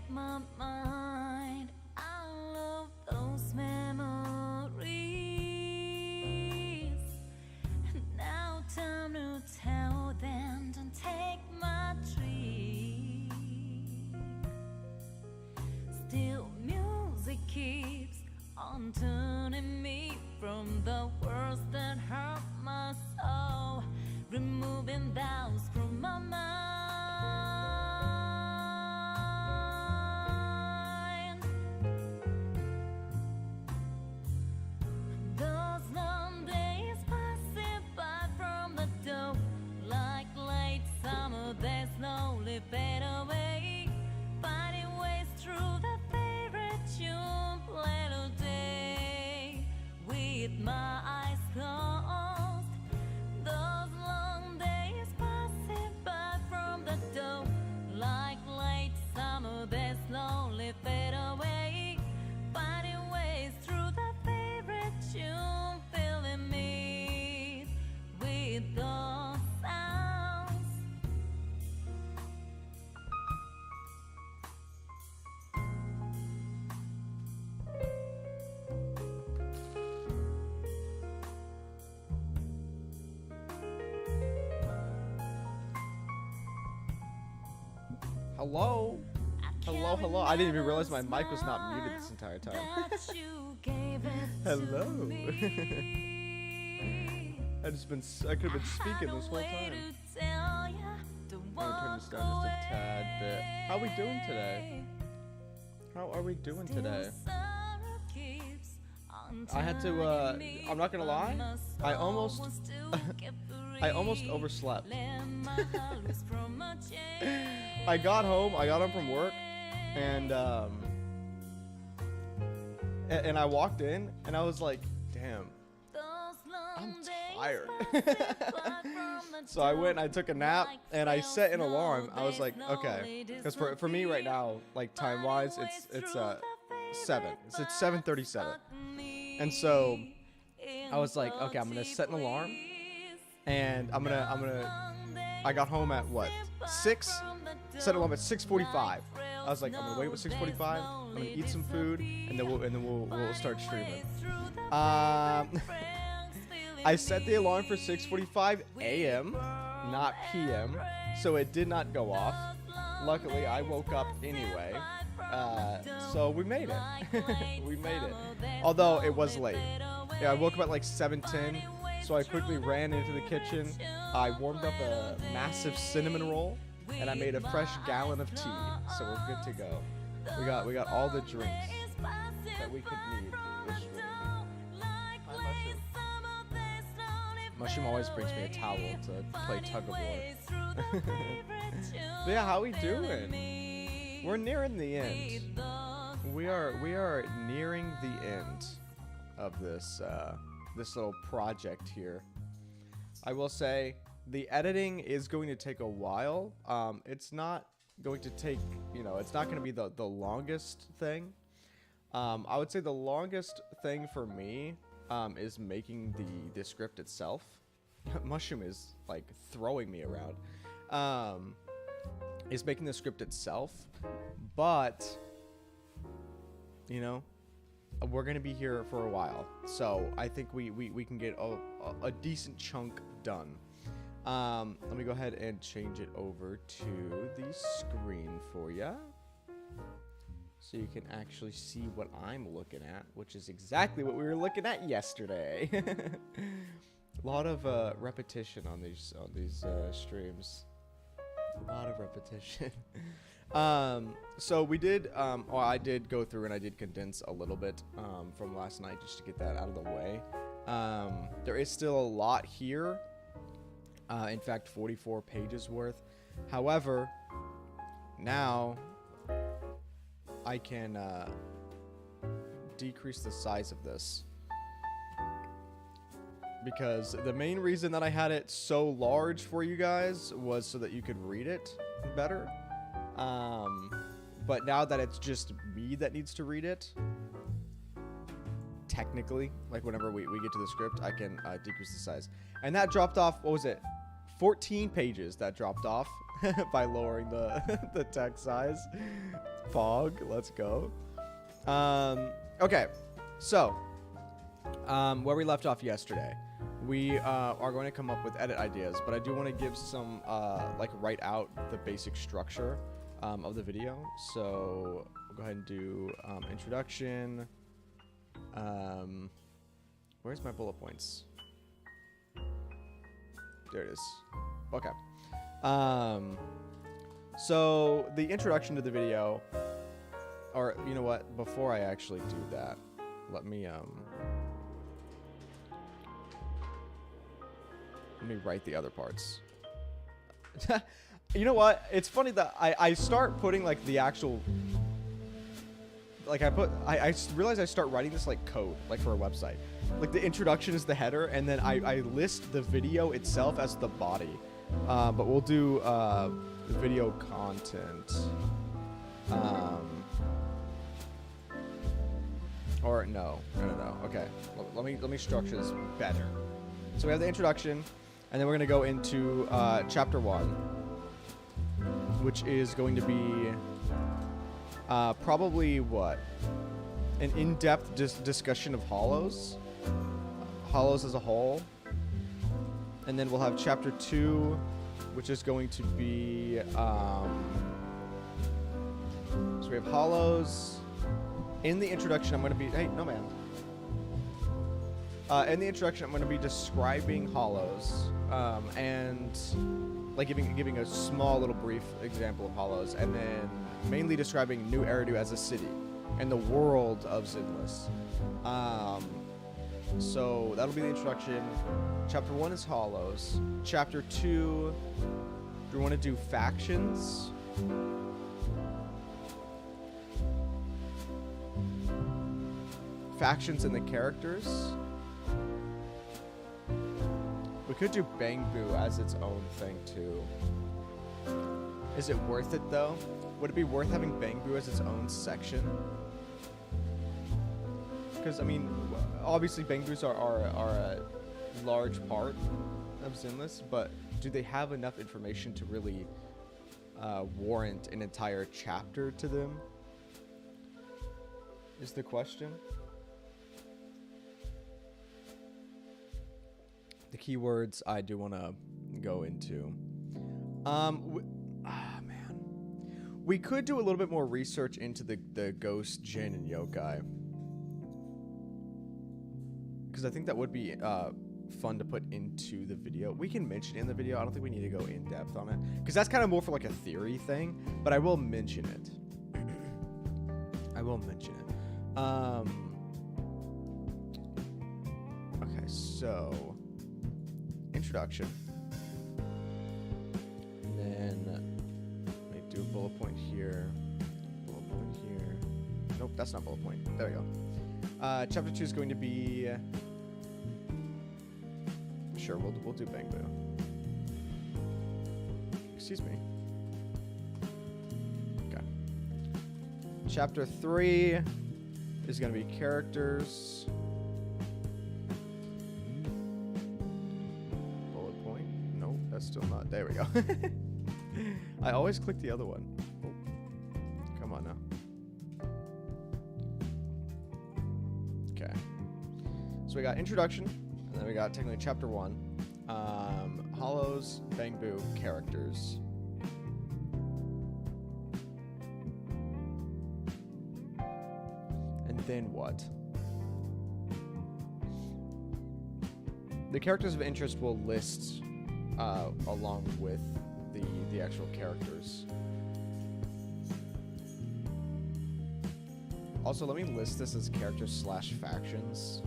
my mind. I love those memories. Now time to tell them, don't take my tree. Still music keeps on turning me from the words that hurt my soul, removing those from my mind. Those long days passing by from the door, like late summer, they slowly fade away, finding ways through the favorite tune played all day with my eyes closed. Those long days passing by from the door, like late summer, they slowly fade away, finding ways through the favorite tune, filling me with those sounds. Hello? Hello, hello. I didn't even realize my mic was not muted this entire time. Hello. I could have been speaking this whole time. I'm gonna turn this down just a tad bit. How are we doing today? How are we doing today? I had to, I'm not gonna lie, I almost overslept. I got home from work, and I walked in, and I was like, damn, I'm tired. So I went and I took a nap, and I set an alarm. I was like, okay, because for me right now, like time-wise, it's 7. It's 7:37. And so I was like, okay, I'm gonna set an alarm, and I got home at what, 6? Set an alarm at 6:45. I was like, I'm gonna wake up at 6:45. I'm gonna eat some food, and then we'll start streaming. I set the alarm for 6:45 a.m., not p.m., so it did not go off. Luckily, I woke up anyway. So we made it. We made it. Although it was late. Yeah, I woke up at like 7:10, so I quickly ran into the kitchen. I warmed up a massive cinnamon roll, and I made a fresh gallon of tea. So we're good to go. We got all the drinks that we could need for this stream. Hi, Mushroom. Mushroom always brings me a towel to play tug of war. But yeah, how we doing? We're nearing the end. We are nearing the end of this this little project here. I will say the editing is going to take a while. It's not going to take, it's not going to be the longest thing. I would say the longest thing for me is making the script itself. Mushroom is like throwing me around. Is making the script itself, but we're gonna be here for a while, so I think we can get a decent chunk done. Let me go ahead and change it over to the screen for you, so you can actually see what I'm looking at, which is exactly what we were looking at yesterday. A lot of repetition on these streams. A lot of repetition. So we did, I did go through and I did condense a little bit from last night just to get that out of the way. There is still a lot here. In fact, 44 pages worth. However, now I can decrease the size of this, because the main reason that I had it so large for you guys was so that you could read it better. But now that it's just me that needs to read it, technically, like whenever we get to the script, I can decrease the size. And that dropped off, what was it? 14 pages that dropped off. by lowering the the text size. Fog, let's go. Okay, so where we left off yesterday, we are going to come up with edit ideas, but I do want to give some like write out the basic structure of the video. So we'll go ahead and do introduction. Where's my bullet points? There it is. Okay. So the introduction to the video, or you know what? Before I actually do that, let me write the other parts. You know what? It's funny that I start putting like the actual, like I realize I start writing this like code, like for a website. Like the introduction is the header, and then I list the video itself as the body. But we'll do video content. Or no. Okay, let me structure this better. So we have the introduction, and then we're gonna go into chapter 1, which is going to be probably what, an in-depth discussion of Hollows as a whole. And then we'll have chapter 2, which is going to be so we have Hollows. In the introduction, I'm going to be in the introduction, I'm going to be describing Hollows, and like giving a small little brief example of Hollows, and then mainly describing New Eridu as a city and the world of ZENLESS. So that'll be the introduction. Chapter 1 is Hollows. Chapter 2, do we want to do factions? Factions and the characters. We could do Bangbu as its own thing too. Is it worth it though? Would it be worth having Bangbu as its own section? Because I mean, obviously Bangbus are a large part of ZENLESS, but do they have enough information to really warrant an entire chapter to them? Is the question. The keywords I do want to go into. Man. We could do a little bit more research into the ghost, Jin, and yokai. Because I think that would be fun to put into the video. We can mention it in the video. I don't think we need to go in depth on it. Because that's kind of more for like a theory thing. But I will mention it. I will mention it. Okay, so introduction, and then let me do a bullet point here, bullet point here. Nope, that's not bullet point. There we go. Chapter 2 is going to be sure we'll do Bangbu. Excuse me. Okay. Chapter 3 is going to be characters. Still not. There we go. I always click the other one. Oh. Come on now. Okay. So we got introduction, and then we got technically chapter 1. Hollows, Bangbu, characters. And then what? The characters of interest will list along with the actual characters. Also, let me list this as characters / factions,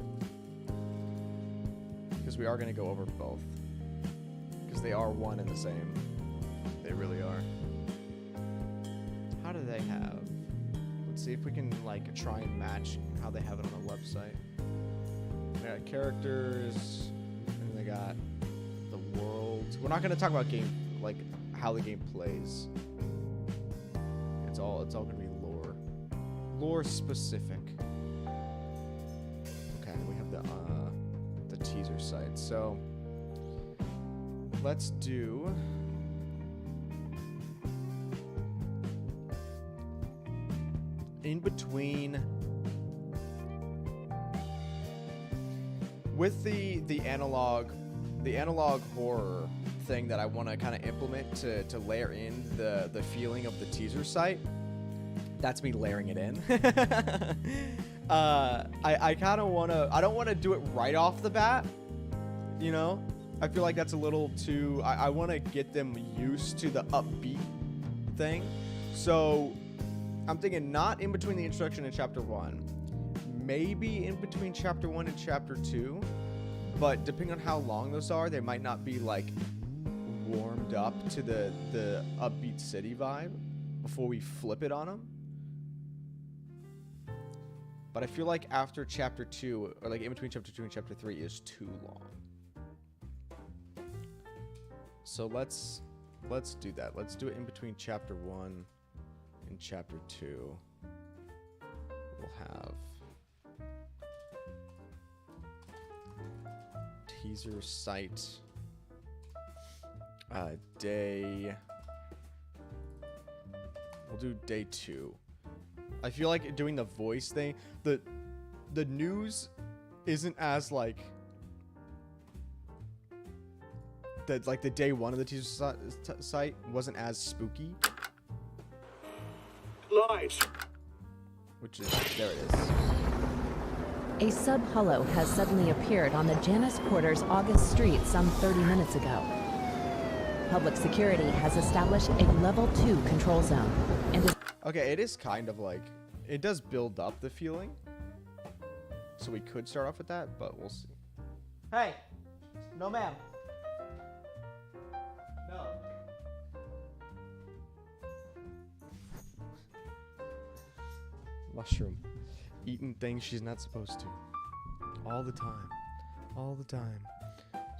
because we are going to go over both, because they are one and the same. They really are. How do they have? Let's see if we can like try and match how they have it on the website. They got characters, and they got the world. We're not going to talk about game, like how the game plays. It's all going to be lore specific. Okay, we have the teaser site. So let's do in between with the analog horror thing that I want to kind of implement to layer in the feeling of the teaser site. That's me layering it in. I kind of want to, I don't want to do it right off the bat, you know? I feel like that's a little too, I want to get them used to the upbeat thing. So I'm thinking not in between the introduction and chapter 1, maybe in between chapter 1 and chapter 2, but depending on how long those are, they might not be like warmed up to the upbeat city vibe before we flip it on them. But I feel like after chapter 2, or like in between chapter 2 and chapter 3 is too long. So let's do that. Let's do it in between chapter 1 and chapter 2. We'll have teaser site day. We'll do day 2. I feel like doing the voice thing, the news isn't as like the day 1 of the teaser site wasn't as spooky. Lies. Which is, there it is. A sub-hullo has suddenly appeared on the Janus Quarters August Street some 30 minutes ago. Public security has established a level 2 control zone and is... Okay, it is kind of like, it does build up the feeling. So we could start off with that, but we'll see. Hey, no ma'am. No. Mushroom. Eating things she's not supposed to. All the time. All the time.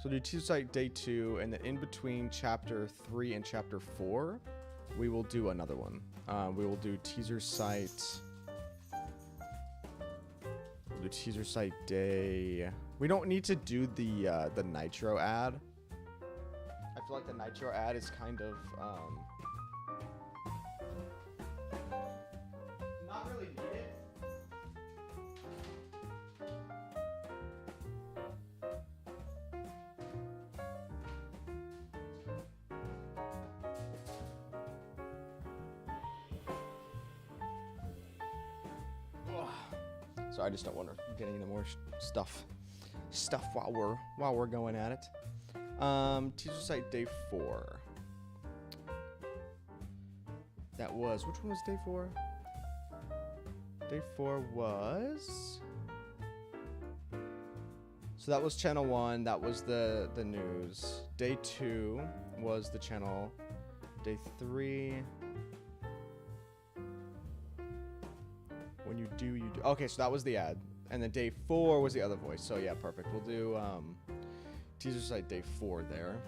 So do teaser site day 2, and then in between chapter 3 and chapter 4, we will do another one. We will do teaser site. We'll do teaser site day. We don't need to do the Nitro ad. I feel like the Nitro ad is kind of not really needed. So I just don't want to get any more stuff while we're going at it. Teaser site day 4. That was, which one was day 4? Day 4 was, so that was channel 1. That was the news. Day 2 was the channel. Day 3. When you do. Okay, so that was the ad. And then day 4 was the other voice. So yeah, perfect. We'll do teaser site day 4 there.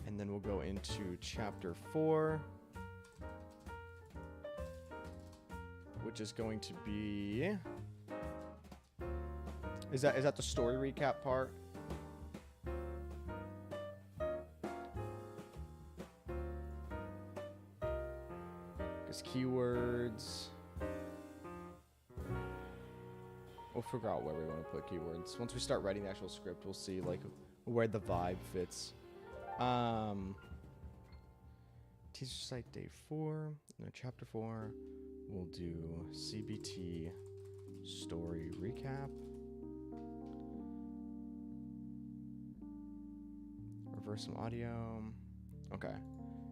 And then we'll go into chapter 4. Which is going to be... Is that the story recap part? Keywords. We'll figure out where we want to put keywords. Once we start writing the actual script, we'll see like where the vibe fits. Teaser site day 4. And then chapter 4, we'll do CBT story recap. Reverse some audio. Okay.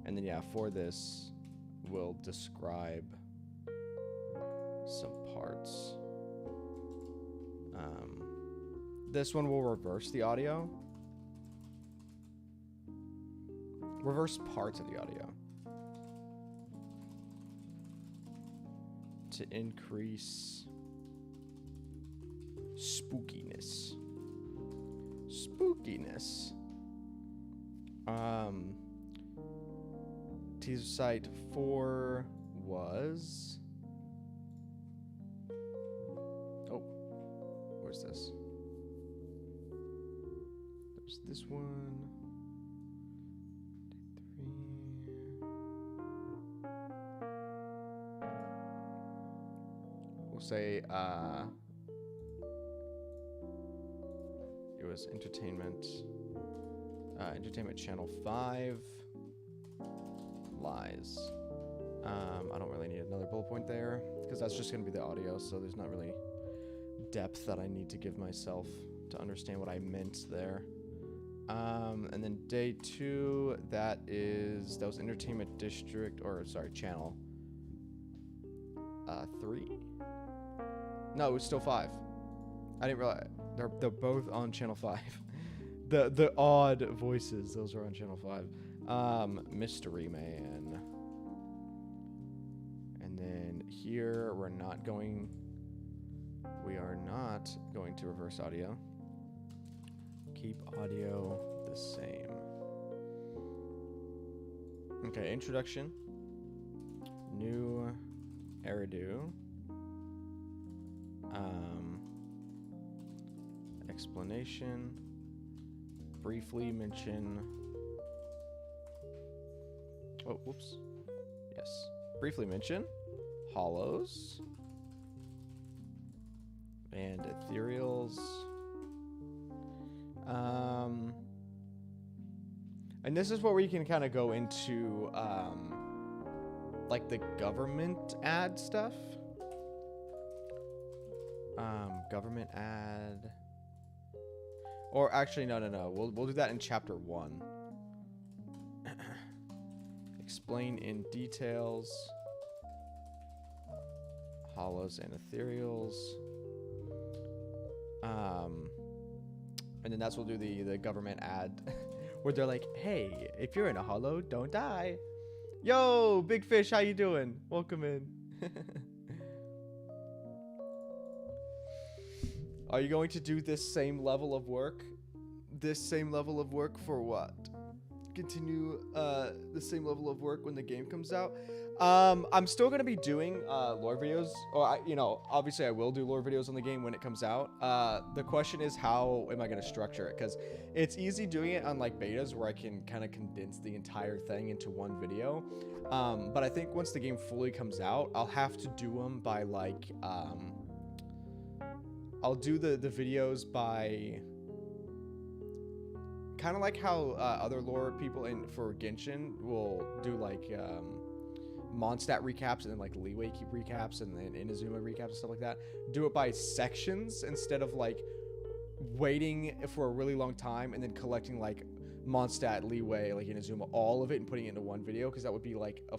And then yeah, for this, we'll describe some parts. This one will reverse the audio. Reverse parts of the audio. To increase spookiness. Spookiness. Teaser site 4 was... Oh, where's this? There's this one. Day 3. say it was entertainment. Entertainment channel 5. Lies. I don't really need another bullet point there because that's just going to be the audio, so there's not really depth that I need to give myself to understand what I meant there. And then day 2, that was entertainment district, or sorry, channel 3. No, it was still 5. I didn't realize they're both on channel 5. The odd voices, those are on channel 5. Mystery Man. And then here we are not going to reverse audio. Keep audio the same. Okay, introduction. New Eridu. Explanation. Briefly mention. Oh, whoops. Yes. Briefly mention hollows and ethereals. And this is where we can kind of go into like the government ad stuff. Government ad. Or actually, no. We'll do that in chapter 1. Explain in details. Hollows and ethereals. And then that's we'll do the government ad where they're like, hey, if you're in a hollow, don't die. Yo, big fish, how you doing? Welcome in. Are you going to do this same level of work? This same level of work for what? Continue the same level of work when the game comes out? I'm still going to be doing lore videos. Or, obviously I will do lore videos on the game when it comes out. The question is, how am I going to structure it? Because it's easy doing it on like betas where I can kind of condense the entire thing into one video. But I think once the game fully comes out, I'll have to do them by like... I'll do the videos by kind of like how other lore people for Genshin will do like Mondstadt recaps and then like Leeway Keep recaps and then Inazuma recaps and stuff like that. Do it by sections instead of like waiting for a really long time and then collecting like Mondstadt, Leeway, like Inazuma, all of it and putting it into one video, because that would be like a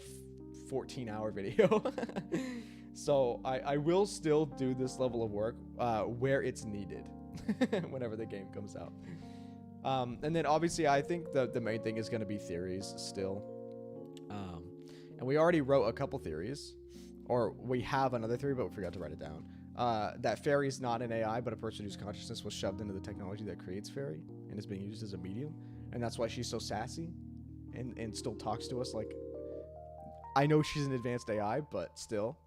14-hour video. So I will still do this level of work where it's needed whenever the game comes out. And then obviously I think the main thing is going to be theories still. And we already wrote a couple theories, or we have another theory, but we forgot to write it down. That Fairy is not an AI, but a person whose consciousness was shoved into the technology that creates Fairy and is being used as a medium. And that's why she's so sassy and still talks to us like... I know she's an advanced AI, but still.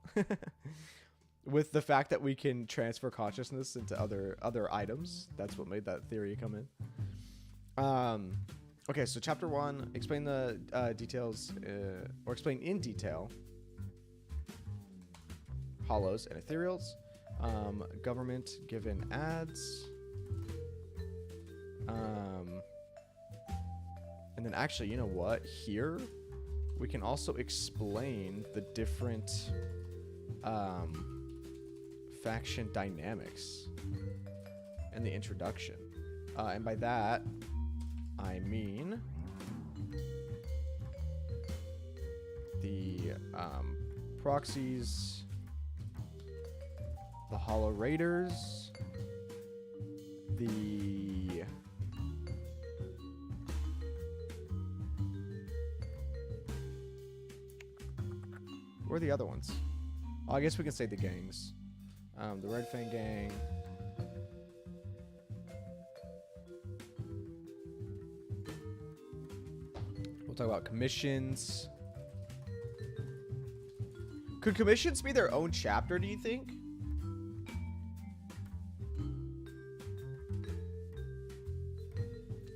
With the fact that we can transfer consciousness into other items, that's what made that theory come in. Okay, so chapter 1, explain the details, or explain in detail hollows and ethereals. Government given ads. And then actually, you know what? Here, we can also explain the different faction dynamics in the introduction. And by that, I mean the proxies, the Hollow Raiders, the where are the other ones? Oh, I guess we can say the gangs. The Red Fang Gang. We'll talk about commissions. Could commissions be their own chapter, do you think?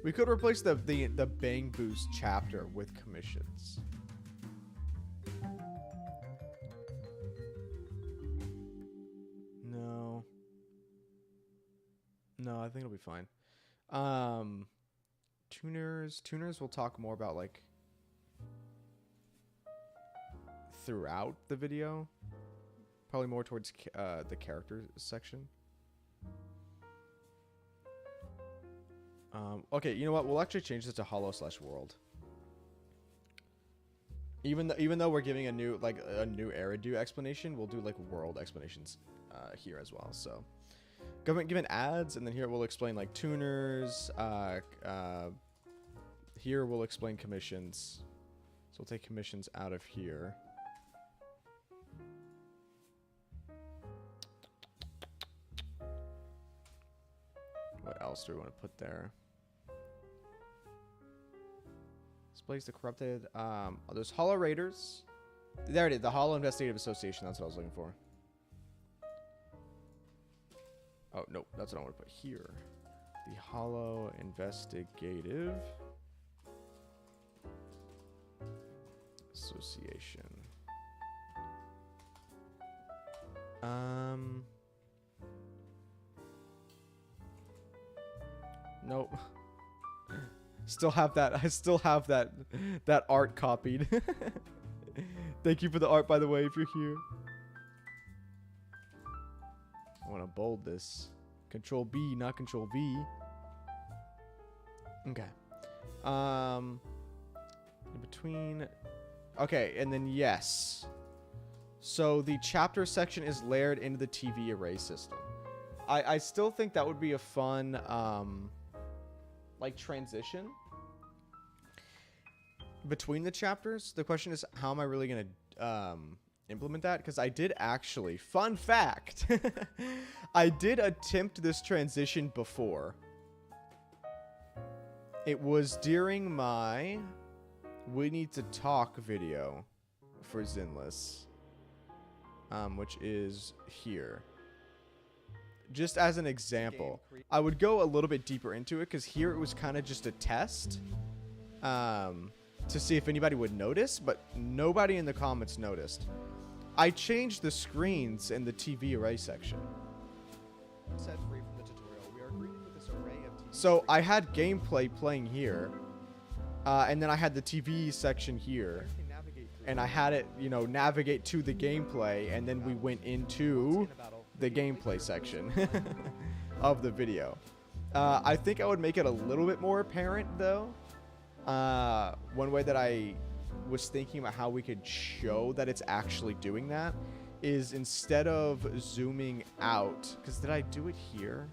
We could replace the Bang Boost chapter with commissions. I think it'll be fine. Tuners we'll talk more about like throughout the video. Probably more towards the character section. Okay, you know what? We'll actually change this to hollow/world. Even though we're giving a new Eridu explanation, we'll do like world explanations here as well. So given ads, and then here we'll explain like tuners. Here we'll explain commissions. So we'll take commissions out of here. What else do we want to put there? Displays the corrupted. There's Hollow Raiders. There it is. The Hollow Investigative Association. That's what I was looking for. Oh, no. That's what I want to put here. The Hollow Investigative Association. Nope. Still have that. I still have that art copied. Thank you for the art, by the way, if you're here. I want to bold this. Control B, not Control V. Okay. In between. Okay, and then yes. So the chapter section is layered into the TV array system. I still think that would be a fun like transition between the chapters. The question is, how am I really going to implement that? Because I did actually, fun fact, I did attempt this transition before. It was during my We Need to Talk video for ZENLESS, which is here. Just as an example, I would go a little bit deeper into it because here it was kind of just a test to see if anybody would notice, but nobody in the comments noticed. I changed the screens in the TV array section. Set free from the tutorial. We are greeted with this array of TV. So I had gameplay playing here, and then I had the TV section here, and I had it, you know, navigate to the gameplay, and then we went into the gameplay section of the video. I think I would make it a little bit more apparent though. One way that I was thinking about how we could show that it's actually doing that is instead of zooming out, because did I do it here?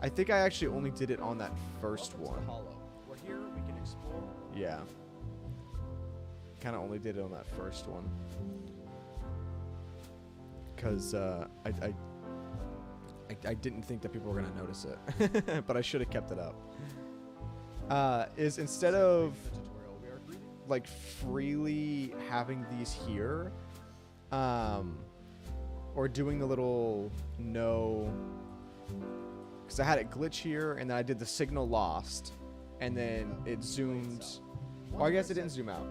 I think I actually only did it on that first one. We're here, we can explore. Yeah. Kind of only did it on that first one. Because I didn't think that people were going to notice it. But I should have kept it up. Is instead of like freely having these here, or doing the little no, because I had it glitch here, and then I did the signal lost, and then it zoomed, or I guess it didn't zoom out.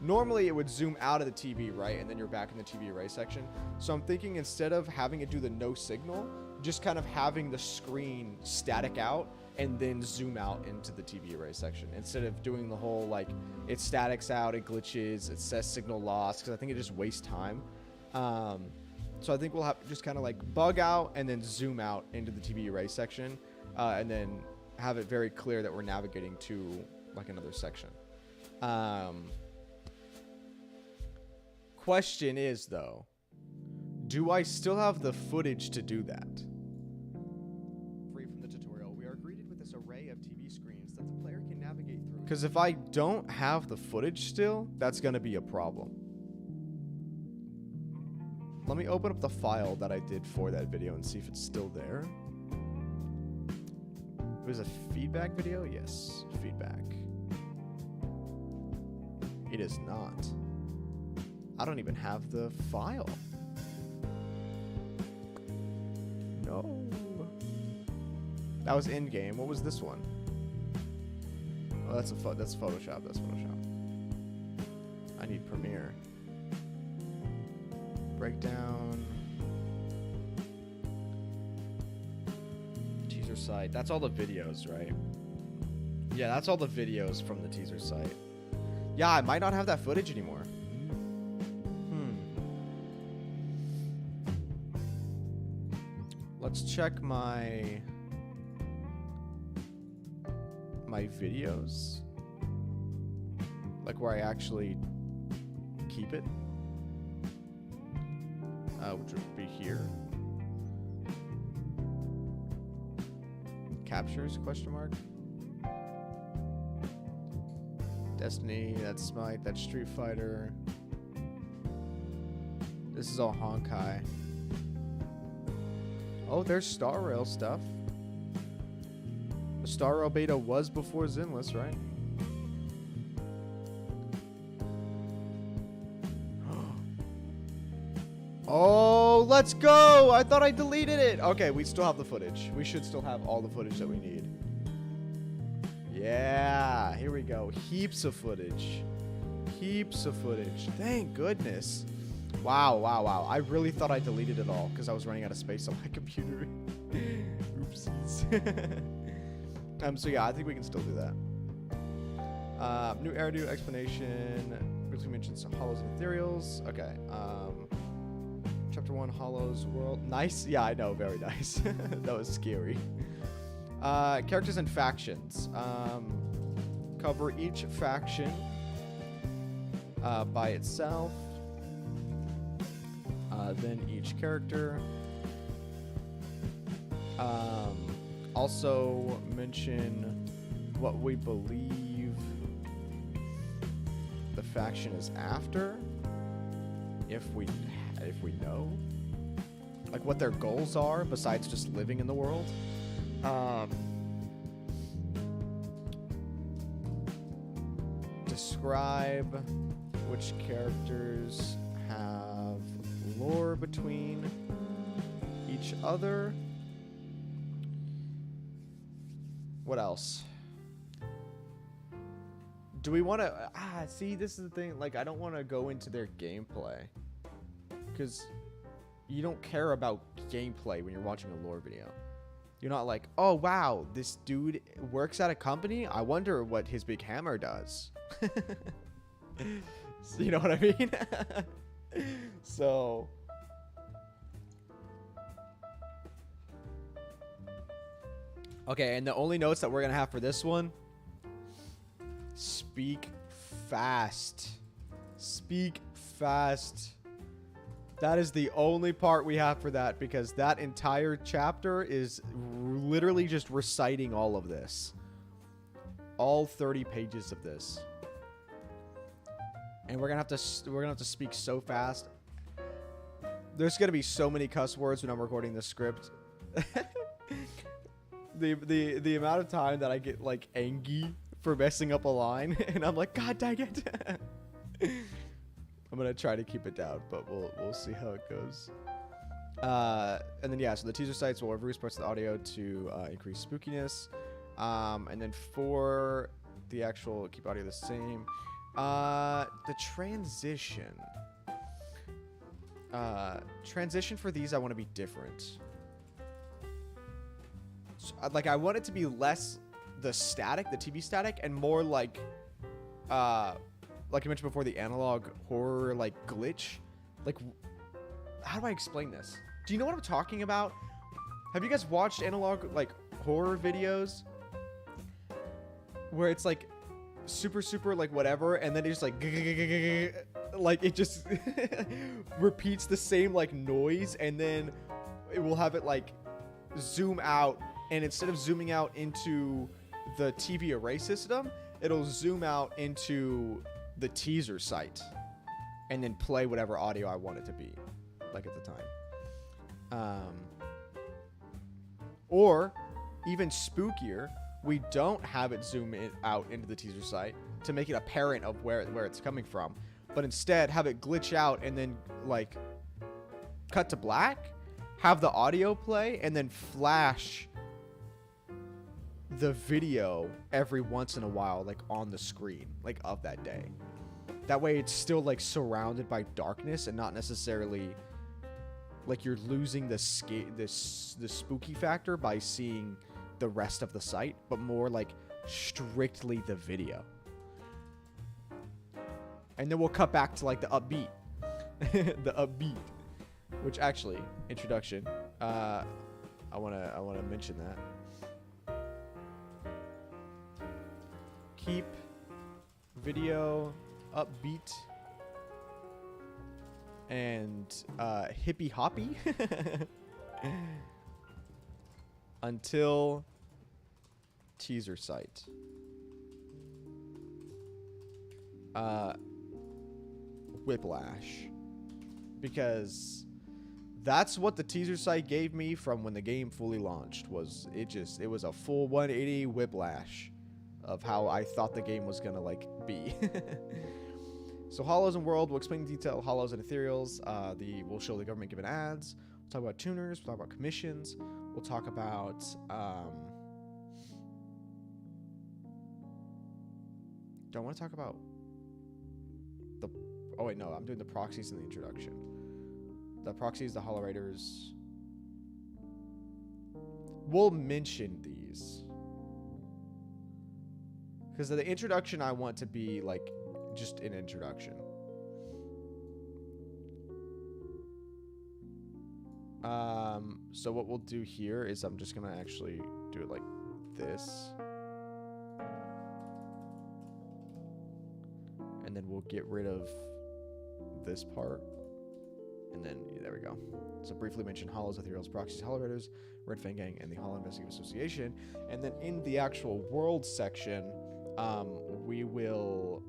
Normally it would zoom out of the TV, right? And then you're back in the TV array section. So I'm thinking instead of having it do the no signal, just kind of having the screen static out and then zoom out into the TV array section. Instead of doing the whole, like, it statics out, it glitches, it says signal lost, because I think it just wastes time. So I think we'll have just kind of like bug out and then zoom out into the TV array section, and then have it very clear that we're navigating to like another section. Question is though, do I still have the footage to do that? Free from the tutorial, we are greeted with this array of TV screens that the player can navigate through. Because if I don't have the footage still, that's going to be a problem. Let me open up the file that I did for that video and see if it's still there. It was a feedback video? Yes, feedback. It is not. I don't even have the file. No. That was in-game. What was this one? Oh, that's Photoshop. That's Photoshop. I need Premiere. Breakdown. teaser site. That's all the videos, right? Yeah, that's all the videos from the teaser site. Yeah, I might not have that footage anymore. Let's check my videos. Like where I actually keep it. Which would be here. Captures, question mark. Destiny, that's Smite, that's Street Fighter. This is all Honkai. Oh, there's Star Rail stuff. The Star Rail beta was before ZENLESS, right? Oh, let's go! I thought I deleted it! Okay, we still have the footage. We should still have all the footage that we need. Yeah, here we go. Heaps of footage. Heaps of footage. Thank goodness. Wow, wow, wow. I really thought I deleted it all because I was running out of space on my computer. Oopsies. So yeah, I think we can still do that. New Eridu explanation. Briefly mentioned some hollows and ethereals. Okay. Chapter 1, Hollows World. Nice. Yeah, I know. Very nice. That was scary. Characters and factions. Cover each faction by itself. Then each character. Also mention what we believe the faction is after, if we know, like what their goals are besides just living in the world. Describe which characters have lore between each other. What else? Do we want to... see, this is the thing. Like, I don't want to go into their gameplay. Because you don't care about gameplay when you're watching a lore video. You're not like, oh, wow, this dude works at a company? I wonder what his big hammer does. You know what I mean? So... okay, and the only notes that we're going to have for this one, speak fast. Speak fast. That is the only part we have for that, because that entire chapter is literally just reciting all of this. All 30 pages of this. And we're going to have to speak so fast. There's going to be so many cuss words when I'm recording this script. The amount of time that I get like angry for messing up a line, and I'm like, God dang it. I'm gonna try to keep it down, but we'll see how it goes. And then yeah, so the teaser sites will reverse parts of the audio to increase spookiness. And then for the actual keep audio the same. The transition. Transition for these I want to be different. Like, I want it to be less the static, the TV static, and more like I mentioned before, the analog horror, like, glitch. Like, how do I explain this? Do you know what I'm talking about? Have you guys watched analog, like, horror videos? Where it's, like, super, like, whatever, and then it's just, like, it just repeats the same, like, noise, and then it will have it, like, zoom out. And instead of zooming out into the TV array system, it'll zoom out into the teaser site and then play whatever audio I want it to be, like at the time. Or even spookier, we don't have it zoom out into the teaser site to make it apparent of where it's coming from, but instead have it glitch out and then like cut to black, have the audio play, and then flash the video every once in a while, like on the screen, like of that day. That way it's still like surrounded by darkness and not necessarily like you're losing the spooky factor by seeing the rest of the site, but more like strictly the video. And then we'll cut back to like the upbeat. The upbeat. Which actually, introduction. I wanna mention that. Keep video upbeat and hippy hoppy until teaser site. Whiplash, because that's what the teaser site gave me from when the game fully launched. It was a full 180 whiplash of how I thought the game was gonna like be. So Hollows and World, we'll explain in detail Hollows and Ethereals. We'll show the government given ads. We'll talk about tuners. We'll talk about commissions. We'll talk about do I want to talk about the? Oh wait, no, I'm doing the proxies in the introduction. The proxies, the Hollow Raiders. We'll mention these because the introduction I want to be like just an introduction. So what we'll do here is I'm just gonna actually do it like this. And then we'll get rid of this part. And then, yeah, there we go. So briefly mention Hollows, Ethereals, Proxies, Hollow Raiders, Red Fang Gang, and the Hollow Investigative Association. And then in the actual world section, we will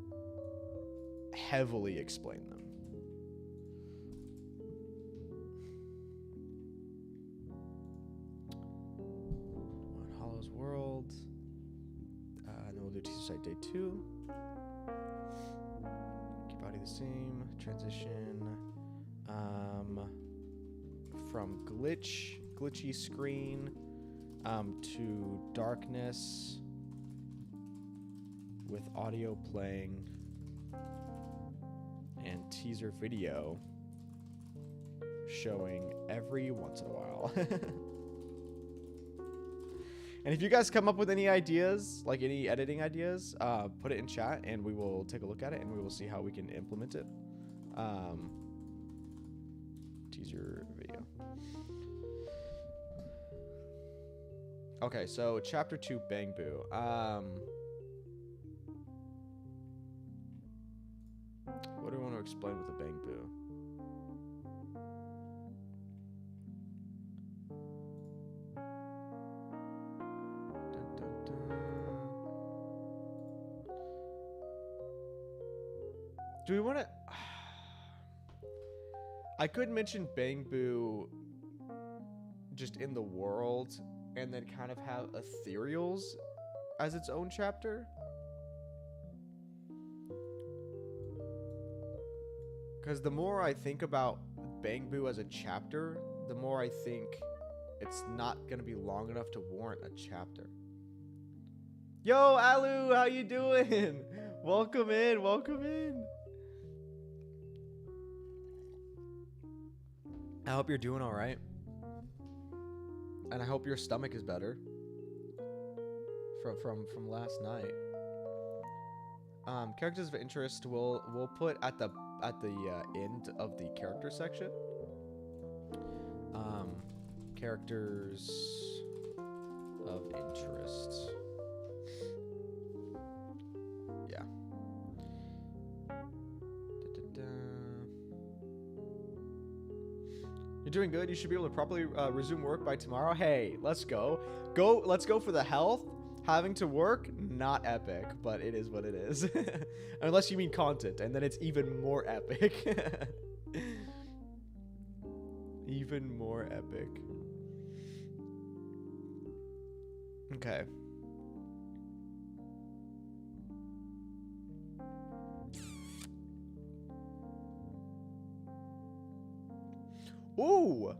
heavily explain them. Hollow's World. And then we'll do teaser site day 2. Keep body the same. Transition from glitchy screen to darkness with audio playing and teaser video showing every once in a while. And if you guys come up with any ideas, like any editing ideas, put it in chat and we will take a look at it and we will see how we can implement it. Teaser video. Okay, so chapter 2, Bang Boo. What do I want to explain with the Bang Boo? Dun, dun, dun. Do we want to... I could mention Bang Boo just in the world and then kind of have Ethereals as its own chapter. Because the more I think about Bang Boo as a chapter, the more I think it's not going to be long enough to warrant a chapter. Yo, Alu, how you doing? Welcome in, welcome in. I hope you're doing all right. And I hope your stomach is better from last night. Characters of interest we'll put at the end of the character section. Characters of interest. Yeah. You're doing good. You should be able to properly resume work by tomorrow. Hey, let's go. Let's go for the health. Having to work, not epic, but it is what it is. Unless you mean content, and then it's even more epic. Even more epic. Okay. Ooh.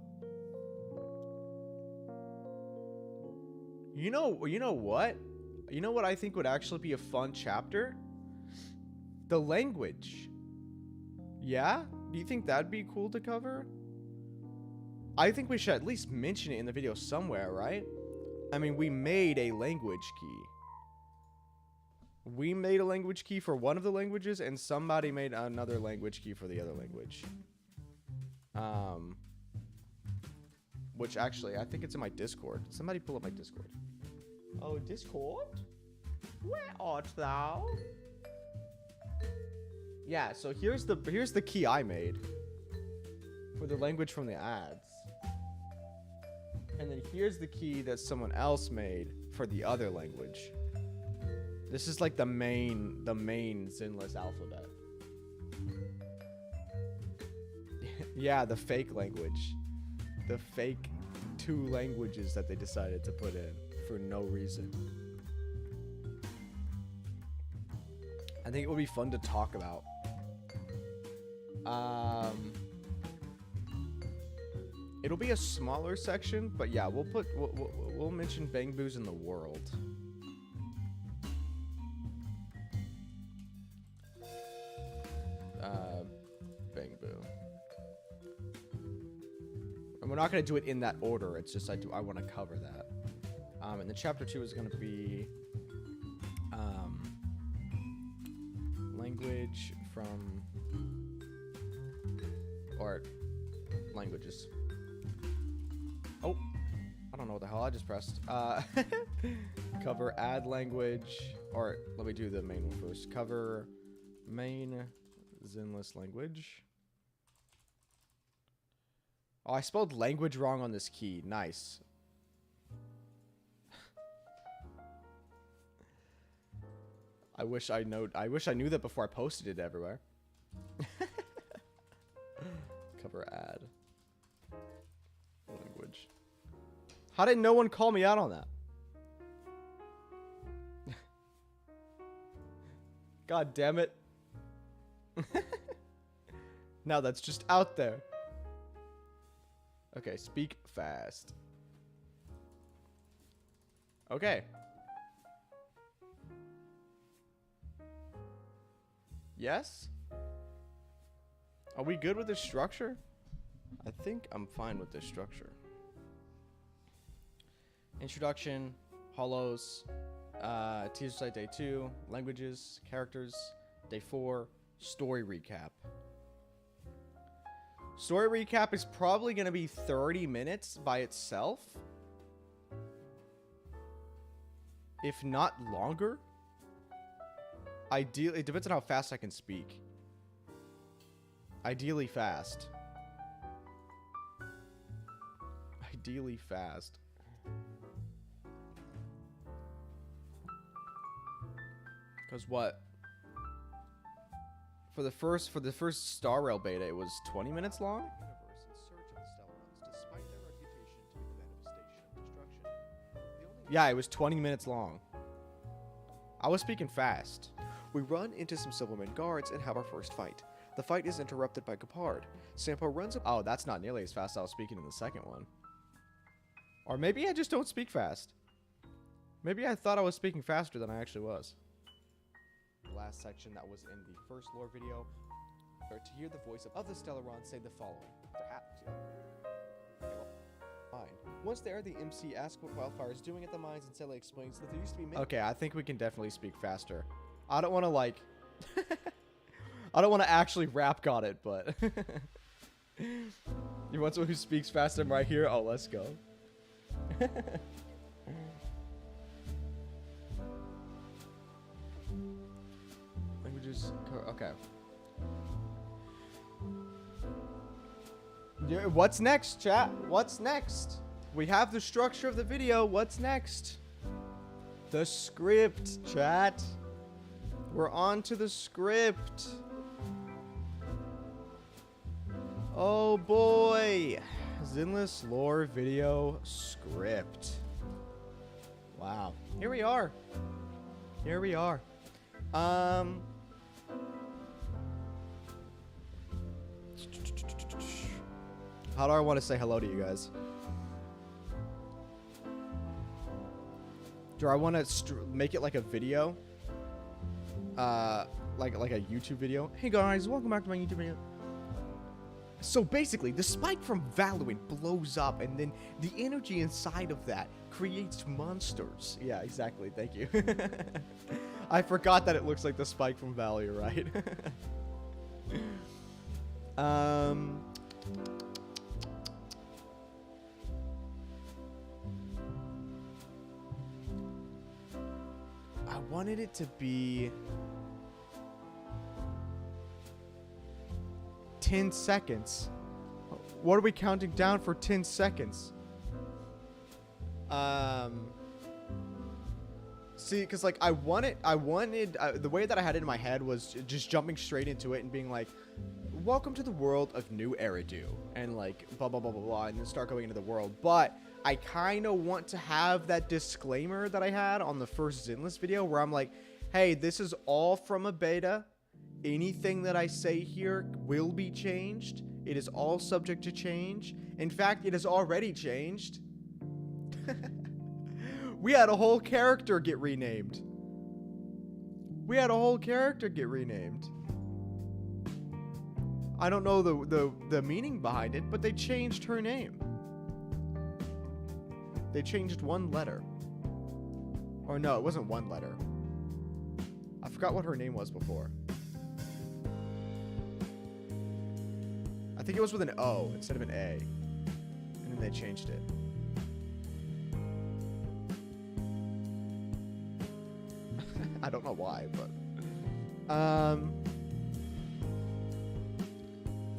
You know what? You know what I think would actually be a fun chapter? The language. Yeah? Do you think that'd be cool to cover? I think we should at least mention it in the video somewhere, right? I mean, we made a language key. We made a language key for one of the languages, and somebody made another language key for the other language. Which actually, I think it's in my Discord. Somebody pull up my Discord. Oh, Discord? Where art thou? Yeah, so here's the key I made for the language from the ads. And then here's the key that someone else made for the other language. This is like the main ZENLESS alphabet. Yeah, the fake language. The fake 2 languages that they decided to put in for no reason. I think it would be fun to talk about. It'll be a smaller section, but yeah, we'll mention Bang Boos in the world. Bang Boo. And we're not gonna do it in that order. It's just I want to cover that. And then chapter 2 is gonna be language from or languages. Oh, I don't know what the hell I just pressed. Cover add language, or let me do the main one first. Cover main ZENLESS language. Oh, I spelled language wrong on this key. Nice. I wish I knew that before I posted it everywhere. Cover add language. How did no one call me out on that? God damn it. Now that's just out there. Okay, speak fast. Okay. Yes? Are we good with this structure? I think I'm fine with this structure. Introduction, hollows, teaser site day 2, languages, characters, day 4, story recap. Story recap is probably going to be 30 minutes by itself. If not longer. Ideally, it depends on how fast I can speak. Ideally fast. Ideally fast. Cause what? For the first Star Rail beta, it was 20 minutes long. Yeah, it was 20 minutes long. I was speaking fast. We run into some Silverman guards and have our first fight. The fight is interrupted by Gepard. Sampo runs up. Oh, that's not nearly as fast as I was speaking in the second one. Or maybe I just don't speak fast. Maybe I thought I was speaking faster than I actually was. The last section that was in the first lore video, Or to hear the voice of the Stellaron say the following. Perhaps. Fine. Once there, the MC asks what Wildfire is doing at the mines, and Sela explains that there used to be many. Okay, I think we can definitely speak faster. I don't want to like... I don't want to actually rap on it, but... You want someone who speaks faster than right here? Oh, let's go. Languages... Okay. Yeah, what's next, chat? What's next? We have the structure of the video. What's next? The script, chat. We're on to the script. Oh boy. ZENLESS lore video script. Wow. Here we are. Here we are. How do I want to say hello to you guys? Do I want to make it like a video? Like a YouTube video? Hey guys, welcome back to my YouTube video. So basically, the spike from Valorant blows up, and then the energy inside of that creates monsters. Yeah, exactly. Thank you. I forgot that it looks like the spike from Valor, right? I wanted it to be 10 seconds. What are we counting down for 10 seconds? See, because like I wanted the way that I had it in my head was just jumping straight into it and being like, welcome to the world of new Eridu, and like blah blah blah blah blah, and then start going into the world. But I kind of want to have that disclaimer that I had on the first ZENLESS video where I'm like, hey, this is all from a beta. Anything that I say here will be changed. It is all subject to change. In fact, it has already changed. We had a whole character get renamed. I don't know the meaning behind it, but they changed her name. They changed one letter. Or no, it wasn't one letter. I forgot what her name was before. I think it was with an O instead of an A. And then they changed it. I don't know why, but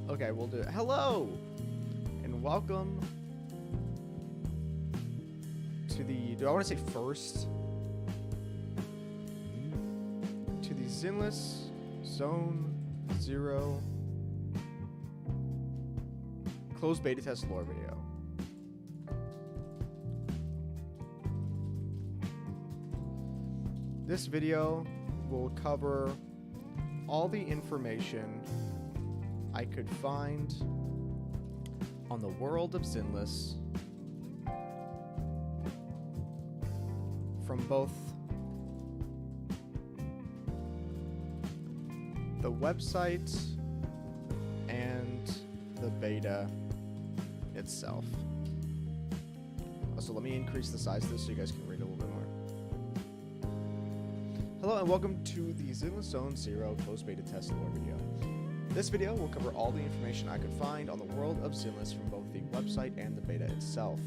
okay, we'll do it. Hello and welcome to the, do I want to say first, to the ZENLESS Zone 0 closed beta test lore video. This video will cover all the information I could find on the world of ZENLESS from both the website and the beta itself. Also, let me increase the size of this so you guys can read a little bit more. Hello and welcome to the ZENLESS Zone 0 closed beta test lore video. This video will cover all the information I could find on the world of ZENLESS from both the website and the beta itself.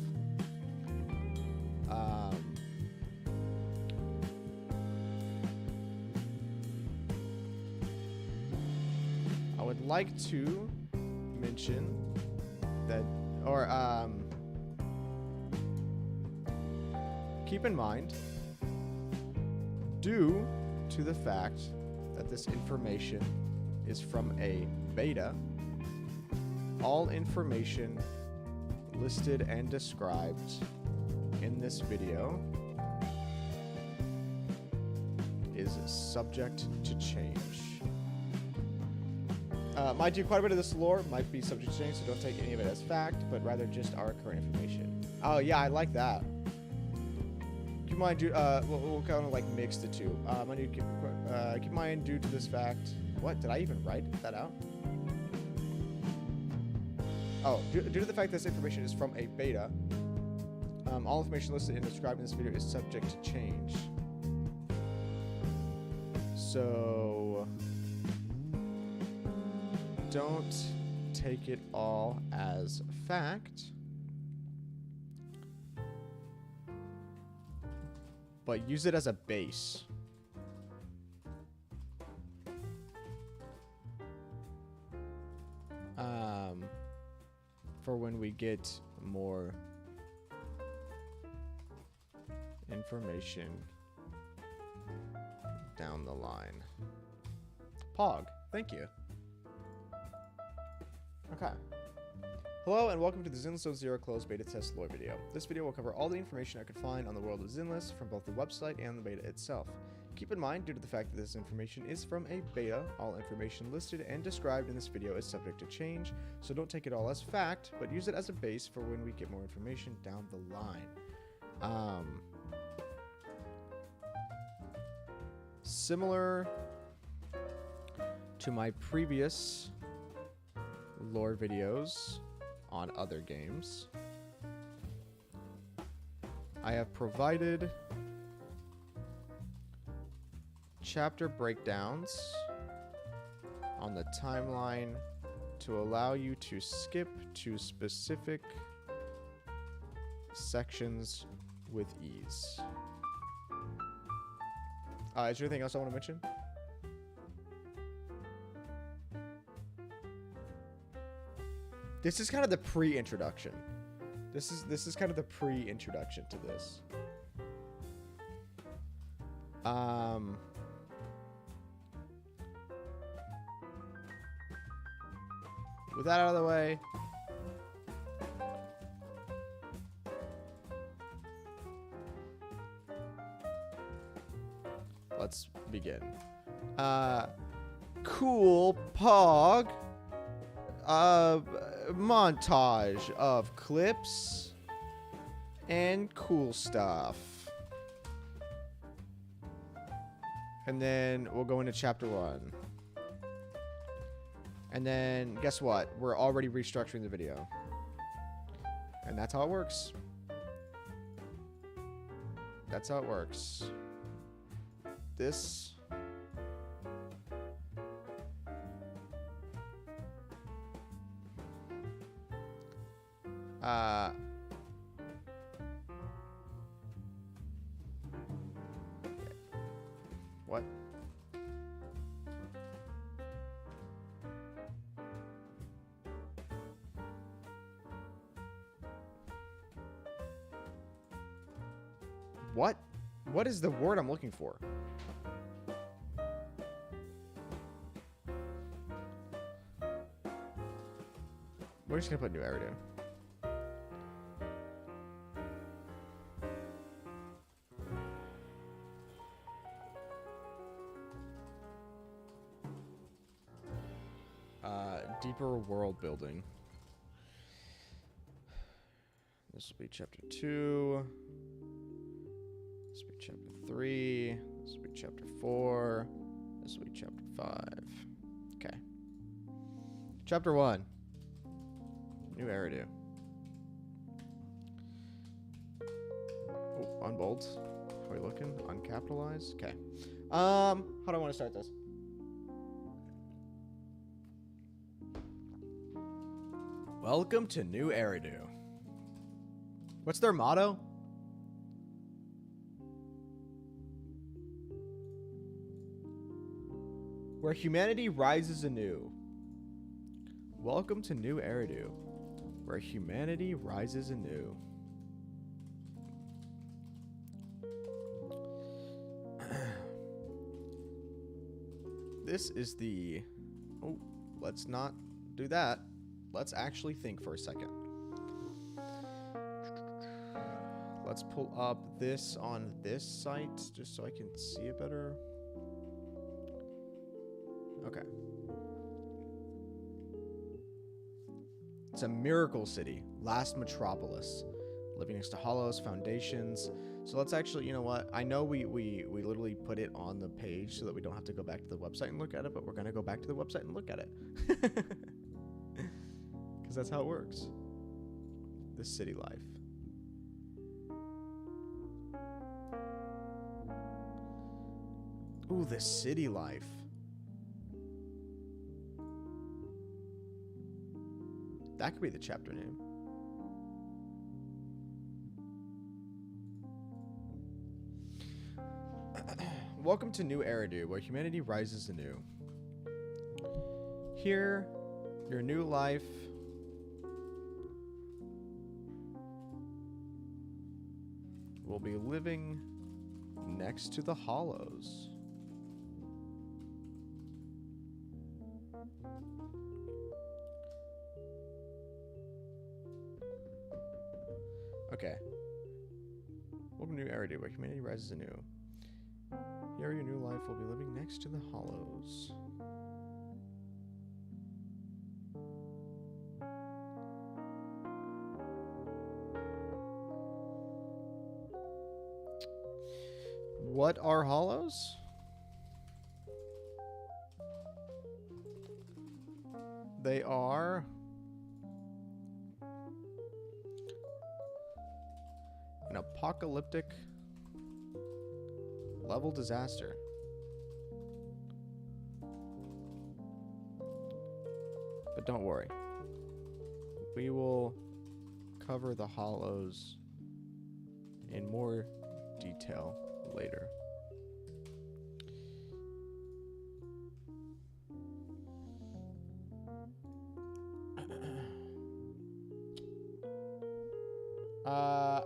I would like to mention that, or keep in mind, due to the fact that this information is from a beta, all information listed and described in this video is subject to change. Mind you, quite a bit of this lore might be subject to change, so don't take any of it as fact, but rather just our current information. Oh yeah, I like that. Keep in mind, we'll kind of like mix the two. Keep in mind, due to this fact. What, did I even write that out? Oh, due to the fact that this information is from a beta, all information listed and described in this video is subject to change. So don't take it all as fact, but use it as a base. For when we get more information down the line. Pog, thank you. Okay. Hello and welcome to the ZENLESS Zone 0 closed beta test lore video. This video will cover all the information I could find on the world of ZENLESS from both the website and the beta itself. Keep in mind, due to the fact that this information is from a beta, all information listed and described in this video is subject to change, so don't take it all as fact, but use it as a base for when we get more information down the line. Similar to my previous lore videos on other games. I have provided chapter breakdowns on the timeline to allow you to skip to specific sections with ease. Is there anything else I want to mention? This is kind of the pre-introduction. This is kind of the pre-introduction to this. With that out of the way, let's begin. Cool Pog. Montage of clips and cool stuff. And then we'll go into chapter 1. And then guess what? We're already restructuring the video. And that's how it works. That's how it works. This what? What? What is the word I'm looking for? We're just gonna put new area. Deeper world building. This will be chapter 2. This will be chapter 3. This will be chapter 4. This will be chapter 5. Okay. Chapter 1. New Eridu. Oh, unbold. How are we looking? Uncapitalized? Okay. How do I want to start this? Welcome to New Eridu. What's their motto? Where humanity rises anew. Welcome to New Eridu, where humanity rises anew. This is the... Oh, let's not do that. Let's actually think for a second. Let's pull up this on this site just so I can see it better. Okay. It's a miracle city, last metropolis, living next to hollows, foundations. So let's actually, you know what? I know we literally put it on the page so that we don't have to go back to the website and look at it, but we're gonna go back to the website and look at it. Because that's how it works. The city life. Ooh, the city life. That could be the chapter name. Welcome to New Eridu, where humanity rises anew. Here, your new life will be living next to the hollows. Okay. Welcome to New Eridu, where humanity rises anew. Here, your new life will be living next to the hollows. What are hollows? They are An apocalyptic level disaster. But don't worry. We will cover the hollows in more detail later.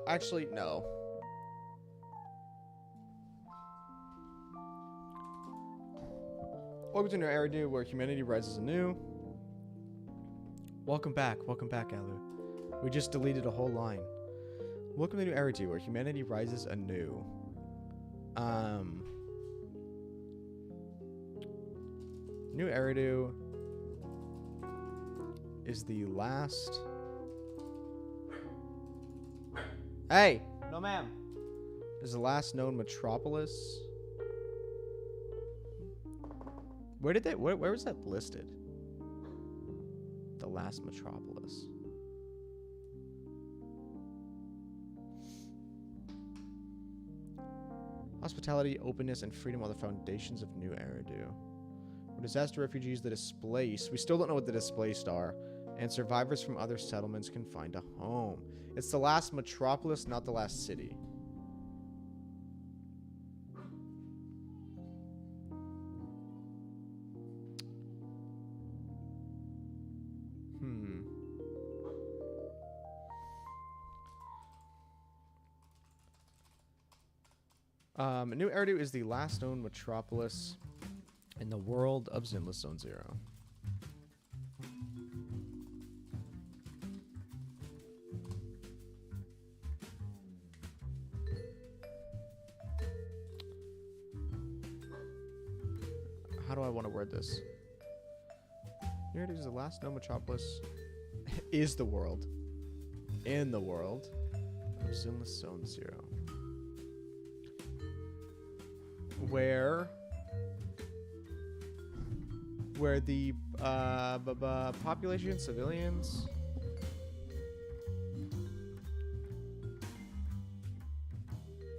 Actually, no. Welcome to New Eridu, where humanity rises anew. Welcome back, Alu. We just deleted a whole line. Welcome to New Eridu, where humanity rises anew. New Eridu is the last. Hey! No, ma'am. Is the last known metropolis. Where was that listed? The last metropolis. Hospitality, openness, and freedom are the foundations of New Eridu. Where disaster refugees, the displaced, we still don't know what the displaced are, and survivors from other settlements can find a home. It's the last metropolis, not the last city. New Eridu is the last known metropolis in the world of ZENLESS Zone Zero. How do I want to word this? New Eridu is the last known metropolis is the world. In the world of ZENLESS Zone Zero. Where the population, civilians,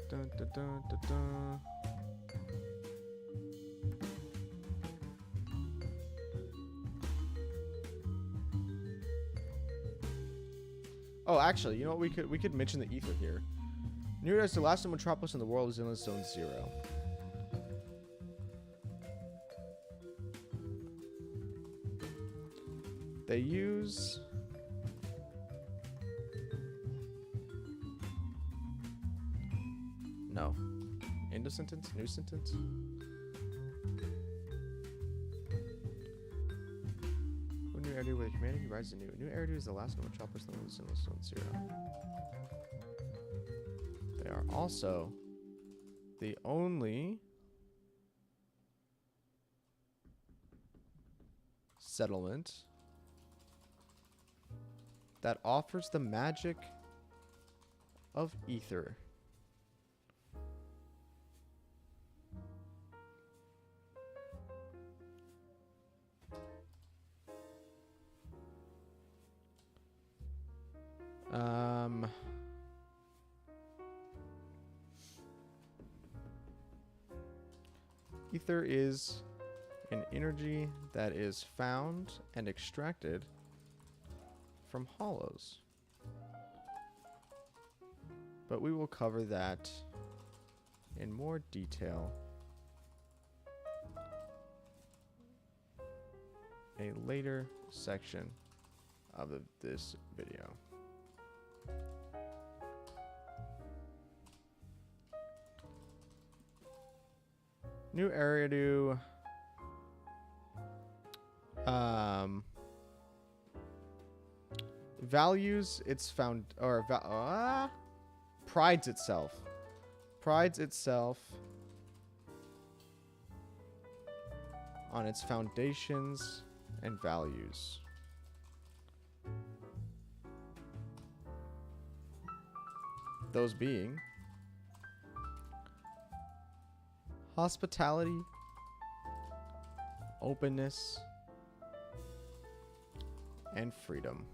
dun, dun, dun, dun, dun. Oh, actually, you know what? We could mention the ether here. New Eridu is the last metropolis in the world of ZENLESS Zone Zero. They use no. End of sentence? New sentence? New Eridu where humanity rises anew. New Eridu is the last known metropolis in the ZENLESS Zone Zero. They are also the only settlement that offers the magic of ether. Ether is an energy that is found and extracted from hollows. But we will cover that in more detail a later section of this video. New Eridu values its prides itself on its foundations and values. Those being hospitality, openness, and freedom.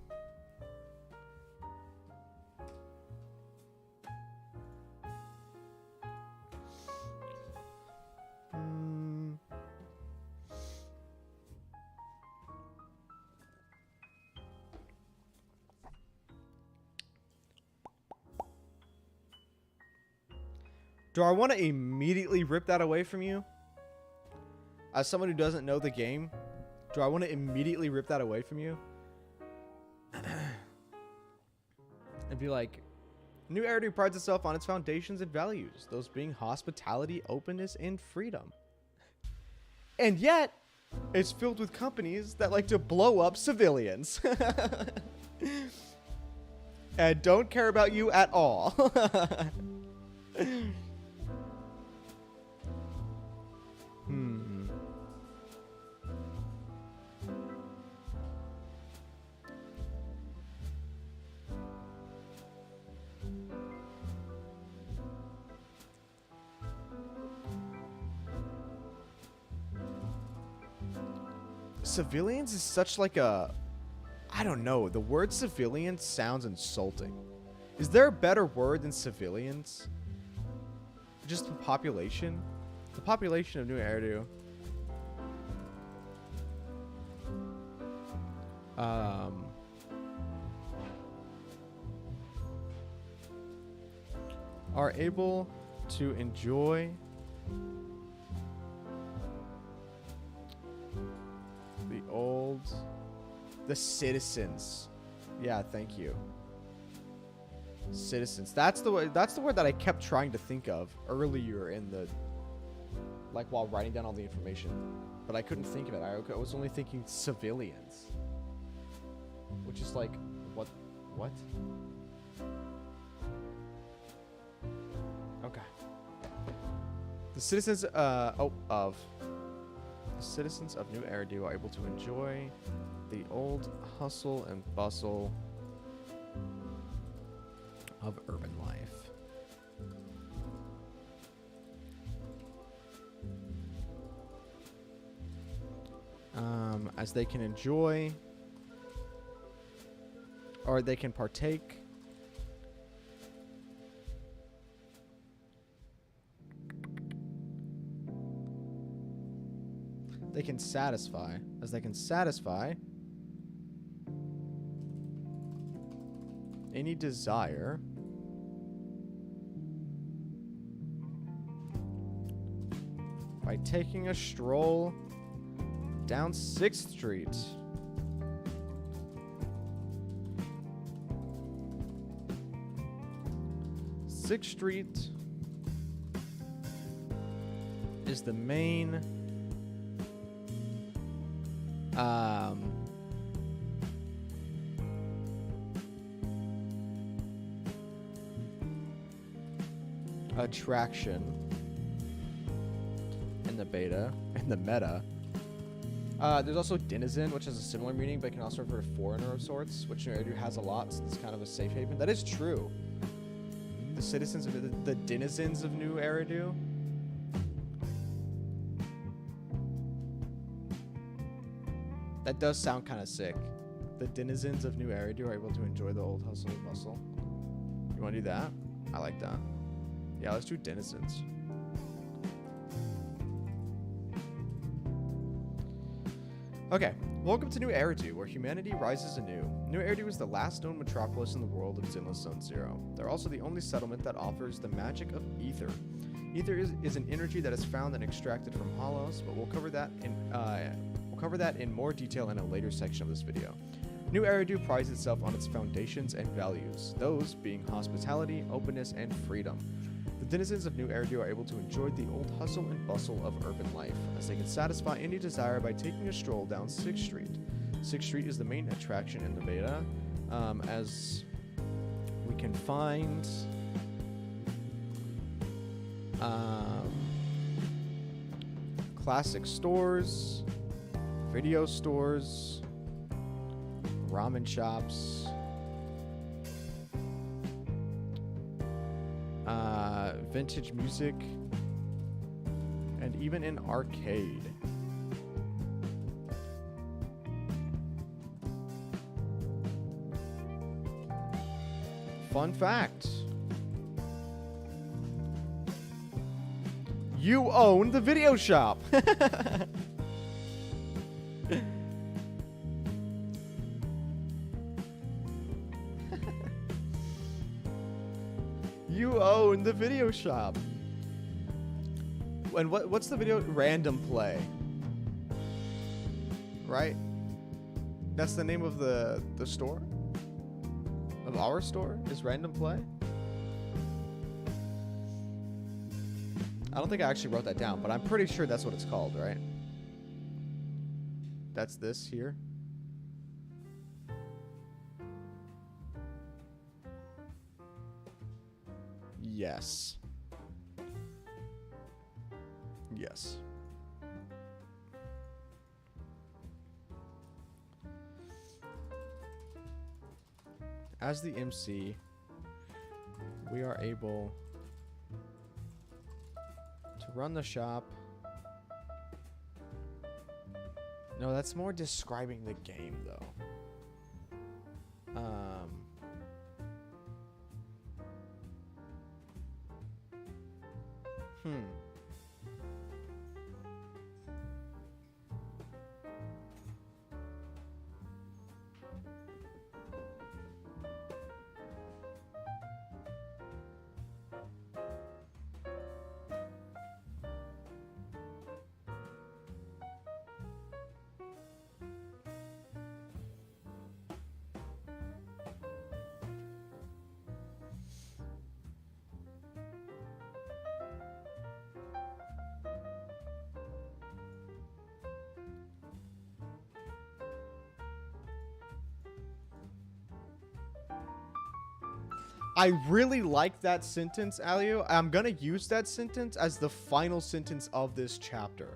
Do I want to immediately rip that away from you? As someone who doesn't know the game, do I want to immediately rip that away from you? And be like, New Eridu prides itself on its foundations and values, those being hospitality, openness, and freedom. And yet, it's filled with companies that like to blow up civilians. And don't care about you at all. Civilians is such like a... I don't know. The word civilian sounds insulting. Is there a better word than civilians? Just the population? The population of New Eridu. Are able to enjoy the citizens. Yeah, thank you. Citizens. That's the word that I kept trying to think of earlier in the, like, while writing down all the information, but I couldn't think of it. I was only thinking civilians, which is like, what? Okay. The citizens of the citizens of New Eridu are able to enjoy the old hustle and bustle of urban life. As they can enjoy, or they can partake they can satisfy any desire by taking a stroll down 6th Street. Sixth Street is the main attraction in the beta, in the meta. There's also denizen, which has a similar meaning, but can also refer to foreigner of sorts, which New Eridu has a lot, so it's kind of a safe haven. That is true. The citizens of the denizens of New Eridu. That does sound kind of sick. The denizens of New Eridu are able to enjoy the old hustle and bustle. You want to do that? I like that. Yeah, let's do denizens. Okay, welcome to New Eridu, where humanity rises anew. New Eridu is the last known metropolis in the world of ZENLESS Zone Zero. They're also the only settlement that offers the magic of ether. Ether is an energy that is found and extracted from hollows, but we'll cover that in more detail in a later section of this video. New Eridu prides itself on its foundations and values, those being hospitality, openness, and freedom. The denizens of New Eridu are able to enjoy the old hustle and bustle of urban life, as they can satisfy any desire by taking a stroll down 6th Street. 6th Street is the main attraction in the beta, as we can find classic stores, video stores, ramen shops, vintage music, and even an arcade. Fun fact: you own the video shop. You own the video shop. And what's the video? Random play. Right? That's the name of the store? Of our store? Is Random Play? I don't think I actually wrote that down, but I'm pretty sure that's what it's called, right? That's this here. Yes. Yes. As the MC, we are able to run the shop. No, that's more describing the game, though. I really like that sentence, Alio. I'm going to use that sentence as the final sentence of this chapter.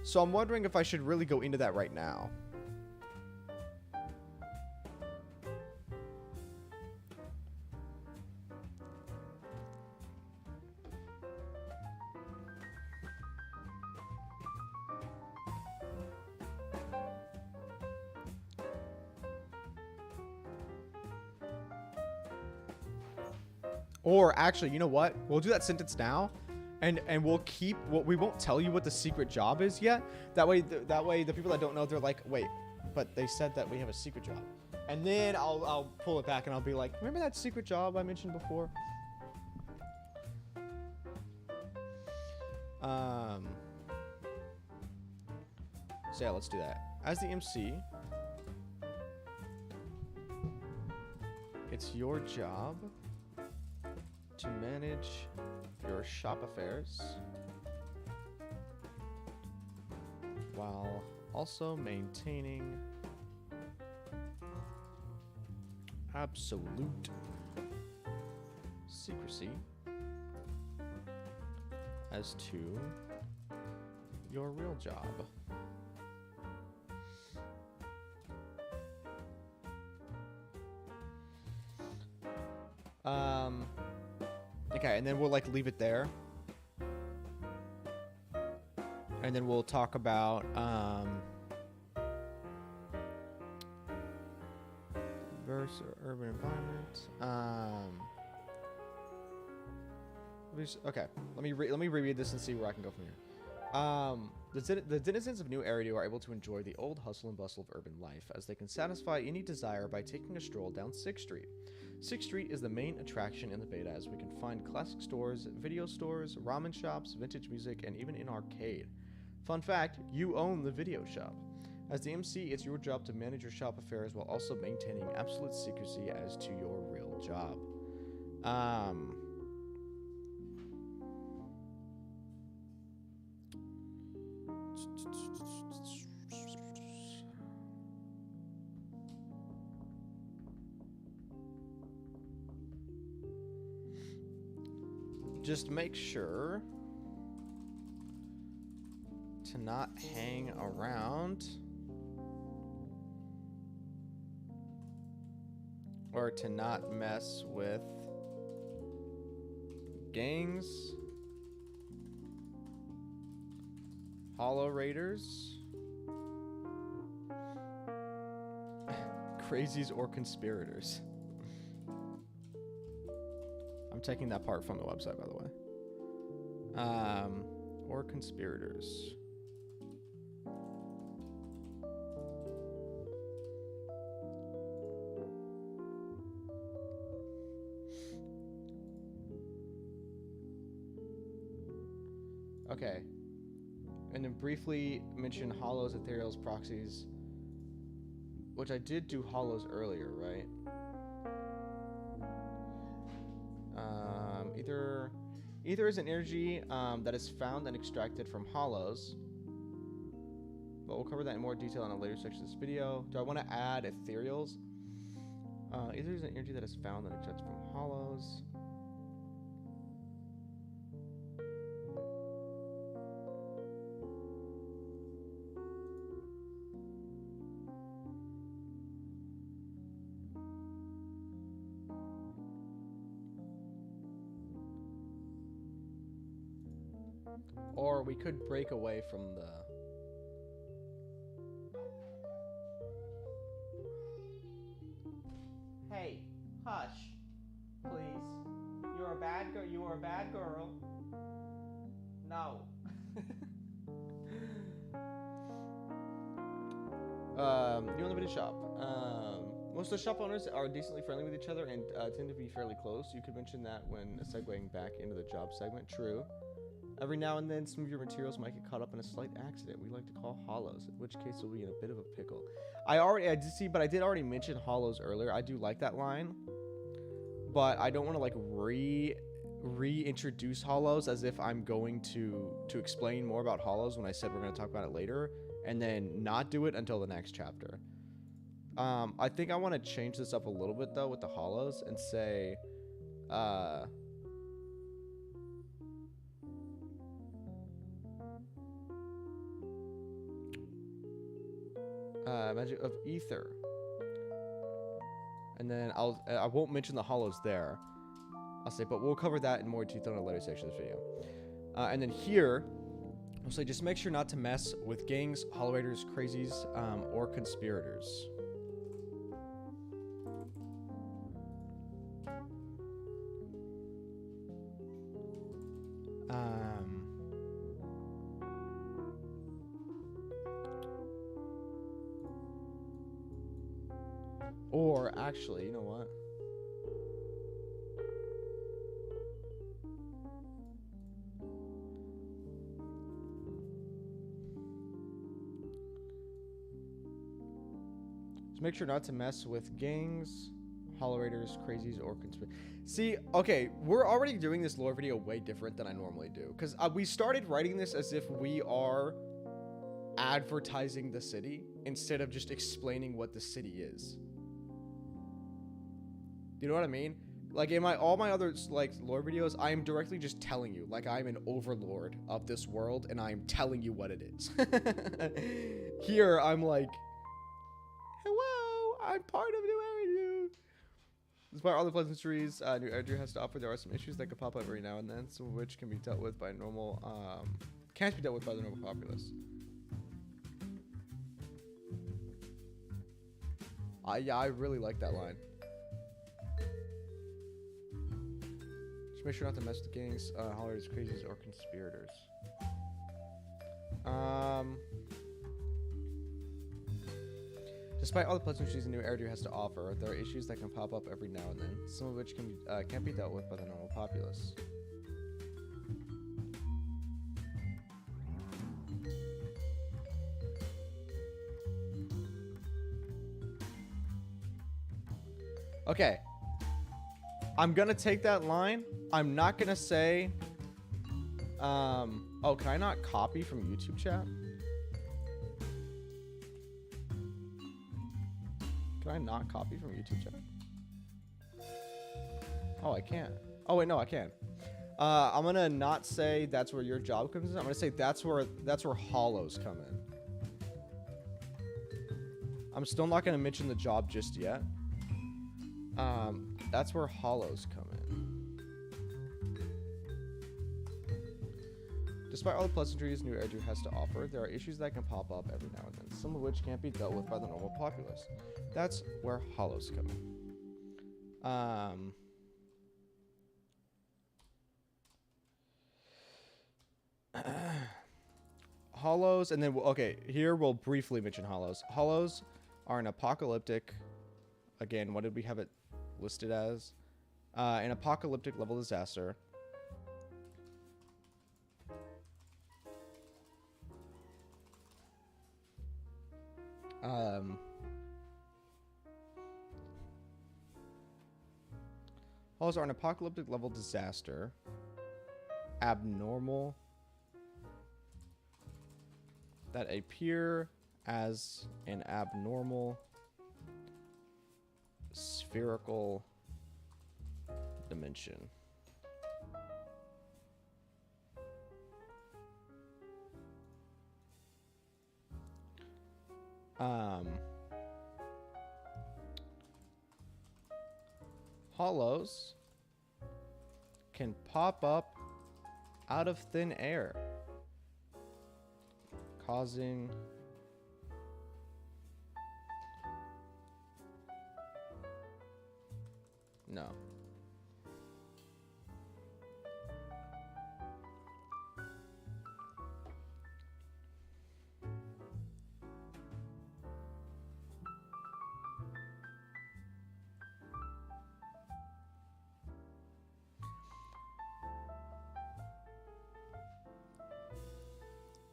So I'm wondering if I should really go into that right now. Or actually, you know what? We'll do that sentence now, and we'll keep what we won't tell you what the secret job is yet. That way the people that don't know, they're like, wait, but they said that we have a secret job. And then I'll pull it back and I'll be like, remember that secret job I mentioned before? So yeah, let's do that. As the MC, it's your job to manage your shop affairs while also maintaining absolute secrecy as to your real job. Okay, and then we'll like leave it there. And then we'll talk about verse or urban environment. Okay, let me reread this and see where I can go from here. The denizens of New Eridu are able to enjoy the old hustle and bustle of urban life, as they can satisfy any desire by taking a stroll down 6th Street. 6th Street is the main attraction in the beta, as we can find classic stores, video stores, ramen shops, vintage music, and even an arcade. Fun fact, you own the video shop. As the MC, it's your job to manage your shop affairs while also maintaining absolute secrecy as to your real job. Just make sure to not hang around or to not mess with gangs, hollow raiders, crazies, or conspirators. I'm taking that part from the website, by the way. Or conspirators. Okay. And then briefly mention hollows, ethereals, proxies. Which I did do hollows earlier, right? Either is an energy that is found and extracted from hollows. But we'll cover that in more detail in a later section of this video. Do I want to add ethereals? Either is an energy that is found and extracted from hollows. Or we could break away from the... Hey, hush, please. You're a bad girl. You are a bad girl. No. You want to shop. Most of the shop owners are decently friendly with each other and tend to be fairly close. You could mention that when segueing back into the job segment. True. Every now and then, some of your materials might get caught up in a slight accident we like to call hollows, in which case you'll be in a bit of a pickle. I did already mention hollows earlier. I do like that line, but I don't want to like reintroduce hollows as if I'm going to explain more about hollows when I said we're going to talk about it later, and then not do it until the next chapter. I think I want to change this up a little bit though with the hollows and say, magic of ether, and then I won't mention the hollows there. I'll say, but we'll cover that in more detail in a later section of this video. And then here, I'll say just make sure not to mess with gangs, hollow raiders, crazies, or conspirators. Or actually, you know what? Just make sure not to mess with gangs, hollow raiders, crazies, or conspirators. See, okay, we're already doing this lore video way different than I normally do. Because we started writing this as if we are advertising the city instead of just explaining what the city is. You know what I mean? Like in all my other like lore videos, I am directly just telling you, like I'm an overlord of this world, and I'm telling you what it is. Here, I'm like, hello, I'm part of New Eridu. Despite all the pleasantries New Eridu has to offer, there are some issues that can pop up every now and then, some of which can be dealt with by normal, can't be dealt with by the normal populace. Yeah, I really like that line. Make sure not to mess with the gangs, hollers, crazies, or conspirators. Despite all the pleasantries New Eridu has to offer, there are issues that can pop up every now and then, some of which can't be dealt with by the normal populace. Okay. I'm gonna take that line. I'm not gonna say, oh, can I not copy from YouTube chat? Can I not copy from YouTube chat? Oh, I can't. Oh, wait, no, I can. I'm gonna not say that's where your job comes in. I'm gonna say that's where hollows come in. I'm still not gonna mention the job just yet. That's where hollows come in. Despite all the pleasantries New Eridu has to offer, there are issues that can pop up every now and then, some of which can't be dealt with by the normal populace. That's where hollows come in. Hollows, and then, okay, here we'll briefly mention hollows. Hollows are an apocalyptic, again, what did we have it listed as? An apocalyptic level disaster. Hollows are an apocalyptic level disaster. Abnormal. That appear as an abnormal spherical dimension. Hollows can pop up out of thin air, causing no.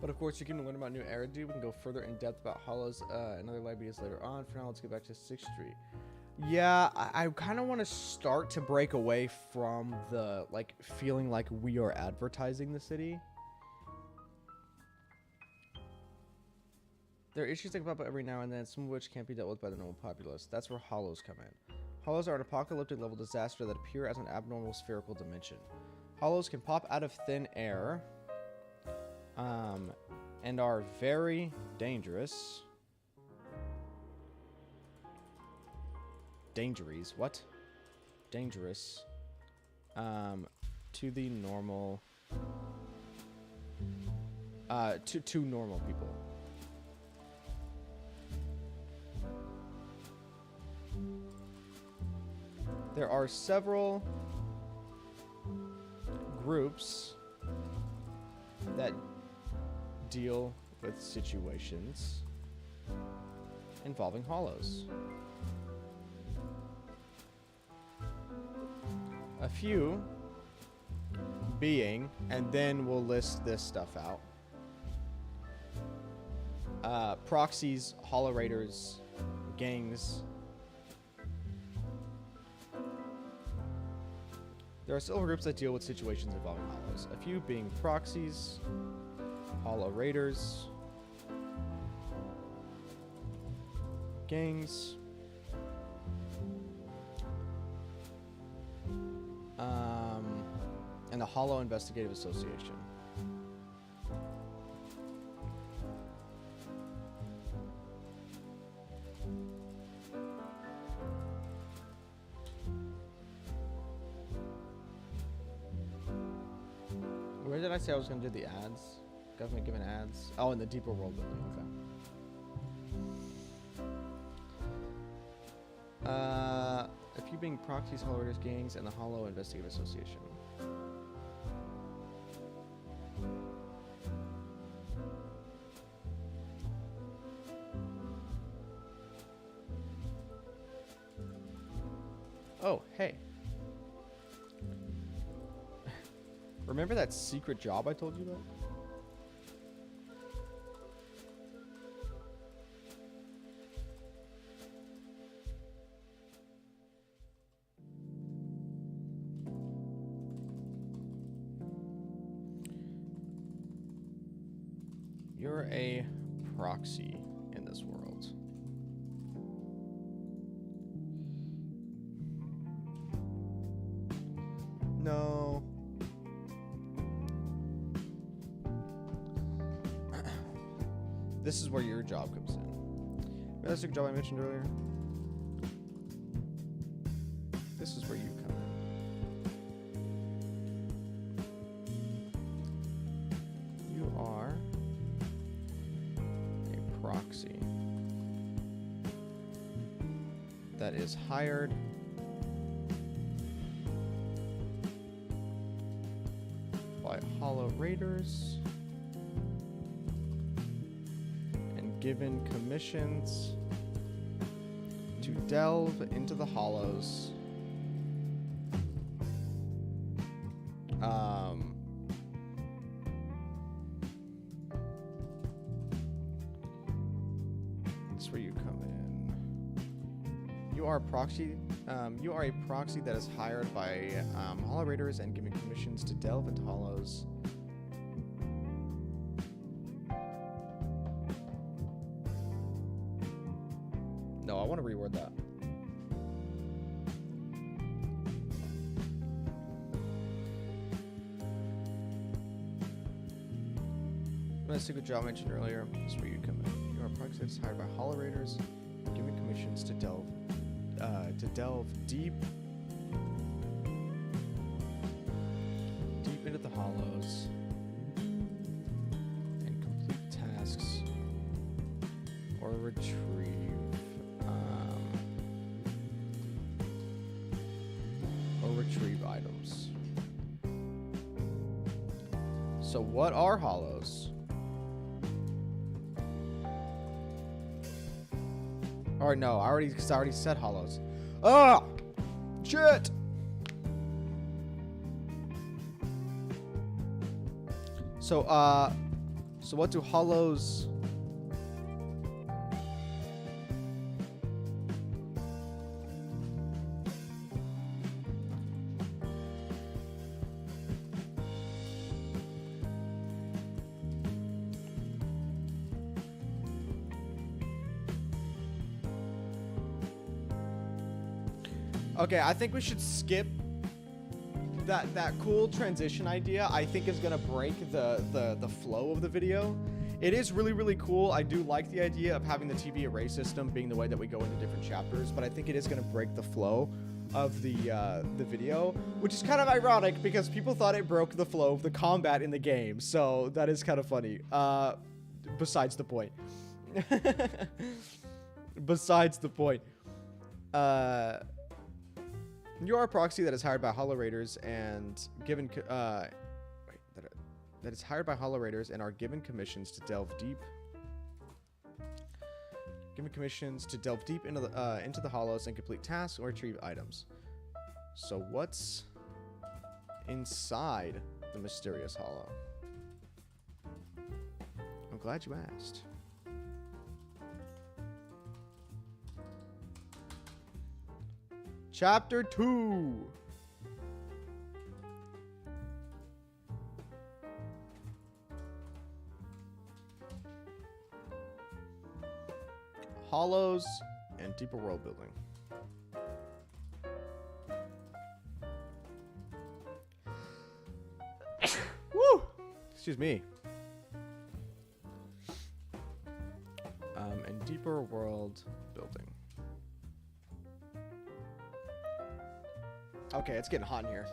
But of course, you can learn about new Eridu. We can go further in depth about hollows and other libraries later on. For now, let's get back to 6th Street. Yeah, I kind of want to start to break away from the, like, feeling like we are advertising the city. There are issues that pop up every now and then, some of which can't be dealt with by the normal populace. That's where hollows come in. Hollows are an apocalyptic level disaster that appear as an abnormal spherical dimension. Hollows can pop out of thin air. And are very dangerous. What? Dangerous. To the normal. To normal people. There are several groups that deal with situations involving hollows. A few being, and then we'll list this stuff out. Proxies, hollow raiders, gangs. There are several groups that deal with situations involving hollows. A few being proxies, hollow raiders, gangs, and the Hollow Investigative Association. Where did I say I was going to do the ads? Government given ads. Oh, in the deeper world building. Okay. A few being proxies, hollow raiders, gangs, and the Hollow Investigative Association. Oh, hey. Remember that secret job I told you about? You're a proxy in this world. No. This is where your job comes in. Remember that secret job I mentioned earlier? This is where you come in. You are a proxy that is hired by Hollow Raiders and given commissions to delve into the Hollows. That's where you come in. You are a proxy. You are a proxy that is hired by hollow raiders and given commissions to delve into hollows. No, I want to reword that. A secret job mentioned earlier. That's where you come in. You are a proxy that's hired by hollow raiders, given commissions to delve deep into the hollows and complete tasks or retrieve items. So what are hollows? Or no, I already said hollows. Ah! Shit! So what do hollows... Okay, I think we should skip that cool transition idea. I think is gonna break the flow of the video. It is really, really cool. I do like the idea of having the TV array system being the way that we go into different chapters, but I think it is gonna break the flow of the video, which is kind of ironic because people thought it broke the flow of the combat in the game. So that is kind of funny. Besides the point. Besides the point. You are a proxy that is hired by hollow raiders and given that is hired by hollow raiders and are given commissions to delve deep. Given commissions to delve deep into the hollows and complete tasks or retrieve items. So what's inside the mysterious hollow? I'm glad you asked. Chapter 2. Hollows and deeper world building. Woo! Excuse me. And deeper world building. Okay, it's getting hot in here.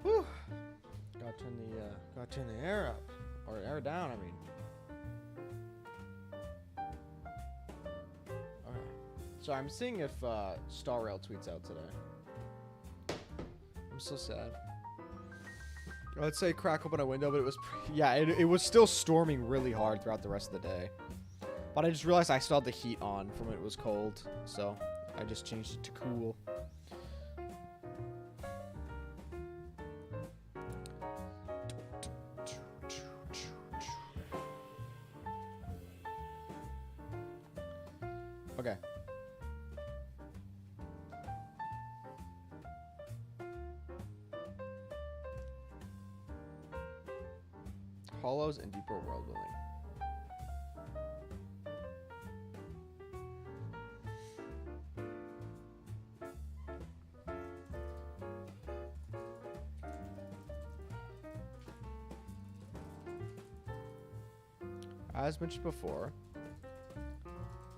Whew. Gotta turn the air up. Or air down, I mean. Okay. So I'm seeing if Star Rail tweets out today. I'm so sad. I'd say crack open a window, but it was, yeah, it was still storming really hard throughout the rest of the day. But I just realized I still had the heat on from when it was cold, so I just changed it to cool. Okay. Hollows and deeper world building. As mentioned before,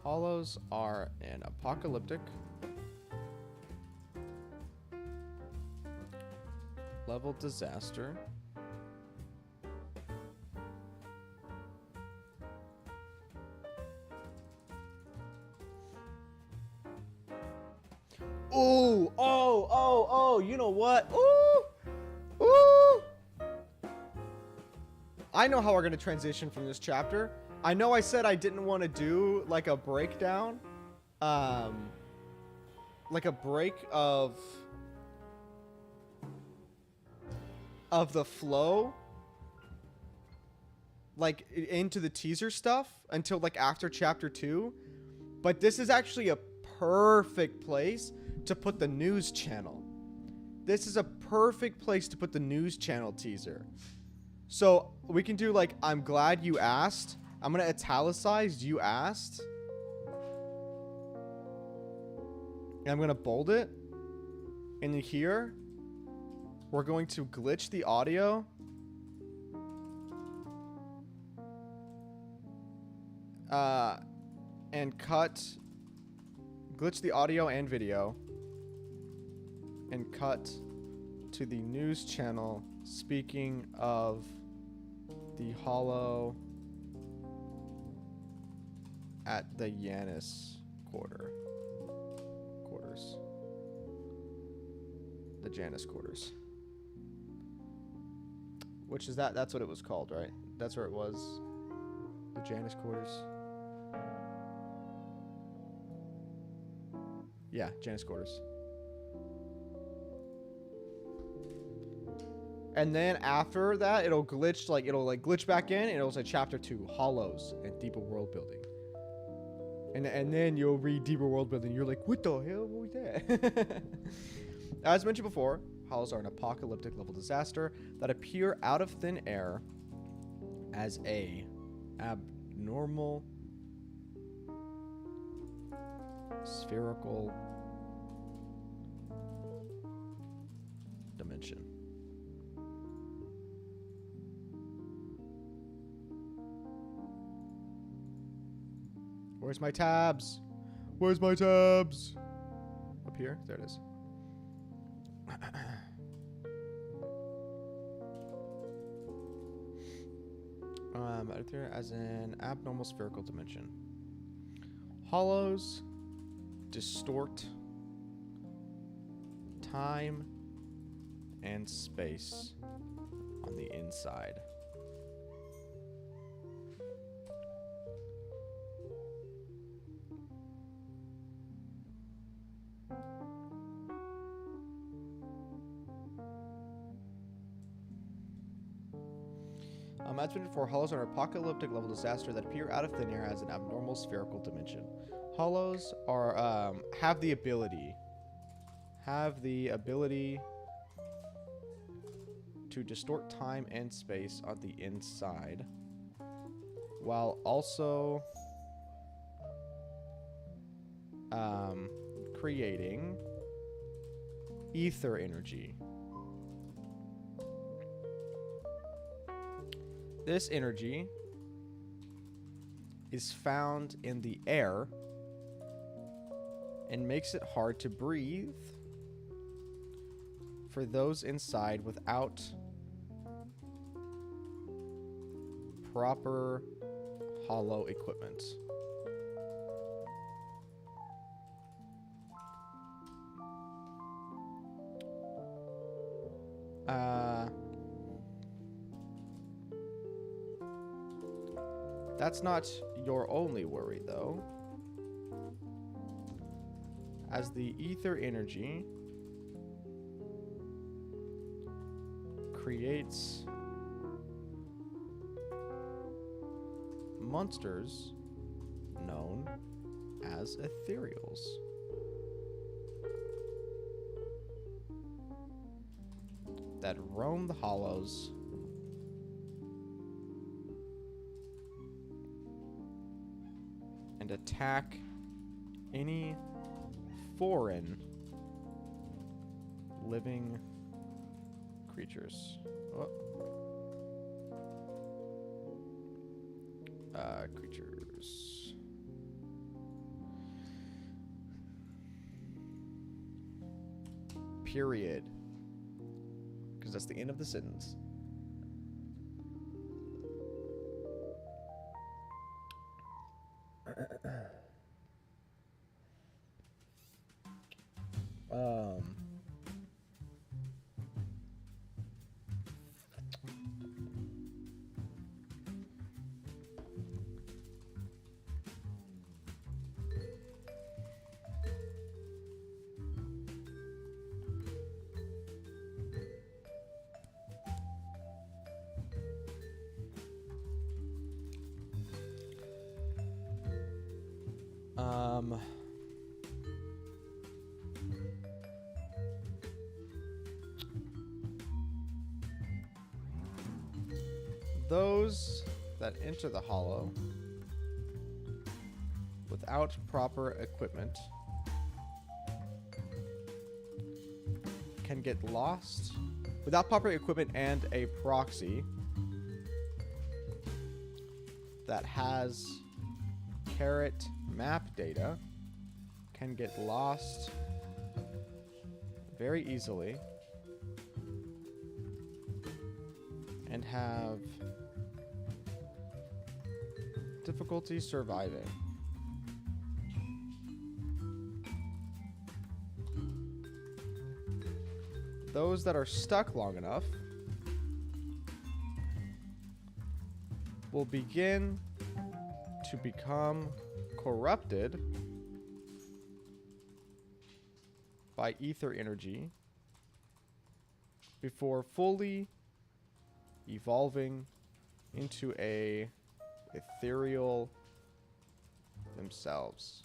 hollows are an apocalyptic level disaster Oh, you know what? Ooh. I know how we're going to transition from this chapter. I know I said I didn't want to do like a breakdown. like a break of the flow, like into the teaser stuff until like after chapter 2. But this is actually a perfect place to put the news channel. This is a perfect place to put the news channel teaser. So we can do like, I'm glad you asked. I'm going to italicize you asked. And I'm going to bold it. And then here, we're going to glitch the audio. And glitch the audio and video. And cut to the news channel. Speaking of the Hollow at the Janus quarters. The Janus quarters. Which is that's what it was called, right? That's where it was. The Janus quarters. Yeah, Janus quarters. And then after that, it'll glitch, like, glitch back in, and it'll say chapter 2, Hollows and Deeper World Building. And then you'll read Deeper World Building. You're like, what the hell was that? As mentioned before, Hollows are an apocalyptic level disaster that appear out of thin air as a abnormal spherical dimension. Where's my tabs? Where's my tabs? Up here? There it is. Out there as an abnormal spherical dimension. Hollows distort time and space on the inside. As mentioned before, hollows are an apocalyptic level disaster that appear out of thin air as an abnormal spherical dimension. Hollows are have the ability to distort time and space on the inside, while also creating ether energy. This energy is found in the air and makes it hard to breathe for those inside without proper hollow equipment. That's not your only worry, though, as the ether energy creates monsters known as ethereals. That roam the hollows and attack any foreign living creatures. Oh. Creatures. Period. Because that's the end of the sentence. Those that enter the hollow without proper equipment can get lost. Without proper equipment and a proxy that has carrot map data can get lost very easily and have difficulty surviving. Those that are stuck long enough will begin to become corrupted by ether energy before fully evolving into a ethereal themselves.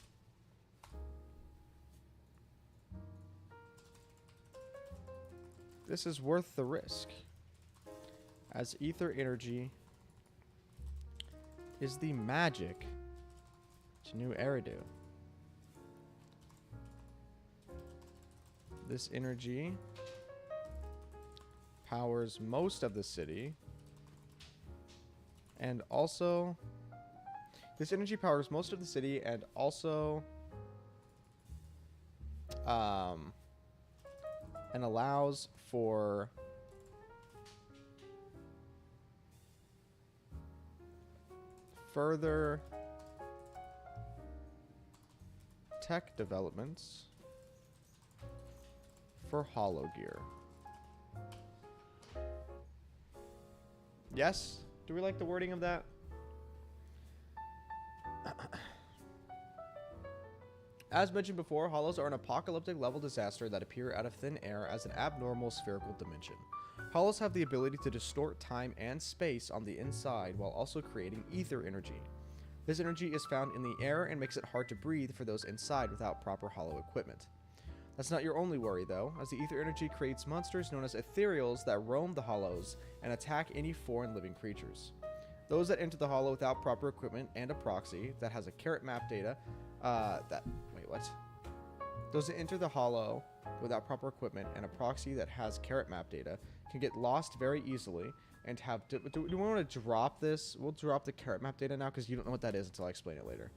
This is worth the risk, as ether energy is the magic to New Eridu. This energy powers most of the city, and also and allows for further tech developments for Hollow Gear. Yes? Do we like the wording of that? As mentioned before, hollows are an apocalyptic level disaster that appear out of thin air as an abnormal spherical dimension. Hollows have the ability to distort time and space on the inside while also creating ether energy. This energy is found in the air and makes it hard to breathe for those inside without proper hollow equipment. That's not your only worry though, as the ether energy creates monsters known as ethereals that roam the hollows and attack any foreign living creatures. Those that enter the hollow without proper equipment and a proxy that has a carrot map data Those that enter the hollow without proper equipment and a proxy that has carrot map data can get lost very easily and have... Do we want to drop this? We'll drop the carrot map data now because you don't know what that is until I explain it later.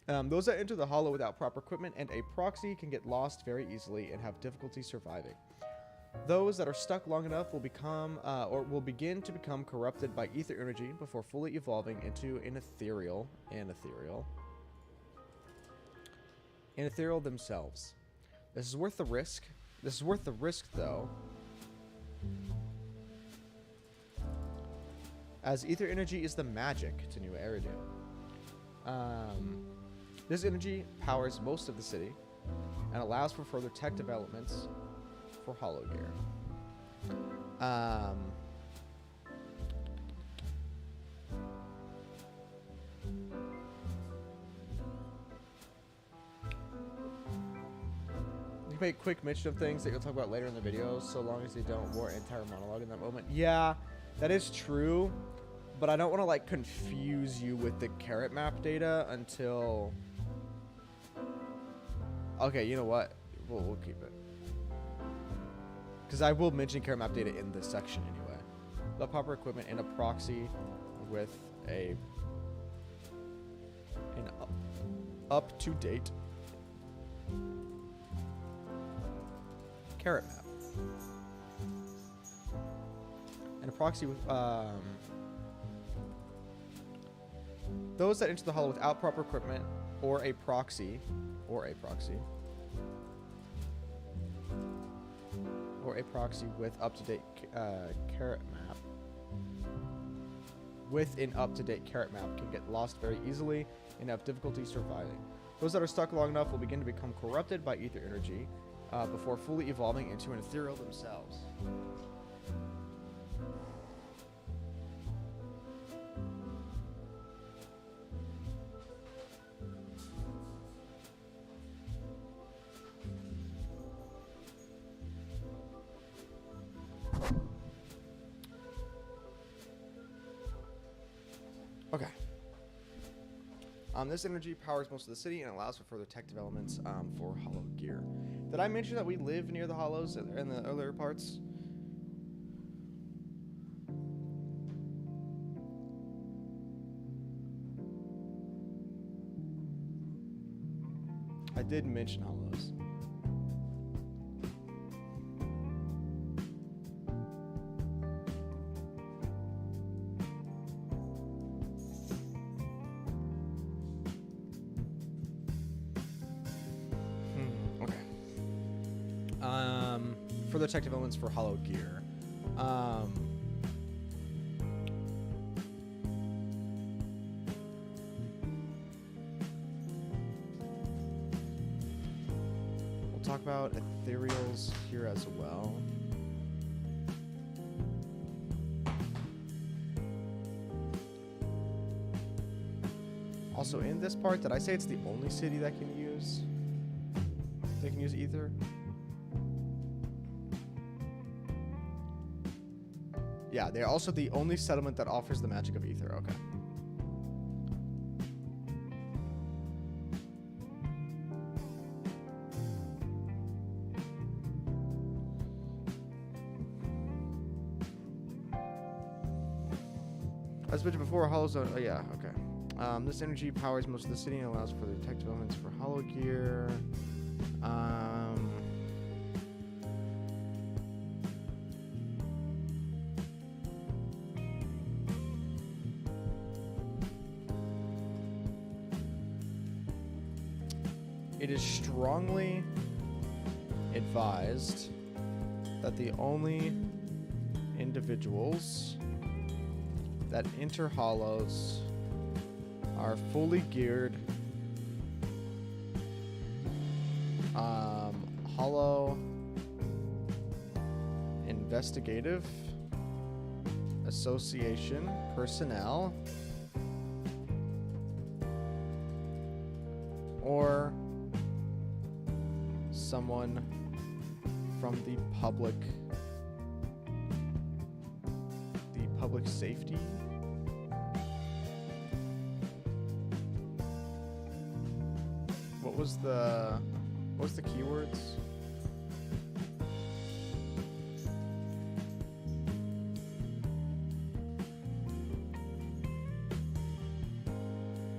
Those that enter the hollow without proper equipment and a proxy can get lost very easily and have difficulty surviving. Those that are stuck long enough will become, or will begin to become corrupted by ether energy before fully evolving into an ethereal themselves. This is worth the risk. This is worth the risk, though, as ether energy is the magic to New Eridu. This energy powers most of the city and allows for further tech developments for Hollow Gear. You make quick mention of things that you'll talk about later in the videos, so long as they don't warrant entire monologue in that moment. Yeah, that is true, but I don't want to like confuse you with the carrot map data until... Okay, you know what? We'll keep it. Because I will mention carrot map data in this section anyway. The proper equipment and a proxy with an up-to-date carrot map. And a proxy with those that enter the hollow without proper equipment or a proxy with up-to-date carrot map can get lost very easily and have difficulty surviving. Those that are stuck long enough will begin to become corrupted by ether energy before fully evolving into an ethereal themselves. Okay. This energy powers most of the city and allows for further tech developments for hollow gear. Did I mention that we live near the hollows in the earlier parts? I did mention hollows. Okay. Further tech developments for hollow gear. We'll talk about ethereals here as well. Also, in this part, did I say it's the only city that can use? They can use ether. Yeah, they're also the only settlement that offers the magic of ether. Okay. As mentioned before, hollow zone. Oh yeah, okay. This energy powers most of the city and allows for the tech developments for hollow gear. It is strongly advised that the only individuals that enter hollows are fully geared hollow investigative association personnel or someone from the public safety. What was the keywords?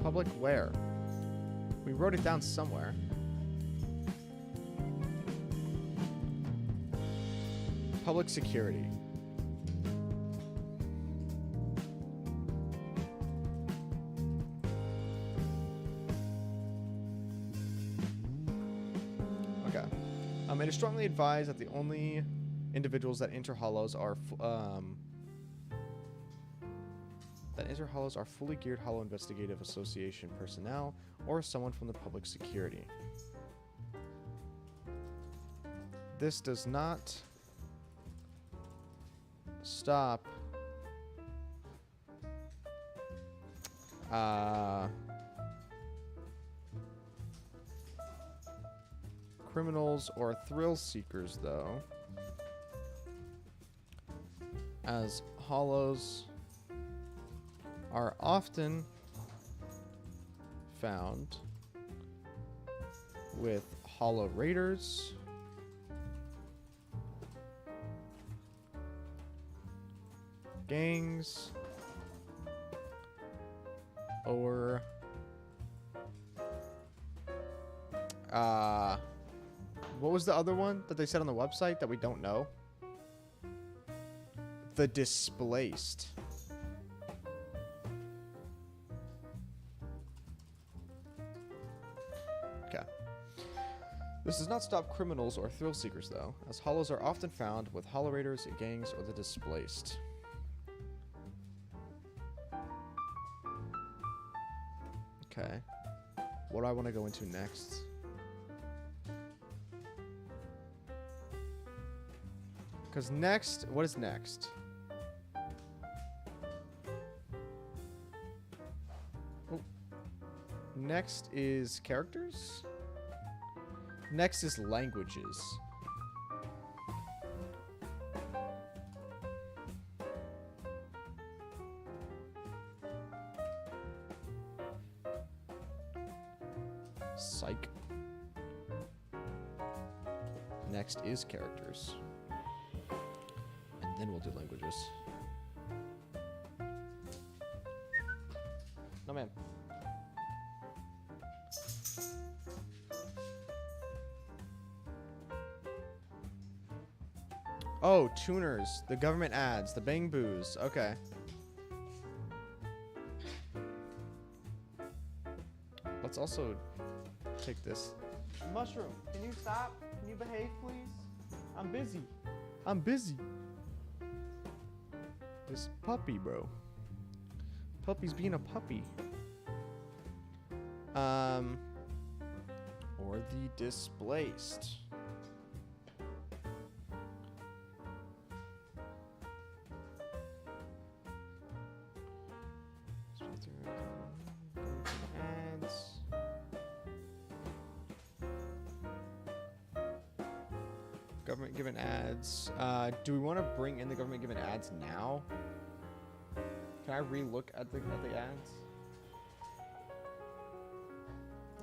Public where? We wrote it down somewhere. Public security. Okay. It is strongly advised that the only individuals that enter hollows are fully geared Hollow Investigative Association personnel or someone from the public security. This does not stop criminals or thrill seekers, though, as hollows are often found with hollow raiders, gangs, or what was the other one that they said on the website that we don't know? The displaced. Okay. This does not stop criminals or thrill seekers, though, as hollows are often found with hollow raiders, gangs, or the displaced. Okay. What do I want to go into next? Because next, what is next? Oh. Next is characters? Next is languages. Psych. Next is characters. And then we'll do languages. No, man. Oh, tuners. The government ads. The bang boos. Okay. Let's also take this. Mushroom, can you stop? Can you behave, please? I'm busy. I'm busy. This puppy, bro. Puppy's being a puppy. Or the displaced. Ads. Government given ads. Do we want to bring in the government given ads now? Can I re-look at the ads?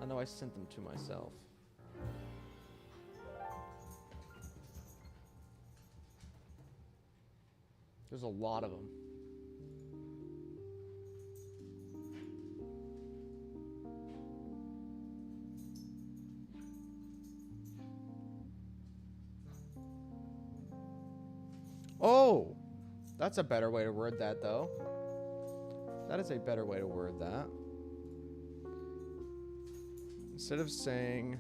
I know I sent them to myself. There's a lot of them. Oh, that's a better way to word that, though. That is a better way to word that. Instead of saying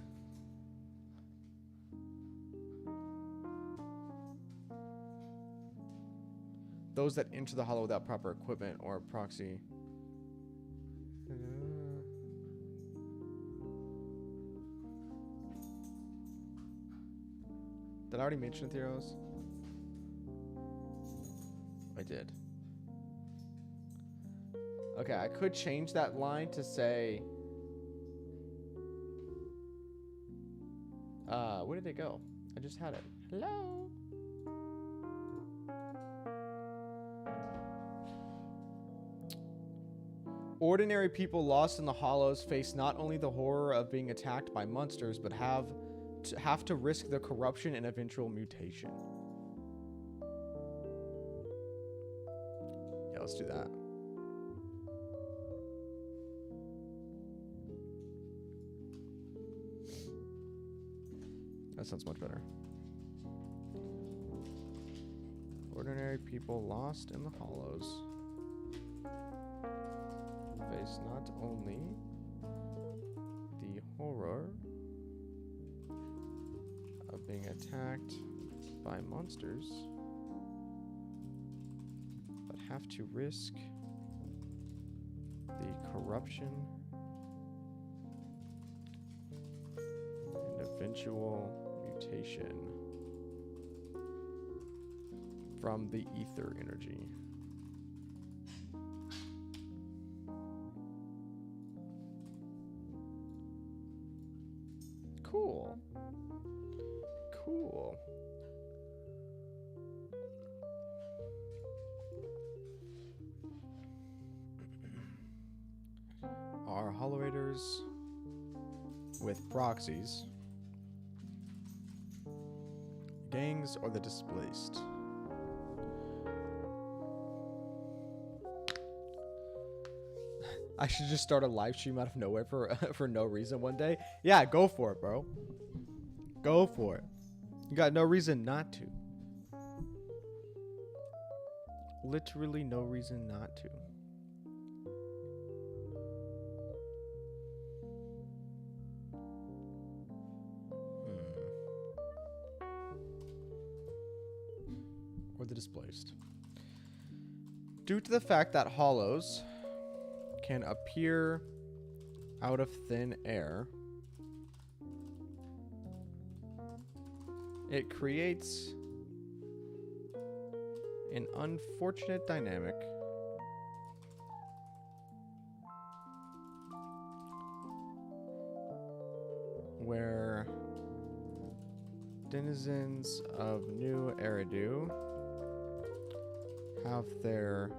those that enter the hollow without proper equipment or proxy. Did I already mention Theros? I did. Okay, I could change that line to say... where did they go? I just had it. Hello? Ordinary people lost in the hollows face not only the horror of being attacked by monsters, but have to risk the corruption and eventual mutation. Yeah, let's do that. That sounds much better. Ordinary people lost in the hollows face not only the horror of being attacked by monsters, but have to risk the corruption and eventual mutation from the ether energy. Cool. Cool. Are hollow-raiders with proxies gangs or the displaced? I should just start a live stream out of nowhere for no reason one day. Yeah, go for it, bro. Go for it. You got no reason not to. Literally no reason not to. Or the displaced. Due to the fact that hollows can appear out of thin air, it creates an unfortunate dynamic where denizens of New Eridu have their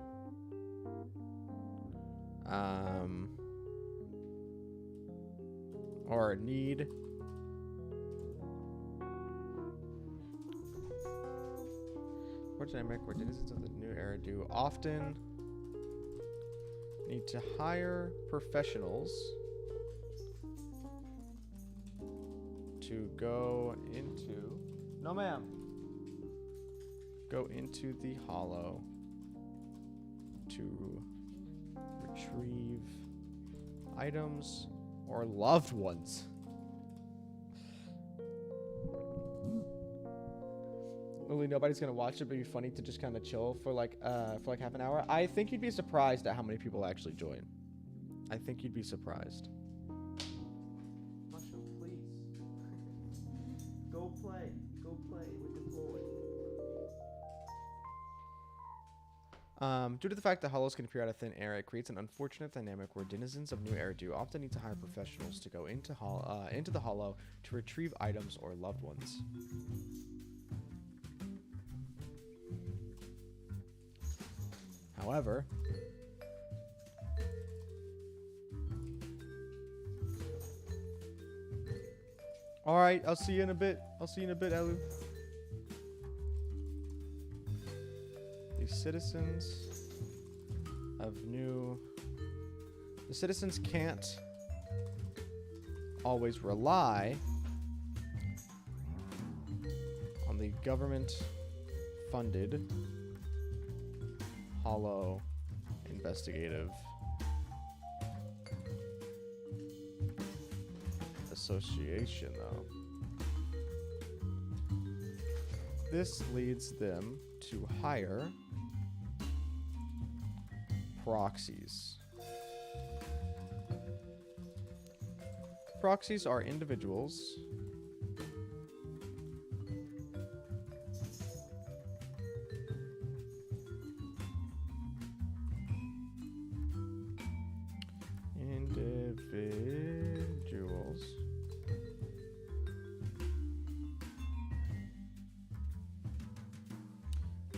or need. What dynamic where denizens of the new era do often need to hire professionals to go into. No, ma'am. Go into the hollow to retrieve items or loved ones. Literally nobody's gonna watch it, but it'd be funny to just kind of chill for like half an hour. I think you'd be surprised at how many people actually join. I think you'd be surprised. Mushroom, please. Go play. Go play with the boy. Due to the fact that hollows can appear out of thin air, it creates an unfortunate dynamic where denizens of New Eridu often need to hire professionals to go into the hollow to retrieve items or loved ones. However, all right, I'll see you in a bit. Elu. The citizens can't always rely on the government-funded hollow investigative association, though. This leads them to hire proxies. Proxies are individuals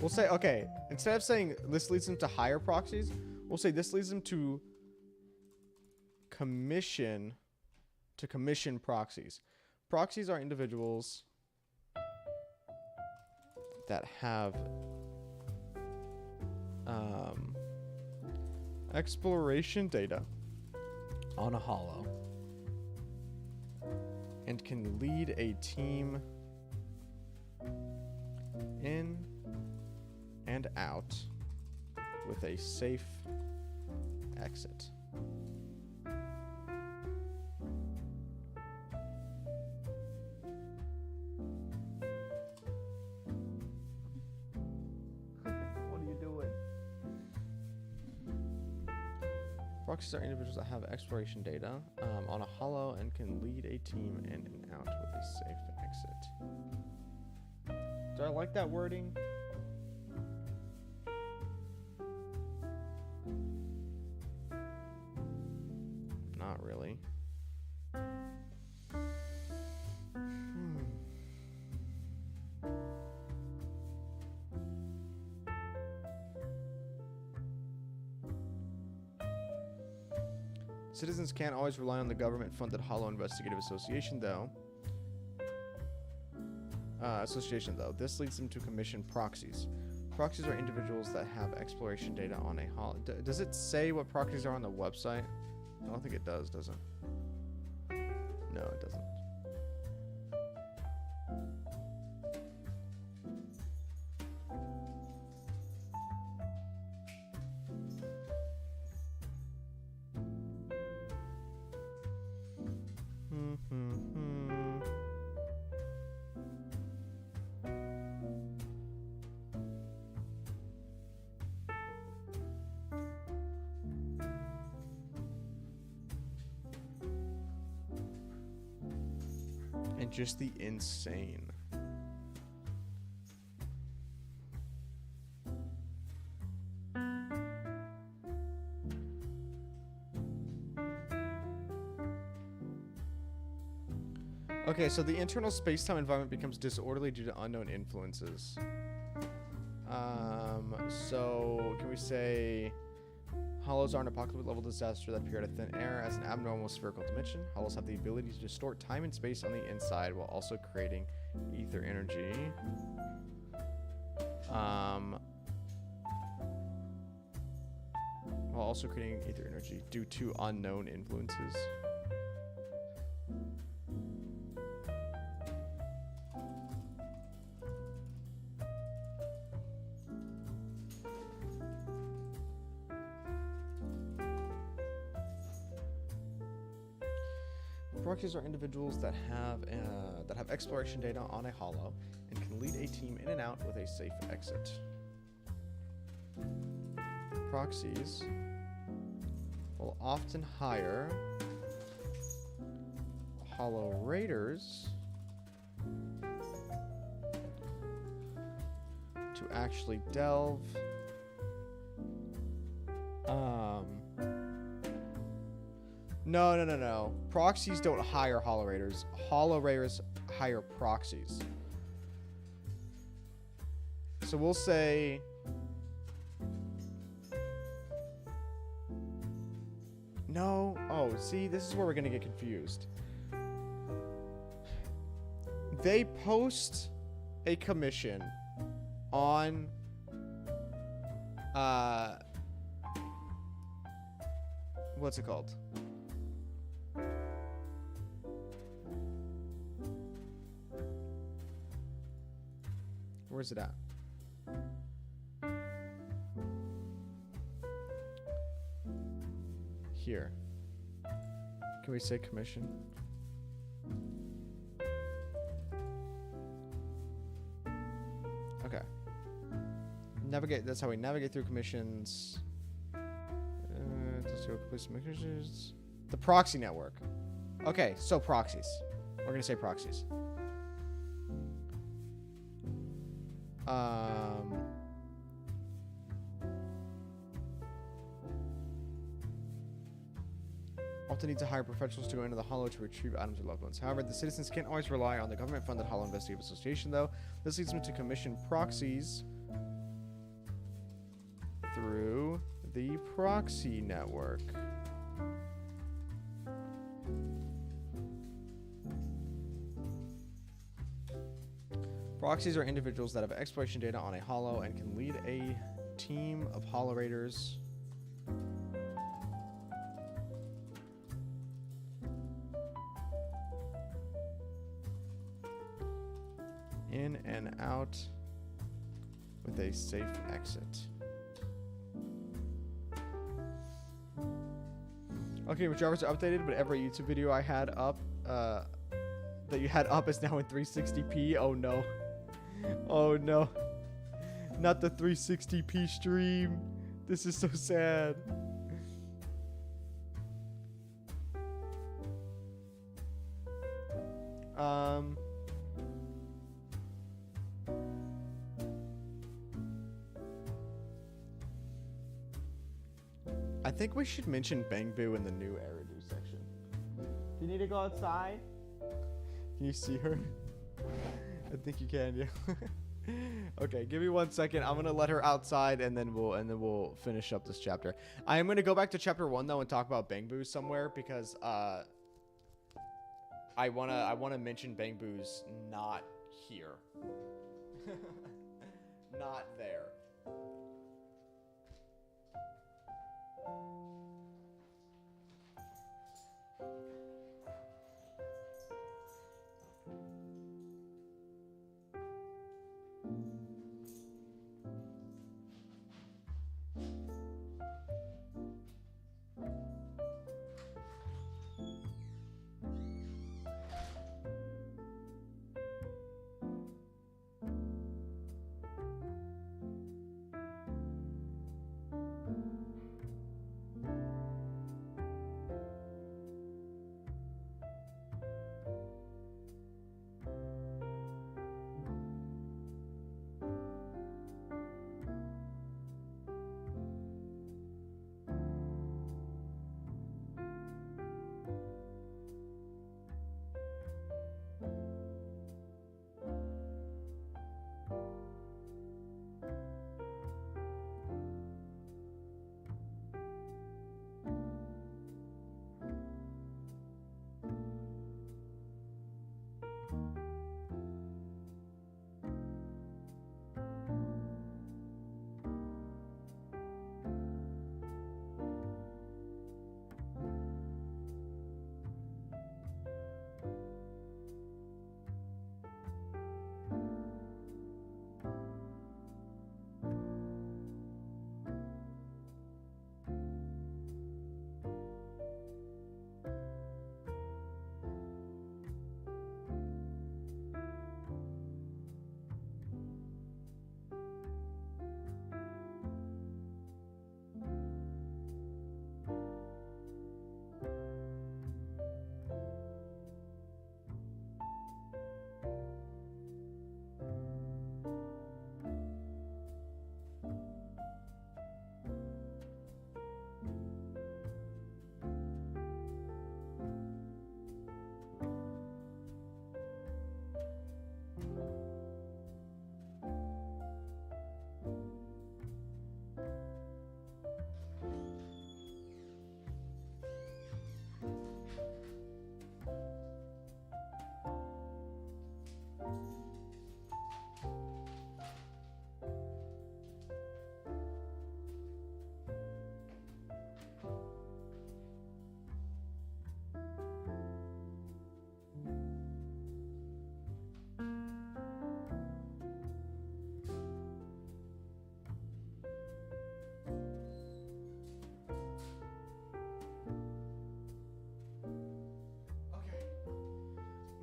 We'll say, okay, instead of saying this leads them to hire proxies, we'll say this leads them to commission proxies. Proxies are individuals that have exploration data on a hollow and can lead a team in and out with a safe exit. What are you doing? Proxies are individuals that have exploration data on a hollow and can lead a team in and out with a safe exit. Do I like that wording? Not really. Citizens can't always rely on the government-funded Hollow Investigative Association, though. This leads them to commission proxies. Proxies are individuals that have exploration data on a hollow. Does it say what proxies are on the website? I don't think it does it? No, it doesn't. And just the insane. Okay, so the internal space-time environment becomes disorderly due to unknown influences. So can we say Hollows are an apocalyptic level disaster that appear out of thin air as an abnormal spherical dimension. Hollows have the ability to distort time and space on the inside while also creating ether energy. While also creating ether energy due to unknown influences. Proxies are individuals that have exploration data on a hollow and can lead a team in and out with a safe exit. Proxies will often hire hollow raiders to actually delve No. Proxies don't hire hollow raiders. Hollow raiders hire proxies. So we'll say no. Oh, see, this is where we're gonna get confused. They post a commission on what's it called? Where's it at? Here. Can we say commission? Okay. Navigate. That's how we navigate through commissions. Let's go complete some missions. The proxy network. Okay, so proxies. We're gonna say proxies. Often need to hire professionals to go into the hollow to retrieve items or loved ones. However, the citizens can't always rely on the government-funded Hollow Investigative Association, though. This leads them to commission proxies through the proxy network. Proxies are individuals that have exploration data on a hollow and can lead a team of hollow raiders in and out with a safe exit. Okay, my drivers are updated, but every YouTube video I had up, that you had up is now in 360p. Oh no. Oh no. Not the 360p stream. This is so sad. I think we should mention Bang Boo in the new Eridu section. You need to go outside? Can you see her? I think you can, yeah. Okay, give me 1 second. I'm gonna let her outside, and then we'll finish up this chapter. I am gonna go back to chapter 1 though and talk about Bang Boo somewhere because I wanna mention Bang Boo's not here, not there.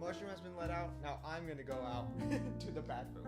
mushroom has been let out. Now I'm gonna go out to the bathroom.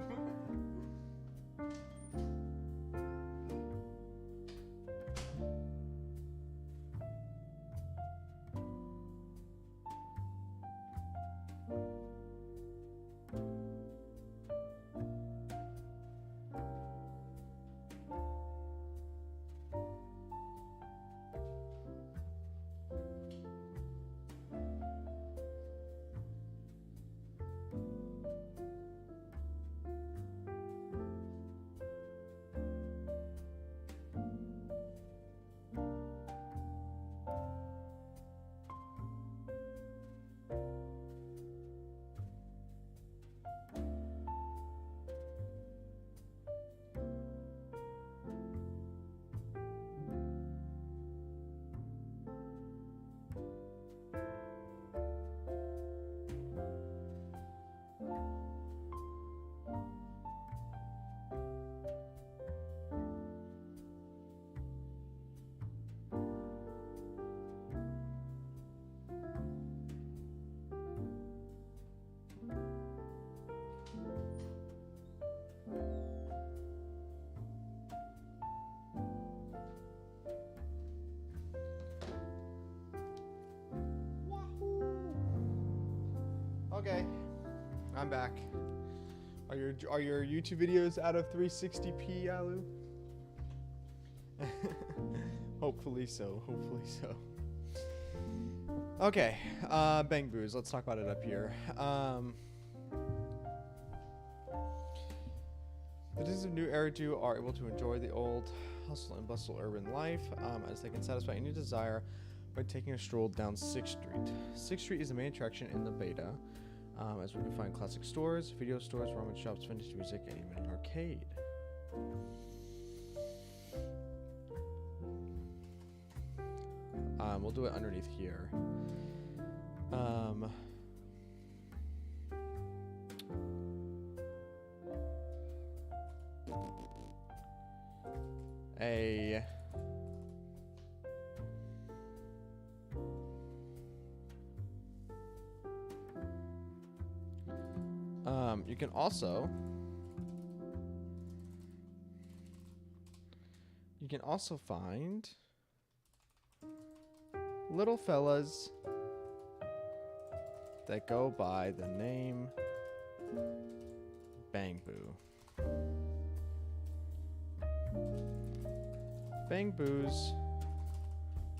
Okay, I'm back. Are your YouTube videos out of 360p, Alu? Hopefully so. Hopefully so. Okay, Bang Boos. Let's talk about it up here. The citizens of New Eridu are able to enjoy the old hustle and bustle urban life, as they can satisfy any desire by taking a stroll down 6th Street. 6th Street is the main attraction in the beta, as we can find classic stores, video stores, ramen shops, vintage music, and even an arcade. We'll do it underneath here. You can also find little fellas that go by the name Bang Boo. Bang Boos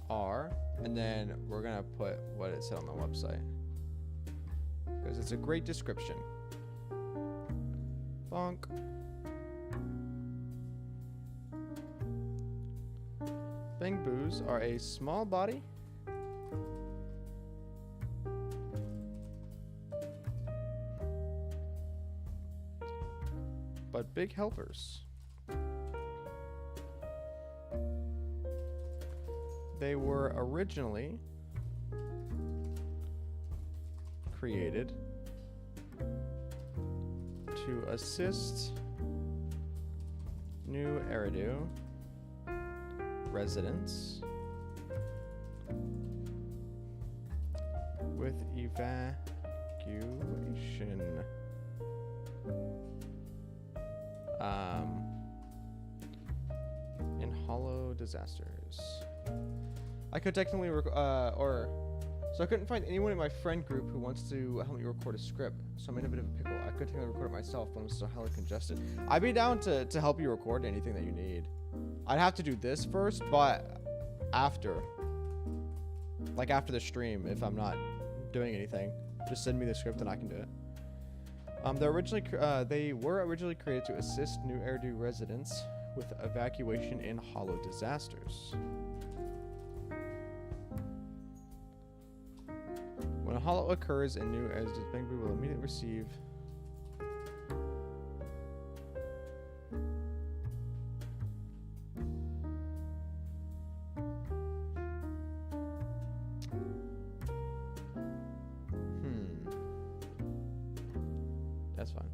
are, and then we're gonna put what it said on the website because it's a great description. Bonk. Bang Boos are a small body but big helpers. They were originally created to assist New Eridu residents with evacuation. In hollow disasters. I could technically so I couldn't find anyone in my friend group who wants to help me record a script, so I'm in a bit of a pickle. I could technically record it myself, but I'm so hella congested. I'd be down to help you record anything that you need. I'd have to do this first, but after the stream, if I'm not doing anything, just send me the script and I can do it. They were originally created to assist New Eridu residents with evacuation in hollow disasters. When a hollow occurs in New Eridu, Bang Boo will immediately receive That's fine.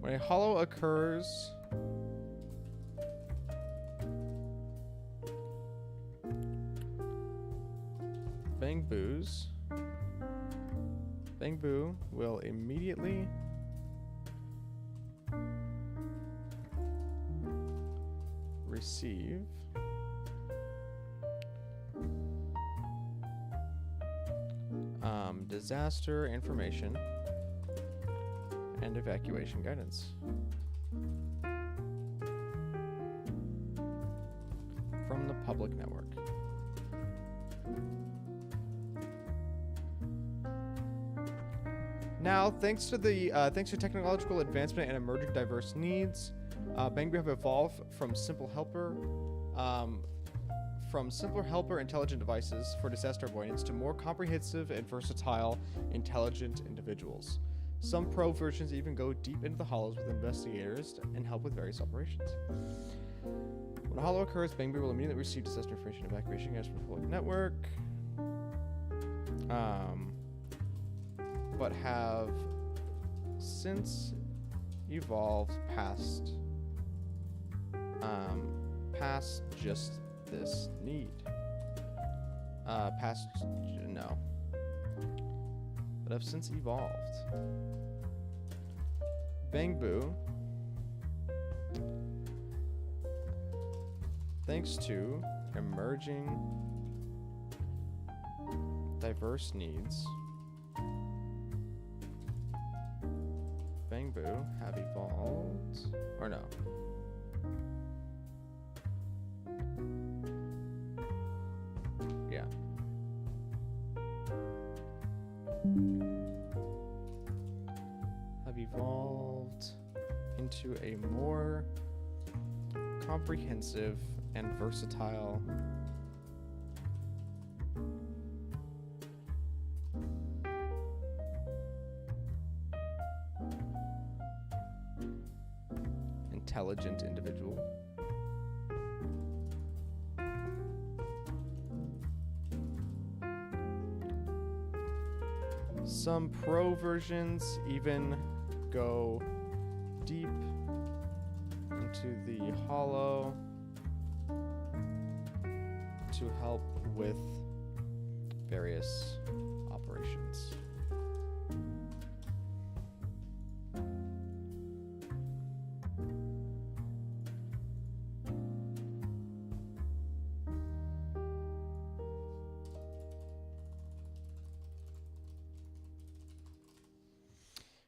When a hollow occurs, Bang Boo will immediately receive disaster information and evacuation guidance from the public network. Now, thanks to technological advancement and emerging diverse needs, Bang Boo have evolved from simpler helper intelligent devices for disaster avoidance to more comprehensive and versatile intelligent individuals. Some pro versions even go deep into the hollows with investigators and help with various operations. When a hollow occurs, Bang Boo will immediately receive disaster information and evacuation guides from the public network. But have since evolved past just this need. But have since evolved. Bang Boo, thanks to emerging diverse needs, Bang Boo have evolved, or no. Yeah. Have evolved into a more comprehensive and versatile intelligent individual. Some pro versions even go deep into the hollow to help with various operations.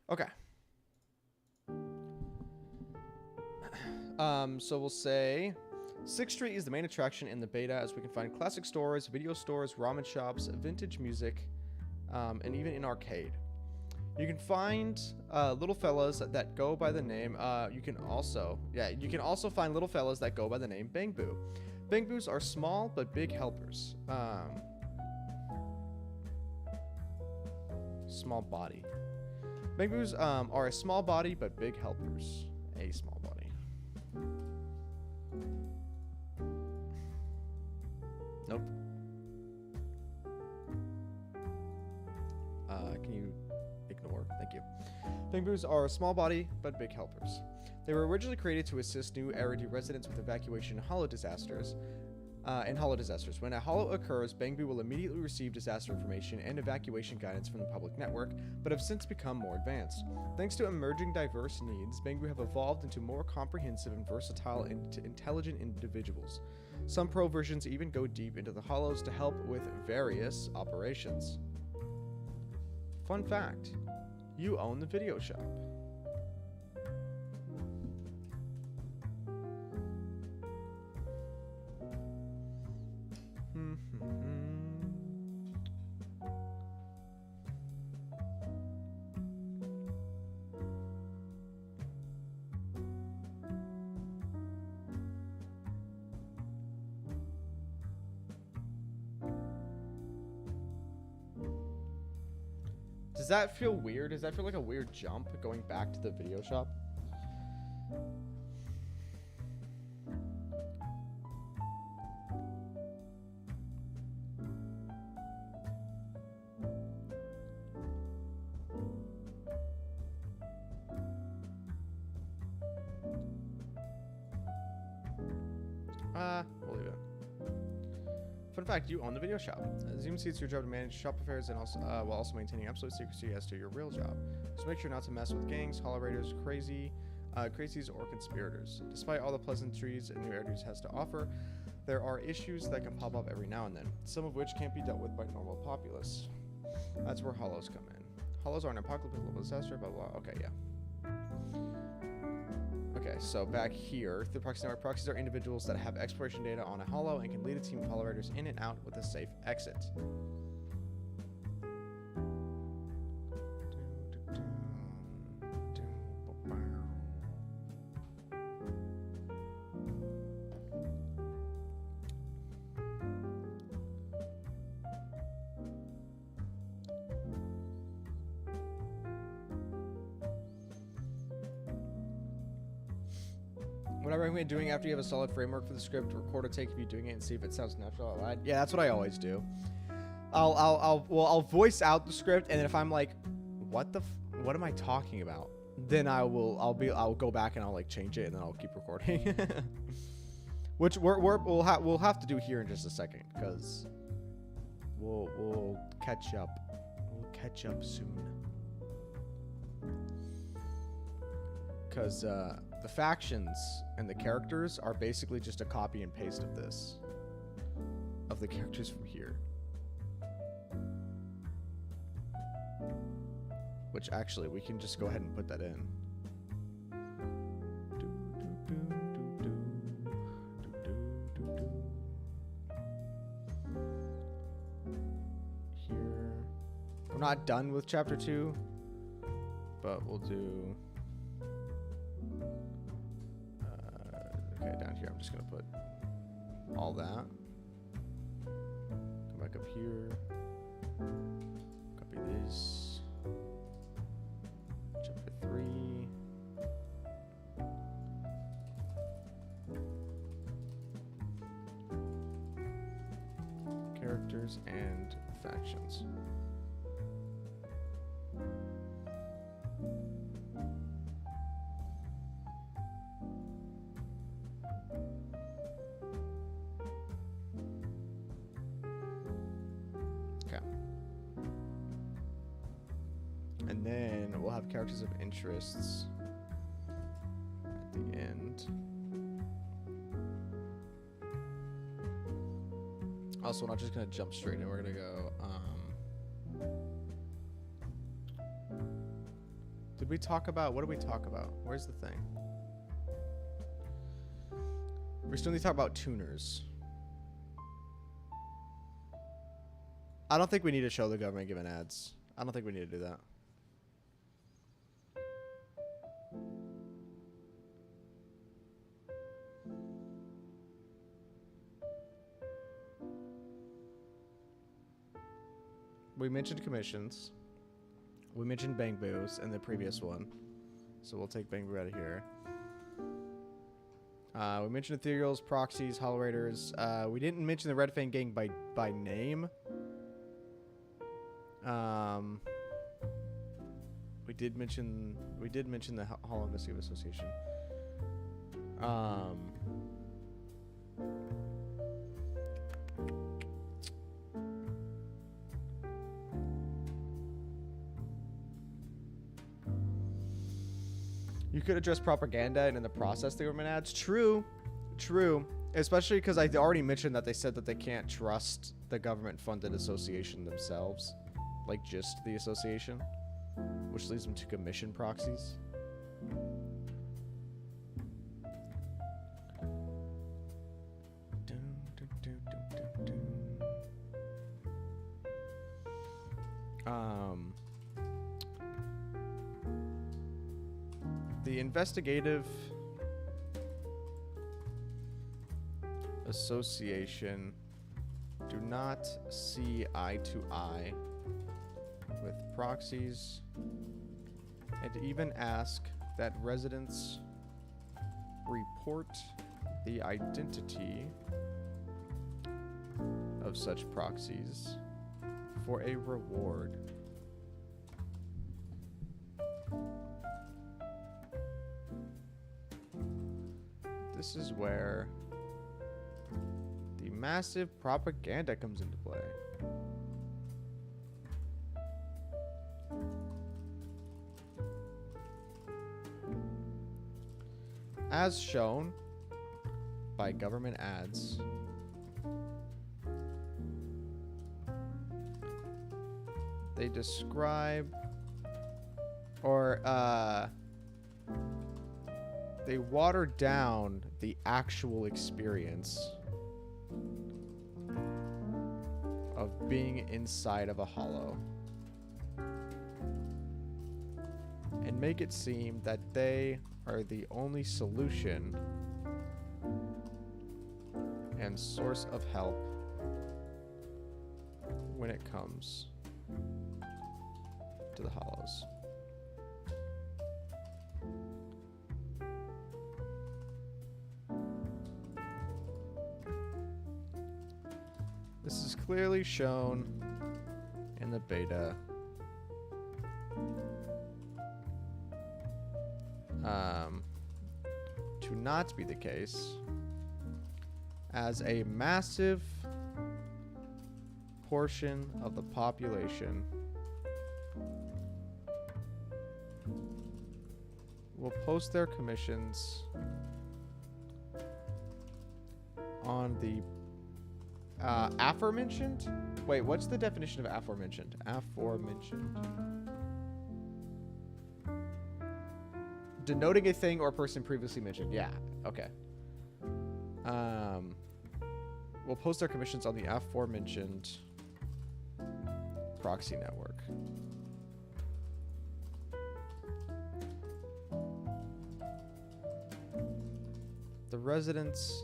Okay. So we'll say 6th Street is the main attraction in the beta, as we can find classic stores, video stores, ramen shops, vintage music, and even an arcade. You can find little fellas that go by the name. You can also find little fellas that go by the name Bang Boo. Bang Boos are small but big helpers. Small body. Bang Boos are a small body but big helpers. A small body. Nope. Can you ignore? Thank you. Bang Boos are a small body but big helpers. They were originally created to assist new area residents with evacuation and hollow disasters. When a hollow occurs, Bang Boo will immediately receive disaster information and evacuation guidance from the public network, but have since become more advanced. Thanks to emerging diverse needs, Bang Boo have evolved into more comprehensive and versatile intelligent individuals. Some pro versions even go deep into the hollows to help with various operations. Fun fact, you own the video shop. Does that feel weird? Does that feel like a weird jump going back to the video shop? Fun fact, you own the video shop. As you can see, it's your job to manage shop affairs and also, while also maintaining absolute secrecy as to your real job. So make sure not to mess with gangs, hollow raiders, crazies, or conspirators. Despite all the pleasantries and new Erdos has to offer, there are issues that can pop up every now and then, some of which can't be dealt with by normal populace. That's where hollows come in. Hollows are an apocalyptic level disaster, blah, blah, blah. Okay, yeah. Okay, so back here, the proxy network proxies are individuals that have exploration data on a hollow and can lead a team of hollow raiders in and out with a safe exit. What I recommend doing after you have a solid framework for the script, record a take of you doing it and see if it sounds natural out loud. Yeah, that's what I always do. I'll voice out the script, and then if I'm like, what am I talking about? Then I'll go back and I'll like change it, and then I'll keep recording. Which we'll have to do here in just a second, because we'll catch up. We'll catch up soon. Because the factions and the characters are basically just a copy and paste of this. Of the characters from here. Which actually, we can just go ahead and put that in. Here. We're not done with chapter 2, but we'll do... Okay, down here, I'm just going to put all that. Come back up here. Copy this. Chapter 3. Characters and factions. And then we'll have characters of interests at the end. Also, we're not just going to jump straight in. We're going to go, did we talk about, what did we talk about? Where's the thing? We still need to talk about tuners. I don't think we need to show the government giving ads. I don't think we need to do that. We mentioned commissions. We mentioned Bang Boos in the previous one. So we'll take Bang Boo out of here. We mentioned Ethereals, Proxies, Hollow Raiders. We didn't mention the Red Fang Gang by name. We did mention the Hollow Investigative Association. You could address propaganda and in the process the government ads. True. Especially because I already mentioned that they said that they can't trust the government-funded association themselves. Like, just the association. Which leads them to commission proxies. The investigative association do not see eye to eye with proxies and even ask that residents report the identity of such proxies for a reward. This is where the massive propaganda comes into play. As shown by government ads, they describe or they water down the actual experience of being inside of a hollow and make it seem that they are the only solution and source of help when it comes to the hollows. This is clearly shown in the beta. To not be the case, as a massive portion of the population will post their commissions on the aforementioned? Wait, what's the definition of aforementioned? Aforementioned. Denoting a thing or person previously mentioned. Yeah, okay. We'll post our commissions on the aforementioned proxy network. The residents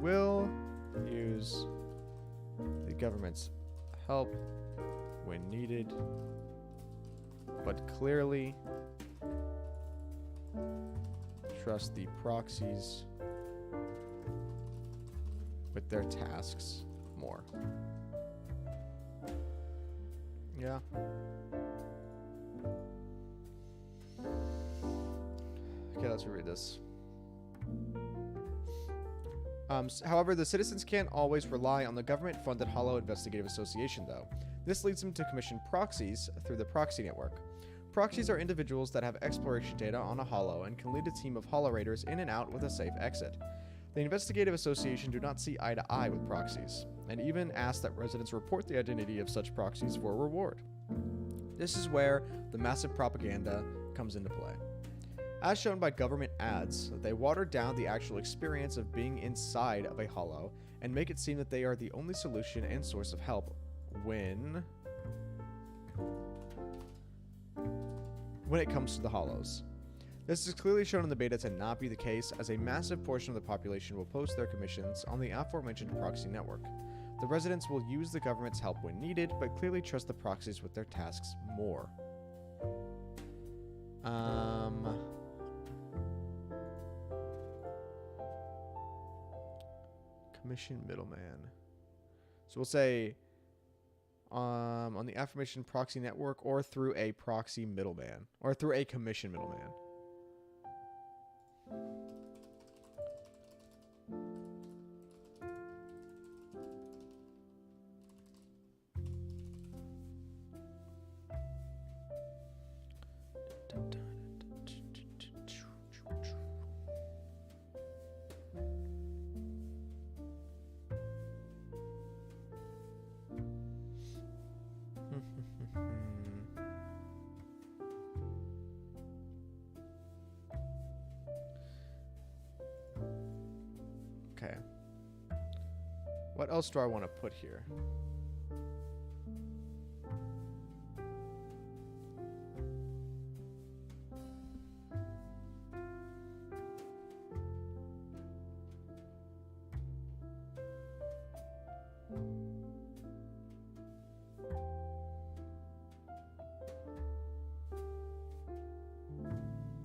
will use the government's help when needed, but clearly trust the proxies with their tasks more. Yeah. Okay, let's reread this. However, the citizens can't always rely on the government-funded Hollow Investigative Association, though. This leads them to commission proxies through the proxy network. Proxies are individuals that have exploration data on a Hollow and can lead a team of Hollow Raiders in and out with a safe exit. The Investigative Association do not see eye to eye with proxies, and even ask that residents report the identity of such proxies for a reward. This is where the massive propaganda comes into play. As shown by government ads, they water down the actual experience of being inside of a Hollow and make it seem that they are the only solution and source of help when it comes to the Hollows. This is clearly shown in the beta to not be the case, as a massive portion of the population will post their commissions on the aforementioned proxy network. The residents will use the government's help when needed, but clearly trust the proxies with their tasks more. Commission middleman. So we'll say on the affirmation proxy network or through a proxy middleman or through a commission middleman. Okay. What else do I want to put here?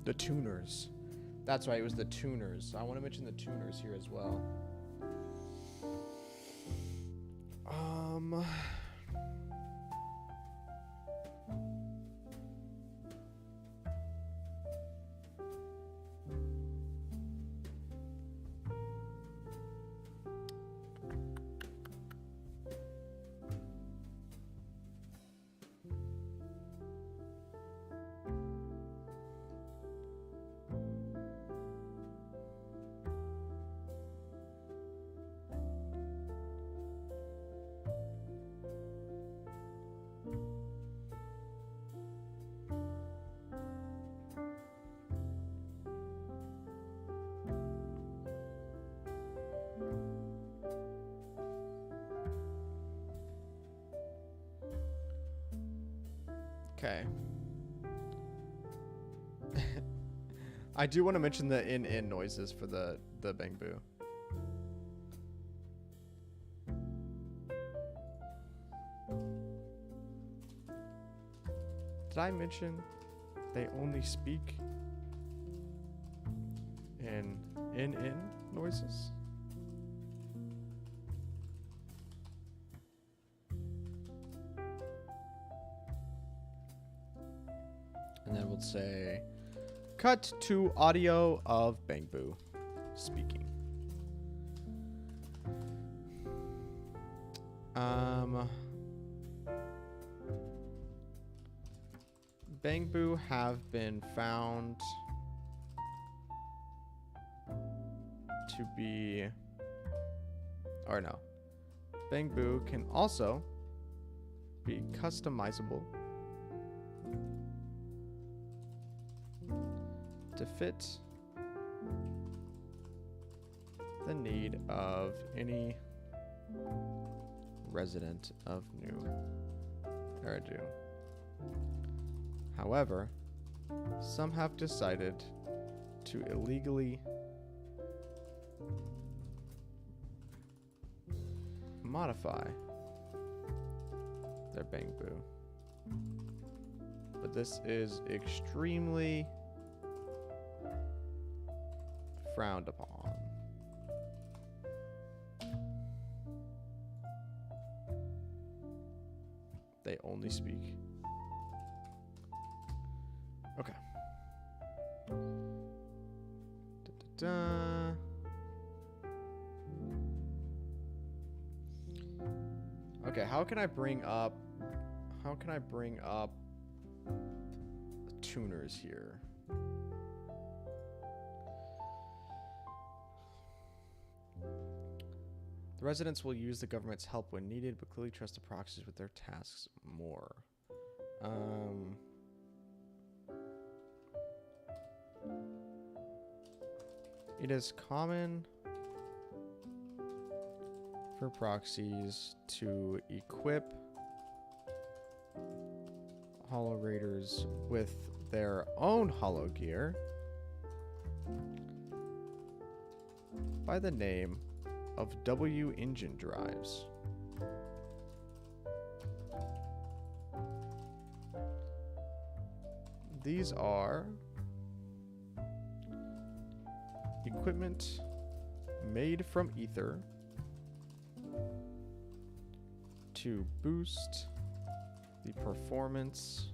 The tuners. That's right, it was the tuners. I want to mention the tuners here as well. Okay. I do want to mention the in noises for the Bang Boo. Did I mention they only speak in noises? And then we'll say, cut to audio of Bang Boo speaking. Bang Boo have been found to be, or no, Bang Boo can also be customizable to fit the need of any resident of New Eridu. However, some have decided to illegally modify their Bang Boo. But this is extremely frowned upon. They only speak. Okay. Da-da-da. Okay, how can I bring up tuners here? The residents will use the government's help when needed, but clearly trust the proxies with their tasks more. It is common for proxies to equip Hollow Raiders with their own Hollow Gear by the name of W engine drives. These are equipment made from ether to boost the performance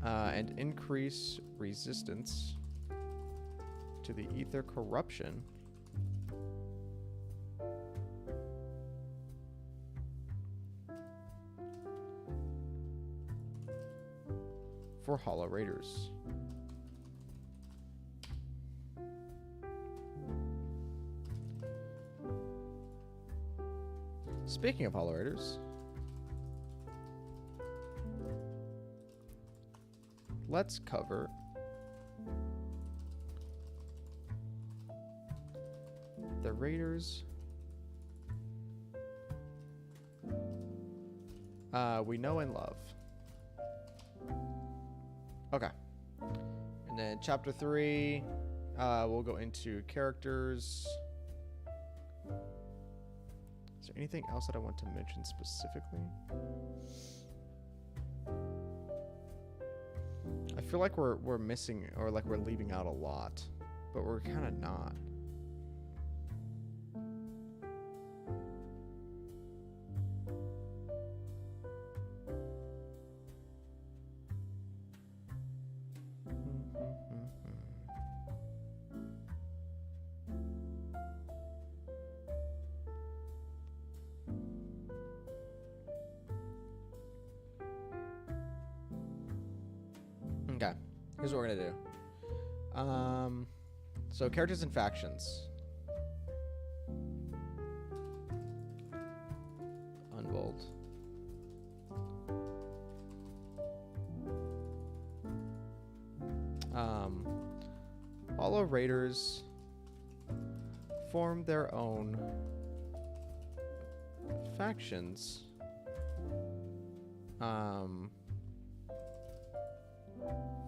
and increase resistance to the ether corruption for Hollow Raiders. Speaking of Hollow Raiders, let's cover the Raiders we know and love. Okay. And then chapter 3, we'll go into characters. Is there anything else that I want to mention specifically? I feel like we're missing, or like we're leaving out a lot, but we're kind of not. Okay, here's what we're gonna do. So characters and factions. Unbold. Hollow Raiders form their own factions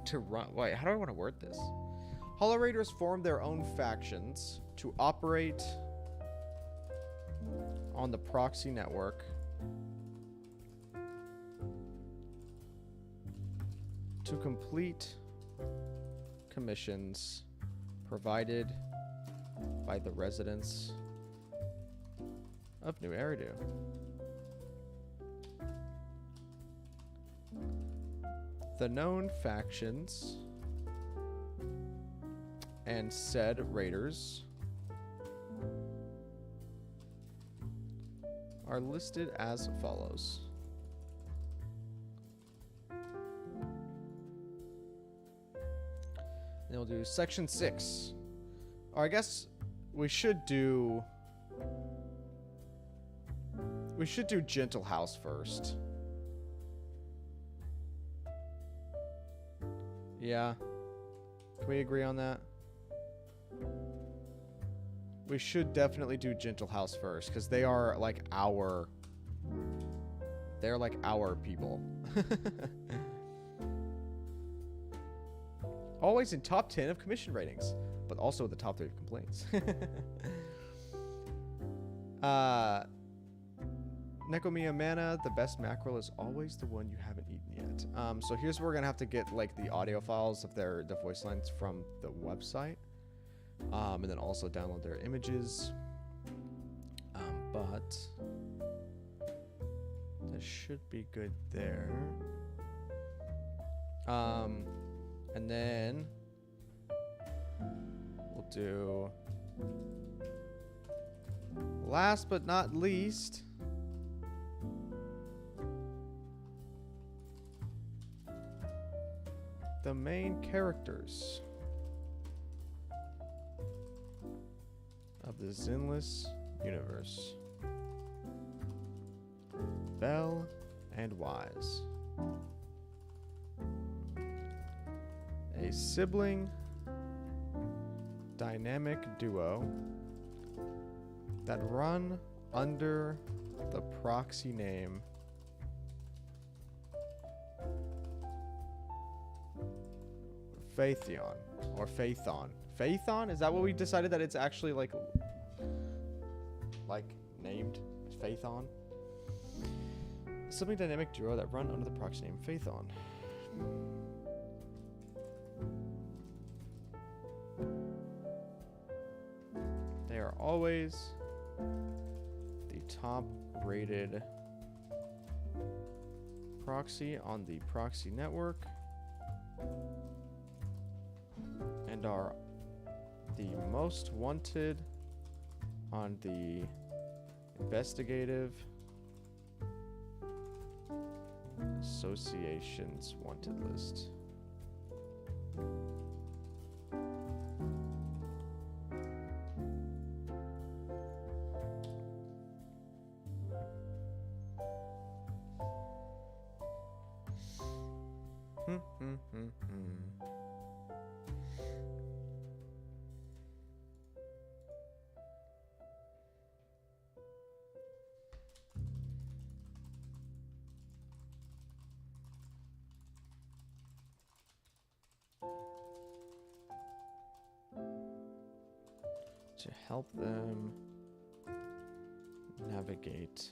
to run. Wait, how do I want to word this? Hollow Raiders formed their own factions to operate on the proxy network to complete commissions provided by the residents of New Eridu. The known factions and said raiders are listed as follows. Then we'll do section 6. Or I guess we should do Gentle House first. Yeah. Can we agree on that? We should definitely do Gentle House first, because they are like our... They're like our people. Always in top 10 of commission ratings, but also the top 3 of complaints. Nekomiya Mana, the best mackerel is always the one you haven't eaten yet. So here's where we're gonna have to get like the audio files of the voice lines from the website, and then also download their images. But this should be good there. And then we'll do, last but not least, the main characters of the ZENLESS universe. Belle and Wise. A sibling dynamic duo that run under the proxy name Phaethon or Phaethon. Phaethon? Is that what we decided that it's actually like named Phaethon? Sibling dynamic duo that run under the proxy name Phaethon. They are always the top rated proxy on the proxy network and are the most wanted on the investigative association's wanted list. To help them navigate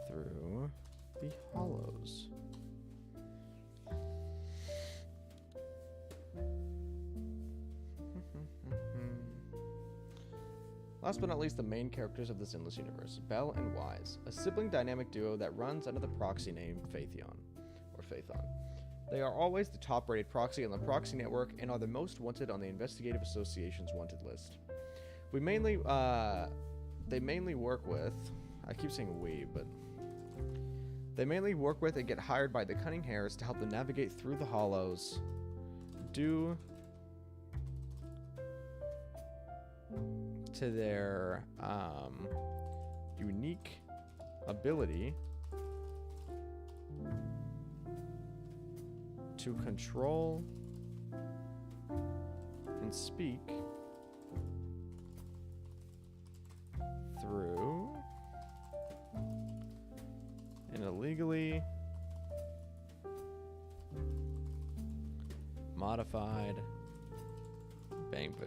through the hollows. Last but not least, the main characters of the ZENLESS universe, Belle and Wise, a sibling dynamic duo that runs under the proxy name Phaethon, or Phaethon. They are always the top-rated proxy on the proxy network and are the most wanted on the Investigative Association's wanted list. They mainly work with, I keep saying we, but they mainly work with and get hired by the Cunning Hares to help them navigate through the hollows due to their unique ability to control and speak modified bamboo.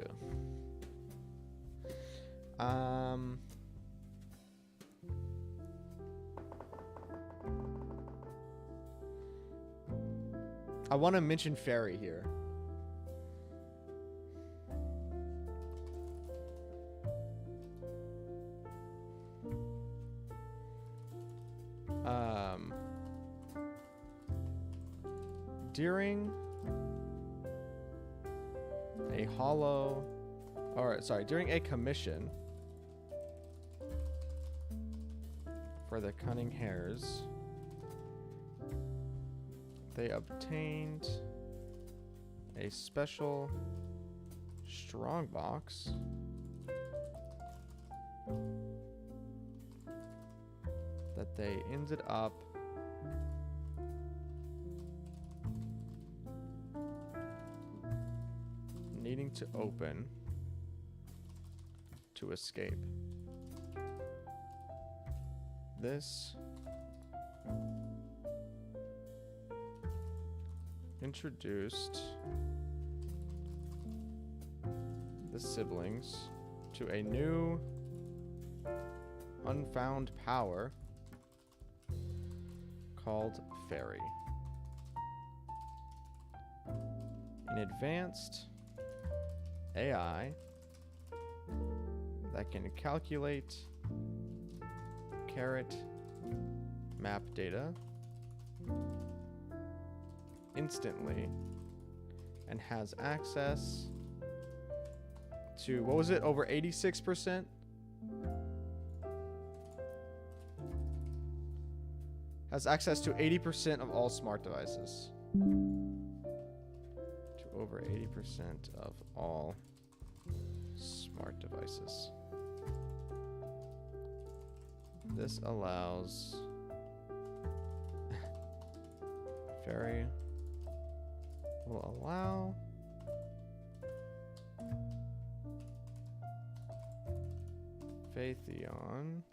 I want to mention fairy here. During a hollow, or sorry, during a commission for the Cunning Hares, they obtained a special strongbox that they ended up needing to open to escape. This introduced the siblings to a new unfound power called fairy. An advanced AI that can calculate carrot map data instantly and has access to, what was it, over 86%? Has access to 80% of all smart devices. To over 80% of all smart devices. This allows Fairy will allow Phaethon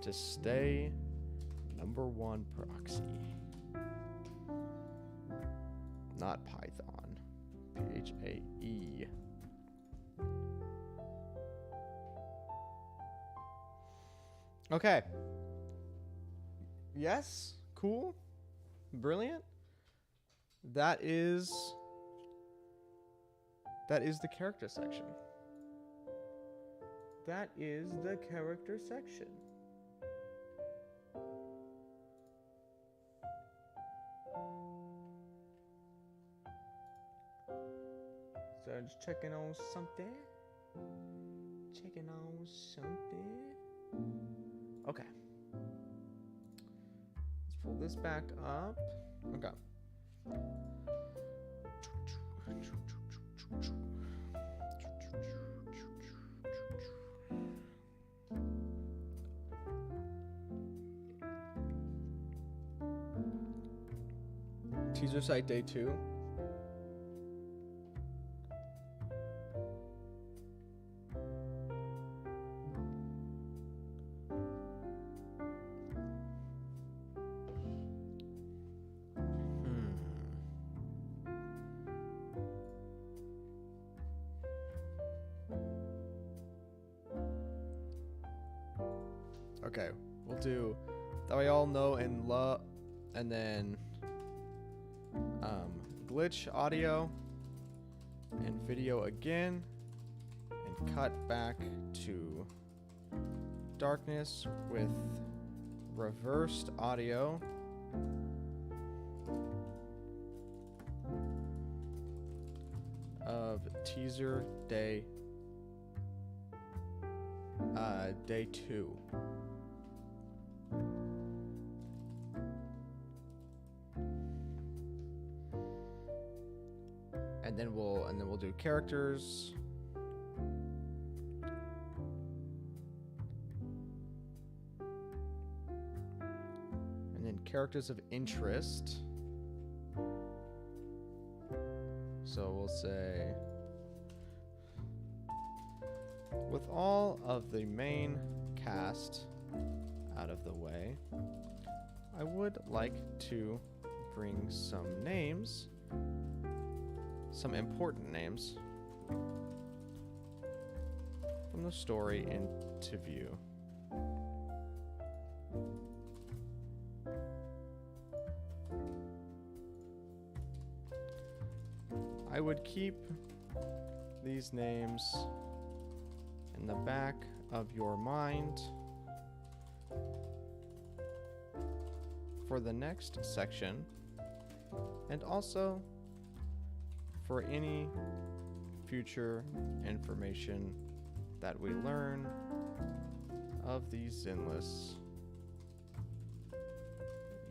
to stay #1 proxy. Not Python. P-H-A-E. Okay. Yes. Cool. Brilliant. That is the character section. That is the character section. So just checking on something. Checking on something. Okay. Let's pull this back up. Okay. Teaser site day 2. Okay, we'll do that we all know and love, and then glitch audio and video again, and cut back to darkness with reversed audio. Of teaser day 2. And then we'll do characters. And then characters of interest. So we'll say, with all of the main cast out of the way, I would like to bring some names, some important names from the story into view. I would keep these names in the back of your mind for the next section, and also for any future information that we learn of the ZENLESS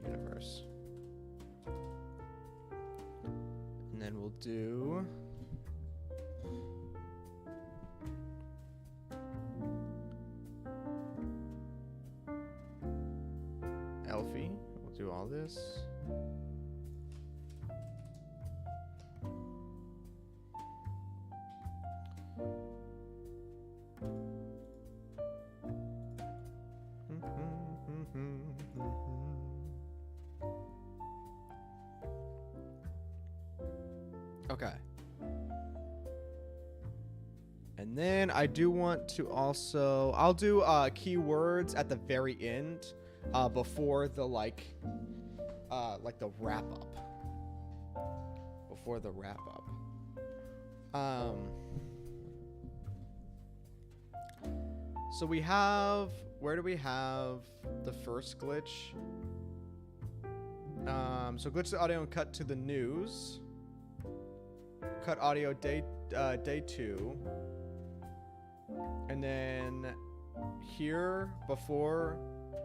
universe. And then we'll do Elfie. We'll do all this. Okay. And then I do want to also, I'll do keywords at the very end, before the like the wrap up. Before the wrap up. So we have, where do we have the first glitch? So glitch the audio and cut to the news. Cut audio day 2. And then here before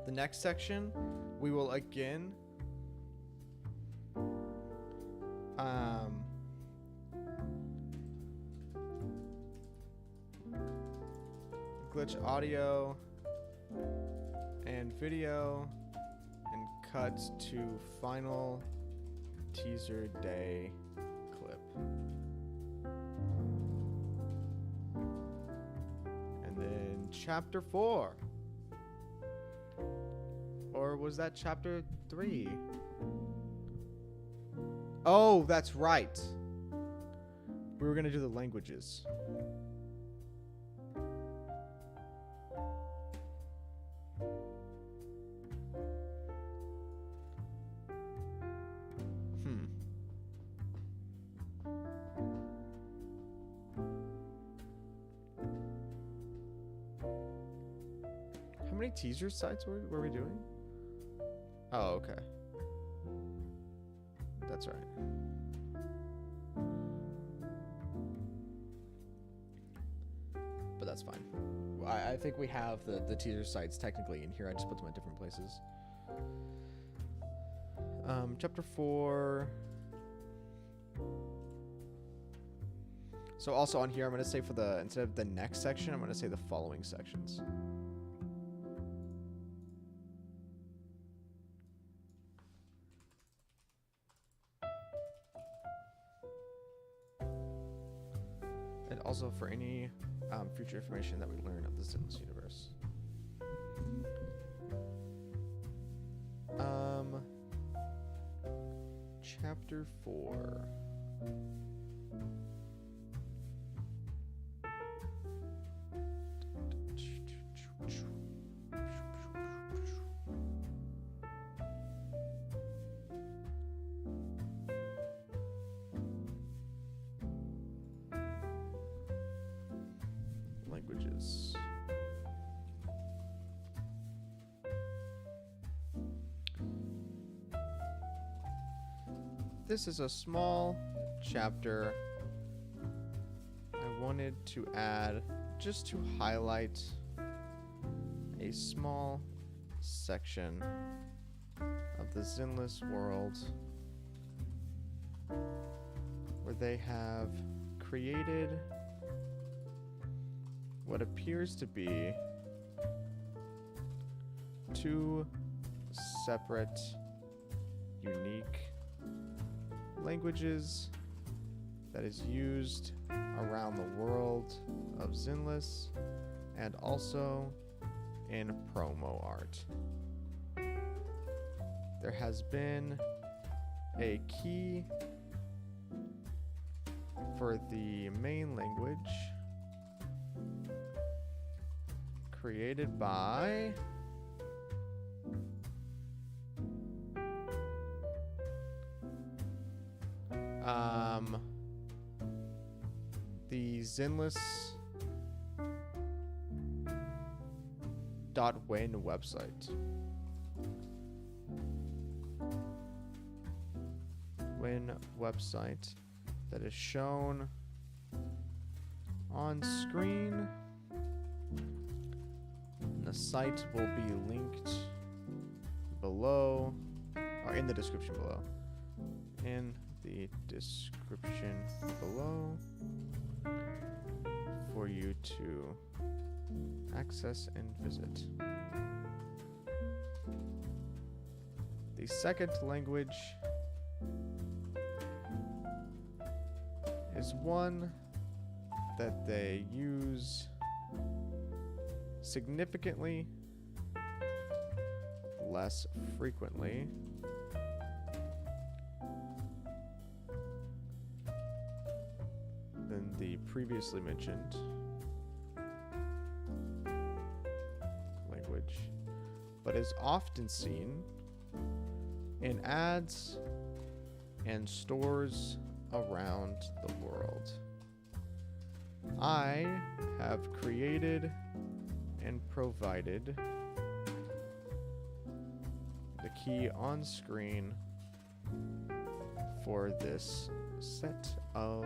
the next section, we will again glitch audio and video and cut to final teaser day clip. And then chapter 4. Or was that chapter 3? Oh, that's right. We were going to do the languages. How many teaser sites were we doing? Oh, okay. That's right. But that's fine. I think we have the teaser sites technically in here. I just put them at different places. Chapter 4. So also on here, I'm going to say for the, instead of the next section, I'm going to say the following sections. And also for any future information that we learn of the ZENLESS universe. Chapter 4. Languages. This is a small chapter I wanted to add just to highlight a small section of the ZENLESS world where they have created what appears to be 2 separate, unique languages that is used around the world of ZENLESS and also in promo art. There has been a key for the main language created by the ZENLESS .win website. Win website that is shown on screen. And the site will be linked below, or in the description below. In the description below for you to access and visit. The second language is one that they use significantly less frequently than the previously mentioned language, but is often seen in ads and stores around the world. I have created and provided the key on screen for this set of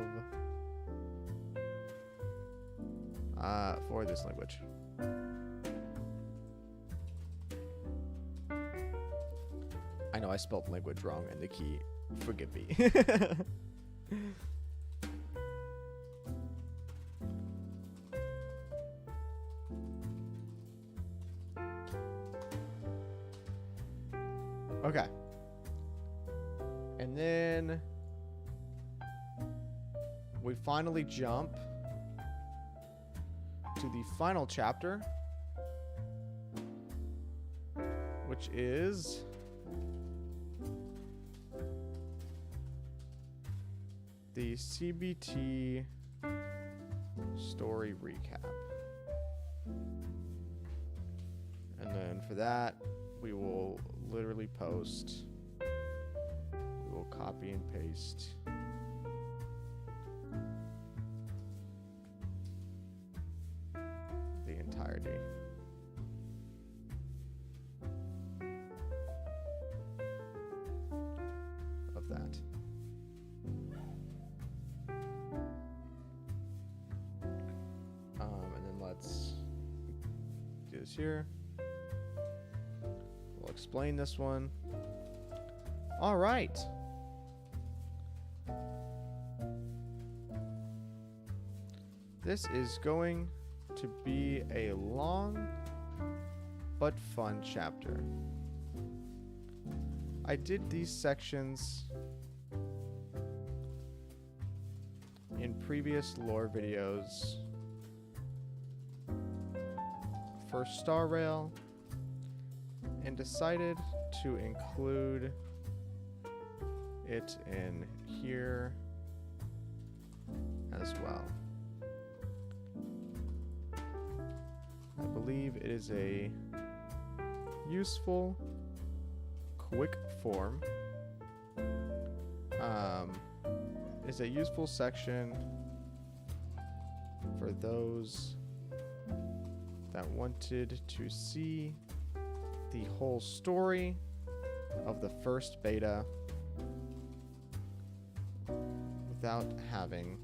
for this language. I know I spelled language wrong in the key. Forgive me. Okay. And then we finally jump to the final chapter, which is the CBT story recap. And then for that, we will literally post, we will copy and paste the entirety of that. And then let's do this here. We'll explain this one. All right. This is going to be a long but fun chapter. I did these sections in previous lore videos for Star Rail and decided to include it in here as well. I believe it is a useful, quick form. Is a useful section for those that wanted to see the whole story of the first beta without having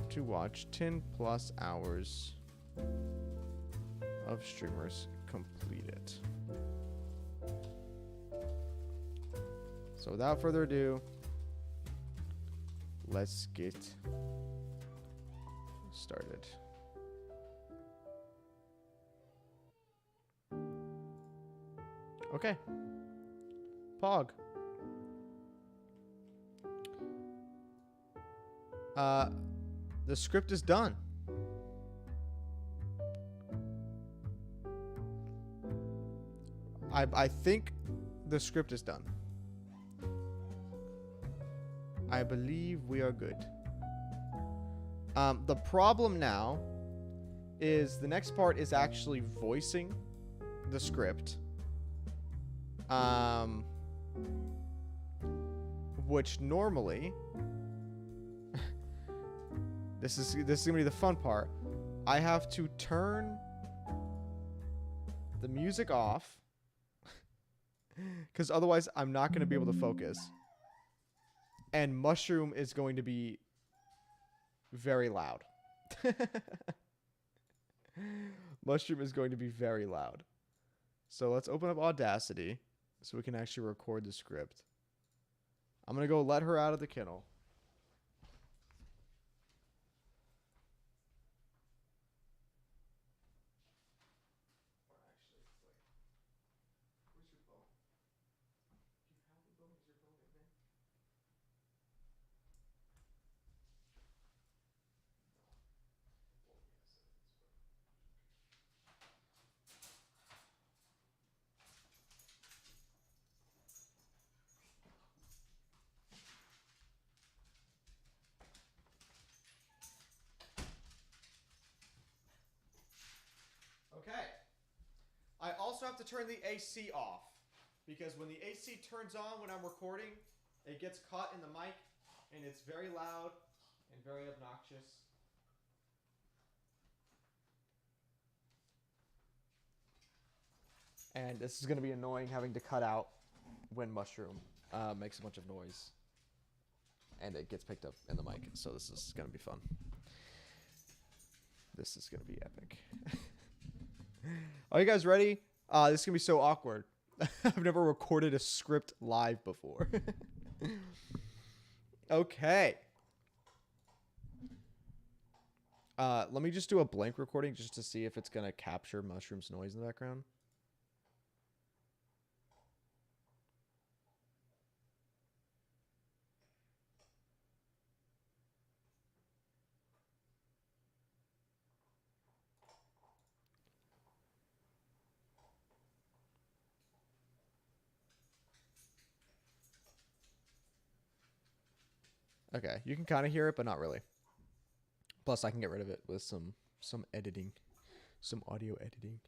to watch 10 plus hours of streamers complete it. So without further ado, let's get started. Okay. Pog. The script is done. I think the script is done. I believe we are good. The problem now is the next part is actually voicing the script. Which normally this is gonna be the fun part. I have to turn the music off because otherwise I'm not gonna be able to focus. And Mushroom is going to be very loud. Mushroom is going to be very loud. So let's open up Audacity so we can actually record the script. I'm going to go let her out of the kennel. Okay. I also have to turn the AC off because when the AC turns on when I'm recording, it gets caught in the mic and it's very loud and very obnoxious. And this is going to be annoying having to cut out when Mushroom makes a bunch of noise and it gets picked up in the mic. So this is going to be fun. This is going to be epic. Are you guys ready? This is going to be so awkward. I've never recorded a script live before. Okay. Let me just do a blank recording just to see if it's going to capture Mushroom's noise in the background. Okay, you can kind of hear it, but not really. Plus, I can get rid of it with some editing, some audio editing.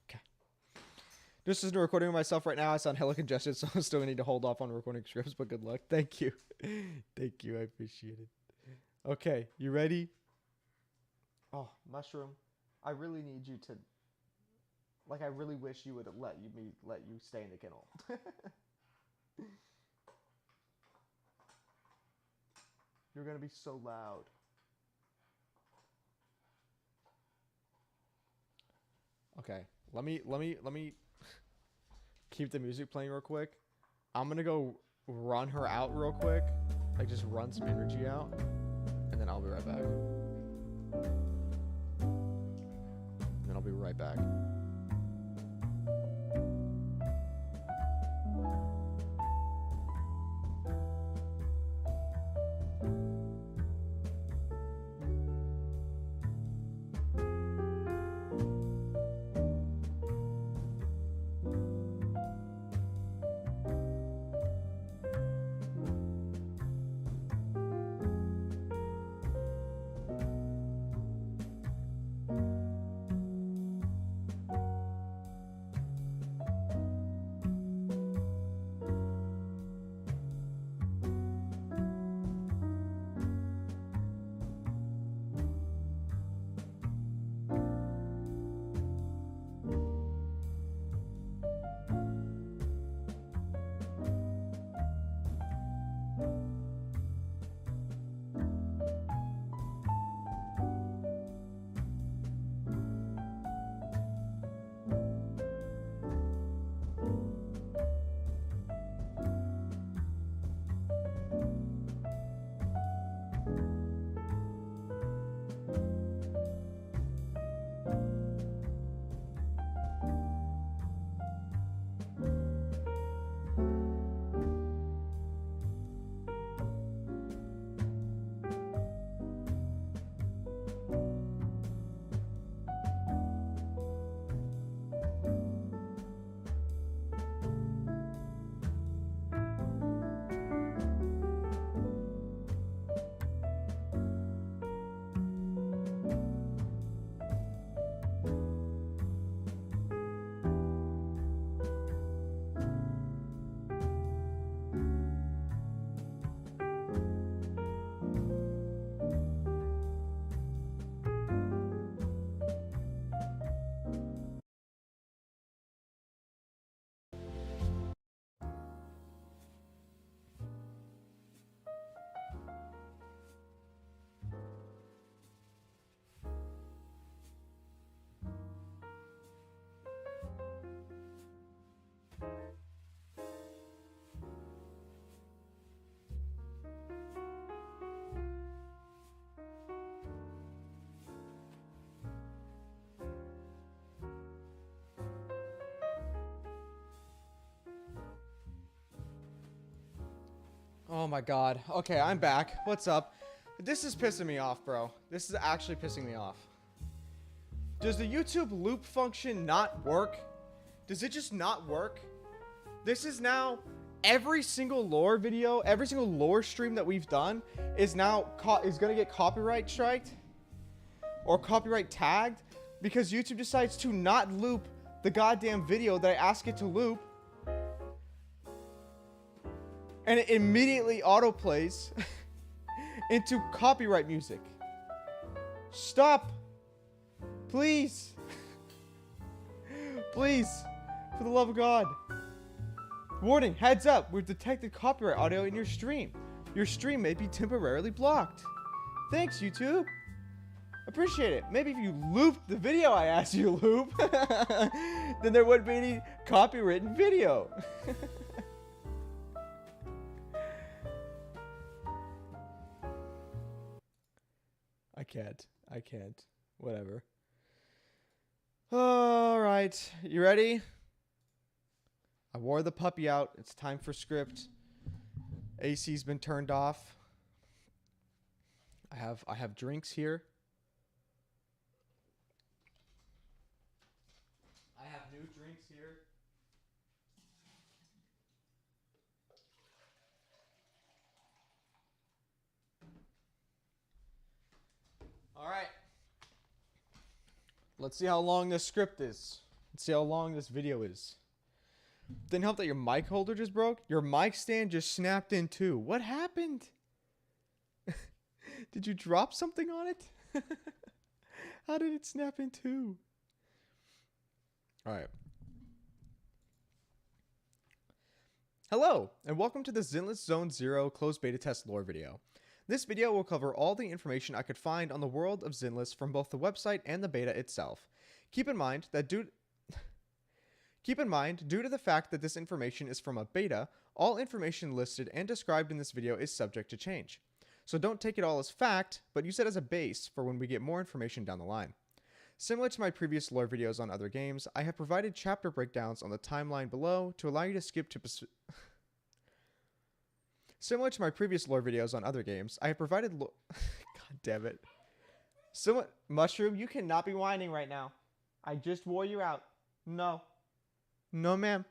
Okay. Just as a recording of myself right now, I sound hella congested, so I'm still gonna need to hold off on recording scripts. But good luck. Thank you, thank you. I appreciate it. Okay, you ready? Oh, Mushroom, I really need you to. Like, I really wish you would let you stay in the kennel. You're gonna be so loud. Okay, let me keep the music playing real quick. I'm gonna go run her out real quick, like just run some energy out, and then I'll be right back. And then I'll be right back. Oh my god. Okay, I'm back. What's up? This is pissing me off, bro. This is actually pissing me off. Does the YouTube loop function not work? Does it just not work? This is now every single lore video, every single lore stream that we've done is now gonna get copyright striked or copyright tagged because YouTube decides to not loop the goddamn video that I ask it to loop. And it immediately autoplays into copyright music. Stop. Please. Please. For the love of God. Warning, heads up. We've detected copyright audio in your stream. Your stream may be temporarily blocked. Thanks, YouTube. Appreciate it. Maybe if you looped the video I asked you to loop, then there wouldn't be any copywritten video. I can't. Whatever. Alright. You ready? I wore the puppy out. It's time for script. AC's been turned off. I have drinks here. I have new drinks here. All right. Let's see how long this script is. Let's see how long this video is. Didn't help that your mic holder just broke. Your mic stand just snapped in too. What happened? Did you drop something on it? How did it snap in two? All right. Hello, and welcome to the ZENLESS Zone 0 closed beta test lore video. This video will cover all the information I could find on the world of ZENLESS from both the website and the beta itself. Keep in mind, due to the fact that this information is from a beta, all information listed and described in this video is subject to change. So don't take it all as fact, but use it as a base for when we get more information down the line. Similar to my previous lore videos on other games, I have provided chapter breakdowns on the timeline below to allow you to skip to Similar to my previous lore videos on other games, I have provided God damn it. Mushroom, you cannot be whining right now. I just wore you out. No. No, ma'am.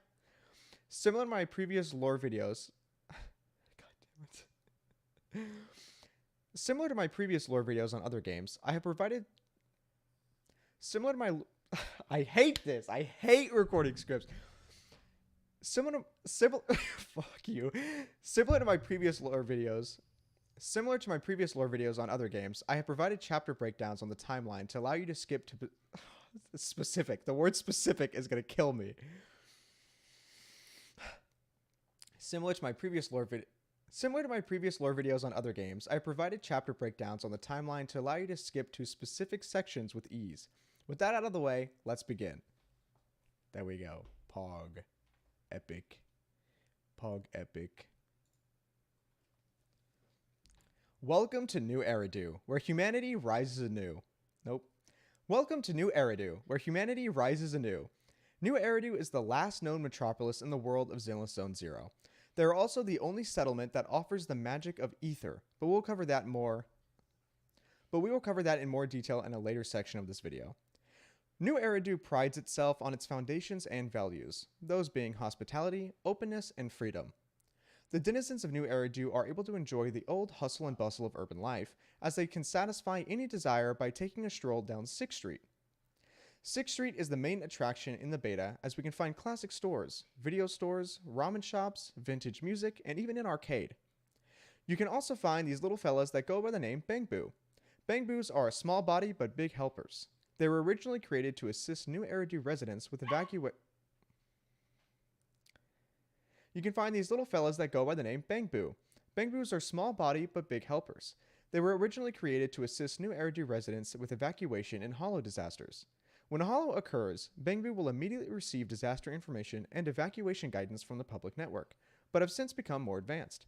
Similar to my previous lore videos... God damn it. Similar to my previous lore videos on other games, I have provided... Similar to my... I hate this. I hate recording scripts. Similar fuck you. Similar to my previous lore videos on other games, I have provided chapter breakdowns on the timeline to allow you to skip to specific. The word specific is going to kill me. Similar to my previous lore videos on other games, I have provided chapter breakdowns on the timeline to allow you to skip to specific sections with ease. With that out of the way, let's begin. There we go. Pog. Epic. Pog epic. Welcome to New Eridu, where humanity rises anew. Nope. Welcome to New Eridu, where humanity rises anew. New Eridu is the last known metropolis in the world of ZENLESS Zone 0. They are also the only settlement that offers the magic of ether, but we will cover that in more detail in a later section of this video. New Eridu prides itself on its foundations and values, those being hospitality, openness, and freedom. The denizens of New Eridu are able to enjoy the old hustle and bustle of urban life, as they can satisfy any desire by taking a stroll down 6th Street. 6th Street is the main attraction in the beta, as we can find classic stores, video stores, ramen shops, vintage music, and even an arcade. You can also find these little fellas that go by the name Bangboo. Bangboos are a small body but big helpers. They were originally created to assist New Eridu residents with You can find these little fellas that go by the name Bangboo. Bangboos are small body but big helpers. They were originally created to assist New Eridu residents with evacuation in hollow disasters. When a hollow occurs, Bangboo will immediately receive disaster information and evacuation guidance from the public network, but have since become more advanced.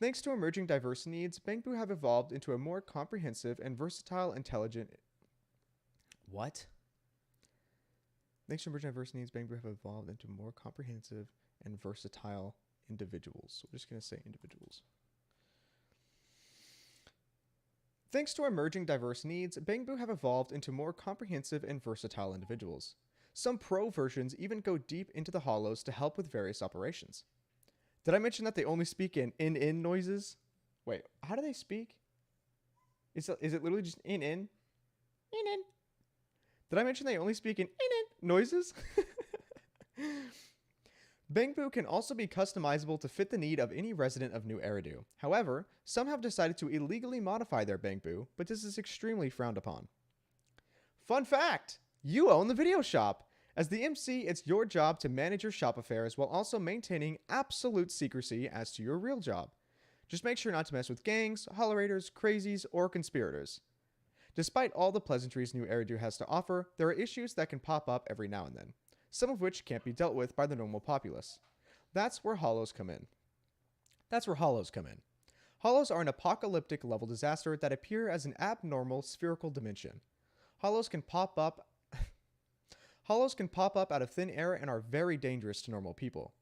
Thanks to emerging diverse needs, Bangboo have evolved into a more comprehensive and versatile intelligent... What? Thanks to emerging diverse needs, Bangboo have evolved into more comprehensive and versatile individuals. So we're just going to say individuals. Thanks to emerging diverse needs, Bangbu have evolved into more comprehensive and versatile individuals. Some pro versions even go deep into the hollows to help with various operations. Did I mention that they only speak in noises? Wait, how do they speak? Is it literally just in? Did I mention they only speak in noises? Bangbu can also be customizable to fit the need of any resident of New Eridu. However, some have decided to illegally modify their Bangbu, but this is extremely frowned upon. Fun fact! You own the video shop! As the MC, it's your job to manage your shop affairs while also maintaining absolute secrecy as to your real job. Just make sure not to mess with gangs, hollerators, crazies, or conspirators. Despite all the pleasantries New Eridu has to offer, there are issues that can pop up every now and then, some of which can't be dealt with by the normal populace. That's where hollows come in. Hollows are an apocalyptic level disaster that appear as an abnormal spherical dimension. Hollows can pop up out of thin air and are very dangerous to normal people.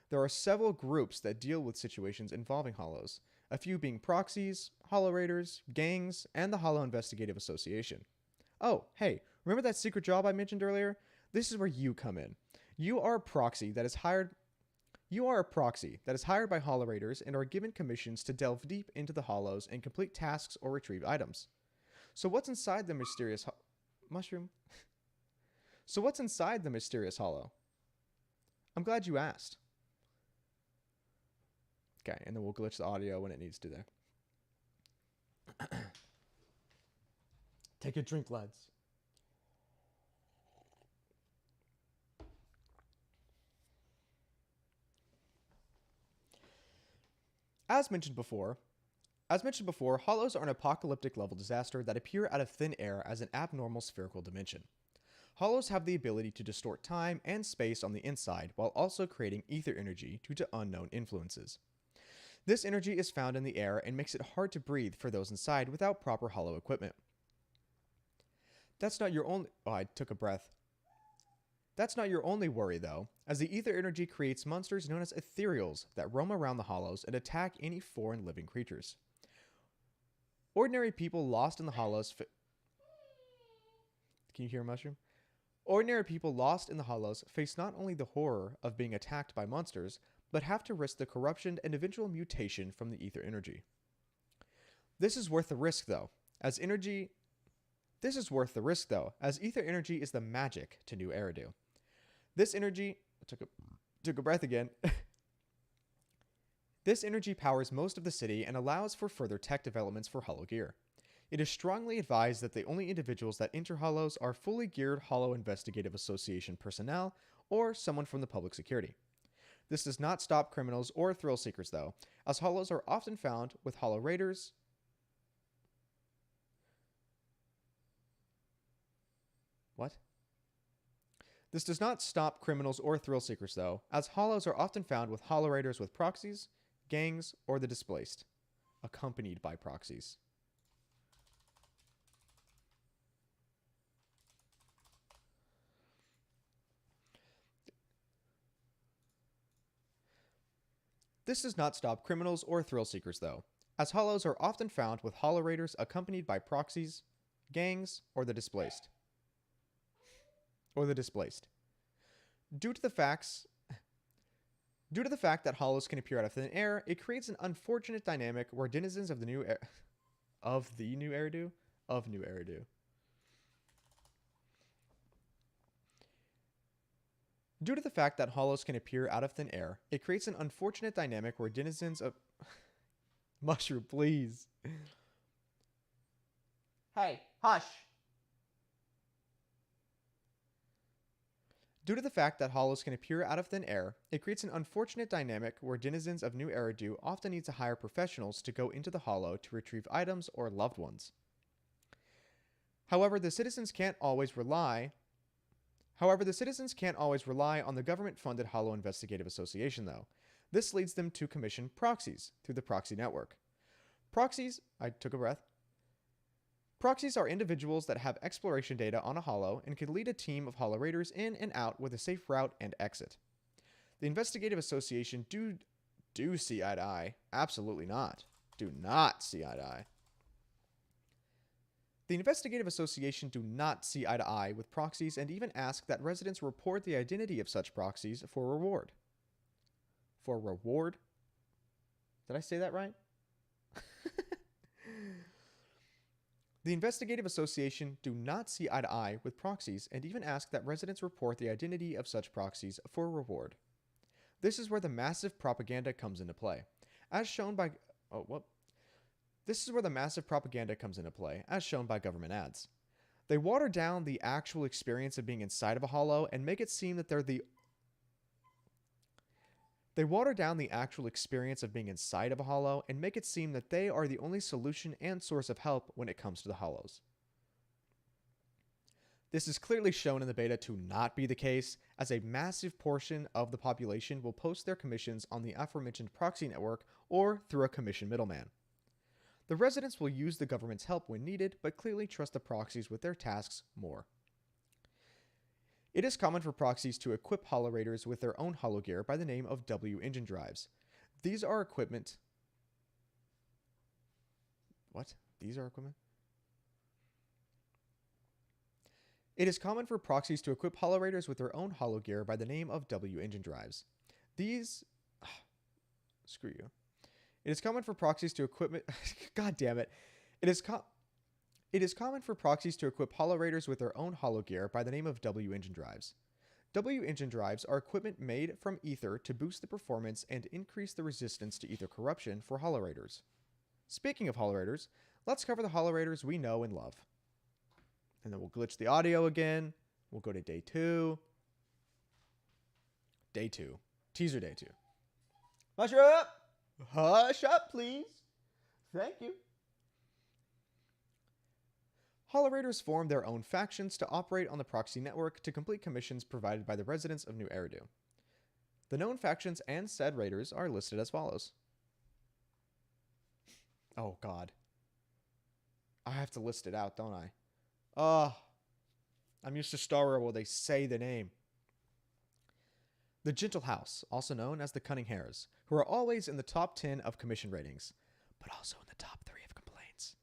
There are several groups that deal with situations involving hollows, a few being proxies, hollow raiders, gangs, and the Hollow Investigative Association. Oh, hey, remember that secret job I mentioned earlier? This is where you come in. You are a proxy that is hired by hollow raiders and are given commissions to delve deep into the hollows and complete tasks or retrieve items. So what's inside the mysterious mushroom? So what's inside the mysterious hollow? I'm glad you asked. Okay, and then we'll glitch the audio when it needs to there. Take a drink, lads. As mentioned before, hollows are an apocalyptic level disaster that appear out of thin air as an abnormal spherical dimension. Hollows have the ability to distort time and space on the inside while also creating ether energy due to unknown influences. This energy is found in the air and makes it hard to breathe for those inside without proper hollow equipment. That's not your only... Oh, I took a breath. That's not your only worry, though, as the ether energy creates monsters known as ethereals that roam around the hollows and attack any foreign living creatures. Ordinary people lost in the hollows... Can you hear a mushroom? Ordinary people lost in the hollows face not only the horror of being attacked by monsters, but have to risk the corruption and eventual mutation from the ether energy. This is worth the risk, though, as ether energy is the magic to New Eridu. This energy... Took a breath again. This energy powers most of the city and allows for further tech developments for hollow gear. It is strongly advised that the only individuals that enter hollows are fully geared Hollow Investigative Association personnel or someone from the public security. This does not stop criminals or thrill seekers, though, as hollows are often found with hollow raiders. What? This does not stop criminals or thrill seekers, though, as hollows are often found with hollow raiders with proxies, gangs, or the displaced, accompanied by proxies. This does not stop criminals or thrill seekers, though, as hollows are often found with hollow raiders accompanied by proxies, gangs, or the displaced. Due to the fact that hollows can appear out of thin air, it creates an unfortunate dynamic where denizens of New Eridu. Due to the fact that hollows can appear out of thin air, it creates an unfortunate dynamic where denizens of... Mushroom, please. Hey, hush. Due to the fact that hollows can appear out of thin air, it creates an unfortunate dynamic where denizens of New Eridu often need to hire professionals to go into the hollow to retrieve items or loved ones. However, the citizens can't always rely on the government-funded Hollow Investigative Association, though. This leads them to commission proxies through the proxy network. Proxies are individuals that have exploration data on a hollow and can lead a team of hollow raiders in and out with a safe route and exit. The Investigative Association do see eye to eye. Absolutely not. Do not see eye to eye. The investigative association do not see eye to eye with proxies and even ask that residents report the identity of such proxies for reward. For reward? Did I say that right? The investigative association do not see eye to eye with proxies and even ask that residents report the identity of such proxies for reward. This is where the massive propaganda comes into play, as shown by This is where the massive propaganda comes into play, as shown by government ads. They water down the actual experience of being inside of a holo and make it seem that They water down the actual experience of being inside of a holo and make it seem that they are the only solution and source of help when it comes to the holos. This is clearly shown in the beta to not be the case, as a massive portion of the population will post their commissions on the aforementioned proxy network or through a commission middleman. The residents will use the government's help when needed, but clearly trust the proxies with their tasks more. It is common for proxies to equip holorators with their own hologear by the name of W engine drives. These are equipment. What? These are equipment? It is common for proxies to equip holorators with their own hologear by the name of W engine drives. These. Screw you. It is common for proxies to equip. God damn it. It is common for proxies to equip holorators with their own hologear by the name of W engine drives. W engine drives are equipment made from ether to boost the performance and increase the resistance to ether corruption for holorators. Speaking of holorators, let's cover the holorators we know and love. And then we'll glitch the audio again. We'll go to day 2. Day 2. Teaser day 2. Mushroom! Hush up, please. Thank you. Holorators form their own factions to operate on the proxy network to complete commissions provided by the residents of New Eridu. The known factions and said raiders are listed as follows. Oh, God. I have to list it out, don't I? I'm used to Star Wars where they say the name. The Gentle House, also known as the Cunning Hares, who are always in the top 10 of commission ratings, but also in the top 3 of complaints.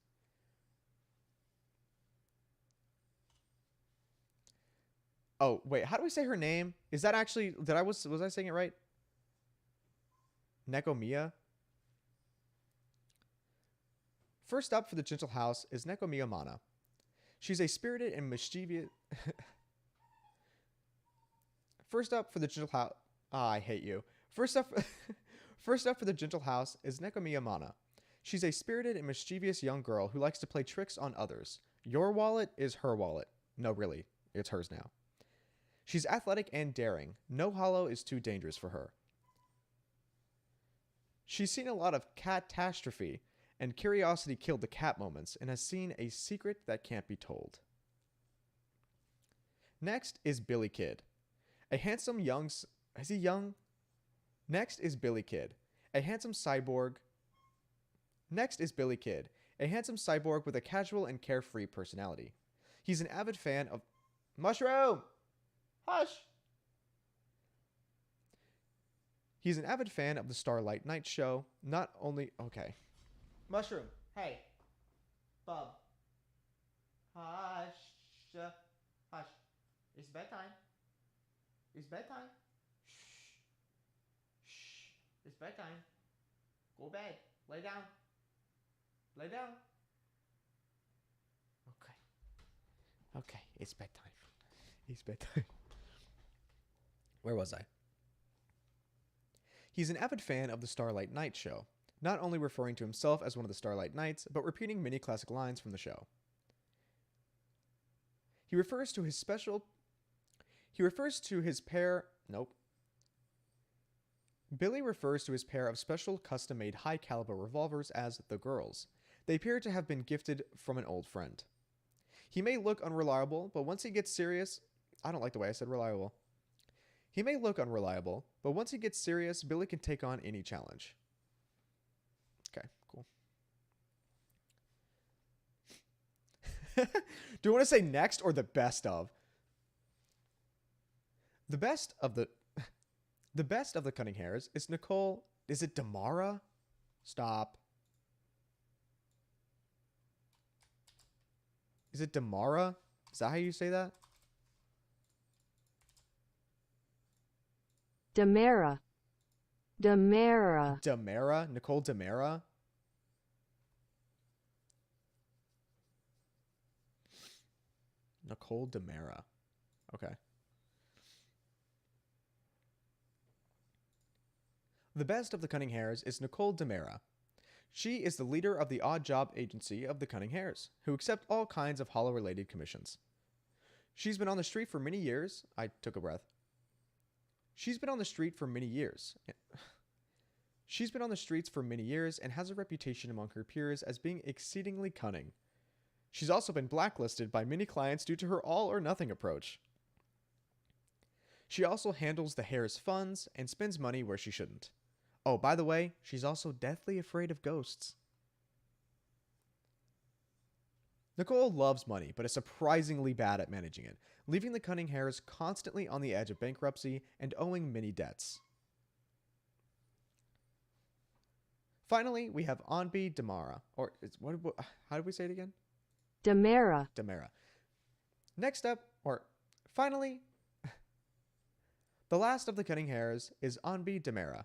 Oh, wait, how do we say her name? Is that actually, was I saying it right? Nekomiya? First up for the Gentle House is Nekomiya Mana. She's a spirited and mischievous... First up for the Gentle House... I hate you. First up for the Gentle House is Nekomiya Mana. She's a spirited and mischievous young girl who likes to play tricks on others. Your wallet is her wallet. No, really. It's hers now. She's athletic and daring. No holo is too dangerous for her. She's seen a lot of catastrophe and curiosity killed the cat moments and has seen a secret that can't be told. Next is Billy Kid. A handsome young... Is he young? Next is Billy Kid. A handsome cyborg... Next is Billy Kid. A handsome cyborg with a casual and carefree personality. He's an avid fan of... Mushroom! Hush! He's an avid fan of the Starlight Night Show. Not only... Okay. Mushroom, hey. Bub. Hush. Hush. It's bedtime. It's bedtime. Shh. Shh. It's bedtime. Go bed. Lay down. Lay down. Okay. Okay, it's bedtime. It's bedtime. Where was I? He's an avid fan of the Starlight Night Show, not only referring to himself as one of the Starlight Knights, but repeating many classic lines from the show. He refers to his pair... Nope. Billy refers to his pair of special custom-made high-caliber revolvers as the Girls. They appear to have been gifted from an old friend. He may look unreliable, but once he gets serious... I don't like the way I said reliable. He may look unreliable, but once he gets serious, Billy can take on any challenge. Okay, cool. Do you want to say next or the best of? The best of the Cunning Hares is Nicole. Is it Damara? Stop. Is it Damara? Is that how you say that? Damara. Damara. Damara? Nicole Damara? Nicole Damara. Okay. The best of the Cunning Hares is Nicole Damara. She is the leader of the odd job agency of the Cunning Hares, who accept all kinds of hollow-related commissions. She's been on the street for many years. I took a breath. She's been on the street for many years. She's been on the streets for many years and has a reputation among her peers as being exceedingly cunning. She's also been blacklisted by many clients due to her all-or-nothing approach. She also handles the Hare's funds and spends money where she shouldn't. Oh, by the way, she's also deathly afraid of ghosts. Nicole loves money, but is surprisingly bad at managing it, leaving the Cunning Hares constantly on the edge of bankruptcy and owing many debts. Finally, we have Anbi Damara, how do we say it again? Damara. Damara. Next up, finally, the last of the Cunning Hares is Anbi Damara.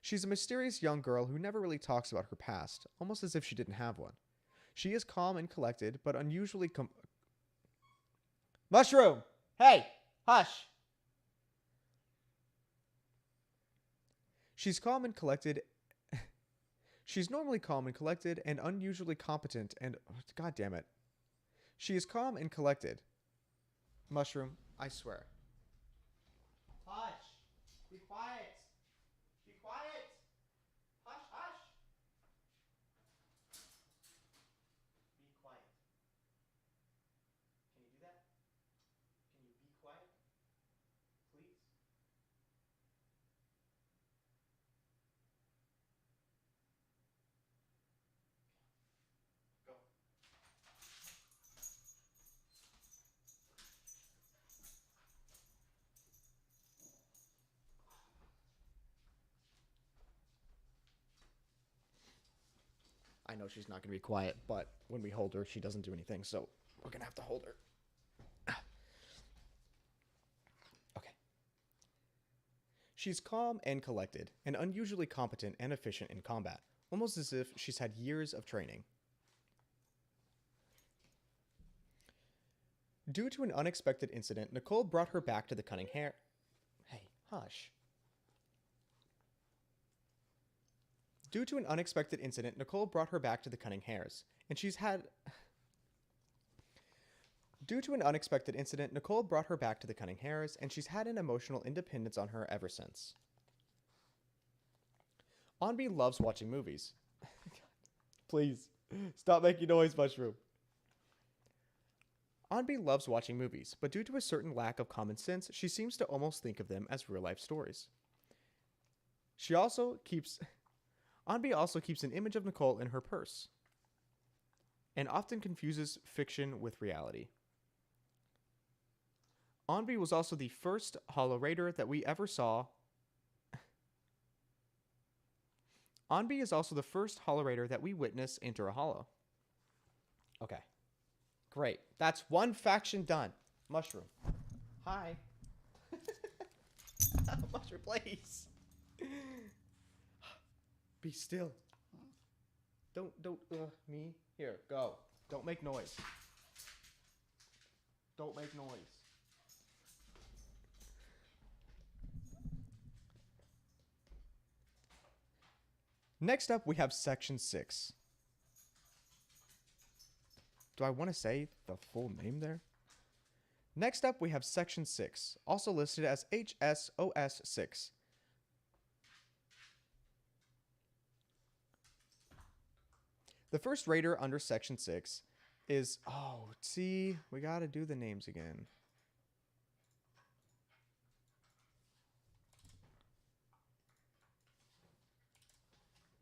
She's a mysterious young girl who never really talks about her past, almost as if she didn't have one. She is calm and collected, but unusually Mushroom! Hey! Hush! She's calm and collected. She's normally calm and collected and unusually competent and... God damn it. She is calm and collected. Mushroom, I swear. Hush! Be quiet! Be quiet! Hush, hush! Be quiet. Can you do that? Can you be quiet? Please? Go. I know she's not going to be quiet, but when we hold her, she doesn't do anything, so we're going to have to hold her. Okay. She's calm and collected, and unusually competent and efficient in combat, almost as if she's had years of training. Due to an unexpected incident, Nicole brought her back to the Cunning Hare. Hey, hush. Due to an unexpected incident, Nicole brought her back to the Cunning Hares, and she's had... Due to an unexpected incident, Nicole brought her back to the Cunning Hares, and she's had an emotional independence on her ever since. Anbi loves watching movies. Please, stop making noise, Mushroom. Anbi loves watching movies, but due to a certain lack of common sense, she seems to almost think of them as real-life stories. Anbi also keeps an image of Nicole in her purse, and often confuses fiction with reality. Anbi was also the first Hollow Raider that we ever saw. Anbi is also the first Hollow Raider that we witness enter a hollow. Okay. Great. That's one faction done. Mushroom. Hi. Mushroom, please. Be still. Don't, me. Here, go. Don't make noise. Don't make noise. Next up, we have Section 6. Do I want to say the full name there? Next up, we have Section 6, also listed as HSOS 6. The first raider under Section 6 is... Oh, see, we gotta do the names again.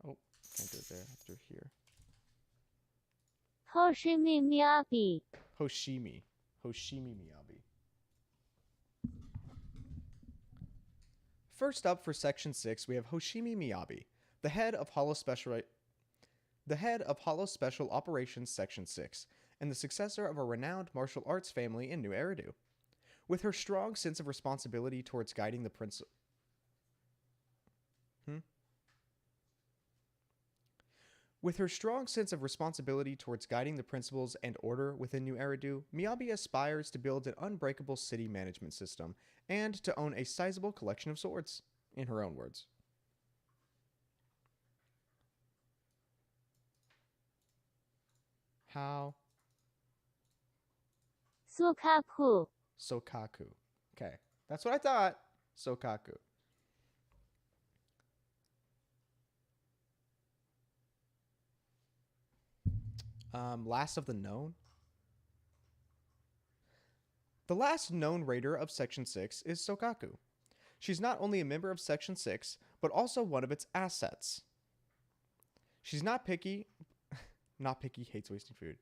Oh, can't do it there. I have to do it here. Hoshimi Miyabi. Hoshimi Miyabi. First up for Section 6, we have Hoshimi Miyabi, the head of Hollow Special Operations Section 6, and the successor of a renowned martial arts family in New Eridu. With her strong sense of responsibility towards guiding the principles and order within New Eridu, Miyabi aspires to build an unbreakable city management system and to own a sizable collection of swords, in her own words. How? Sukaku. Sokaku. Okay, that's what I thought. Sokaku. Last of the known. The last known raider of Section 6 is Sokaku. She's not only a member of Section 6, but also one of its assets. She's not picky. Not picky, hates wasting food.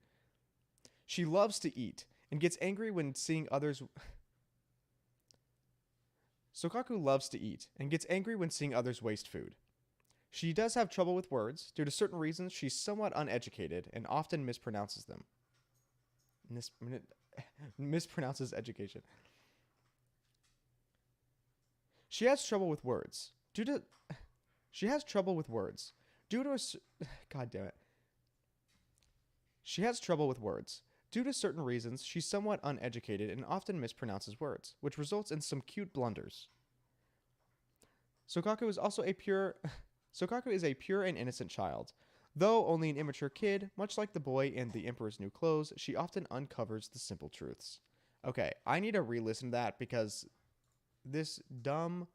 She loves to eat and gets angry when seeing others. Sokaku loves to eat and gets angry when seeing others waste food. She does have trouble with words. Due to certain reasons, she's somewhat uneducated and often mispronounces them. Mispronounces education. She has trouble with words. Due to God damn it. She has trouble with words. Due to certain reasons, she's somewhat uneducated and often mispronounces words, which results in some cute blunders. Sokaku is a pure and innocent child. Though only an immature kid, much like the boy in The Emperor's New Clothes, she often uncovers the simple truths. Okay, I need to re-listen to that because this dumb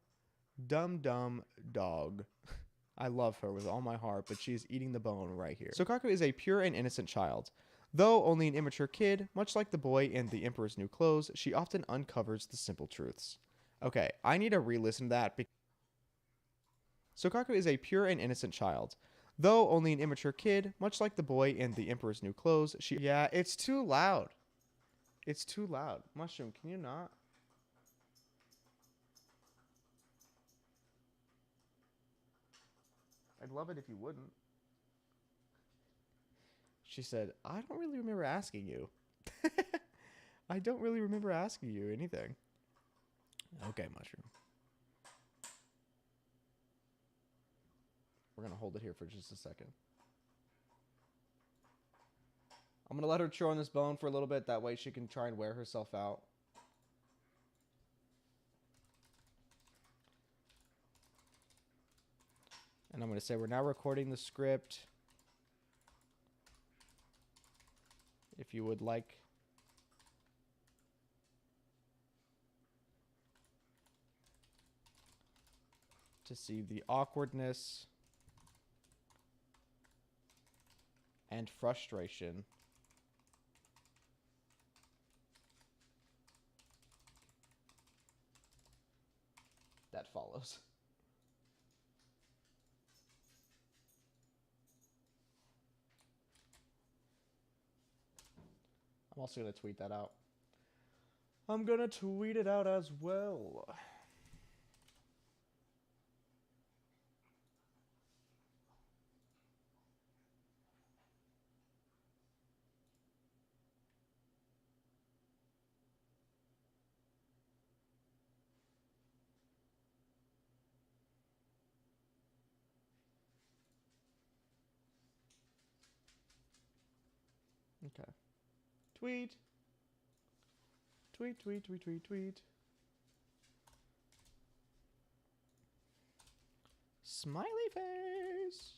dog, I love her with all my heart, but she is eating the bone right here. Sokaku is a pure and innocent child. Though only an immature kid, much like the boy in The Emperor's New Clothes, she often uncovers the simple truths. Okay, I need to re-listen to that because Sokaku is a pure and innocent child. Though only an immature kid, much like the boy in The Emperor's New Clothes, Yeah, it's too loud. It's too loud. Mushroom, can you not? I'd love it if you wouldn't. She said, I don't really remember asking you. I don't really remember asking you anything. Okay, Mushroom. We're going to hold it here for just a second. I'm going to let her chew on this bone for a little bit. That way she can try and wear herself out. And I'm going to say we're now recording the script. If you would like to see the awkwardness and frustration that follows. I'm also going to tweet that out. I'm going to tweet it out as well. Okay. Tweet. Tweet, tweet, tweet, tweet, tweet. Smiley face.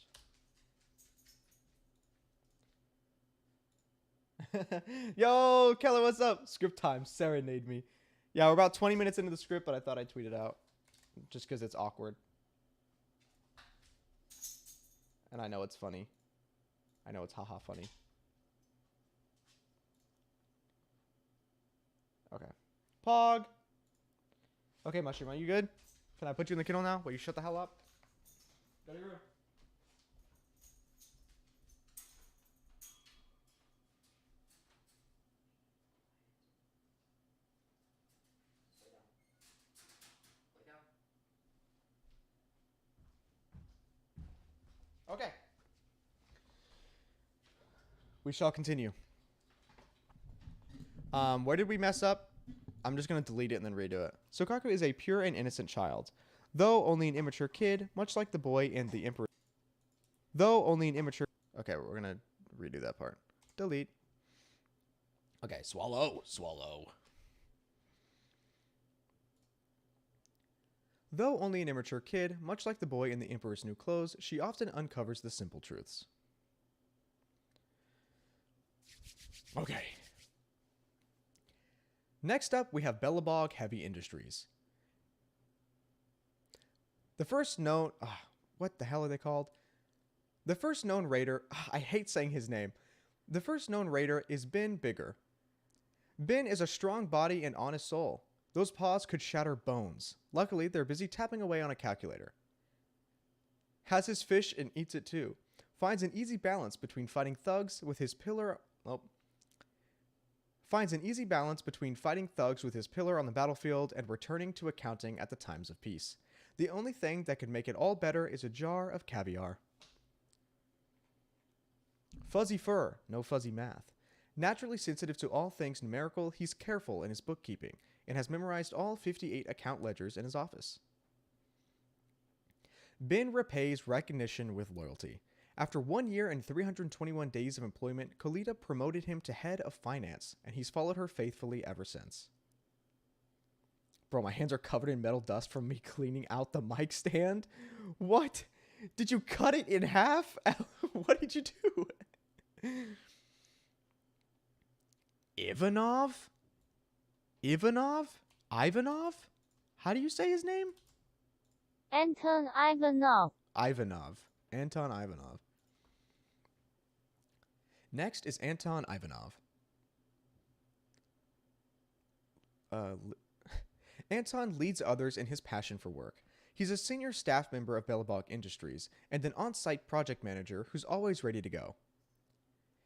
Yo, Keller, what's up? Script time. Serenade me. Yeah, we're about 20 minutes into the script, but I thought I'd tweet it out. Just because it's awkward. And I know it's funny. I know it's haha funny. Okay. Pog. Okay, Mushroom, are you good? Can I put you in the kennel now? Will you shut the hell up? Go to your room. Lay down. Okay. We shall continue. Where did we mess up? I'm just going to delete it and then redo it. Sokaku is a pure and innocent child. Though only an immature kid, much like the boy in the Emperor. Though only an immature... Okay, we're going to redo that part. Delete. Okay, swallow. Swallow. Though only an immature kid, much like the boy in the Emperor's New Clothes, she often uncovers the simple truths. Okay. Next up, we have Bellabog Heavy Industries. The first known... what the hell are they called? The first known raider... I hate saying his name. The first known raider is Ben Bigger. Ben is a strong body and honest soul. Those paws could shatter bones. Luckily, they're busy tapping away on a calculator. Has his fish and eats it too. Finds an easy balance between fighting thugs with his pillar... Finds an easy balance between fighting thugs with his pillar on the battlefield and returning to accounting at the times of peace. The only thing that could make it all better is a jar of caviar. Fuzzy fur, no fuzzy math. Naturally sensitive to all things numerical, he's careful in his bookkeeping and has memorized all 58 account ledgers in his office. Ben repays recognition with loyalty. After 1 year and 321 days of employment, Colita promoted him to head of finance, and he's followed her faithfully ever since. Bro, my hands are covered in metal dust from me cleaning out the mic stand. What? Did you cut it in half? What did you do? Ivanov? Ivanov? How do you say his name? Anton Ivanov. Anton Ivanov. Next is Anton Ivanov. Anton leads others in his passion for work. He's a senior staff member of Bellabog Industries and an on-site project manager who's always ready to go.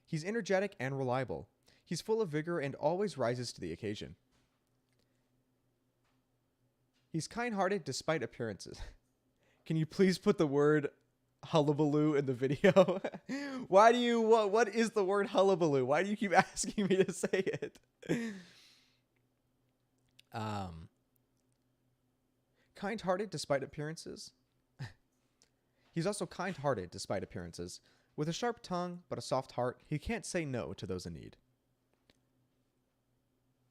He's energetic and reliable. He's full of vigor and always rises to the occasion. He's kind-hearted despite appearances. Can you please put the word hullabaloo in the video? Why do you... What is the word hullabaloo? Why do you keep asking me to say it? Kind-hearted despite appearances? He's also kind-hearted despite appearances. With a sharp tongue but a soft heart, he can't say no to those in need.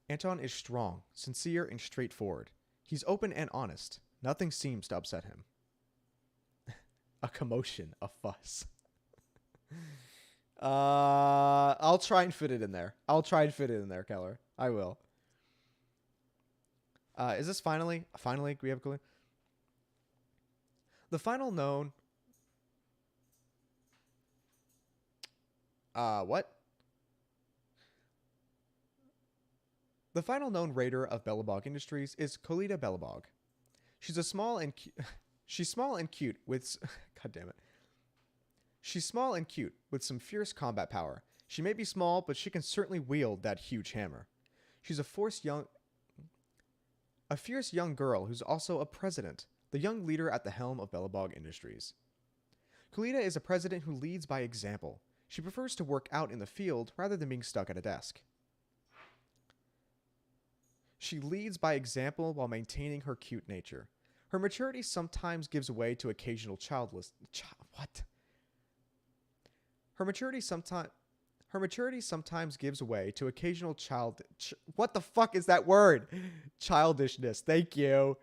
Anton is strong, sincere, and straightforward. He's open and honest. Nothing seems to upset him. A commotion, a fuss. I'll try and fit it in there. Keller. I will. Is this finally we have a clue? The final known... what? The final known raider of Bellabog Industries is Colita Bellabog. She's small and cute with... God damn it. She's small and cute with some fierce combat power. She may be small, but she can certainly wield that huge hammer. She's a fierce young girl who's also a president, the young leader at the helm of Bellabog Industries. Colita is a president who leads by example. She prefers to work out in the field rather than being stuck at a desk. She leads by example while maintaining her cute nature. Her maturity sometimes gives way to occasional Her maturity sometimes gives way to occasional what the fuck is that word? Childishness. Thank you.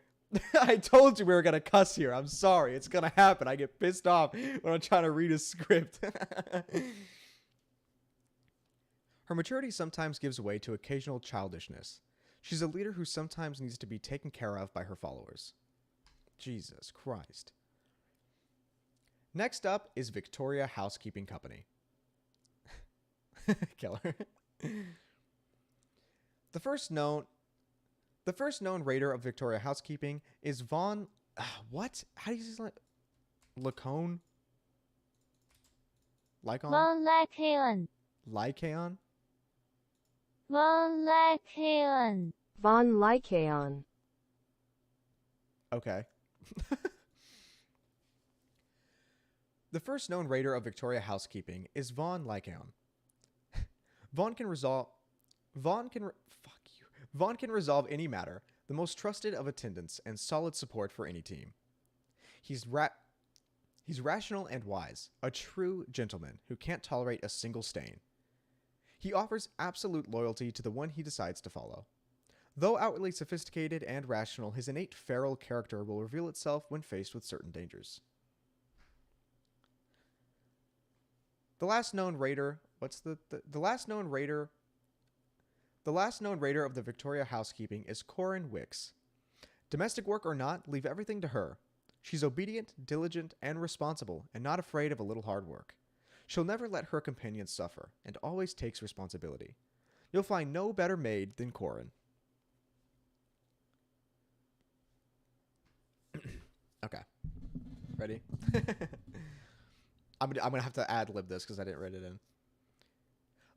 I told you we were gonna cuss here. I'm sorry. It's gonna happen. I get pissed off when I'm trying to read a script. Her maturity sometimes gives way to occasional childishness. She's a leader who sometimes needs to be taken care of by her followers. Jesus Christ. Next up is Victoria Housekeeping Company. Keller. The first known raider of Victoria Housekeeping is Von... what? How do you say it? Lacone? Lycon? Von Lycaon. Lycaon? Von Lycaon. Von Lycaon. Okay. The first known raider of Victoria Housekeeping is Von Lycaon. Vaughn can resolve... Vaughn can resolve any matter, the most trusted of attendants and solid support for any team. He's rational and wise, a true gentleman who can't tolerate a single stain. He offers absolute loyalty to the one he decides to follow. Though outwardly sophisticated and rational, his innate feral character will reveal itself when faced with certain dangers. The last known raider, the last known raider of the Victoria housekeeping is Corin Wicks. Domestic work or not, leave everything to her. She's obedient, diligent, and responsible, and not afraid of a little hard work. She'll never let her companions suffer, and always takes responsibility. You'll find no better maid than Corin. Okay. Ready? I'm going to have to ad-lib this because I didn't write it in.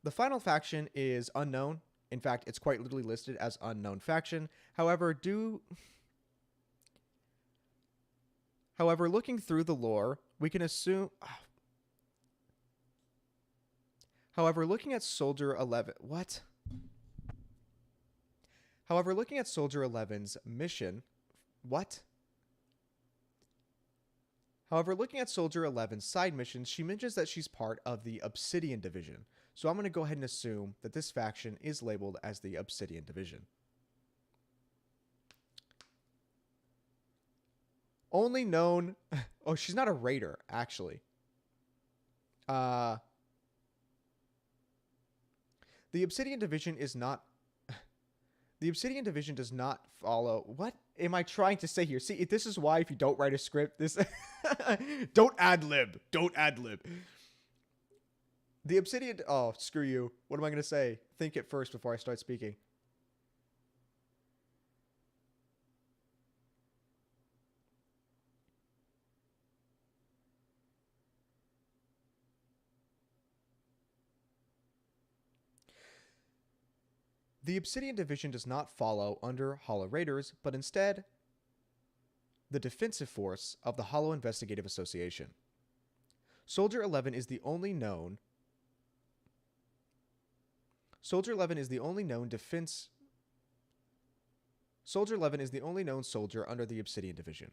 The final faction is unknown. In fact, it's quite literally listed as unknown faction. However, looking through the lore, we can assume... However, looking at Soldier 11... What? However, looking at Soldier 11's mission... What? However, looking at Soldier 11's side missions, she mentions that she's part of the Obsidian Division. So I'm going to go ahead and assume that this faction is labeled as the Obsidian Division. Only known... Oh, she's not a raider, actually. The Obsidian Division is not... The Obsidian Division does not follow... What am I trying to say here? See, this is why if you don't write a script, this... Don't ad-lib. Don't ad-lib. The Obsidian... Oh, screw you. What am I going to say? Think it first before I start speaking. The Obsidian Division does not follow under Hollow Raiders, but instead the defensive force of the Hollow Investigative Association. Soldier 11 is the only known... Soldier 11 is the only known defense... Soldier 11 is the only known soldier under the Obsidian Division.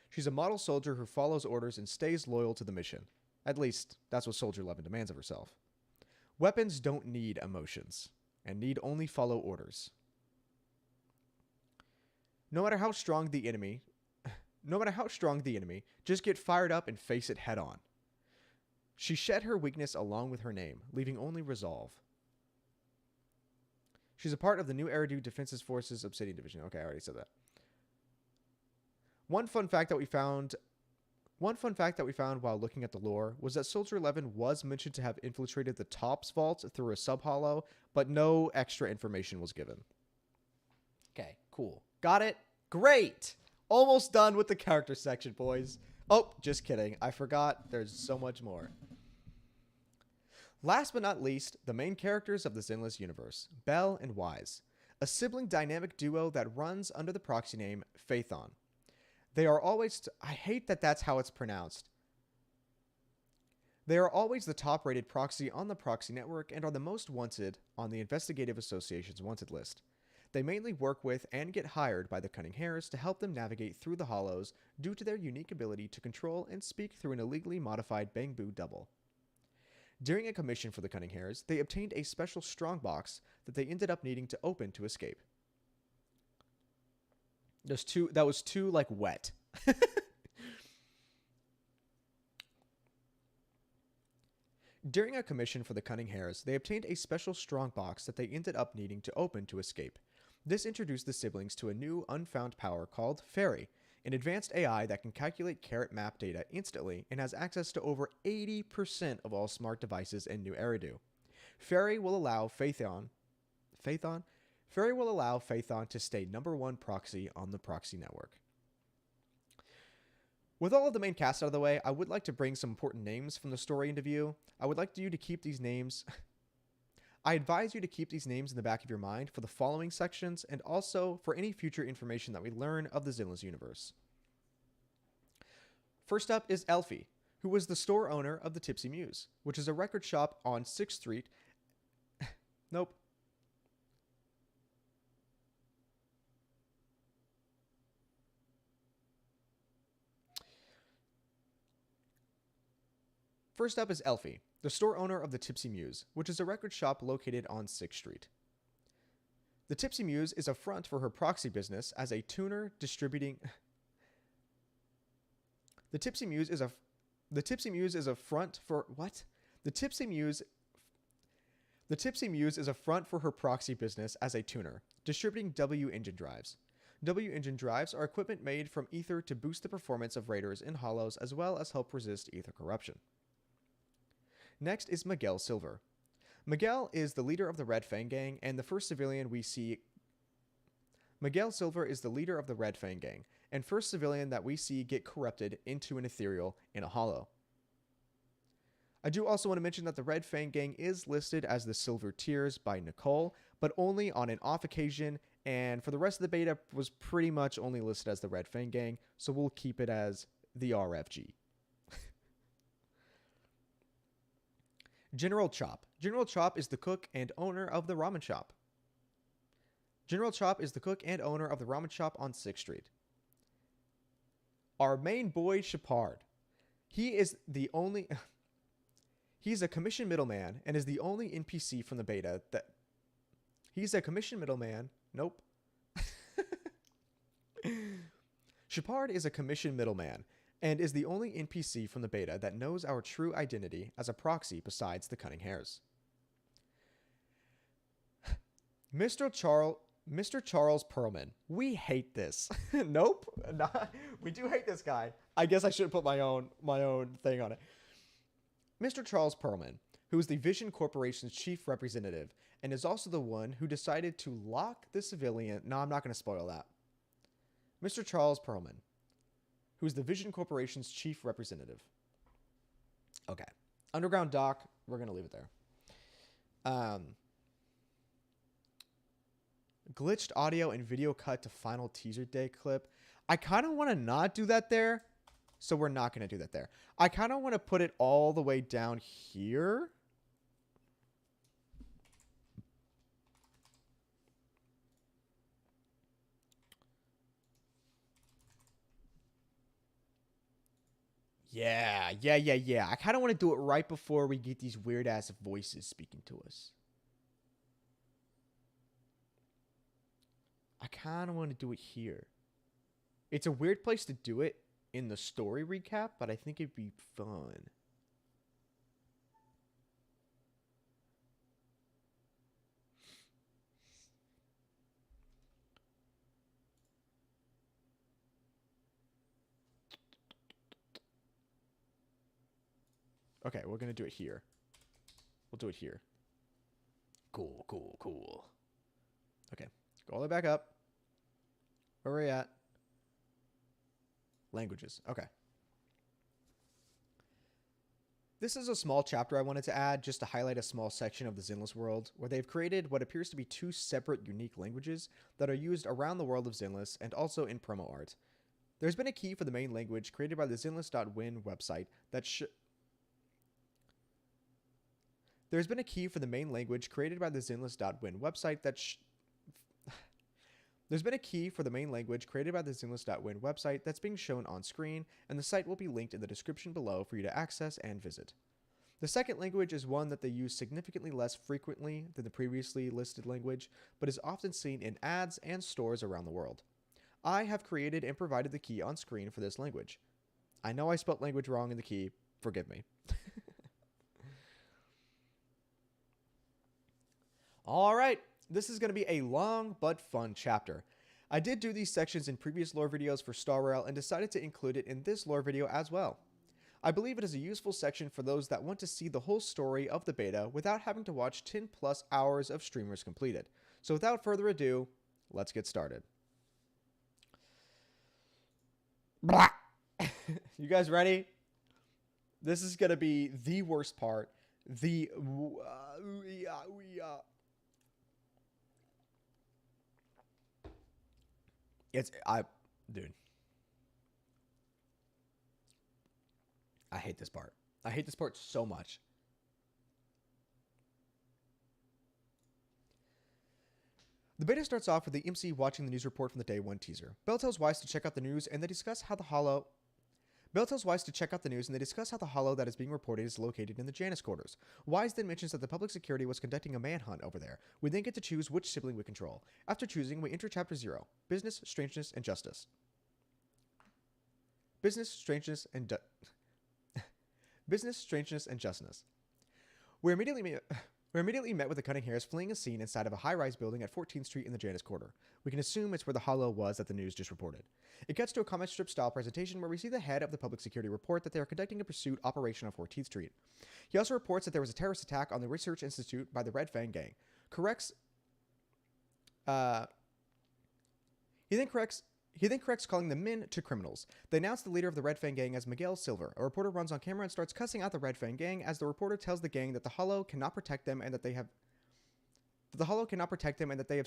She's a model soldier who follows orders and stays loyal to the mission. At least, that's what Soldier 11 demands of herself. Weapons don't need emotions, and need only follow orders. No matter how strong the enemy, just get fired up and face it head on. She shed her weakness along with her name, leaving only resolve. She's a part of the new Eridu Defenses Forces Obsidian Division. Okay, I already said that. One fun fact that we found while looking at the lore was that Soldier 11 was mentioned to have infiltrated the Tops Vault through a sub-hollow, but no extra information was given. Okay, cool. Got it? Great! Almost done with the character section, boys. Oh, just kidding. I forgot. There's so much more. Last but not least, the main characters of the ZENLESS universe, Belle and Wise, a sibling dynamic duo that runs under the proxy name Phaethon. They are always... I hate that that's how it's pronounced. They are always the top-rated proxy on the proxy network and are the most wanted on the Investigative Association's wanted list. They mainly work with and get hired by the Cunning Hares to help them navigate through the Hollows due to their unique ability to control and speak through an illegally modified Bangbu double. During a commission for the Cunning Hares, they obtained a special strongbox that they ended up needing to open to escape. That was too, like, wet. During a commission for the Cunning Hares, they obtained a special strongbox that they ended up needing to open to escape. This introduced the siblings to a new unfound power called Fairy, an advanced AI that can calculate carrot map data instantly and has access to over 80% of all smart devices in New Eridu. Fairy will allow Phaethon to stay #1 proxy on the proxy network. With all of the main cast out of the way, I would like to bring some important names from the story into view. I would like you to keep these names... I advise you to keep these names in the back of your mind for the following sections and also for any future information that we learn of the ZENLESS universe. First up is Elfie, who was the store owner of the Tipsy Muse, which is a record shop on 6th Street... Nope. First up is Elfie, the store owner of the Tipsy Muse, which is a record shop located on 6th Street. The Tipsy Muse is a front for her proxy business as a tuner distributing. The Tipsy Muse is a front for what? The Tipsy Muse is a front for her proxy business as a tuner, distributing W engine drives. W engine drives are equipment made from ether to boost the performance of raiders in hollows as well as help resist ether corruption. Next is Miguel Silver. Miguel is the leader of the Red Fang Gang and the first civilian we see. Miguel Silver is the leader of the Red Fang Gang and first civilian that we see get corrupted into an ethereal in a hollow. I do also want to mention that the Red Fang Gang is listed as the Silver Tiers by Nicole, but only on an off occasion, and for the rest of the beta was pretty much only listed as the Red Fang Gang, so we'll keep it as the RFG. General Chop. General Chop is the cook and owner of the ramen shop. General Chop is the cook and owner of the ramen shop on 6th Street. Our main boy, Shepard. He is the only... He's a commission middleman and is the only NPC from the beta that... He's a commission middleman. Nope. Shepard is a commission middleman and is the only NPC from the beta that knows our true identity as a proxy besides the Cunning Hares. Mr. Charles Perlman. We hate this. Nope. We do hate this guy. I guess I should put my own thing on it. Mr. Charles Perlman, who is the Vision Corporation's chief representative and is also the one who decided to lock the civilian... No, I'm not going to spoil that. Mr. Charles Perlman, who is the Vision Corporation's chief representative. Okay. Underground Dock, we're going to leave it there. Glitched audio and video cut to final teaser day clip. I kind of want to not do that there, so we're not going to do that there. I kind of want to put it all the way down here. Yeah. I kind of want to do it right before we get these weird-ass voices speaking to us. I kind of want to do it here. It's a weird place to do it in the story recap, but I think it'd be fun. Okay, we're going to do it here. We'll do it here. Cool. Okay, go all the way back up. Where are we at? Languages. Okay. This is a small chapter I wanted to add just to highlight a small section of the ZENLESS world where they've created what appears to be two separate unique languages that are used around the world of ZENLESS and also in promo art. There's been a key for the main language created by the ZENLESS.win website that There's been a key for the main language created by the ZENLESS.win website that There's been a key for the main language created by the ZENLESS.win website that's being shown on screen, and the site will be linked in the description below for you to access and visit. The second language is one that they use significantly less frequently than the previously listed language, but is often seen in ads and stores around the world. I have created and provided the key on screen for this language. I know I spelt language wrong in the key. Forgive me. All right. This is going to be a long but fun chapter. I did do these sections in previous lore videos for Star Rail and decided to include it in this lore video as well. I believe it is a useful section for those that want to see the whole story of the beta without having to watch 10 plus hours of streamers completed. So without further ado, let's get started. You guys ready? This is going to be the worst part. Dude. I hate this part. I hate this part so much. The beta starts off with the MC watching the news report from the day one teaser. Bell tells Weiss to check out the news and they discuss how the Hollow... Belle tells Wise to check out the news, and they discuss how the hollow that is being reported is located in the Janus quarters. Wise then mentions that the public security was conducting a manhunt over there. We then get to choose which sibling we control. After choosing, we enter Chapter 0, Business, Strangeness, and Justice. Business, Strangeness, and Business, Strangeness, and Justness. We're immediately met with the Cunning Hares fleeing a scene inside of a high-rise building at 14th Street in the Janus Quarter. We can assume it's where the hollow was that the news just reported. It cuts to a comic strip style presentation where we see the head of the public security report that they are conducting a pursuit operation on 14th Street. He also reports that there was a terrorist attack on the Research Institute by the Red Fang Gang. He then corrects calling the men to criminals. They announce the leader of the Red Fang Gang as Miguel Silver. A reporter runs on camera and starts cussing out the Red Fang Gang as the reporter tells the gang that the hollow cannot protect them and that they have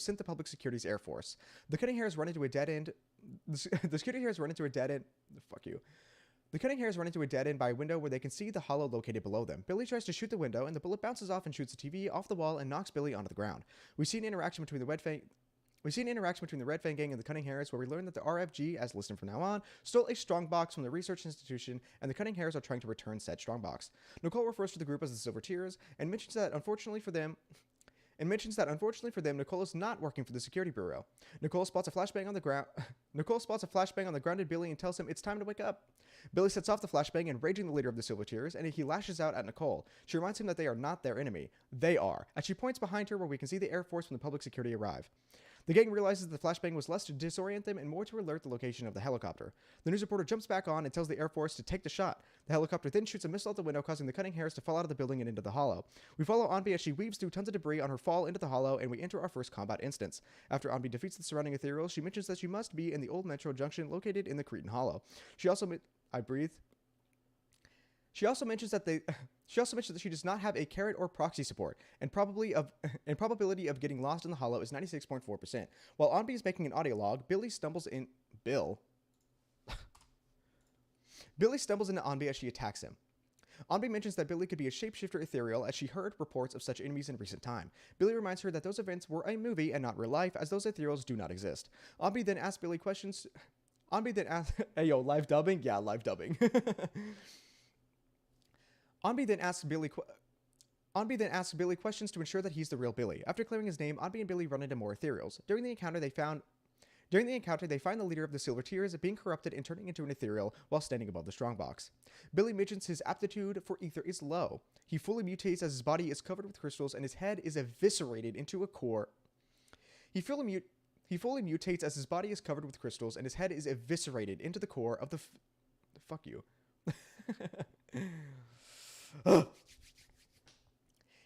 sent the public security's Air Force. The Cunning Hares run into a dead end. The security Hares run into a dead end. Fuck you. The Cunning Hares run into a dead end by a window where they can see the hollow located below them. Billy tries to shoot the window, and the bullet bounces off and shoots the TV off the wall and knocks Billy onto the ground. We see an interaction between the Red Fang Gang and the Cunning Hares, where we learn that the RFG, as listed from now on, stole a strongbox from the research institution, and the Cunning Hares are trying to return said strongbox. Nicole refers to the group as the Silver Tears, and mentions that unfortunately for them, Nicole is not working for the security bureau. Nicole spots a flashbang on the grounded Billy and tells him it's time to wake up. Billy sets off the flashbang, enraging the leader of the Silver Tears, and he lashes out at Nicole. She reminds him that they are not their enemy. They are, and she points behind her where we can see the Air Force from the public security arrive. The gang realizes the flashbang was less to disorient them and more to alert the location of the helicopter. The news reporter jumps back on and tells the Air Force to take the shot. The helicopter then shoots a missile out the window, causing the Cunning Hares to fall out of the building and into the hollow. We follow Anbi as she weaves through tons of debris on her fall into the hollow, and we enter our first combat instance. After Anbi defeats the surrounding ethereals, she mentions that she must be in the old Metro Junction located in the Cretan Hollow. She also mentions that she does not have a carrot or proxy support, and probability of getting lost in the hollow is 96.4%. While Anbi is making an audio log, Billy stumbles into Anbi as she attacks him. Anbi mentions that Billy could be a shapeshifter ethereal as she heard reports of such enemies in recent time. Billy reminds her that those events were a movie and not real life, as those ethereals do not exist. Anbi then asks Billy questions. Hey yo, live dubbing? Yeah, live dubbing. Anbi then asks Billy questions to ensure that he's the real Billy. After clearing his name, Anbi and Billy run into more ethereals. During the encounter, they find the leader of the Silver Tears being corrupted and turning into an ethereal while standing above the strongbox. Billy mentions his aptitude for ether is low. He fully mutates as his body is covered with crystals and his head is eviscerated into a core. He fully mutates as his body is covered with crystals and his head is eviscerated into the core of the fuck you.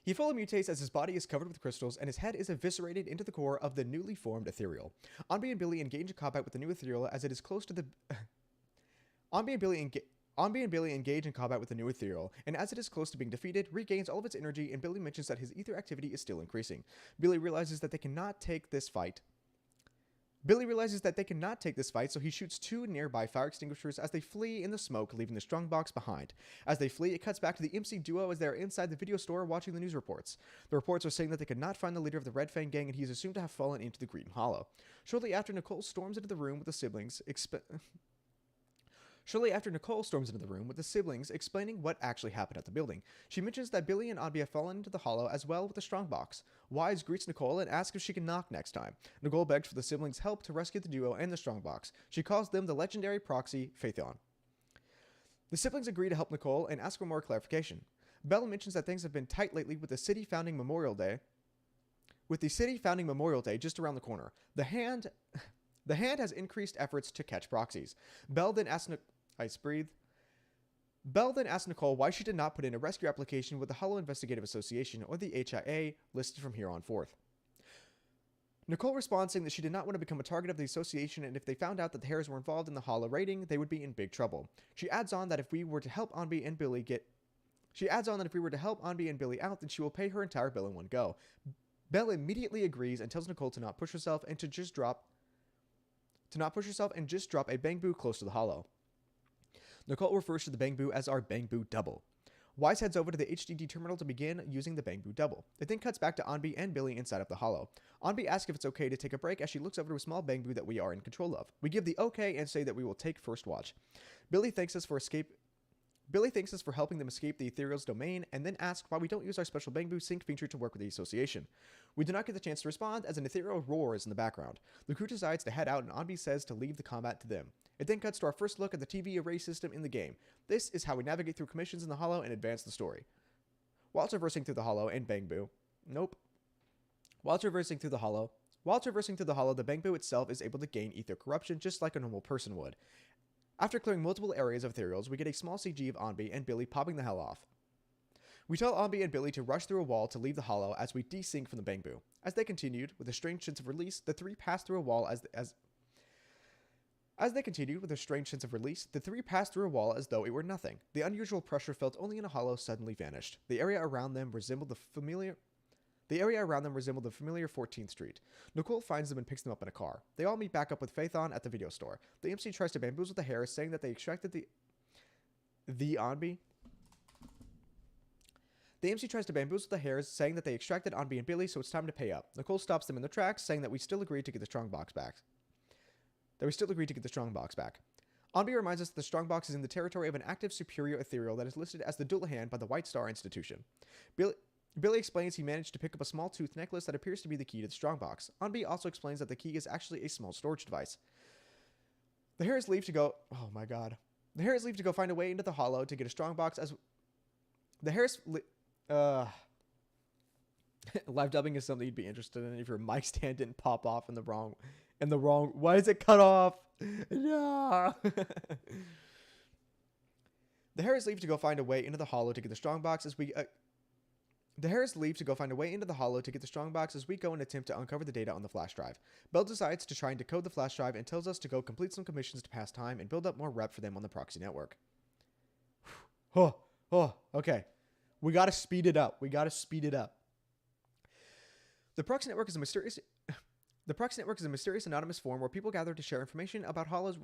He fully mutates as his body is covered with crystals and his head is eviscerated into the core of the newly formed ethereal. Anbi and Billy engage in combat with the new ethereal as it is close to the Anbi and Billy engage in combat with the new ethereal, and as it is close to being defeated, regains all of its energy, and Billy mentions that his ether activity is still increasing. Billy realizes that they cannot take this fight, so he shoots two nearby fire extinguishers as they flee in the smoke, leaving the strongbox behind. As they flee, it cuts back to the MC duo as they are inside the video store watching the news reports. The reports are saying that they could not find the leader of the Red Fang Gang, and he is assumed to have fallen into the Cretan Hollow. Shortly after, Nicole storms into the room with the siblings, explaining what actually happened at the building. She mentions that Billy and Anbi have fallen into the hollow as well with the strongbox. Wise greets Nicole and asks if she can knock next time. Nicole begs for the siblings' help to rescue the duo and the strongbox. She calls them the legendary proxy, Phaethon. The siblings agree to help Nicole and ask for more clarification. Bella mentions that things have been tight lately with the city founding Memorial Day just around the corner. The Hand has increased efforts to catch proxies. Belle then asks Nicole why she did not put in a rescue application with the Hollow Investigative Association, or the HIA, listed from here on forth. Nicole responds saying that she did not want to become a target of the association, and if they found out that the Hares were involved in the Hollow raiding, they would be in big trouble. She adds on that if we were to help Anbi and Billy out, then she will pay her entire bill in one go. Belle immediately agrees and tells Nicole to not push herself and just drop a bamboo close to the hollow. Nicole refers to the bamboo as our bamboo double. Wise heads over to the HDD terminal to begin using the Bangbu double. It then cuts back to Anbi and Billy inside of the hollow. Anbi asks if it's okay to take a break as she looks over to a small Bangbu that we are in control of. We give the okay and say that we will take first watch. Billy thanks us for helping them escape the Ethereal's domain, and then asks why we don't use our special Bangbu sync feature to work with the association. We do not get the chance to respond, as an ethereal roars in the background. The crew decides to head out, and Anbi says to leave the combat to them. It then cuts to our first look at the TV array system in the game. This is how we navigate through commissions in the Hollow and advance the story. While traversing through the Hollow, the Bangbu itself is able to gain ether corruption just like a normal person would. After clearing multiple areas of ethereals, we get a small CG of Anbi and Billy popping the hell off. We tell Anbi and Billy to rush through a wall to leave the Hollow as we desync from the Bangbu. As they continued, with a strange sense of release, the three passed through a wall as though it were nothing. The unusual pressure felt only in a Hollow suddenly vanished. The area around them resembled the familiar 14th Street. Nicole finds them and picks them up in a car. They all meet back up with Faithon at the video store. The MC tries to bamboozle the Harris, saying that they extracted the Anbi. The MC tries to bamboozle the Harris, saying that they extracted Anbi and Billy, so it's time to pay up. Nicole stops them in their tracks, saying that we still agreed to get the strongbox back. Anbi reminds us that the strongbox is in the territory of an active superior ethereal that is listed as the Dullahan by the White Star Institution. Billy explains he managed to pick up a small tooth necklace that appears to be the key to the strongbox. Anbi also explains that the key is actually a small storage device. The Harris leave to go find a way into the Hollow to get a strongbox as live dubbing is something you'd be interested in if your mic stand didn't pop off in the wrong. Why is it cut off? No. The Harris leave to go find a way into the Hollow to get the strongbox as we. The Harris leave to go find a way into the Hollow to get the strongbox as we go and attempt to uncover the data on the flash drive. Bell decides to try and decode the flash drive and tells us to go complete some commissions to pass time and build up more rep for them on the proxy network. Okay. We gotta speed it up. The proxy network is a mysterious anonymous forum where people gather to share information about Hollow's.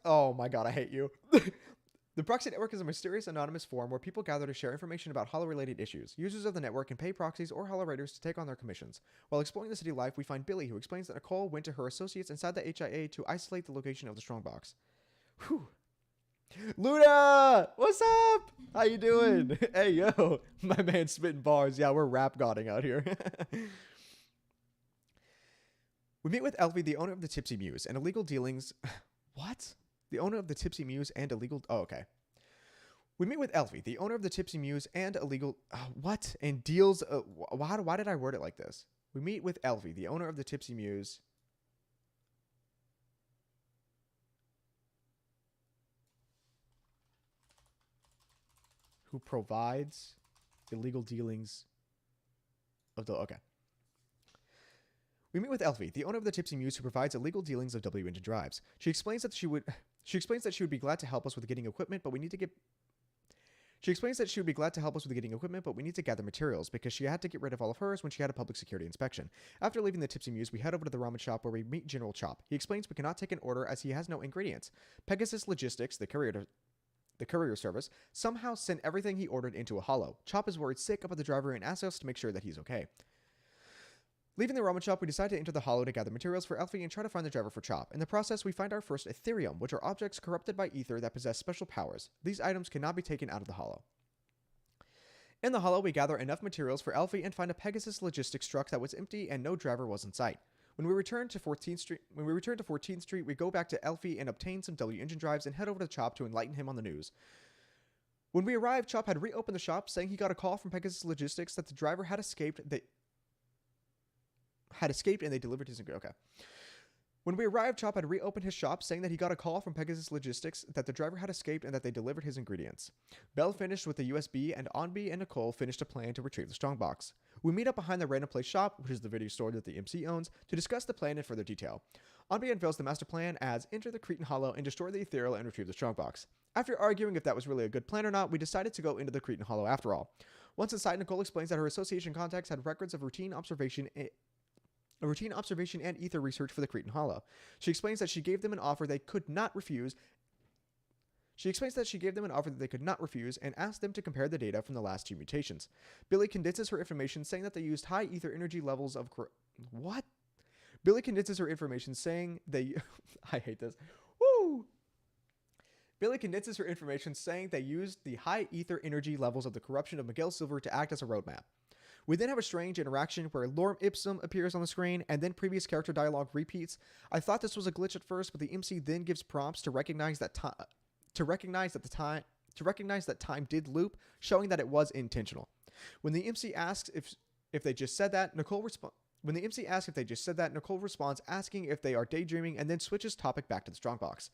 Oh my god, I hate you. The proxy network is a mysterious anonymous forum where people gather to share information about Hollow-related issues. Users of the network can pay proxies or Hollow Raiders to take on their commissions. While exploring the city life, we find Billy, who explains that Nicole went to her associates inside the HIA to isolate the location of the strongbox. Whew. Luna! What's up? How you doing? Hey, yo. My man spitting bars. Yeah, we're rap godding out here. We meet with Elfie, the owner of the Tipsy Muse, and illegal dealings... What? The owner of the Tipsy Muse and illegal... Oh, okay. We meet with Elfie, the owner of the Tipsy Muse and illegal... what? And deals... why did I word it like this? We meet with Elfie, the owner of the Tipsy Muse... who provides illegal dealings of the... Okay. We meet with Elfie, the owner of the Tipsy Muse, who provides illegal dealings of W engine drives. She explains that she would be glad to help us with getting equipment, but we need to gather materials because she had to get rid of all of hers when she had a public security inspection. After leaving the Tipsy Muse, we head over to the ramen shop where we meet General Chop. He explains we cannot take an order as he has no ingredients. Pegasus Logistics, the courier service, somehow sent everything he ordered into a Hollow. Chop is worried sick about the driver and asks us to make sure that he's okay. Leaving the ramen shop, we decide to enter the Hollow to gather materials for Elfie and try to find the driver for Chop. In the process, we find our first Ethereum, which are objects corrupted by ether that possess special powers. These items cannot be taken out of the Hollow. In the Hollow, we gather enough materials for Elfie and find a Pegasus Logistics truck that was empty and no driver was in sight. When we return to 14th Street, we go back to Elfie and obtain some W engine drives and head over to Chop to enlighten him on the news. When we arrived, Chop had reopened the shop, saying he got a call from Pegasus Logistics that the driver had escaped and they delivered his... Okay. When we arrived, Chop had reopened his shop, saying that he got a call from Pegasus Logistics that the driver had escaped and that they delivered his ingredients. Belle finished with the USB, and Anbi and Nicole finished a plan to retrieve the strongbox. We meet up behind the Random Place shop, which is the video store that the MC owns, to discuss the plan in further detail. Anbi unveils the master plan as enter the Cretan Hollow and destroy the Ethereal and retrieve the strongbox. After arguing if that was really a good plan or not, we decided to go into the Cretan Hollow after all. Once inside, Nicole explains that her association contacts had records of routine observation and ether research for the Cretan Hollow. She explains that she gave them an offer they could not refuse. She explains that she gave them an offer that they could not refuse and asked them to compare the data from the last 2 mutations. Billy condenses her information saying that they used high ether energy levels of what? Billy condenses her information saying they I hate this. Woo! Billy condenses her information saying they used the high ether energy levels of the corruption of Miguel Silver to act as a roadmap. We then have a strange interaction where Lorem Ipsum appears on the screen and then previous character dialogue repeats. I thought this was a glitch at first, but the MC then gives prompts to recognize that time did loop, showing that it was intentional. When the MC asks if they just said that, Nicole responds. When the MC asks if they just said that, Nicole responds asking if they are daydreaming and then switches topic back to the strongbox.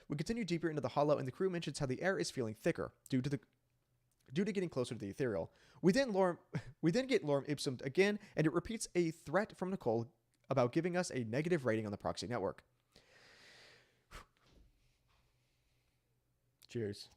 We continue deeper into the hollow and the crew mentions how the air is feeling thicker due to getting closer to the ethereal. We then get Lorem Ipsum again, and it repeats a threat from Nicole about giving us a negative rating on the proxy network. Cheers.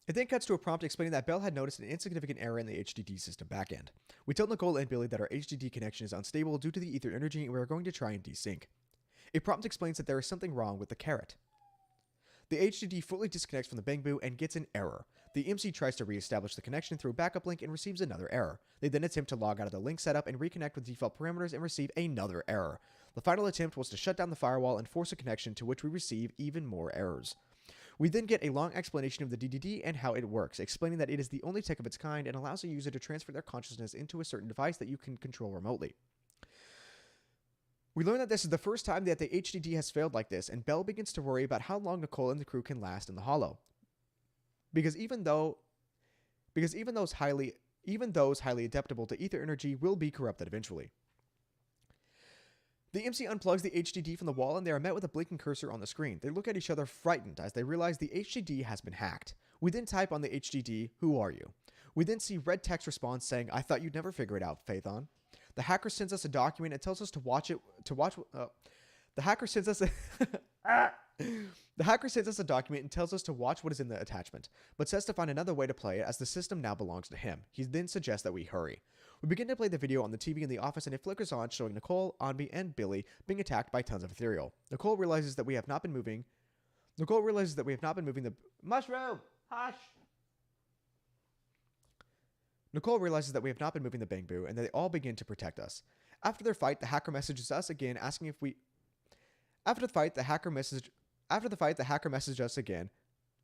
It then cuts to a prompt explaining that Bell had noticed an insignificant error in the HDD system backend. We tell Nicole and Billy that our HDD connection is unstable due to the ether energy and we are going to try and desync. A prompt explains that there is something wrong with the carrot. The HDD fully disconnects from the Bangbu and gets an error. The MC tries to reestablish the connection through a backup link and receives another error. They then attempt to log out of the link setup and reconnect with default parameters and receive another error. The final attempt was to shut down the firewall and force a connection, to which we receive even more errors. We then get a long explanation of the DDD and how it works, explaining that it is the only tech of its kind and allows a user to transfer their consciousness into a certain device that you can control remotely. We learn that this is the first time that the HDD has failed like this, and Bell begins to worry about how long Nicole and the crew can last in the hollow. Because even those highly adaptable to ether energy will be corrupted eventually. The MC unplugs the HDD from the wall and they are met with a blinking cursor on the screen. They look at each other frightened as they realize the HDD has been hacked. We then type on the HDD, "Who are you?" We then see red text response saying, "I thought you'd never figure it out, Phaethon." The hacker sends us a document and tells us to watch it. The hacker sends us a document and tells us to watch what is in the attachment, but says to find another way to play it as the system now belongs to him. He then suggests that we hurry. We begin to play the video on the TV in the office and it flickers on, showing Nicole, Anbi, and Billy being attacked by tons of ethereal. Nicole realizes that we have not been moving the Mushroom! Hush! Nicole realizes that we have not been moving the Bangbu and that they all begin to protect us. After their fight, the hacker messages us again asking if we After the fight, the hacker messages us again.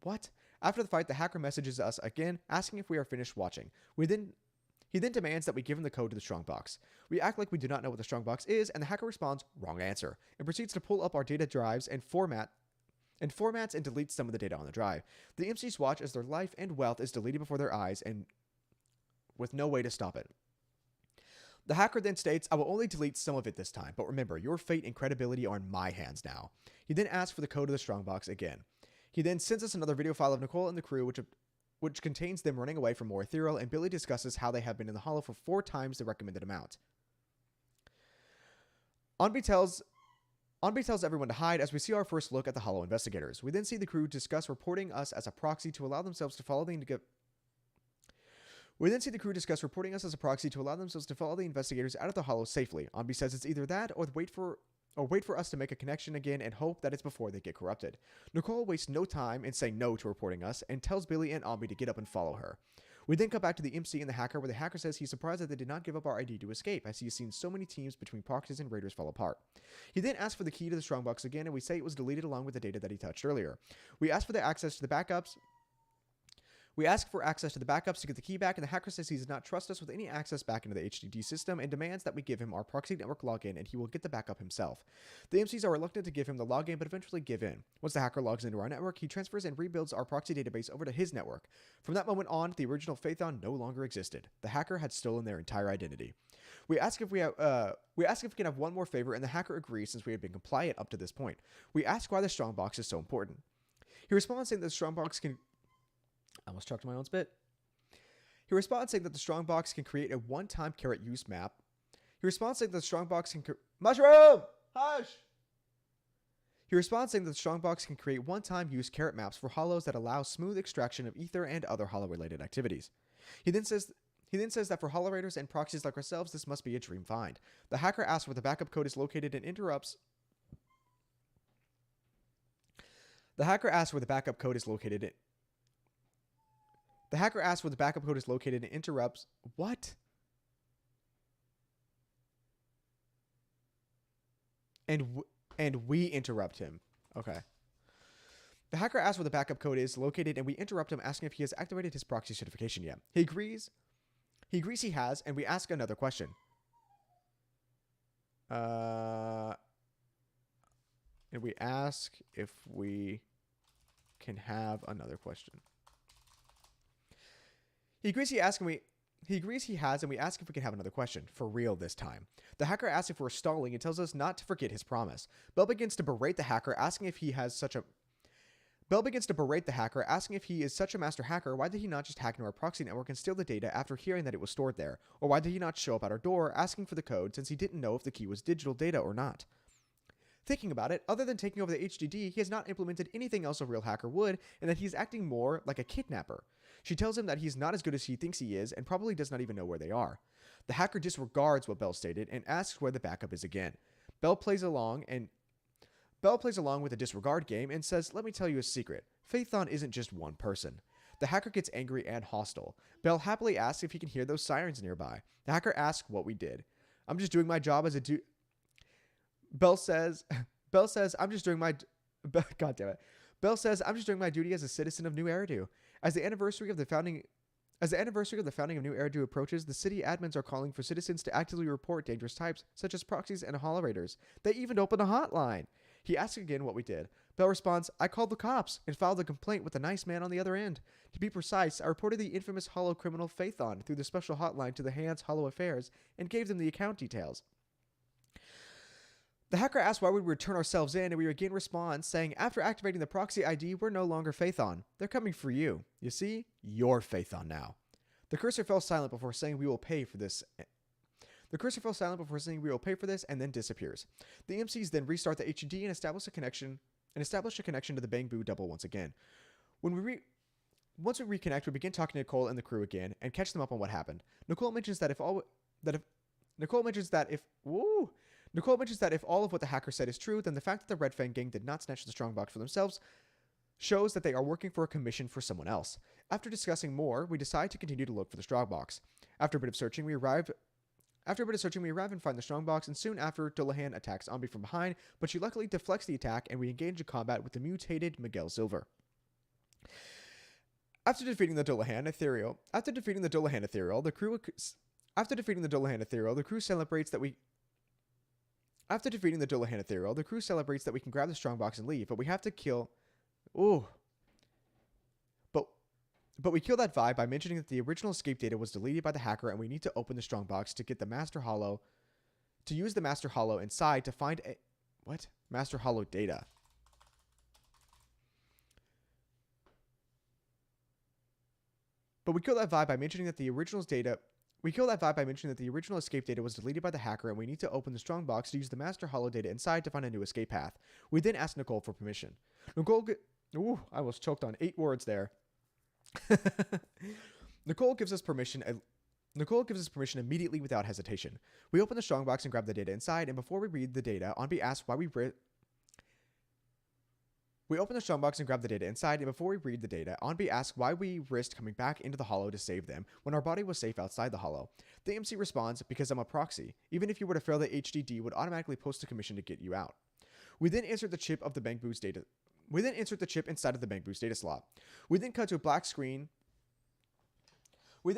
What? After the fight, the hacker messages us again asking if we are finished watching. He then demands that we give him the code to the strongbox. We act like we do not know what the strongbox is, and the hacker responds, "Wrong answer," and proceeds to pull up our data drives and formats and deletes some of the data on the drive. The MCs watch as their life and wealth is deleted before their eyes, and with no way to stop it. The hacker then states, "I will only delete some of it this time, but remember, your fate and credibility are in my hands now." He then asks for the code of the strongbox again. He then sends us another video file of Nicole and the crew, which contains them running away from more ethereal, and Billy discusses how they have been in the hollow for 4 times the recommended amount. Anbi tells everyone to hide as we see our first look at the hollow investigators. We then see the crew discuss reporting us as a proxy to allow themselves to follow the investigators out of the hollow safely. Anbi says it's either that or wait for us to make a connection again and hope that it's before they get corrupted. Nicole wastes no time in saying no to reporting us and tells Billy and Anbi to get up and follow her. We then come back to the MC and the hacker, where the hacker says he's surprised that they did not give up our ID to escape, as he has seen so many teams between proxies and raiders fall apart. He then asks for the key to the strongbox again, and we say it was deleted along with the data that he touched earlier. We ask for access to the backups to get the key back, and the hacker says he does not trust us with any access back into the HDD system and demands that we give him our proxy network login and he will get the backup himself. The MCs are reluctant to give him the login but eventually give in. Once the hacker logs into our network, he transfers and rebuilds our proxy database over to his network. From that moment on, the original Phaethon no longer existed. The hacker had stolen their entire identity. We ask if we can have one more favor, and the hacker agrees since we had been compliant up to this point. We ask why the strongbox is so important. He responds saying that the strongbox can... I almost chucked my own spit. He responds saying that the strongbox can create a one-time carrot use map. Mushroom! Hush! He responds saying that the strongbox can create one-time use carrot maps for hollows that allow smooth extraction of ether and other hollow-related activities. He then says He then says that for holorators and proxies like ourselves, this must be a dream find. The hacker asks where the backup code is located and interrupts. The hacker asks where the backup code is located. The hacker asks where the backup code is located and interrupts. What? And we interrupt him. Okay. The hacker asks where the backup code is located, and we interrupt him, asking if he has activated his proxy certification yet. He agrees. He agrees he has, and we ask another question. And we ask if we can have another question. He agrees he has, and we ask if we can have another question. For real this time. The hacker asks if we're stalling and tells us not to forget his promise. Bell begins to berate the hacker, asking if he has such a... Bell begins to berate the hacker, asking if he is such a master hacker, why did he not just hack into our proxy network and steal the data after hearing that it was stored there? Or why did he not show up at our door, asking for the code, since he didn't know if the key was digital data or not? Thinking about it, other than taking over the HDD, he has not implemented anything else a real hacker would, and that he's acting more like a kidnapper. She tells him that he's not as good as he thinks he is, and probably does not even know where they are. The hacker disregards what Bell stated, and asks where the backup is again. Bell plays along with the disregard game and says, "Let me tell you a secret. Phaethon isn't just one person." The hacker gets angry and hostile. Bell happily asks if he can hear those sirens nearby. The hacker asks what we did. "I'm just doing my job as a Bell says, "I'm just doing my..." God damn it. Bell says, "I'm just doing my duty as a citizen of New Eridu. As the anniversary of the founding of New Eridu approaches, the city admins are calling for citizens to actively report dangerous types, such as proxies and holorators. They even opened a hotline." He asks again what we did. Bell responds, "I called the cops and filed a complaint with a nice man on the other end. To be precise, I reported the infamous holo criminal Phaethon through the special hotline to the Hands Holo Affairs and gave them the account details." The hacker asks why we would return ourselves in, and we again respond, saying, "After activating the proxy ID, we're no longer Phaethon. They're coming for you. You see, you're Phaethon now." The cursor fell silent before saying we will pay for this. And then disappears. The MCs then restart the HUD and establish a connection to the Bang Boo double once again. Once we reconnect, we begin talking to Nicole and the crew again and catch them up on what happened. Nicole mentions that if all of what the hacker said is true, then the fact that the Red Fang gang did not snatch the strongbox for themselves shows that they are working for a commission for someone else. After discussing more, we decide to continue to look for the strongbox. After a bit of searching, we arrive and find the strongbox, and soon after, Dullahan attacks Ambi from behind, but she luckily deflects the attack, and we engage in combat with the mutated Miguel Silver. After defeating the Dullahan Ethereal, the crew celebrates that we can grab the strongbox and leave, but we have to kill. But we kill that vibe by mentioning that the original escape data was deleted by the hacker, and we need to open the strongbox to get the Master Holo, to use the Master Holo inside to find a Master Holo data. But we kill that vibe by mentioning that the original escape data was deleted by the hacker, and we need to open the strongbox to use the Master Holo data inside to find a new escape path. We then ask Nicole for permission. I was choked on 8 words there. Nicole gives us permission immediately without hesitation. We open the strongbox and grab the data inside, and before we read the data, Onbi asks why we risked coming back into the holo to save them when our body was safe outside the holo. The MC responds, "Because I'm a proxy. Even if you were to fail the HDD, would automatically post a commission to get you out." We then insert the chip inside of the Bang Boost data slot. We then cut to a black screen with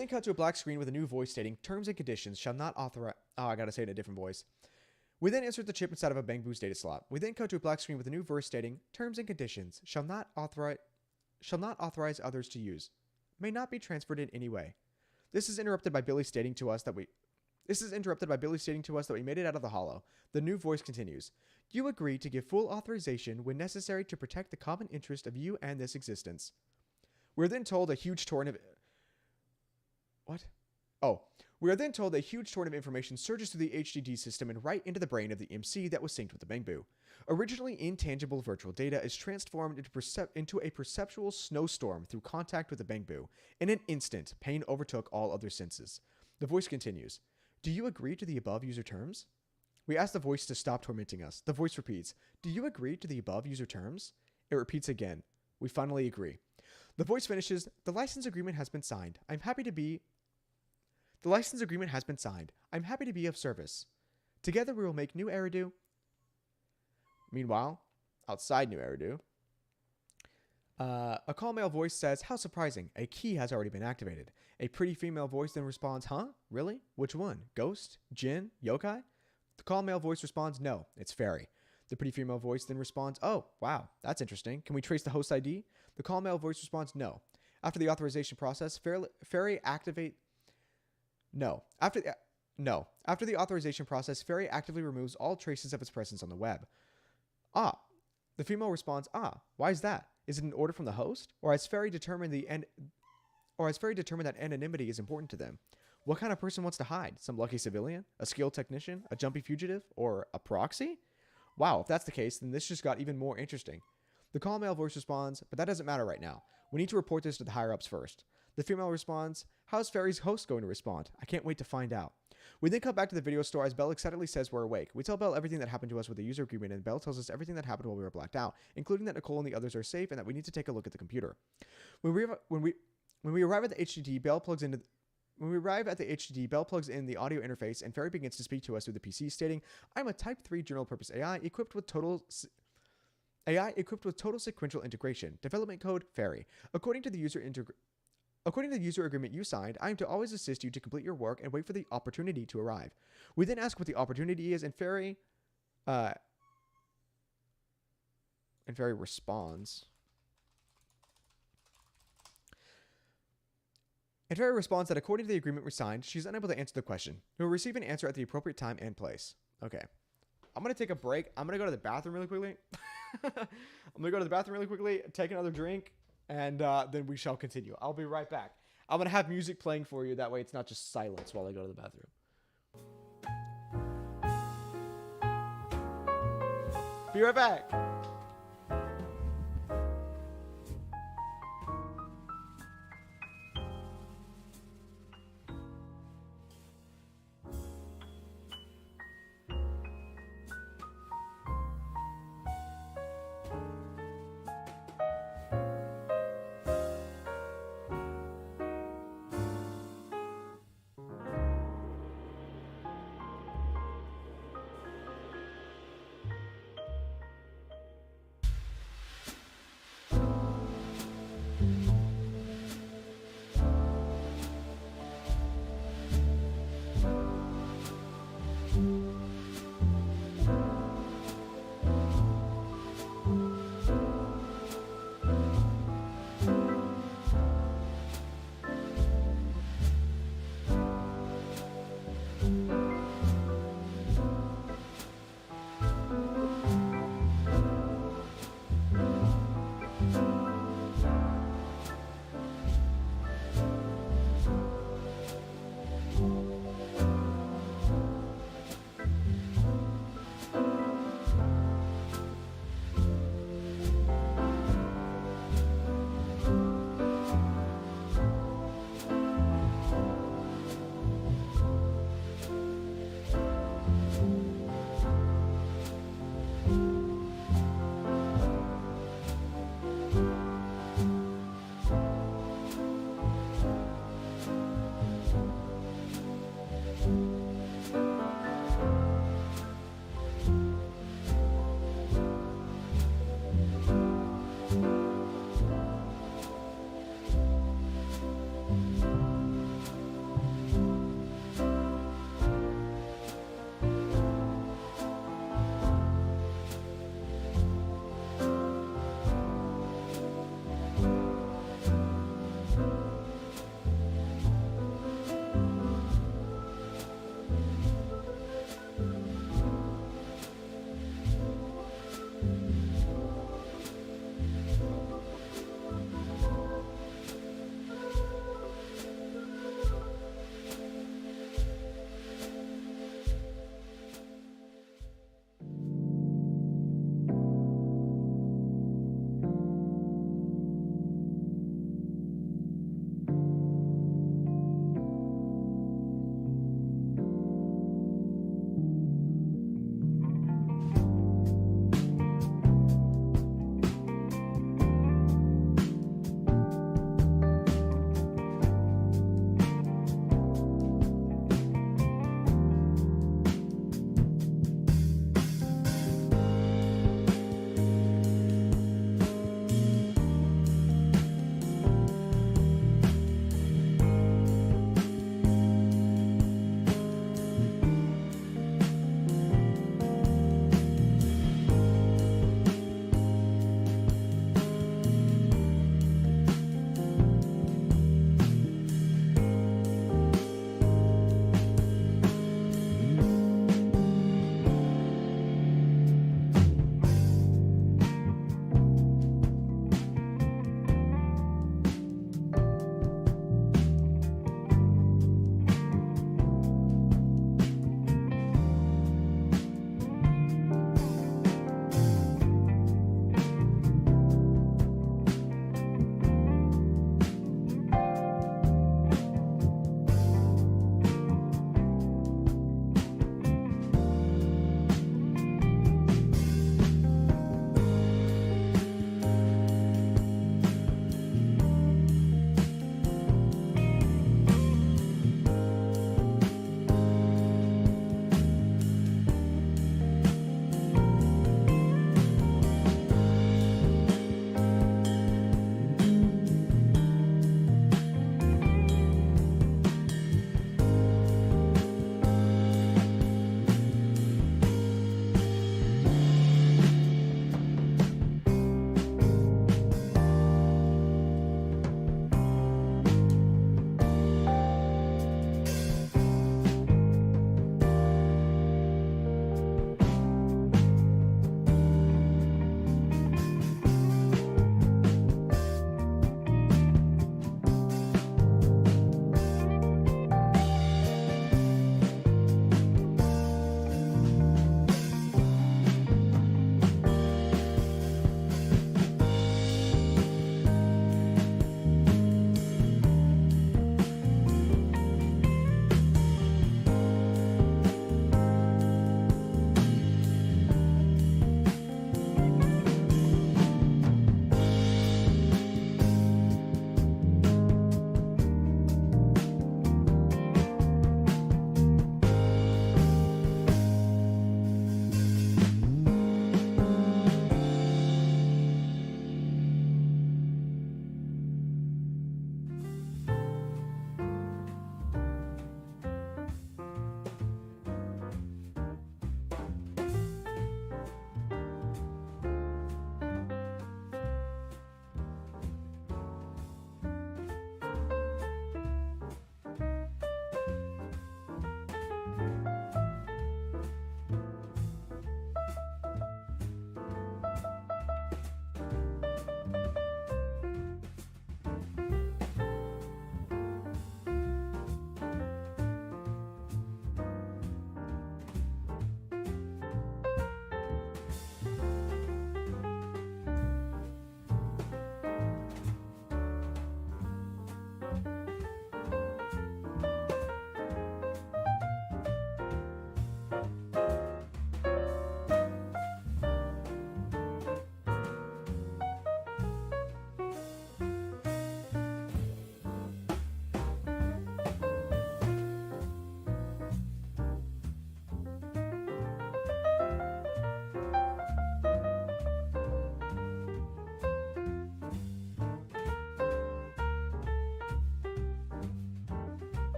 a new voice stating, "Terms and conditions shall not authorize..." Oh, I gotta say it in a different voice. We then insert the chip inside of a Bang Boost data slot. We then cut to a black screen with a new verse stating, "Terms and conditions shall not authorize others to use. May not be transferred in any way." This is interrupted by Billy stating to us that we made it out of the holo. The new voice continues, "You agree to give full authorization when necessary to protect the common interest of you and this existence." We're then told a huge torrent of... What? Oh, we are then told a huge torrent of information surges through the HDD system and right into the brain of the MC that was synced with the Bangboo. Originally intangible virtual data is transformed into a perceptual snowstorm through contact with the Bangboo. In an instant, pain overtook all other senses. The voice continues. Do you agree to the above user terms? We ask the voice to stop tormenting us. The voice repeats. Do you agree to the above user terms? It repeats again. We finally agree. The voice finishes. The license agreement has been signed. I'm happy to be of service. Together we will make new Eridu. Meanwhile, outside New Eridu, a call male voice says, how surprising, a key has already been activated. A pretty female voice then responds, huh? Really? Which one? Ghost? Jinn? Yokai? The call male voice responds, no, it's fairy. The pretty female voice then responds, oh, wow, that's interesting. Can we trace the host ID? The call male voice responds, no. After the authorization process, fairy activate... No. After the authorization process, fairy actively removes all traces of its presence on the web. Ah. The female responds, ah, why is that? Is it an order from the host? Or has fairy determined that anonymity is important to them? What kind of person wants to hide? Some lucky civilian? A skilled technician? A jumpy fugitive? Or a proxy? Wow, if that's the case, then this just got even more interesting. The call male voice responds, but that doesn't matter right now. We need to report this to the higher-ups first. The female responds, how's Fairy's host going to respond? I can't wait to find out. We then come back to the video store as Belle excitedly says we're awake. We tell Belle everything that happened to us with the user agreement, and Belle tells us everything that happened while we were blacked out, including that Nicole and the others are safe and that we need to take a look at the computer. When we arrive at the HDD, Belle plugs in the audio interface, and Fairy begins to speak to us through the PC, stating, I'm a Type 3 general-purpose AI equipped with total sequential integration. Development code, Fairy. According to the user agreement you signed, I am to always assist you to complete your work and wait for the opportunity to arrive. We then ask what the opportunity is, and Fairy responds. And Fairy responds that according to the agreement we signed, she's unable to answer the question. We will receive an answer at the appropriate time and place. Okay. I'm going to take a break. I'm going to go to the bathroom really quickly. Take another drink, and then we shall continue. I'll be right back. I'm going to have music playing for you. That way it's not just silence while I go to the bathroom. Be right back.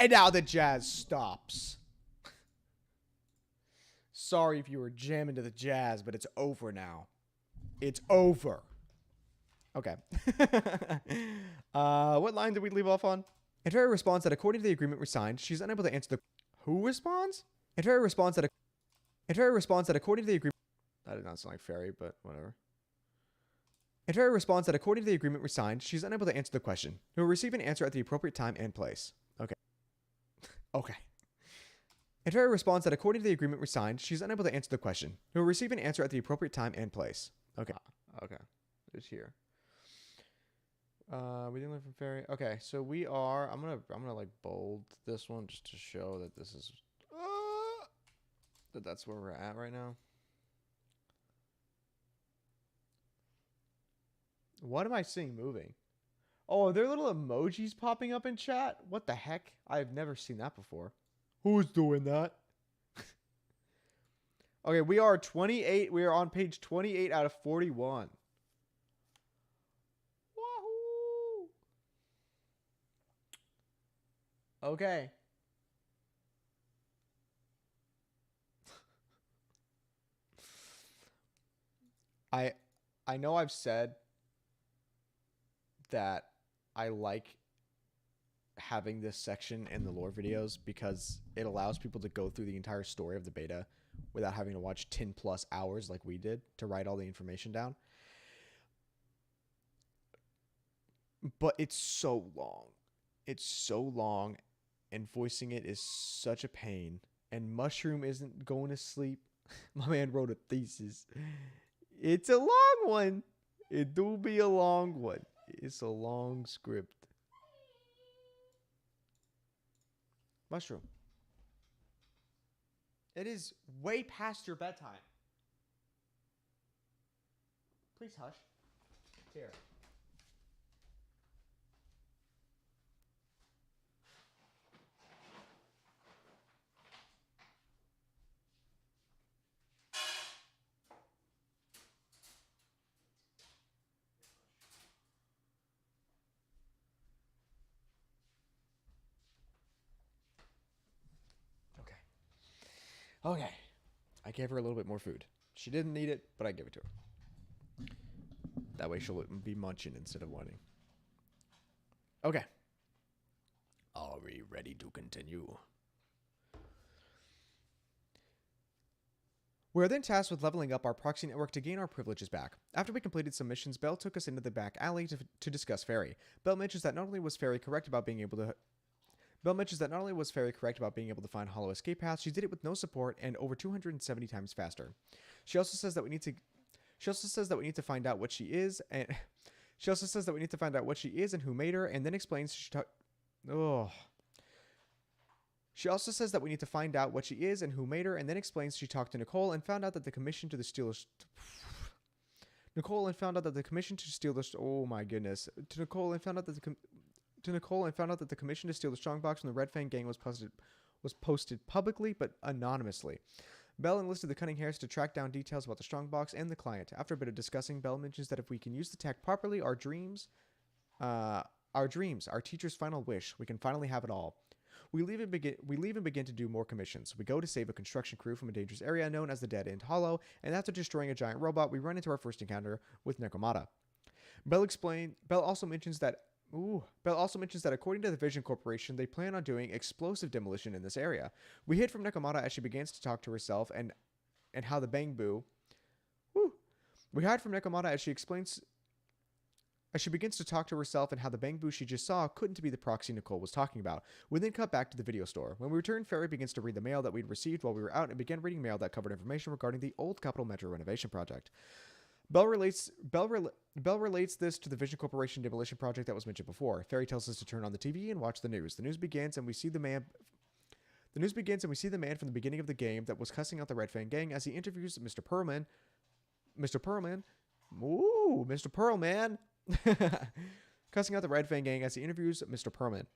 And now the jazz stops. Sorry if you were jamming to the jazz, but it's over now. It's over. Okay. What line did we leave off on? And Fairy responds that according to the agreement we signed, she's unable to answer the... Who responds? And Fairy responds that... according to the agreement... That did not sound like Fairy, but whatever. And Fairy responds that according to the agreement we signed, she's unable to answer the question. Who will receive an answer at the appropriate time and place. Okay. Okay. And Fairy responds that according to the agreement we signed, she's unable to answer the question. Who will receive an answer at the appropriate time and place. Okay. Okay. It's here. We didn't learn from Fairy. Okay, so we are... I'm gonna like bold this one just to show that this is... that's where we're at right now. What am I seeing moving? Oh, are there little emojis popping up in chat? What the heck? I've never seen that before. Who's doing that? Okay, we are 28. We are on page 28 out of 41. Wahoo! Okay. I know I've said that I like having this section in the lore videos because it allows people to go through the entire story of the beta without having to watch 10 plus hours like we did to write all the information down. But it's so long. It's so long, and voicing it is such a pain. And Mushroom isn't going to sleep. My man wrote a thesis. It's a long one. It do be a long one. It's a long script. Mushroom. It is way past your bedtime. Please hush. Here. Okay. I gave her a little bit more food. She didn't need it, but I gave it to her. That way she'll be munching instead of whining. Okay. Are we ready to continue? We are then tasked with leveling up our proxy network to gain our privileges back. After we completed some missions, Belle took us into the back alley to discuss Fairy. Belle mentions that not only was Fairy correct about being able to find hollow escape paths, she did it with no support and over 270 times faster. She also says that we need to find out what she is, and who made her, and then explains She also says that we need to find out what she is and who made her, and then explains she talked to Nicole and found out that the commission to steal the strongbox from the Red Fang gang was posted publicly but anonymously. Belle enlisted the Cunning Hares to track down details about the strongbox and the client. After a bit of discussing, Belle mentions that if we can use the tech properly, our dreams, our teacher's final wish, we can finally have it all. We leave and begin to do more commissions. We go to save a construction crew from a dangerous area known as the Dead End Hollow, and after destroying a giant robot, we run into our first encounter with Necromata. Belle also mentions that according to the Vision Corporation, they plan on doing explosive demolition in this area. We hear from Necromata as she begins to talk to herself and how the Bang Boo. We hide from Necromata as she begins to talk to herself and how the Bang Boo she just saw couldn't be the proxy Nicole was talking about. We then cut back to the video store. When we return, Fairy begins to read the mail that we'd received while we were out and began reading mail that covered information regarding the old Capital Metro renovation project. Belle relates this to the Vision Corporation demolition project that was mentioned before. Fairy tells us to turn on the TV and watch the news. The news begins and we see the man from the beginning of the game that was cussing out the Red Fang gang as he interviews Mr. Pearlman. Ooh, Mr. Pearlman. Cussing out the Red Fang gang as he interviews Mr. Pearlman,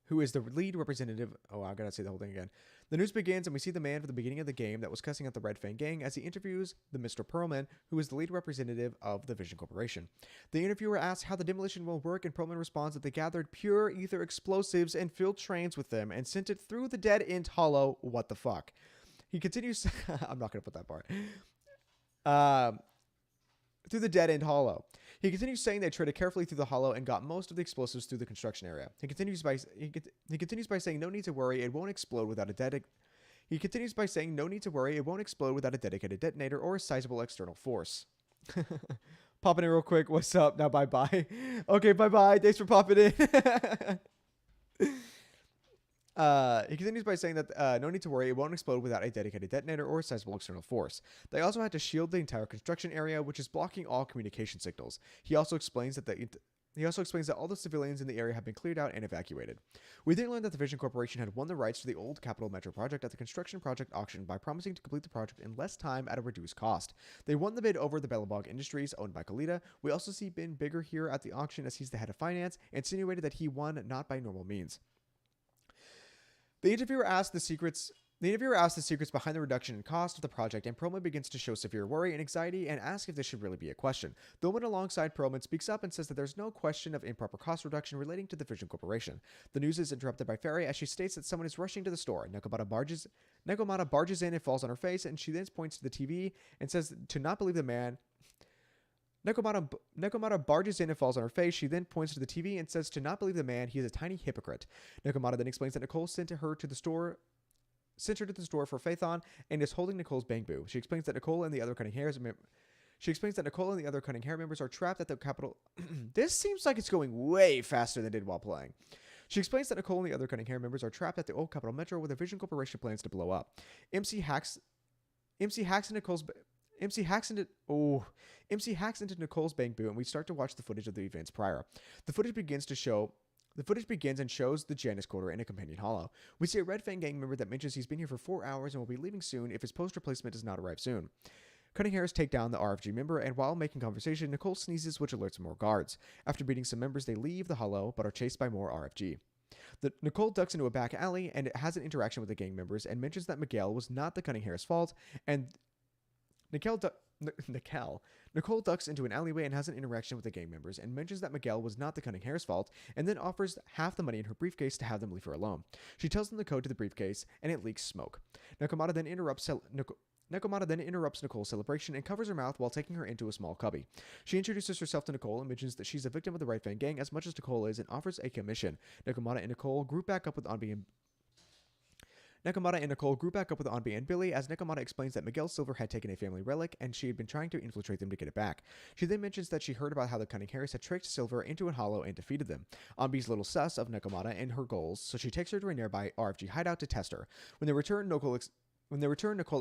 who is the lead representative. Oh, I gotta say the whole thing again. The news begins, and we see the man from the beginning of the game that was cussing at the Red Fang gang as he interviews the Mr. Perlman, who is the lead representative of the Vision Corporation. The interviewer asks how the demolition will work, and Perlman responds that they gathered pure ether explosives and filled trains with them and sent it through the dead end hollow. What the fuck? He continues. I'm not gonna put that part. Through the dead end hollow. He continues saying they treaded carefully through the hollow and got most of the explosives through the construction area. He continues by saying no need to worry, it won't explode without a dedicated detonator or a sizable external force. Popping in real quick. What's up? Now bye bye. Okay, bye bye. Thanks for popping in. He continues by saying that no need to worry, it won't explode without a dedicated detonator or a sizable external force. They also had to shield the entire construction area, which is blocking all communication signals. He also explains that all the civilians in the area have been cleared out and evacuated. We then learned that the Vision Corporation had won the rights to the old Capital Metro project at the construction project auction by promising to complete the project in less time at a reduced cost. They won the bid over the Bellabog Industries, owned by Kalita. We also see Ben Bigger here at the auction as he's the head of finance, insinuated that he won not by normal means. The interviewer asked the secrets behind the reduction in cost of the project, and Perlman begins to show severe worry and anxiety and asks if this should really be a question. The woman alongside Perlman speaks up and says that there's no question of improper cost reduction relating to the Vision Corporation. The news is interrupted by Ferry as she states that someone is rushing to the store. Nekomata barges in and falls on her face, and she then points to the TV and says to not believe the man. Nekomata barges in and falls on her face. She then points to the TV and says to not believe the man. He is a tiny hypocrite. Nekomata then explains that Nicole sent her to the store for Phaethon and is holding Nicole's bamboo. She explains that Nicole and the other Cunning Hair members are trapped at the Capitol. This seems like it's going way faster than it did while playing. She explains that Nicole and the other Cunning Hair members are trapped at the old Capital Metro where the Vision Corporation plans to blow up. MC hacks into Nicole's bamboo, and we start to watch the footage of the events prior. The footage begins and shows the Janus Quarter in a companion hollow. We see a Red Fang gang member that mentions he's been here for 4 hours and will be leaving soon if his post replacement does not arrive soon. Cunning Hairs take down the RFG member, and while making conversation, Nicole sneezes, which alerts more guards. After beating some members, they leave the hollow, but are chased by more RFG. Nicole ducks into a back alley and has an interaction with the gang members and mentions that Miguel was not the Cunning Hair's fault, and Nicole ducks into an alleyway and has an interaction with the gang members and mentions that Miguel was not the Cunning Hair's fault, and then offers half the money in her briefcase to have them leave her alone. She tells them the code to the briefcase, and it leaks smoke. Nekomata then interrupts Nicole's celebration and covers her mouth while taking her into a small cubby. She introduces herself to Nicole and mentions that she's a victim of the Right Fang gang as much as Nicole is, and offers a commission. Nekomata and Nicole group back up with Anbi and Billy as Nekomata explains that Miguel Silver had taken a family relic and she had been trying to infiltrate them to get it back. She then mentions that she heard about how the Cunning Harris had tricked Silver into a hollow and defeated them. Anbi's little sus of Nekomata and her goals, so she takes her to a nearby RFG hideout to test her. When they return, Nicole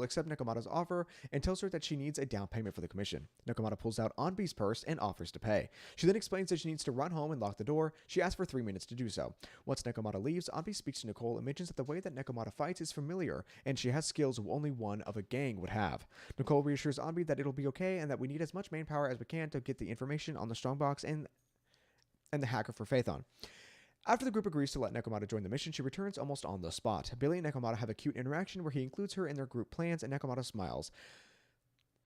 accepts Nekomata's offer and tells her that she needs a down payment for the commission. Nekomata pulls out Anbi's purse and offers to pay. She then explains that she needs to run home and lock the door. She asks for 3 minutes to do so. Once Nekomata leaves, Anbi speaks to Nicole and mentions that the way that Nekomata fights is familiar, and she has skills only one of a gang would have. Nicole reassures Anbi that it'll be okay and that we need as much manpower as we can to get the information on the strongbox and the hacker for Phaethon. After the group agrees to let Nekomata join the mission, she returns almost on the spot. Billy and Nekomata have a cute interaction where he includes her in their group plans, and Nekomata smiles.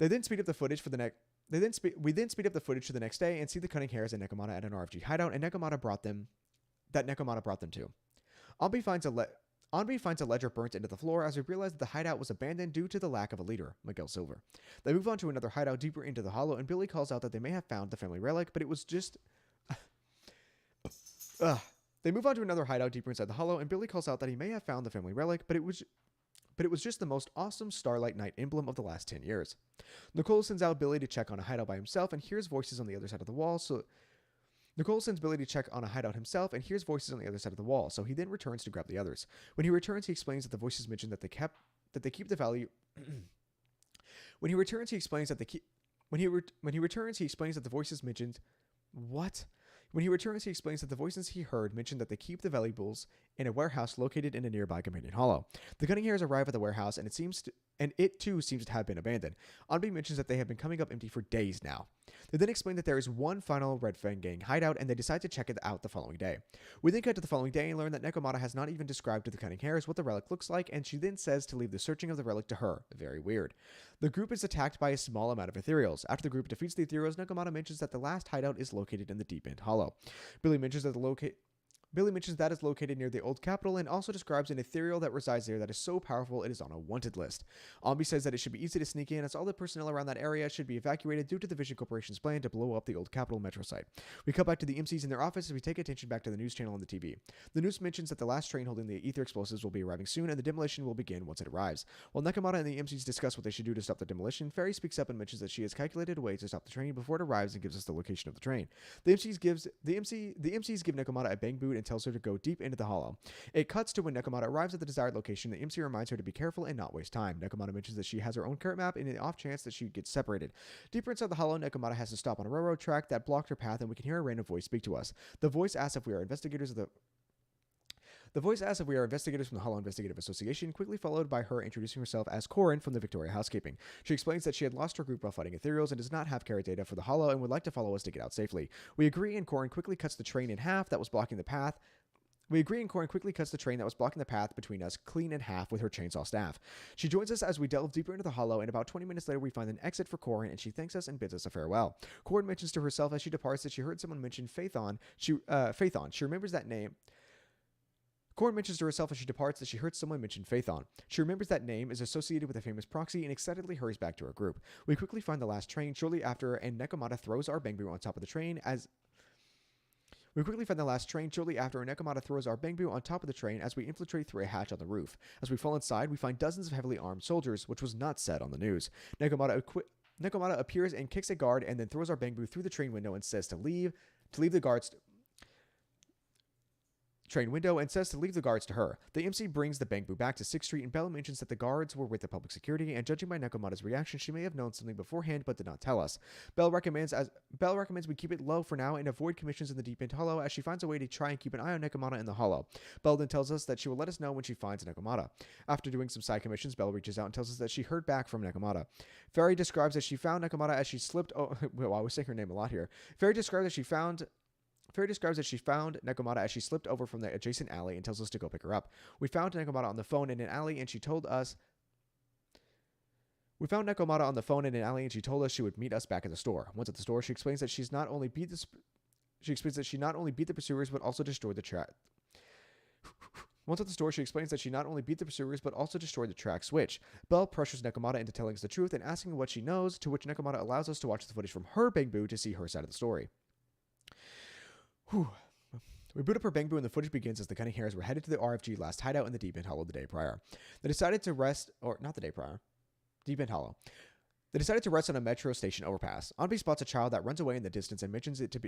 We then speed up the footage to the next day and see the Cunning Hairs and Nekomata at an RFG hideout, and Nekomata brought them to. Anbi finds a ledger burnt into the floor as we realize that the hideout was abandoned due to the lack of a leader, Miguel Silver. They move on to another hideout deeper into the hollow, and Billy calls out that they may have found the family relic, but it was just. They move on to another hideout deeper inside the hollow, and Billy calls out that he may have found the family relic, but it was just the most awesome Starlight Knight emblem of the last 10 years. Nicole sends out Billy to check on a hideout by himself and hears voices on the other side of the wall, so he then returns to grab the others. When he returns, he explains that the voices mention that they keep the value. When he returns, he explains that the voices mentioned what? When he returns, he explains that the voices he heard mentioned that they keep the valuables in a warehouse located in a nearby companion hollow. The Cunning Hairs arrive at the warehouse, and it too seems to have been abandoned. Anbi mentions that they have been coming up empty for days now. They then explain that there is one final Red Fang Gang hideout, and they decide to check it out the following day. We then cut to the following day and learn that Nekomata has not even described to the Cunning Hares what the relic looks like, and she then says to leave the searching of the relic to her. Very weird. The group is attacked by a small amount of ethereals. After the group defeats the ethereals, Nekomata mentions that the last hideout is located in the Deep End Hollow. Billy mentions that is located near the old capital and also describes an ethereal that resides there that is so powerful it is on a wanted list. Ambi says that it should be easy to sneak in as all the personnel around that area should be evacuated due to the Vision Corporation's plan to blow up the old capital metro site. We cut back to the MCs in their office as we take attention back to the news channel on the TV. The news mentions that the last train holding the ether explosives will be arriving soon and the demolition will begin once it arrives. While Nekomata and the MCs discuss what they should do to stop the demolition, Fairy speaks up and mentions that she has calculated a way to stop the train before it arrives and gives us the location of the train. The MCs give Nekomata a bang boot and tells her to go deep into the hollow. It cuts to when Nekomata arrives at the desired location. The MC reminds her to be careful and not waste time. Nekomata mentions that she has her own current map in the off chance that she gets separated. Deeper inside the hollow, Nekomata has to stop on a railroad track that blocked her path, and we can hear a random voice speak to us. The voice asks if we are investigators from the Hollow Investigative Association, quickly followed by her introducing herself as Corin from the Victoria Housekeeping. She explains that she had lost her group while fighting ethereals and does not have carrot data for the Hollow and would like to follow us to get out safely. We agree, and Corin quickly cuts the train in half that was blocking the path. Between us clean in half with her chainsaw staff. She joins us as we delve deeper into the hollow, and about 20 minutes later we find an exit for Corin, and she thanks us and bids us a farewell. Corin mentions to herself as she departs that she heard someone mention Phaethon. She remembers that name. Corin mentions to herself as she departs that she heard someone mention Phaethon. She remembers that name is associated with a famous proxy and excitedly hurries back to her group. We quickly find the last train shortly after, and Nekomata throws our bangbu on top of the train as we quickly find the last train shortly after, and Nekomata throws our bangbu on top of the train as we infiltrate through a hatch on the roof. As we fall inside, we find dozens of heavily armed soldiers, which was not said on the news. Nekomata appears and kicks a guard and then throws our bangbu through the train window and says to leave the guards train window and says to leave the guards to her. The MC brings the bangbu back to 6th Street, and Bella mentions that the guards were with the public security, and judging by Nekomata's reaction, she may have known something beforehand but did not tell us. Bella recommends we keep it low for now and avoid commissions in the Deep End Hollow as she finds a way to try and keep an eye on Nekomata in the Hollow. Bella then tells us that she will let us know when she finds Nekomata. After doing some side commissions, Bella reaches out and tells us that she heard back from Nekomata. Fairy describes that she found Nekomata as she slipped well, I was saying her name a lot here. Fairy describes that she found Nekomata as she slipped over from the adjacent alley and tells us to go pick her up. We found Nekomata on the phone in an alley, and she told us she would meet us back at the store. Once at the store, she explains that she not only beat the pursuers but also destroyed the track. Once at the store, she explains that she not only beat the pursuers but also destroyed the track switch. Belle pressures Nekomata into telling us the truth and asking what she knows, to which Nekomata allows us to watch the footage from her bangbu to see her side of the story. We boot up her bangbu and the footage begins as the Cunning Hares were headed to the RFG last hideout in the Deep End Hollow the day prior. They decided to rest, or not the day prior, Deep End Hollow. They decided to rest on a metro station overpass. Anbi spots a child that runs away in the distance and mentions it to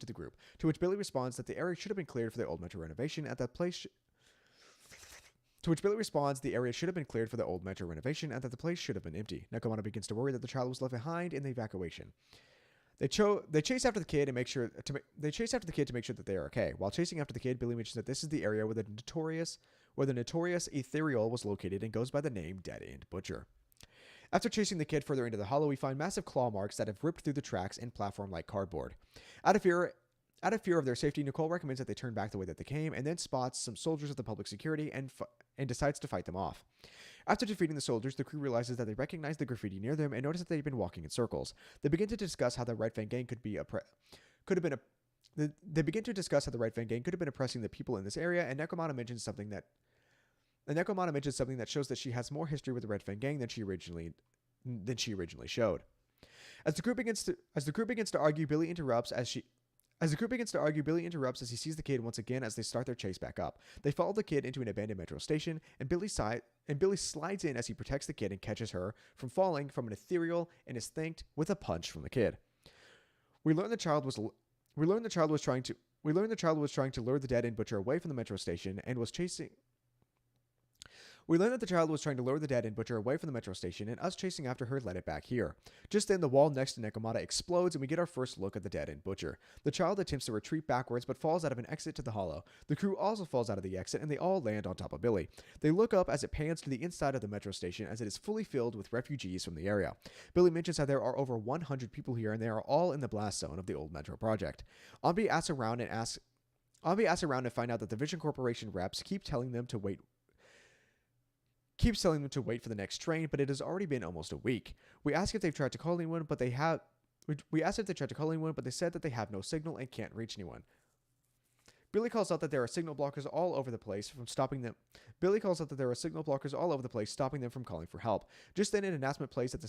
the group, to which Billy responds that the area should have been cleared for the old metro renovation at that place. To which Billy responds the area should have been cleared for the old metro renovation and that the place should have been empty. Nekomata begins to worry that the child was left behind in the evacuation. They chase after the kid to make sure that they are okay. While chasing after the kid, Billy mentions that this is the area where the notorious ethereal was located and goes by the name Dead End Butcher. After chasing the kid further into the hollow, we find massive claw marks that have ripped through the tracks and platform like cardboard. Out of fear of their safety, Nicole recommends that they turn back the way that they came, and then spots some soldiers of the public security and decides to fight them off. After defeating the soldiers, the crew realizes that they recognize the graffiti near them and notice that they've been walking in circles. They begin to discuss how the Red Fang Gang could have been oppressing the people in this area, and Nekomata mentions something that shows that she has more history with the Red Fang Gang than she originally showed. As the group begins to argue, Billy interrupts as he sees the kid once again as they start their chase back up. They follow the kid into an abandoned metro station, and Billy slides in as he protects the kid and catches her from falling from an ethereal and is thanked with a punch from the kid. We learn the child was trying to lure the Dead End Butcher away from the metro station and was chasing We learn that the child was trying to lure the dead-end butcher away from the metro station, and us chasing after her led it back here. Just then, the wall next to Nekomata explodes, and we get our first look at the dead-end butcher. The child attempts to retreat backwards, but falls out of an exit to the hollow. The crew also falls out of the exit, and they all land on top of Billy. They look up as it pans to the inside of the metro station, as it is fully filled with refugees from the area. Billy mentions how there are over 100 people here, and they are all in the blast zone of the old metro project. Anbi asks around and find out that the Vision Corporation reps keep telling them to wait for the next train, but it has already been almost a week. We ask if they've tried to call anyone, but they said that they have no signal and can't reach anyone. Billy calls out that there are signal blockers all over the place stopping them from calling for help. Just then an announcement plays that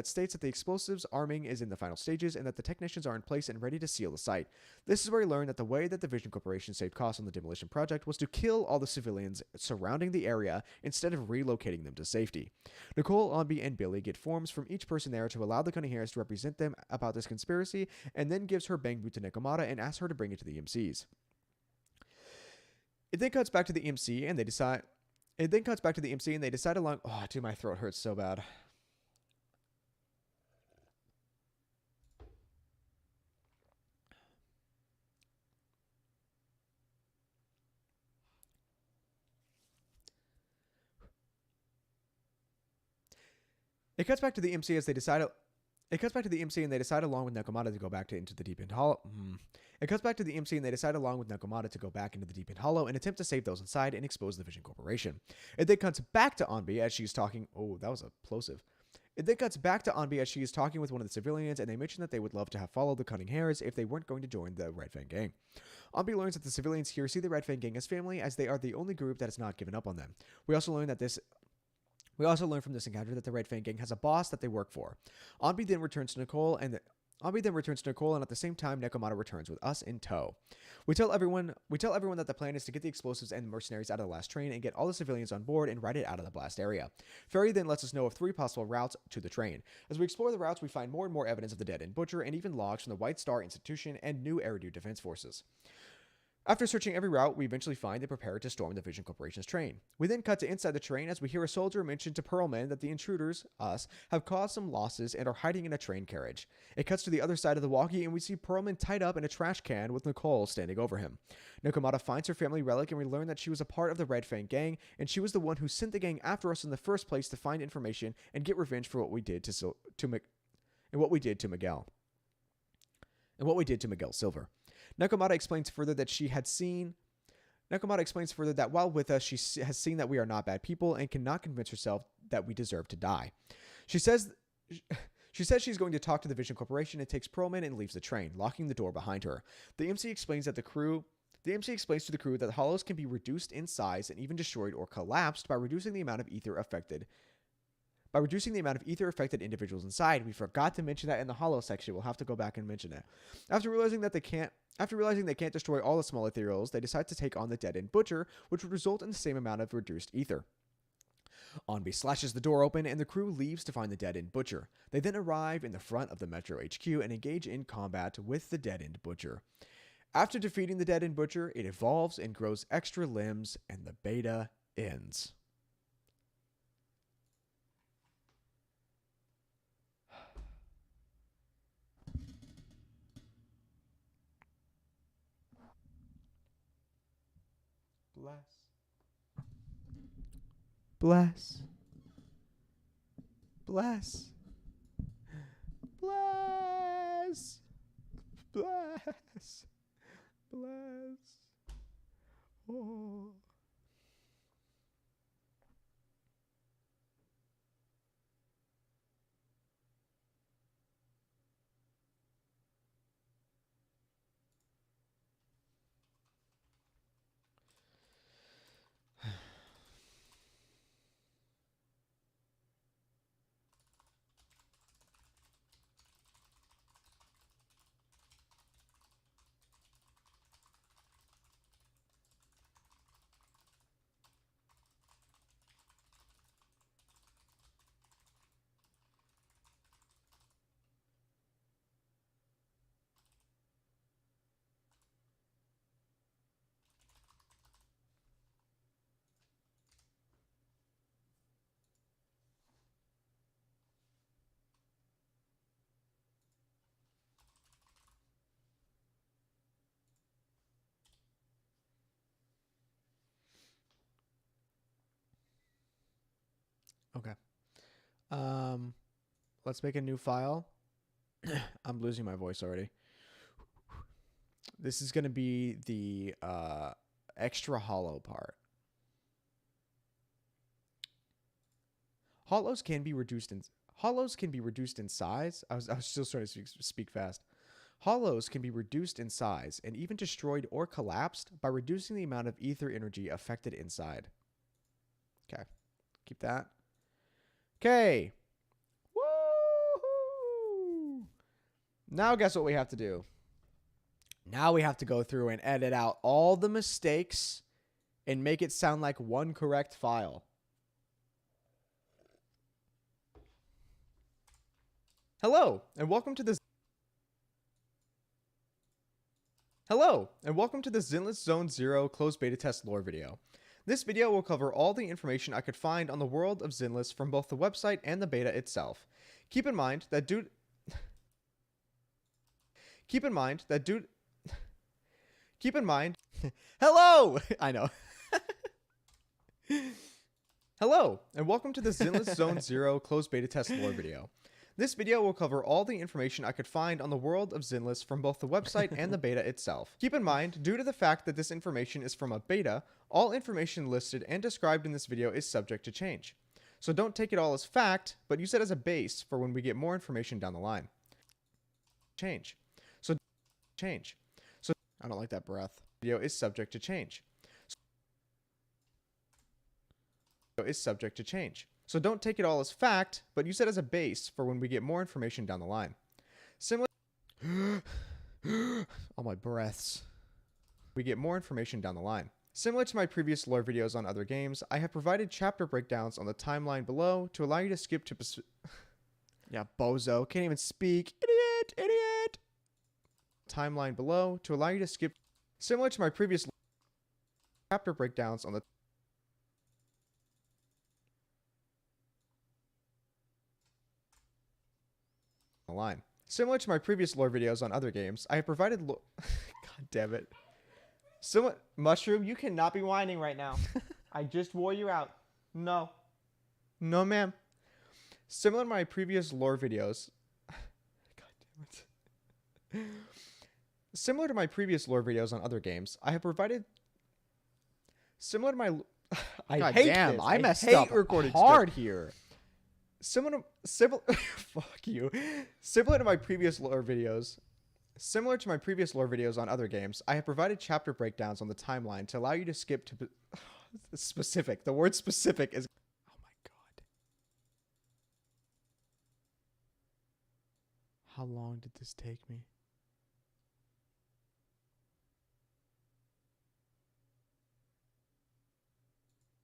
states that the explosives arming is in the final stages and that the technicians are in place and ready to seal the site. This is where we learn that the way that the Vision Corporation saved costs on the demolition project was to kill all the civilians surrounding the area instead of relocating them to safety. Nicole, Anbi, and Billy get forms from each person there to allow the cunning hairs to represent them about this conspiracy, and then gives her bang boot to Nekomata and asks her to bring it to the EMCs. It then cuts back to the EMC and they decide along. Oh, dude, my throat hurts so bad. It cuts back to the MC as they decide. It cuts back to the MC and they decide along with Nekomata to go back into the deep end hollow. It cuts back to the MC and they decide along with Nekomata to go back into the deep end hollow and attempt to save those inside and expose the Vision Corporation. It then cuts back to Anbi as she's talking. Oh, that was plosive. It then cuts back to Anbi as she is talking with one of the civilians, and they mention that they would love to have followed the Cunning Hares if they weren't going to join the Red Fang Gang. Anbi learns that the civilians here see the Red Fang Gang as family, as they are the only group that has not given up on them. We also learn from this encounter that the Red Fang Gang has a boss that they work for. Anbi then returns to Nicole, and at the same time, Nekomata returns with us in tow. We tell everyone that the plan is to get the explosives and mercenaries out of the last train and get all the civilians on board and ride it out of the blast area. Ferry then lets us know of 3 possible routes to the train. As we explore the routes, we find more and more evidence of the dead-end butcher and even logs from the White Star Institution and new Eridu Defense Forces. After searching every route, we eventually find and prepare to storm the Vision Corporation's train. We then cut to inside the train as we hear a soldier mention to Pearlman that the intruders, us, have caused some losses and are hiding in a train carriage. It cuts to the other side of the walkie and we see Pearlman tied up in a trash can with Nicole standing over him. Nekomata finds her family relic and we learn that she was a part of the Red Fang Gang and she was the one who sent the gang after us in the first place to find information and get revenge for what we did to Miguel Silver. Nekomata explains further that while with us, she has seen that we are not bad people and cannot convince herself that we deserve to die. She says she's going to talk to the Vision Corporation and takes Pearlman and leaves the train, locking the door behind her. The MC explains to the crew that the hollows can be reduced in size and even destroyed or collapsed by reducing the amount of ether affected individuals inside. We forgot to mention that in the hollow section. We'll have to go back and mention it. After realizing they can't destroy all the small ethereals, they decide to take on the dead-end butcher, which would result in the same amount of reduced ether. Anbi slashes the door open and the crew leaves to find the dead-end butcher. They then arrive in the front of the Metro HQ and engage in combat with the dead-end butcher. After defeating the dead-end butcher, it evolves and grows extra limbs, and the beta ends. Bless. Bless. Bless. Bless. Bless. Oh. Let's make a new file. I'm losing my voice already. This is going to be the extra hollow part. Hollows can be reduced in size. I was still trying to speak fast. Hollows can be reduced in size and even destroyed or collapsed by reducing the amount of ether energy affected inside. Okay. Keep that. Okay. Woo! Now guess what we have to do? Now we have to go through and edit out all the mistakes and make it sound like one correct file. Hello, and welcome to the ZENLESS Zone 0 closed beta test lore video. This video will cover all the information I could find on the world of ZENLESS from both the website and the beta itself. Keep in mind that hello! I know. Hello, and welcome to the ZENLESS Zone 0 closed beta test lore video. This video will cover all the information I could find on the world of ZENLESS from both the website and the beta itself. Keep in mind, due to the fact that this information is from a beta, all information listed and described in this video is subject to change. So don't take it all as fact, but use it as a base for when we get more information down the line. Change. So I don't like that breath. Video is subject to change. So don't take it all as fact, but use it as a base for when we get more information down the line. Similar all my breaths. We get more information down the line. Similar to my previous lore videos on other games, I have provided chapter breakdowns on the timeline below to allow you to skip to yeah, bozo, can't even speak. Idiot. Timeline below to allow you to skip. Similar to my previous chapter breakdowns on the line. Similar to my previous lore videos on other games, I have provided God damn it. Mushroom, you cannot be whining right now. I just wore you out. No. No, ma'am. Similar to my previous lore videos. God damn it. Similar to my previous lore videos on other games, I have provided. Similar to my. I God hate damn, this. I messed hate up recording hard script. here. Similar. Fuck you. Similar to my previous lore videos. Similar to my previous lore videos on other games, I have provided chapter breakdowns on the timeline to allow you to skip to specific. The word specific is. Oh my god. How long did this take me?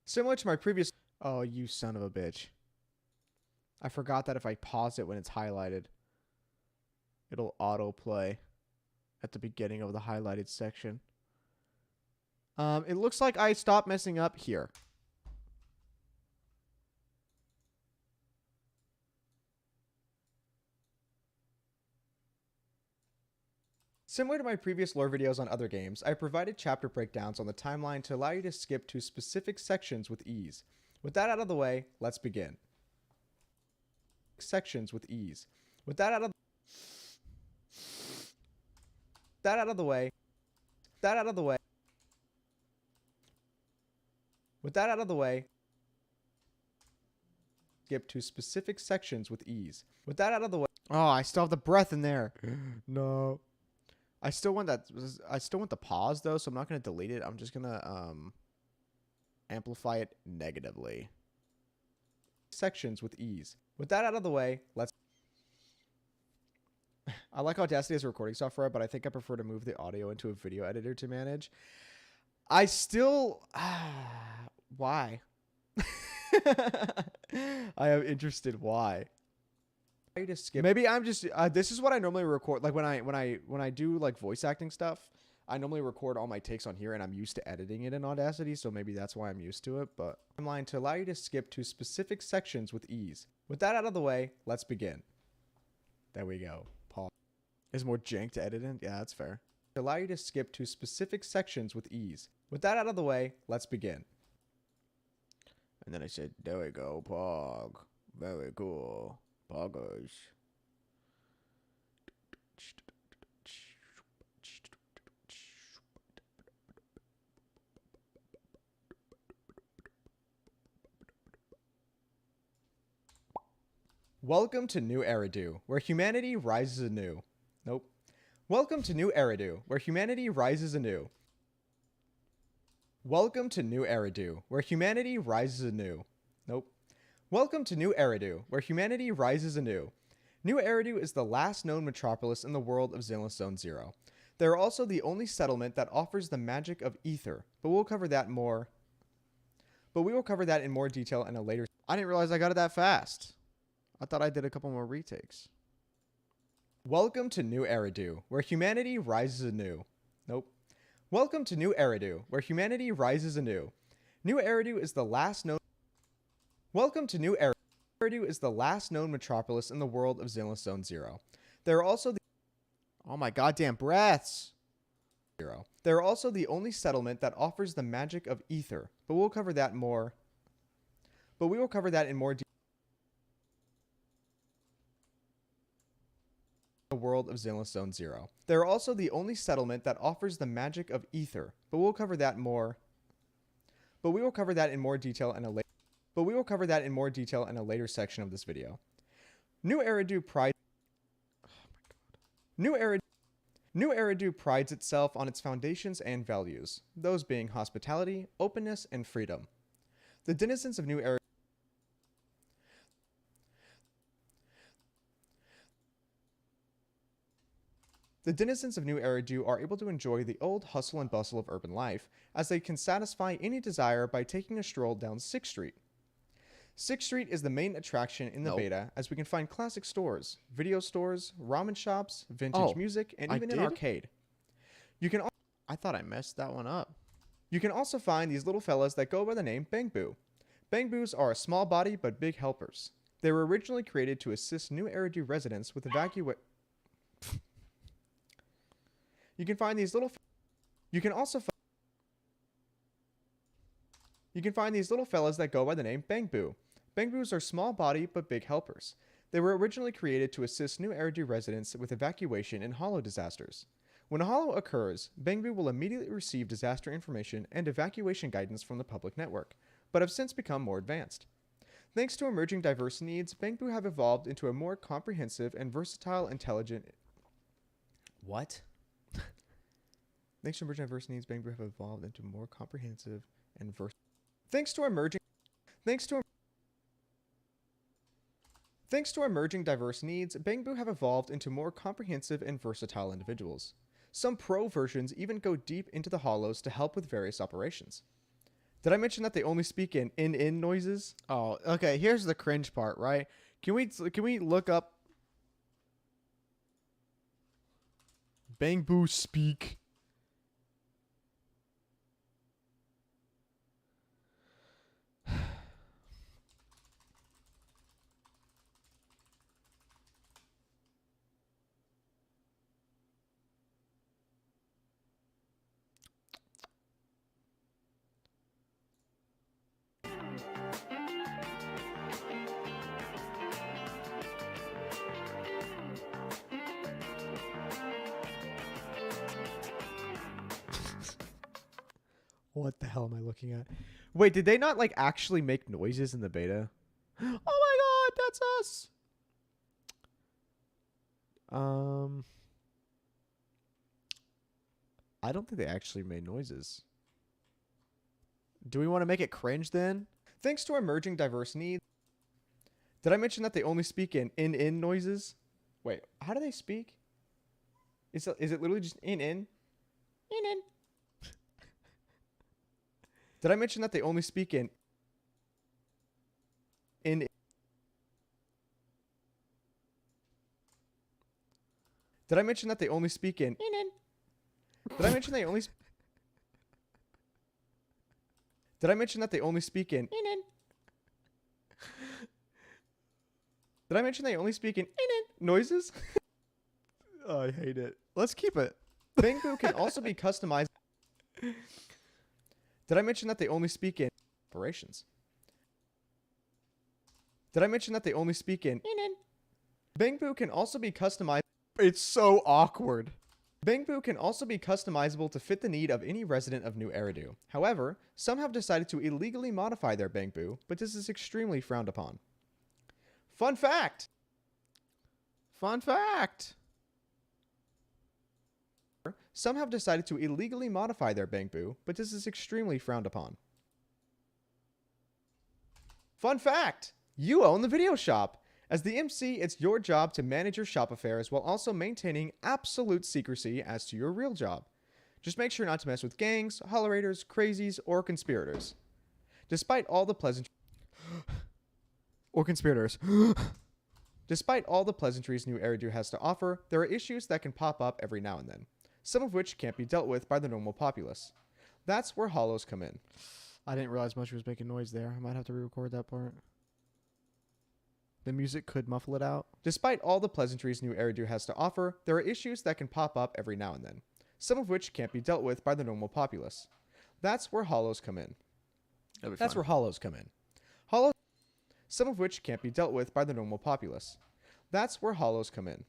Similar to my previous. Oh, you son of a bitch. I forgot that if I pause it when it's highlighted, it'll autoplay at the beginning of the highlighted section. It looks like I stopped messing up here. Similar to my previous lore videos on other games, I provided chapter breakdowns on the timeline to allow you to skip to specific sections with ease. With that out of the way, let's begin. Sections with ease. With that out of the way. Skip to specific sections with ease. With that out of the way. Oh, I still have the breath in there. No. I still want that. I still want the pause though, so I'm not going to delete it. I'm just going to amplify it negatively. Sections with ease. With that out of the way, let's. I like Audacity as a recording software, but I think I prefer to move the audio into a video editor to manage. I still. Why? I am interested. Why? To skip. Maybe I'm just. This is what I normally record. Like when I do like voice acting stuff, I normally record all my takes on here, and I'm used to editing it in Audacity, so maybe that's why I'm used to it. But timeline to allow you to skip to specific sections with ease. With that out of the way, let's begin. There we go. Pause. Is more jank to edit in? Yeah, that's fair. To allow you to skip to specific sections with ease. With that out of the way, let's begin. And then I said, there we go, pog. Very cool. Poggers. Welcome to New Eridu, where humanity rises anew. Nope. Welcome to New Eridu, where humanity rises anew. Welcome to New Eridu, where humanity rises anew. Nope. Welcome to New Eridu, where humanity rises anew. New Eridu is the last known metropolis in the world of ZENLESS Zone Zero. They are also the only settlement that offers the magic of ether, but we will cover that in more detail in a later. I didn't realize I got it that fast. I thought I did a couple more retakes. Welcome to New Eridu, where humanity rises anew. Nope. Welcome to New Eridu, where humanity rises anew. New Eridu is the last known. Welcome to New Eridu. Eridu is the last known metropolis in the world of ZENLESS Zone Zero. There are also the. Oh my goddamn breaths! Zero. They're also the only settlement that offers the magic of ether, but we'll cover that more. But we will cover that in more detail. The world of ZENLESS Zone Zero. They're also the only settlement that offers the magic of ether, but we'll cover that more. But we will cover that in more detail in a later. But we will cover that in more detail in a later section of this video. New Eridu prides. Oh my god. New Eridu prides itself on its foundations and values, those being hospitality, openness, and freedom. The denizens of New Eridu. The denizens of New Eridu are able to enjoy the old hustle and bustle of urban life, as they can satisfy any desire by taking a stroll down 6th Street. 6th Street is the main attraction in the beta, as we can find classic stores, video stores, ramen shops, vintage music, and even an arcade. You can. I thought I messed that one up. You can also find these little fellas that go by the name Bangboo. Bangboos are a small body but big helpers. They were originally created to assist New Eridu residents with evacuation. You can find these little. You can also. You can find these little fellas that go by the name Bangboo. Bangboos are small body but big helpers. They were originally created to assist New Eridu residents with evacuation in hollow disasters. When a hollow occurs, Bangboo will immediately receive disaster information and evacuation guidance from the public network, but have since become more advanced. Thanks to emerging diverse needs, Bangboo have evolved into a more comprehensive and versatile intelligent. What? Thanks to emerging diverse needs, Bangboo have evolved into more comprehensive and versatile. Thanks to emerging diverse needs, Bangboo have evolved into more comprehensive and versatile individuals. Some pro versions even go deep into the hollows to help with various operations. Did I mention that they only speak in noises? Oh, okay. Here's the cringe part, right? Can we look up Bangboo speak? What the hell am I looking at? Wait, did they not like actually make noises in the beta? Oh my god, that's us. I don't think they actually made noises. Do we want to make it cringe then? Thanks to emerging diverse needs. Did I mention that they only speak in noises? Wait, how do they speak? Is it literally just in? In. Did I mention that they only speak in? Did I mention that they only speak in? Did I mention they only? Did I mention that they only speak in? Did I mention they only speak in noises? Oh, I hate it. Let's keep it. Bangboo can also be customized. Did I mention that they only speak in operations? Did I mention that they only speak in Bangboo can also be customized. It's so awkward. Bangboo can also be customizable to fit the need of any resident of New Eridu. However, some have decided to illegally modify their Bangboo, but this is extremely frowned upon. Fun fact! Fun fact. Some have decided to illegally modify their Bangboo, but this is extremely frowned upon. Fun fact! You own the video shop. As the MC, it's your job to manage your shop affairs while also maintaining absolute secrecy as to your real job. Just make sure not to mess with gangs, hollerators, crazies, or conspirators. Despite all the pleasantries New Eridu has to offer, there are issues that can pop up every now and then, some of which can't be dealt with by the normal populace. That's where hollows come in. I didn't realize Mushy was making noise there. I might have to re-record that part. The music could muffle it out. Despite all the pleasantries New Eridu has to offer, there are issues that can pop up every now and then, some of which can't be dealt with by the normal populace. That's where hollows come in. That's where hollows come in. Hollows, some of which can't be dealt with by the normal populace. That's where hollows come in.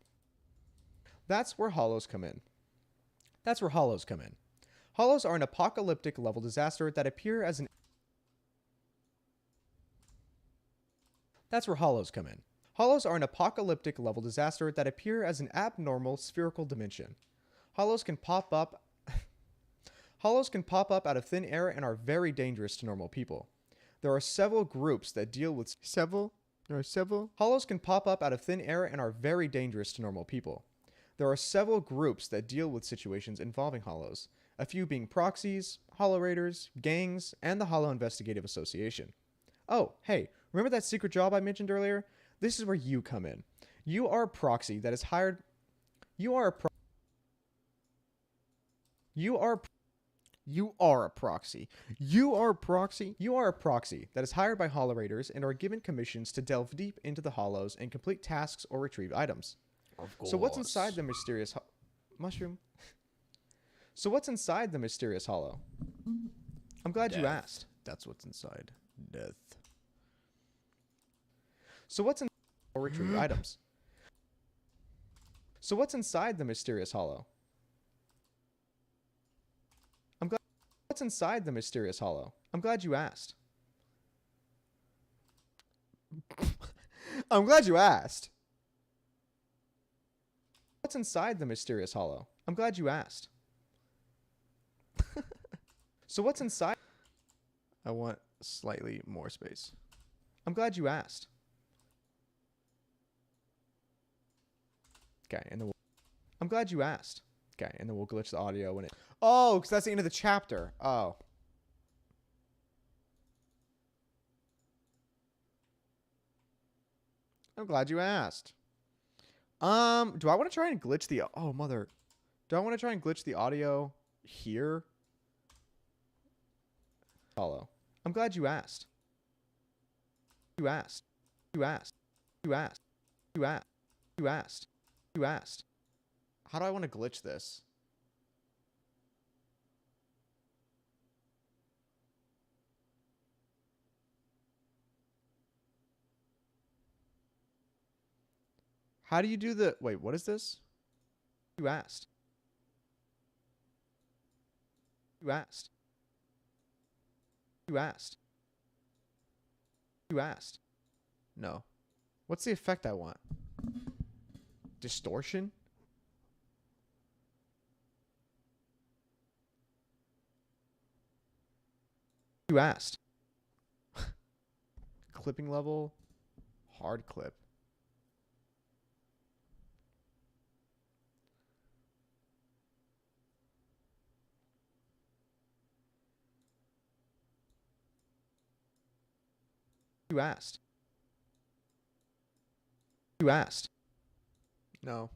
That's where hollows come in. That's where hollows come in. Hollows are an apocalyptic level disaster that appear as an That's where hollows come in. Hollows are an apocalyptic level disaster that appear as an abnormal spherical dimension. Hollows can pop up out of thin air and are very dangerous to normal people. There are several groups that deal with Hollows can pop up out of thin air and are very dangerous to normal people. There are several groups that deal with situations involving hollows, a few being proxies, hollow raiders, gangs, and the Hollow Investigative Association. Oh, hey, remember that secret job I mentioned earlier? This is where you come in. You are a proxy that is hired. You are a proxy that is hired by hollow raiders and are given commissions to delve deep into the hollows and complete tasks or retrieve items. Of course. So what's inside the mysterious mushroom? So what's inside the mysterious hollow? I'm glad you asked. That's what's inside. Death. So what's in or retrieve items? So what's inside the mysterious hollow? What's inside the mysterious hollow? I'm glad you asked. I'm glad you asked. What's inside the mysterious hollow? I'm glad you asked. So what's inside? I want slightly more space. I'm glad you asked. Okay, and then I'm glad you asked. Okay, and then we'll glitch the audio when it. Oh, because that's the end of the chapter. Oh. I'm glad you asked. Do I want to try and glitch the Do I want to try and glitch the audio here? Hollow. I'm glad you asked. You asked. You asked. You asked. You asked. You asked. You asked. How do I want to glitch this? How do you do the... Wait, what is this? You asked. You asked. You asked. You asked. No. What's the effect I want? Distortion? You asked. Clipping level. Hard clip. You asked. You asked. No.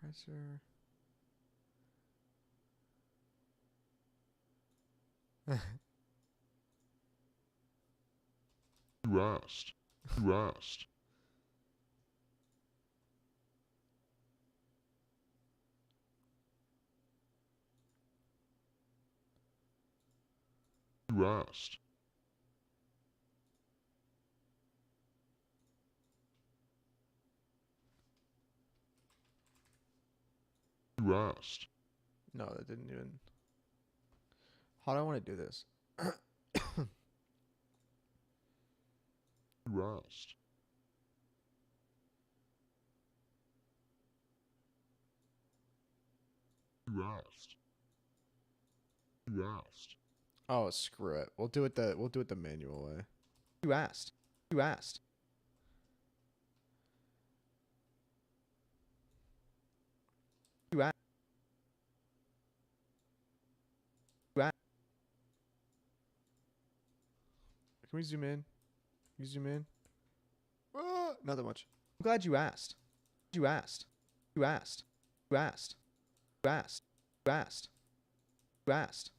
Pressure. You asked. You asked. You asked. You asked. No, that didn't even. How do I want to do this? You asked. You asked. You asked. Oh, screw it. We'll do it the manual way. You asked. You asked. You asked. You asked. Can we zoom in? Can you zoom in? Not that much. I'm glad you asked. You asked. You asked. You asked. You asked. You asked. You asked.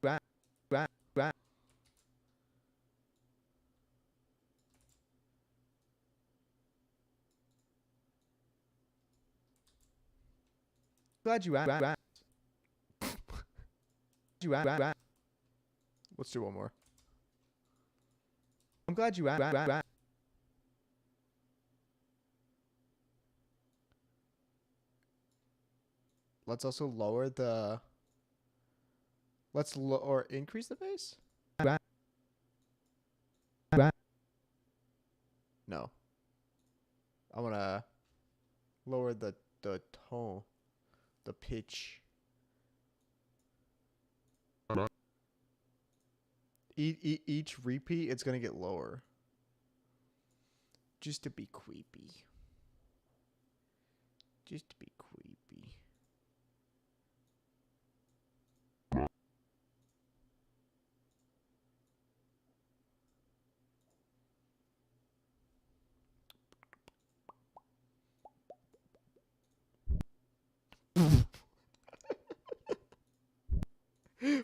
You asked. You asked. You asked. Glad you asked. You asked. Let's do one more. I'm glad you asked. Let's also lower the. Or increase the bass. No. I want to lower the tone, the pitch. Each repeat, it's gonna get lower. Just to be creepy. Just to be creepy.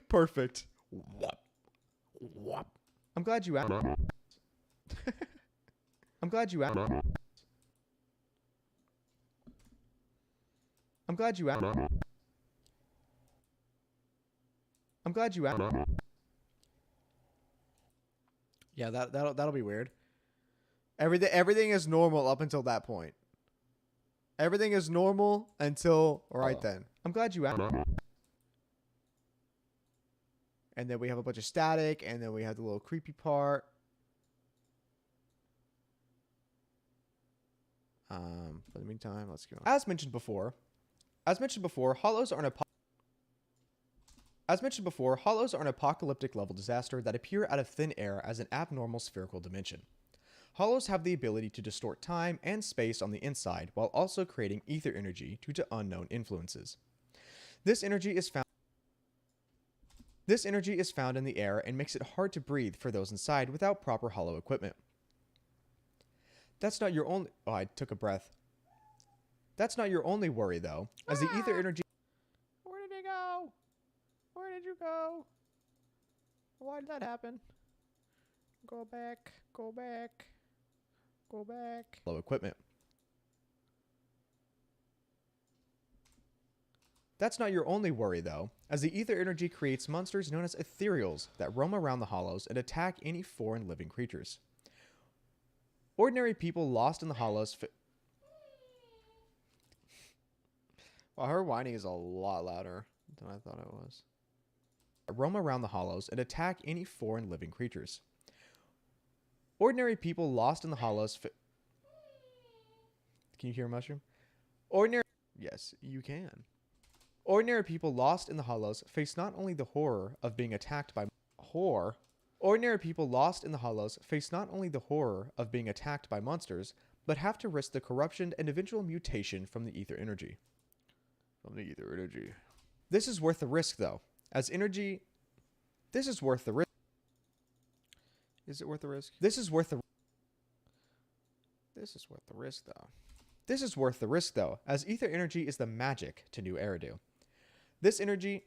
Perfect. I'm glad you asked. I'm glad you asked. I'm glad you asked. I'm glad you asked. Yeah, that'll be weird. Everything is normal up until that point. Everything is normal until right then. I'm glad you asked. And then we have a bunch of static, and then we have the little creepy part. For the meantime, let's go. As mentioned before, hollows are an apocalyptic level disaster that appear out of thin air as an abnormal spherical dimension. Hollows have the ability to distort time and space on the inside while also creating ether energy due to unknown influences. This energy is found in the air and makes it hard to breathe for those inside without proper hollow equipment. That's not your only... Oh, I took a breath. That's not your only worry, though, as the ether energy... Where did it go? Where did you go? Why did that happen? Go back. Go back. Go back. Hollow equipment. That's not your only worry, though, as the ether energy creates monsters known as ethereals that roam around the hollows and attack any foreign living creatures. Ordinary people lost in the hollows... Wow, her whining is a lot louder than I thought it was. Roam around the hollows and attack any foreign living creatures. Ordinary people lost in the hollows... Can you hear a mushroom? Yes, you can. Ordinary people lost in the hollows face not only the horror of being attacked by monsters, but have to risk the corruption and eventual mutation from the ether energy. This is worth the risk, though, as energy... This is worth the risk. Is it worth the risk? This is worth the risk, though, as ether energy is the magic to new Eridu. This energy...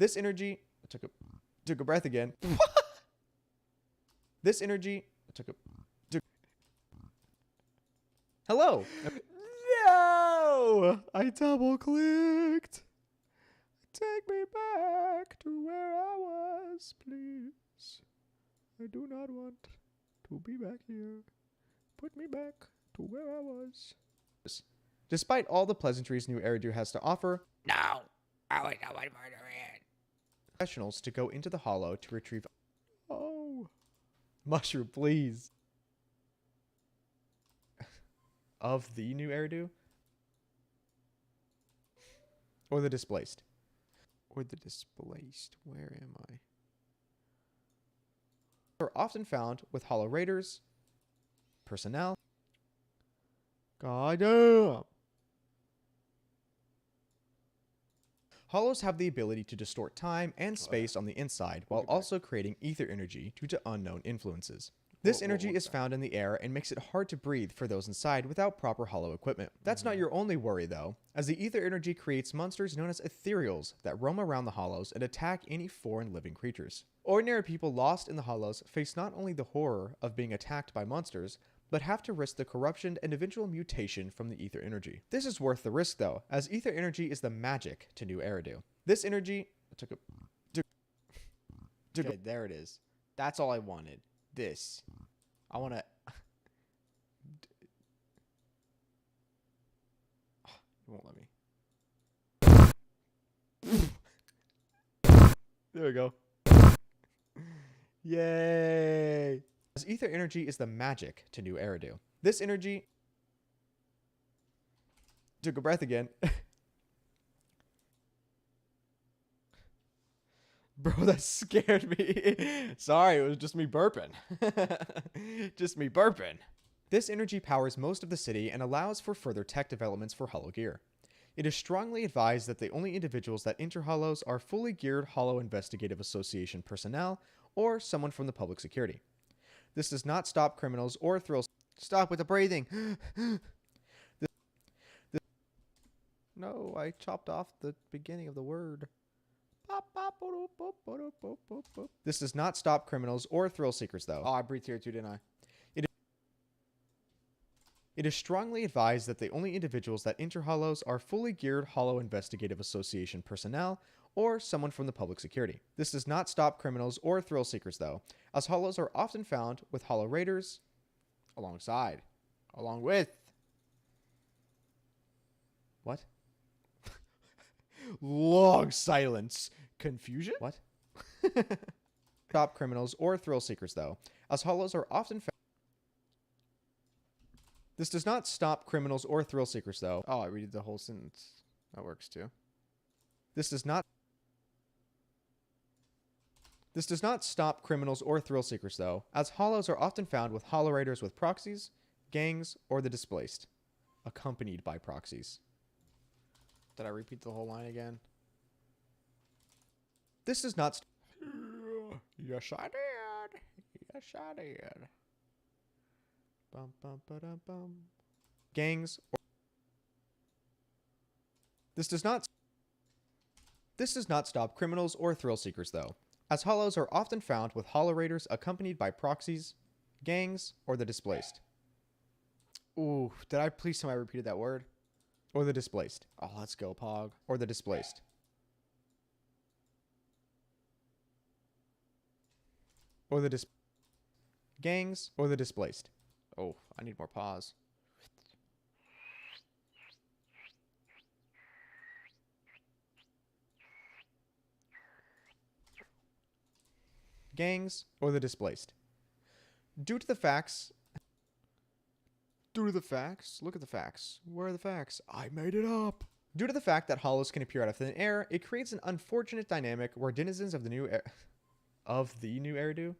I took a breath again. This energy... Hello! No! I double-clicked. Take me back to where I was, please. I do not want to be back here. Put me back to where I was. Despite all the pleasantries New Eridu has to offer, No. I was no one murdering. professionals to go into the hollow to retrieve. Oh, mushroom, please. Of the New Eridu, or the displaced, or the displaced. Where am I? Are often found with hollow raiders, personnel. God damn. Hollows have the ability to distort time and space on the inside, while also creating ether energy due to unknown influences. This energy is found in the air and makes it hard to breathe for those inside without proper hollow equipment. That's not your only worry, though, as the ether energy creates monsters known as ethereals that roam around the hollows and attack any foreign living creatures. Ordinary people lost in the hollows face not only the horror of being attacked by monsters, but have to risk the corruption and eventual mutation from the ether energy. This is worth the risk, though, as ether energy is the magic to New Eridu. This energy took a... Okay, there it is. That's all I wanted. This. I want to... It won't let me. There we go. Yay! As ether energy is the magic to New Eridu. This energy... Took a breath again. Bro, that scared me. Sorry, it was just me burping. Just me burping. This energy powers most of the city and allows for further tech developments for Hollow gear. It is strongly advised that the only individuals that enter Hollows are fully geared Hollow Investigative Association personnel or someone from the public security. This does not stop criminals or thrills. Stop with the breathing. No, I chopped off the beginning of the word. This does not stop criminals or thrill seekers, though. Oh, I breathed here too, didn't I? It is strongly advised that the only individuals that enter Hollows are fully geared Hollow Investigative Association personnel or someone from the public security. This does not stop criminals or thrill seekers, though, as Hollows are often found with Hollow raiders Alongside. Along with. What? Long silence. Confusion? What? Stop criminals or thrill seekers, though, as Hollows are often found. This does not stop criminals or thrill seekers, though. Oh, I read the whole sentence. That works too. This does not stop criminals or thrill seekers, though, as Hollows are often found with Hollow raiders with proxies, gangs, or the displaced, accompanied by proxies. Did I repeat the whole line again? This does not... Yes, I did. Yes, I did. Bum, bum, ba-dum, bum. Gangs or... This does not stop criminals or thrill seekers, though, as Hollows are often found with Hollow raiders accompanied by proxies, gangs, or the displaced. Ooh, did I please tell me I repeated that word? Or the displaced. Oh, let's go, Pog. Or the displaced. Or the gangs or the displaced. Oh, I need more pause. Gangs or the displaced. Due to the facts... Due to the facts? Look at the facts. Where are the facts? I made it up. Due to the fact that hollows can appear out of thin air, it creates an unfortunate dynamic where denizens of the New Eridu.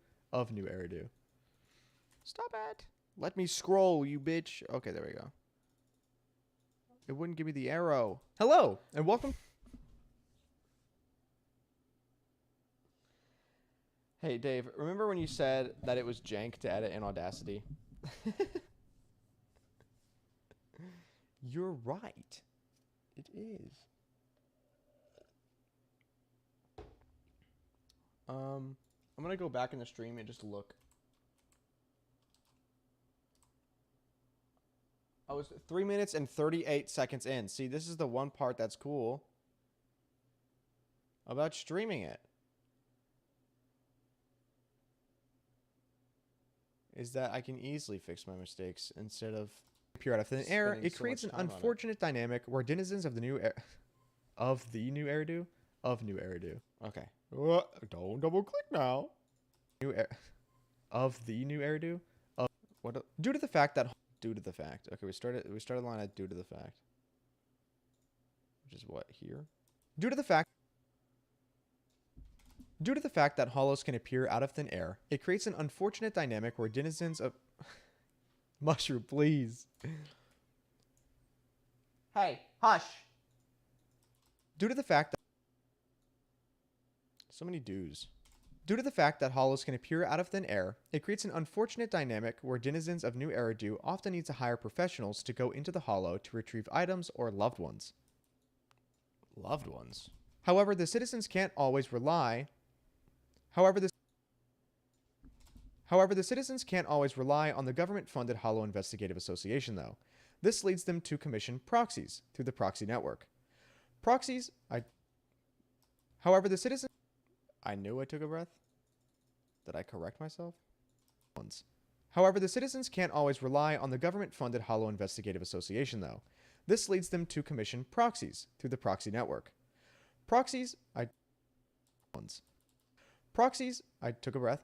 Stop it. Let me scroll, you bitch. Okay, there we go. It wouldn't give me the arrow. Hello, and welcome... Hey, Dave, remember when you said that it was jank to edit in Audacity? You're right. It is. I'm going to go back in the stream and just look. I was 3 minutes and 38 seconds in. See, this is the one part that's cool about streaming it. Is that I can easily fix my mistakes instead of appear out of thin air, Spending it so creates much an time on it. unfortunate dynamic where denizens of the new Eridu. Okay. Don't double click now. New air of the new Eridu. What? Due to the fact that Due to the fact. Okay, we started the line at due to the fact. Which is what here? Due to the fact that hollows can appear out of thin air, it creates an unfortunate dynamic where denizens of Mushroom, please. Hey, hush. Due to the fact that So many dues. Due to the fact that hollows can appear out of thin air, it creates an unfortunate dynamic where denizens of New Eridu often need to hire professionals to go into the hollow to retrieve items or loved ones. Loved ones. However, the citizens can't always rely. However, the citizens can't always rely on the government-funded Hollow Investigative Association, though. This leads them to commission proxies through the proxy network. However, the citizens. I knew I took a breath. Did I correct myself? However, the citizens can't always rely on the government-funded Hollow Investigative Association, though. This leads them to commission proxies through the proxy network. I took a breath.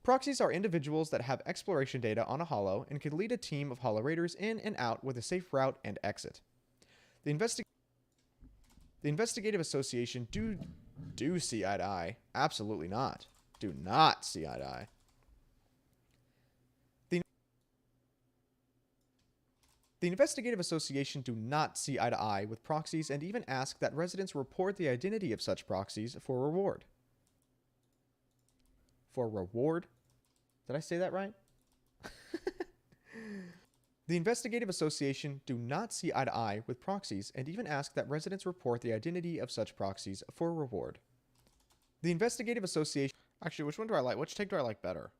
Proxies are individuals that have exploration data on a hollow and can lead a team of hollow raiders in and out with a safe route and exit. The Investigative Association do see eye to eye. Absolutely not. Do not see eye to eye. The Investigative Association do not see eye to eye with proxies and even ask that residents report the identity of such proxies for reward. For reward? Did I say that right? The Investigative Association do not see eye to eye with proxies and even ask that residents report the identity of such proxies for reward. The Investigative Association... Actually, which one do I like? Which take do I like better?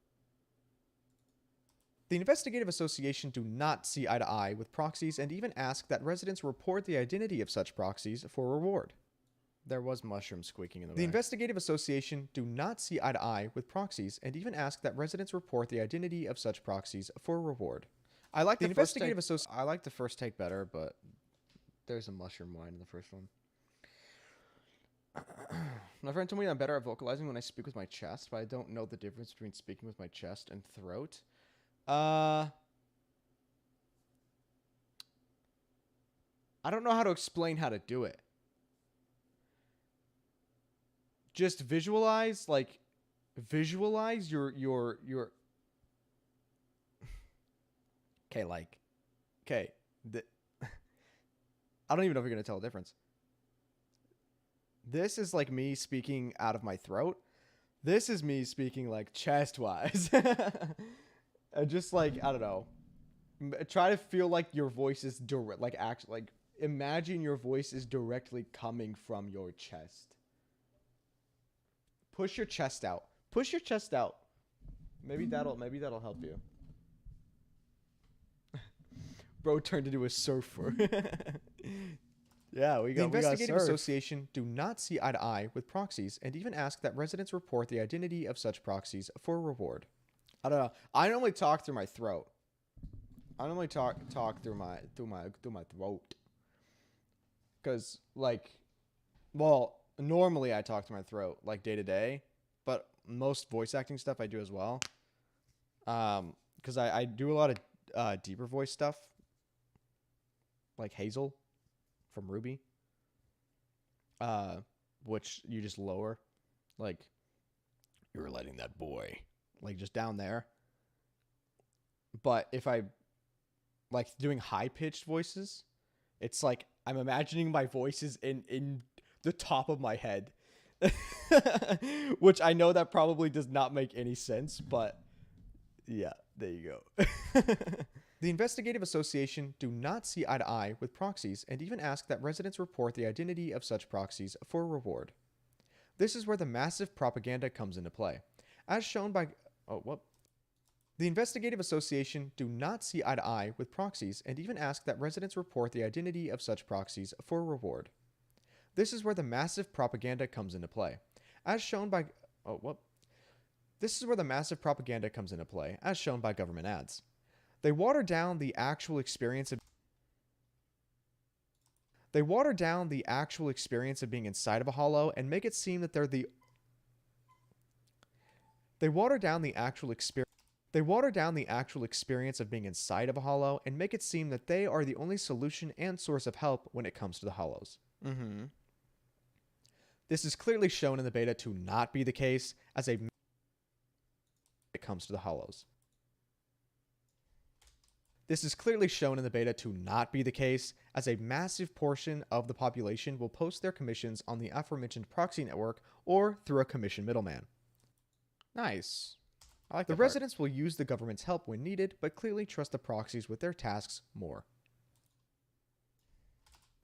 The Investigative Association do not see eye to eye with proxies and even ask that residents report the identity of such proxies for reward. There was mushroom squeaking in the The back. Investigative Association do not see eye to eye with proxies and even ask that residents report the identity of such proxies for reward. I like The the first Investigative take. Associ- I like the first take better, but there's a mushroom line in the first one. My friend told me I'm better at vocalizing when I speak with my chest, but I don't know the difference between speaking with my chest and throat. I don't know how to explain how to do it. Just visualize your okay, I don't even know if you're gonna tell the difference. This is like me speaking out of my throat. This is me speaking like chest wise. Just like, I don't know. Try to feel like your voice is direct, imagine your voice is directly coming from your chest. Push your chest out. Push your chest out. Maybe that'll help you. Bro turned into a surfer. Yeah, we got The Investigative surf. Association do not see eye to eye with proxies and even ask that residents report the identity of such proxies for reward. I don't know. I normally talk through my throat. I normally talk through my throat. Cause normally I talk through my throat like day to day, but most voice acting stuff I do as well. Cause I do a lot of deeper voice stuff, like Hazel from Ruby, which you just lower, like you're letting that boy, like just down there. But if I like doing high pitched voices, it's like I'm imagining my voices in the top of my head, which I know that probably does not make any sense, but yeah, there you go. The Investigative Association do not see eye to eye with proxies and even ask that residents report the identity of such proxies for reward. This is where the massive propaganda comes into play. As shown by... The Investigative Association do not see eye to eye with proxies and even ask that residents report the identity of such proxies for reward. This is where the massive propaganda comes into play. As shown by... This is where the massive propaganda comes into play, as shown by government ads. They water down the actual experience of being inside of a hollow and make it seem that they're the They water down the actual experience of being inside of a hollow and make it seem that they are the only solution and source of help when it comes to the hollows. This is clearly shown in the beta to not be the case as when it comes to the hollows. This is clearly shown in the beta to not be the case, as a massive portion of the population will post their commissions on the aforementioned proxy network or through a commission middleman. Nice. I like The that part. residents will use the government's help when needed, but clearly trust the proxies with their tasks more.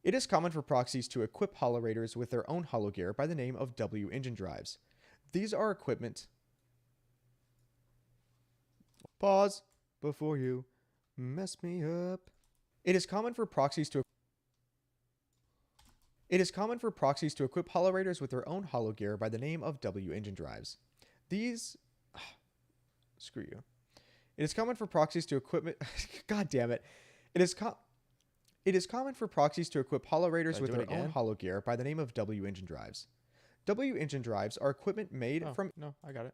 It is common for proxies to equip holorators with their own hologear by the name of W engine drives. These are equipment. Pause before you mess me up. It is common for proxies to equip holorators with their own hologear by the name of W engine drives. These screw you. It is common for proxies to equip God damn it. It is common for proxies to equip holorators with their own hologear by the name of W engine drives. W engine drives are equipment made from No, I got it.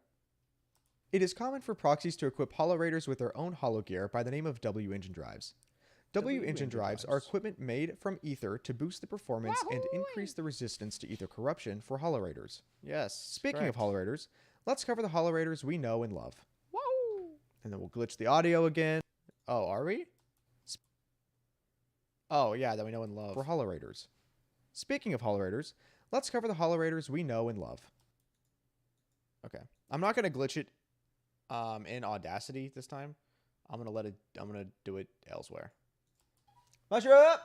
It is common for proxies to equip holorators with their own hologear by the name of W engine drives. W engine drives are equipment made from ether to boost the performance and increase the resistance to ether corruption for holorators. Yes. Speaking of holorators, let's cover the holorators we know and love. Woo! And then we'll glitch the audio again. Oh, are we? Oh, yeah, that we know and love. For holorators. Speaking of holorators, let's cover the holorators we know and love. Okay. I'm not going to glitch it in Audacity this time. I'm going to do it elsewhere. Mushroom!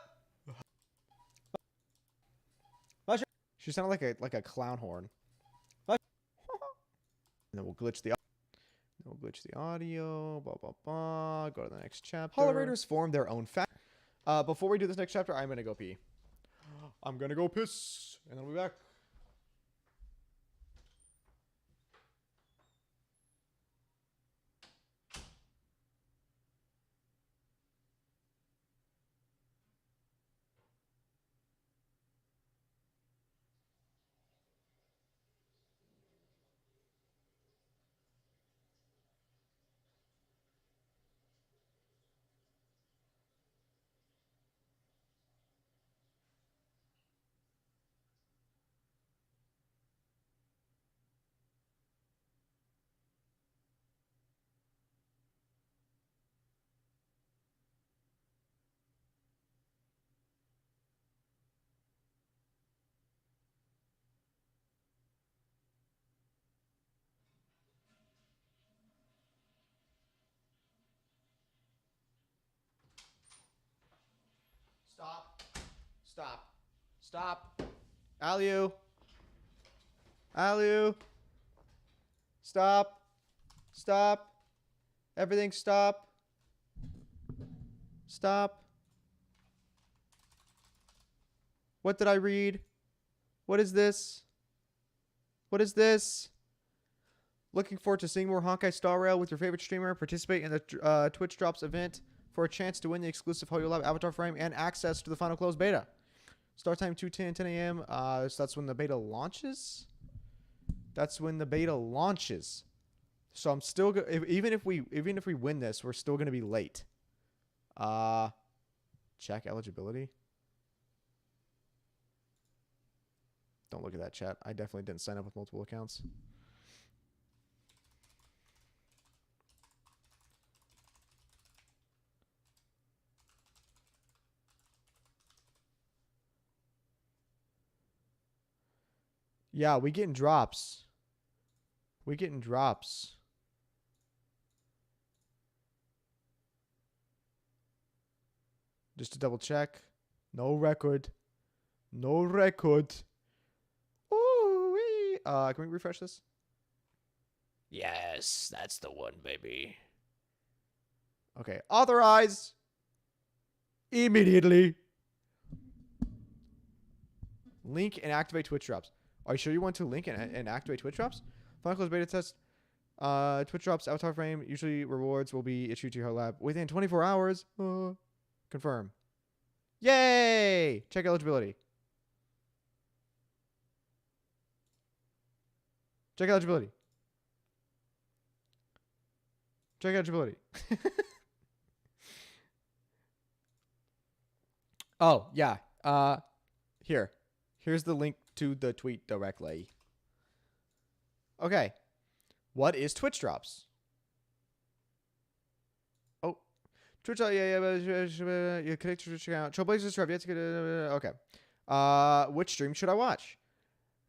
She sounded like a clown horn. And then we'll glitch the audio. Blah, blah, blah. Go to the next chapter. Holorators form their own Before we do this next chapter, I'm going to go pee. I'm going to go piss, and I'll be back. Stop. Aliu. Stop. Everything stop. What did I read? What is this? Looking forward to seeing more Honkai Star Rail with your favorite streamer. Participate in the Twitch Drops event for a chance to win the exclusive HoloLab avatar frame and access to the final closed beta. Start time 2:10 10 a.m. So that's when the beta launches. So I'm still even if we win this, we're still gonna be late. Check eligibility. Don't look at that, chat. I definitely didn't sign up with multiple accounts. Yeah, we getting drops. Just to double check. No record. Ooh-wee. Can we refresh this? Yes, that's the one, baby. Okay, authorize immediately. Link and activate Twitch drops. Are you sure you want to link and activate Twitch drops? Final close beta test. Twitch drops avatar frame. Usually rewards will be issued to your lab within 24 hours. Confirm. Yay! Check eligibility. Check eligibility. Check eligibility. Oh, yeah. Here's the link to the tweet directly. Okay. What is Twitch drops? Oh. Twitch, yeah. You connect to Twitch account. Trailblazers subscribe. Okay. Which stream should I watch?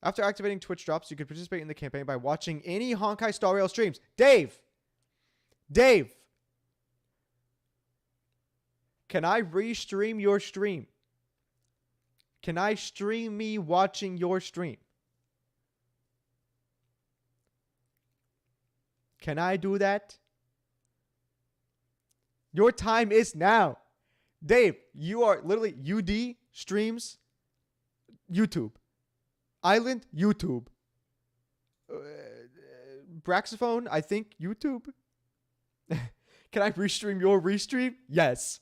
After activating Twitch drops, you can participate in the campaign by watching any Honkai Star Rail streams. Dave! Can I restream your stream? Can I stream me watching your stream? Can I do that? Your time is now. Dave, you are literally UD streams YouTube. Island, YouTube. Braxophone, I think YouTube. Can I restream your restream? Yes.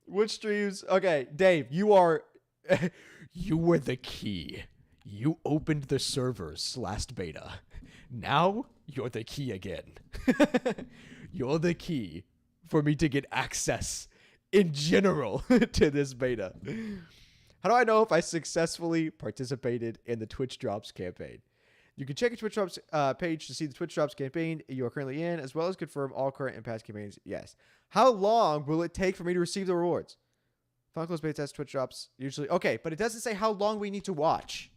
Which streams? Okay, Dave, you are... you were the key. You opened the servers last beta. Now, you're the key again. You're the key for me to get access in general to this beta. How do I know if I successfully participated in the Twitch Drops campaign? You can check your Twitch Drops page to see the Twitch Drops campaign you are currently in, as well as confirm all current and past campaigns. Yes. How long will it take for me to receive the rewards? Final close beta test Twitch Drops usually. Okay, but it doesn't say how long we need to watch.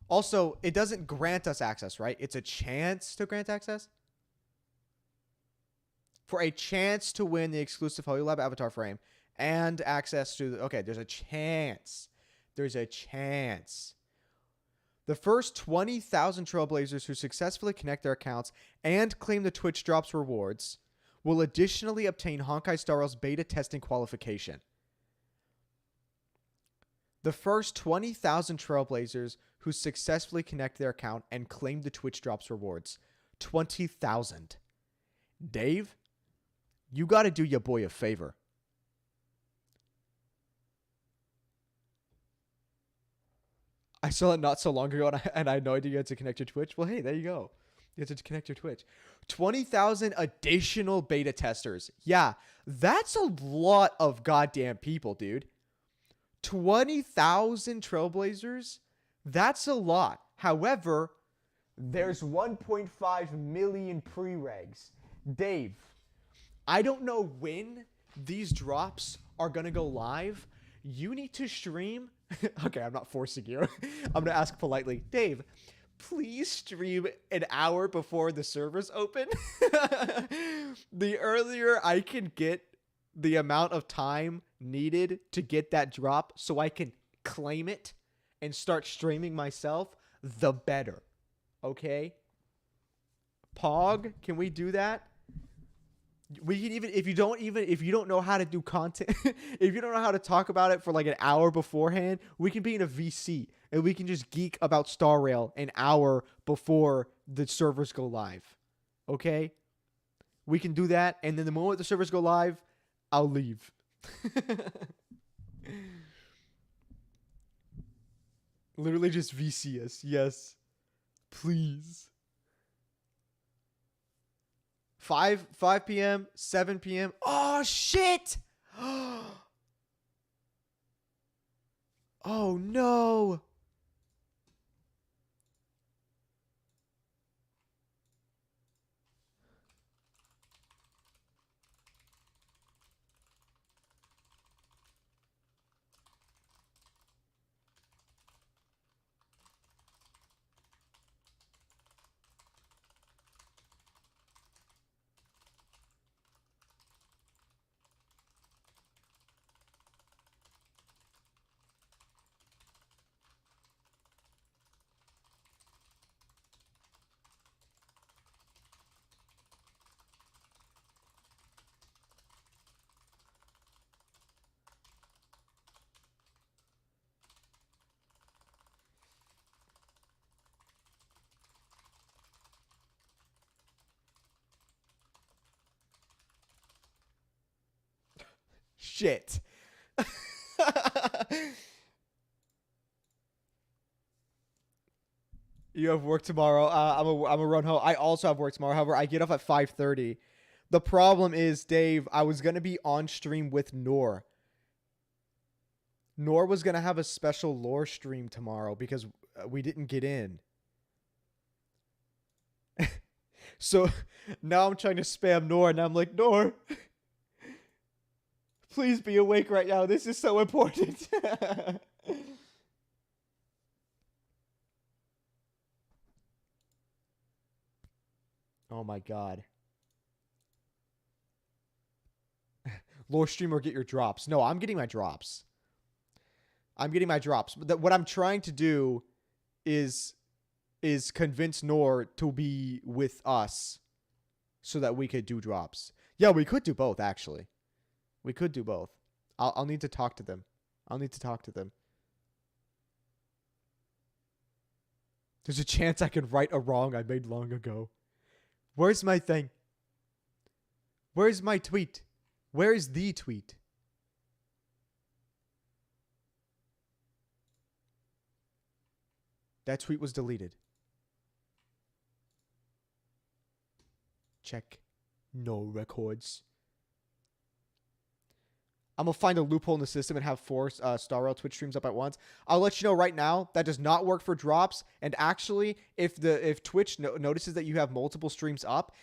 Also, it doesn't grant us access, right? It's a chance to grant access. For a chance to win the exclusive Holy Lab avatar frame and access to... Okay, there's a chance. There's a chance. The first 20,000 Trailblazers who successfully connect their accounts and claim the Twitch Drops rewards will additionally obtain Honkai Star Rail's beta testing qualification. The first 20,000 Trailblazers who successfully connect their account and claim the Twitch Drops rewards. 20,000. Dave, you got to do your boy a favor. I saw it not so long ago, and I had no idea you had to connect your Twitch. Well, hey, there you go. You have to connect your Twitch. 20,000 additional beta testers. Yeah, that's a lot of goddamn people, dude. 20,000 Trailblazers? That's a lot. However, there's 1.5 million preregs. Dave, I don't know when these drops are going to go live. You need to stream. Okay, I'm not forcing you. I'm going to ask politely. Dave, please stream an hour before the servers open. The earlier I can get the amount of time needed to get that drop so I can claim it and start streaming myself, the better. Okay? Pog, can we do that? We can even if you don't know how to do content, if you don't know how to talk about it for like an hour beforehand, we can be in a VC and we can just geek about Star Rail an hour before the servers go live. Okay? We can do that, and then the moment the servers go live, I'll leave. Literally just VC us. Yes. Please. 5 p.m., 7 p.m. Oh, shit! Oh, no! shit. You have work tomorrow. I'm a run home. I also have work tomorrow. However, I get off at 5:30. The problem is, Dave, I was gonna be on stream with Noor. Noor was gonna have a special lore stream tomorrow because we didn't get in. So now I'm trying to spam Noor, and I'm like, Noor, please be awake right now. This is so important. Oh my god. Lore streamer, get your drops. No, I'm getting my drops. I'm getting my drops. But what I'm trying to do is convince Noor to be with us so that we could do drops. Yeah, we could do both, actually. We could do both. I'll need to talk to them. I'll need to talk to them. There's a chance I can right a wrong I made long ago. Where's my thing? Where's my tweet? Where is the tweet? That tweet was deleted. Check. No records. I'm gonna find a loophole in the system and have 4 Star Rail Twitch streams up at once. I'll let you know right now that does not work for drops. And actually, if Twitch notices that you have multiple streams up,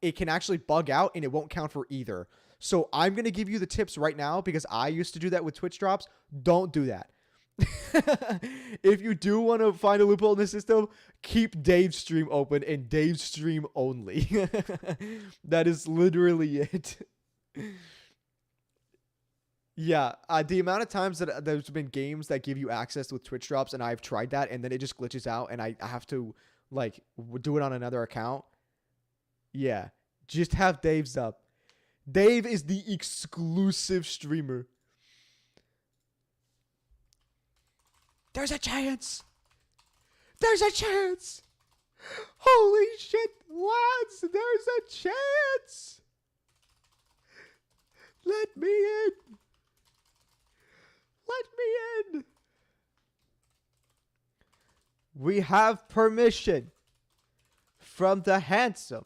it can actually bug out and it won't count for either. So I'm gonna give you the tips right now because I used to do that with Twitch drops. Don't do that. If you do want to find a loophole in the system, keep Dave's stream open and Dave's stream only. That is literally it. Yeah, the amount of times that there's been games that give you access with Twitch drops, and I've tried that, and then it just glitches out, and I have to, like, do it on another account. Yeah, just have Dave's up. Dave is the exclusive streamer. There's a chance. There's a chance. Holy shit, lads, there's a chance. Let me in. Let me in. We have permission from the handsome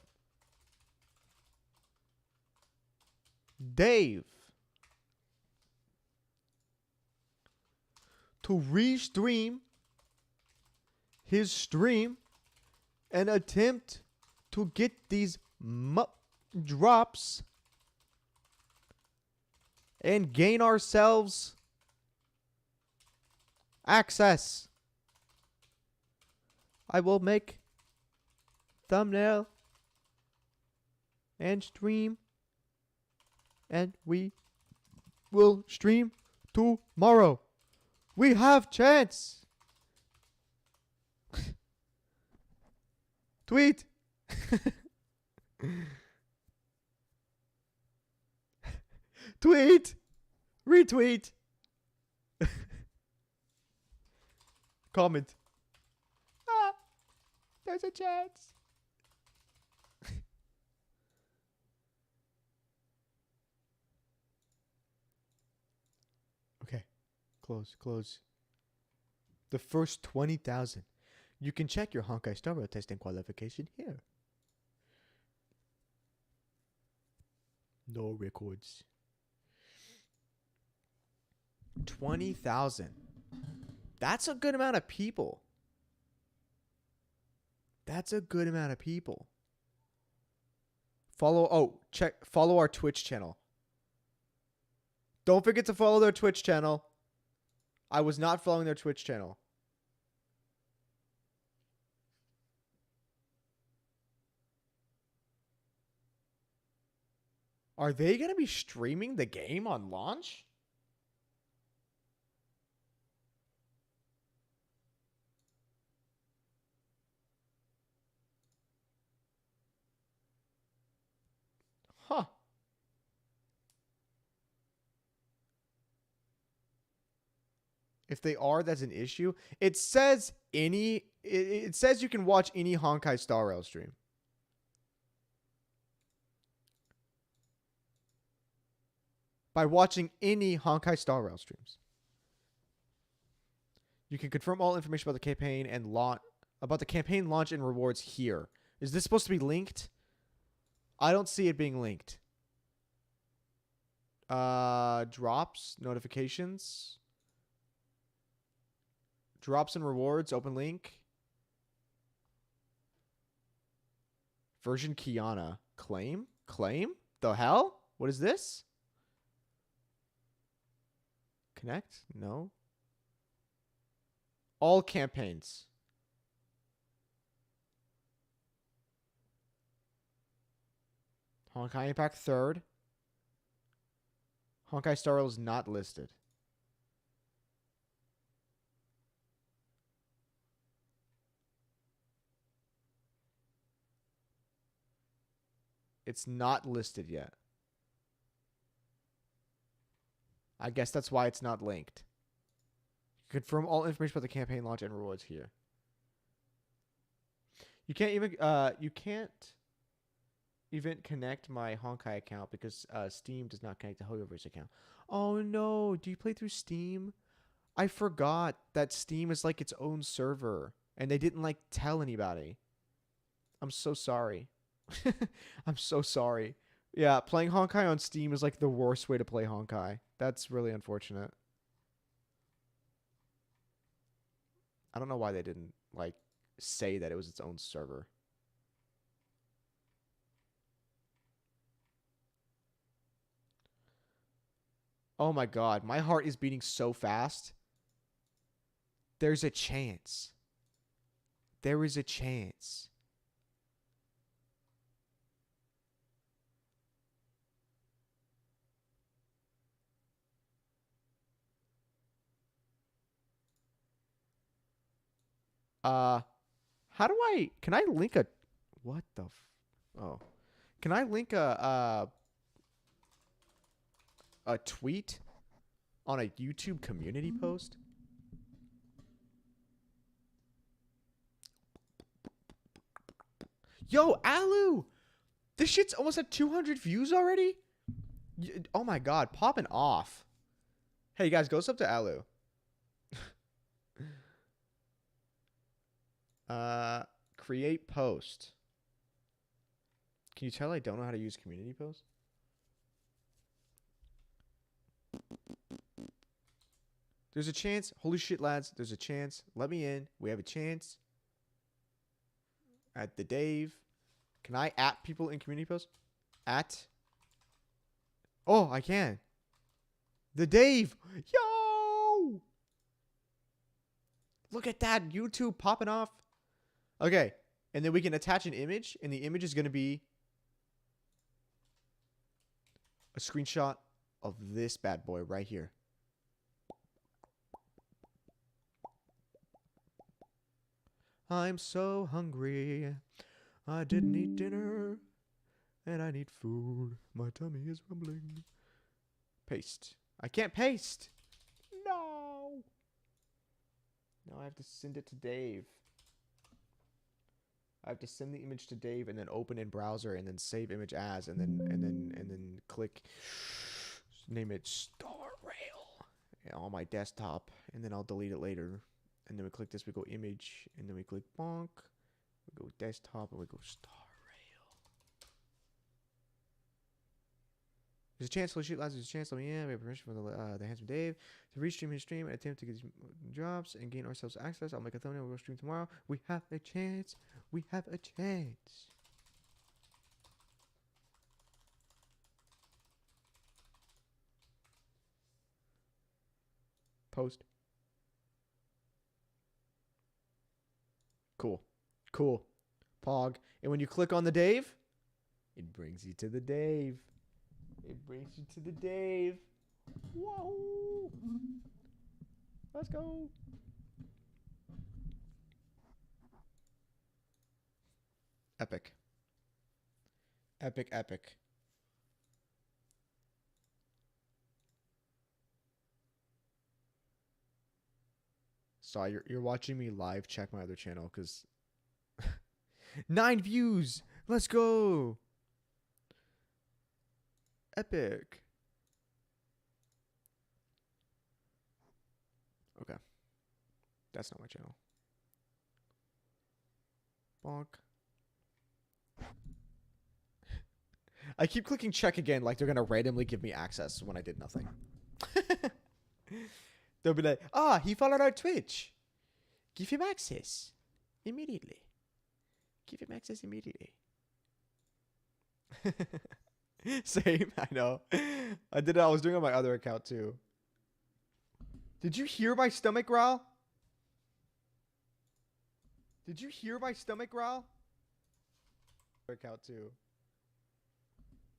Dave to restream his stream and attempt to get these drops and gain ourselves access. I will make thumbnail and stream, and we will stream tomorrow. We have chance. Tweet. Tweet. Retweet. Comment. Ah, there's a chance. Okay. Close. The first 20,000. You can check your Honkai Star Rail testing qualification here. No records. 20,000. That's a good amount of people. That's a good amount of people. Follow our Twitch channel. Don't forget to follow their Twitch channel. I was not following their Twitch channel. Are they going to be streaming the game on launch? Huh. If they are, that's an issue. It says it says you can watch any Honkai Star Rail stream. by watching any Honkai Star Rail streams. You can confirm all information about the campaign and launch and rewards here. Is this supposed to be linked? I don't see it being linked. Drops, notifications, drops and rewards, open link. Version Kiana. Claim? The hell? What is this? Connect? No. All campaigns. Honkai Impact 3rd. Honkai Star Rail is not listed. It's not listed yet. I guess that's why it's not linked. Confirm all information about the campaign launch and rewards here. You can't even connect my Honkai account because Steam does not connect to Hoyoverse account. Oh no, do you play through Steam? I forgot that Steam is like its own server and they didn't like tell anybody. I'm so sorry. I'm so sorry. Yeah, playing Honkai on Steam is like the worst way to play Honkai. That's really unfortunate. I don't know why they didn't like say that it was its own server. Oh my god, my heart is beating so fast. There's a chance. There is a chance. How do can I link a, what the, oh, can I link a tweet on a YouTube community post? Yo, Alu! This shit's almost at 200 views already? Oh my god, popping off. Hey guys, go sub to Alu. Create post. Can you tell I don't know how to use community post? There's a chance. Holy shit, lads. There's a chance. Let me in. We have a chance. At the Dave. Can I at people in community post? At. Oh, I can. The Dave. Yo! Look at that. YouTube popping off. Okay. And then we can attach an image. And the image is going to be a screenshot of this bad boy right here. I'm so hungry. I didn't eat dinner. And I need food. My tummy is rumbling. Paste. I can't paste. No. Now I have to send it to Dave. I have to send the image to Dave and then open in browser and then save image as and then click name it Star Rail on my desktop and then I'll delete it later. And then we click this, we go image, and then we click bonk, we go desktop, and we go Star Rail. There's a chance, holy shit, lads, there's a chance, let me in, we have permission from the handsome Dave to restream his stream and attempt to get these drops and gain ourselves access. I'll make a thumbnail, we'll stream tomorrow. We have a chance, we have a chance. Post. Cool. Cool. Pog. And when you click on the Dave, it brings you to the Dave. It brings you to the Dave. Whoa. Let's go. Epic. Epic, epic. So you're watching me live. Check my other channel because 9 views. Let's go. Epic. That's not my channel. Bonk. I keep clicking check again like they're going to randomly give me access when I did nothing. They'll be like, ah, he followed our Twitch. Give him access immediately. Give him access immediately. Same, I know. I did it. I was doing it on my other account too. Did you hear my stomach growl? Did you hear my stomach growl? Account too.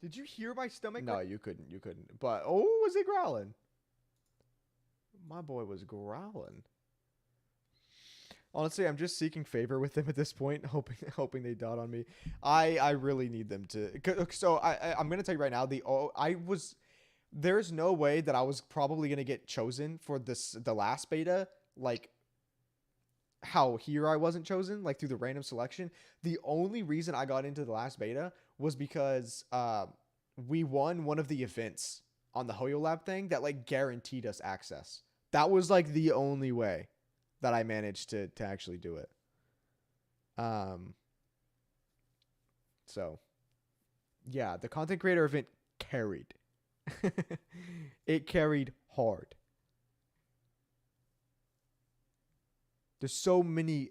Did you hear my stomach? No, you couldn't. You couldn't. But oh, was it growling? My boy was growling. Honestly, I'm just seeking favor with them at this point, hoping they dot on me. I really need them to. So I'm gonna tell you right now. There's no way that I was probably gonna get chosen for the last beta. Like how here I wasn't chosen, like through the random selection. The only reason I got into the last beta was because we won one of the events on the Hoyo Lab thing that like guaranteed us access. That was like the only way that I managed to actually do it. So yeah, the content creator event carried. It carried hard. There's so many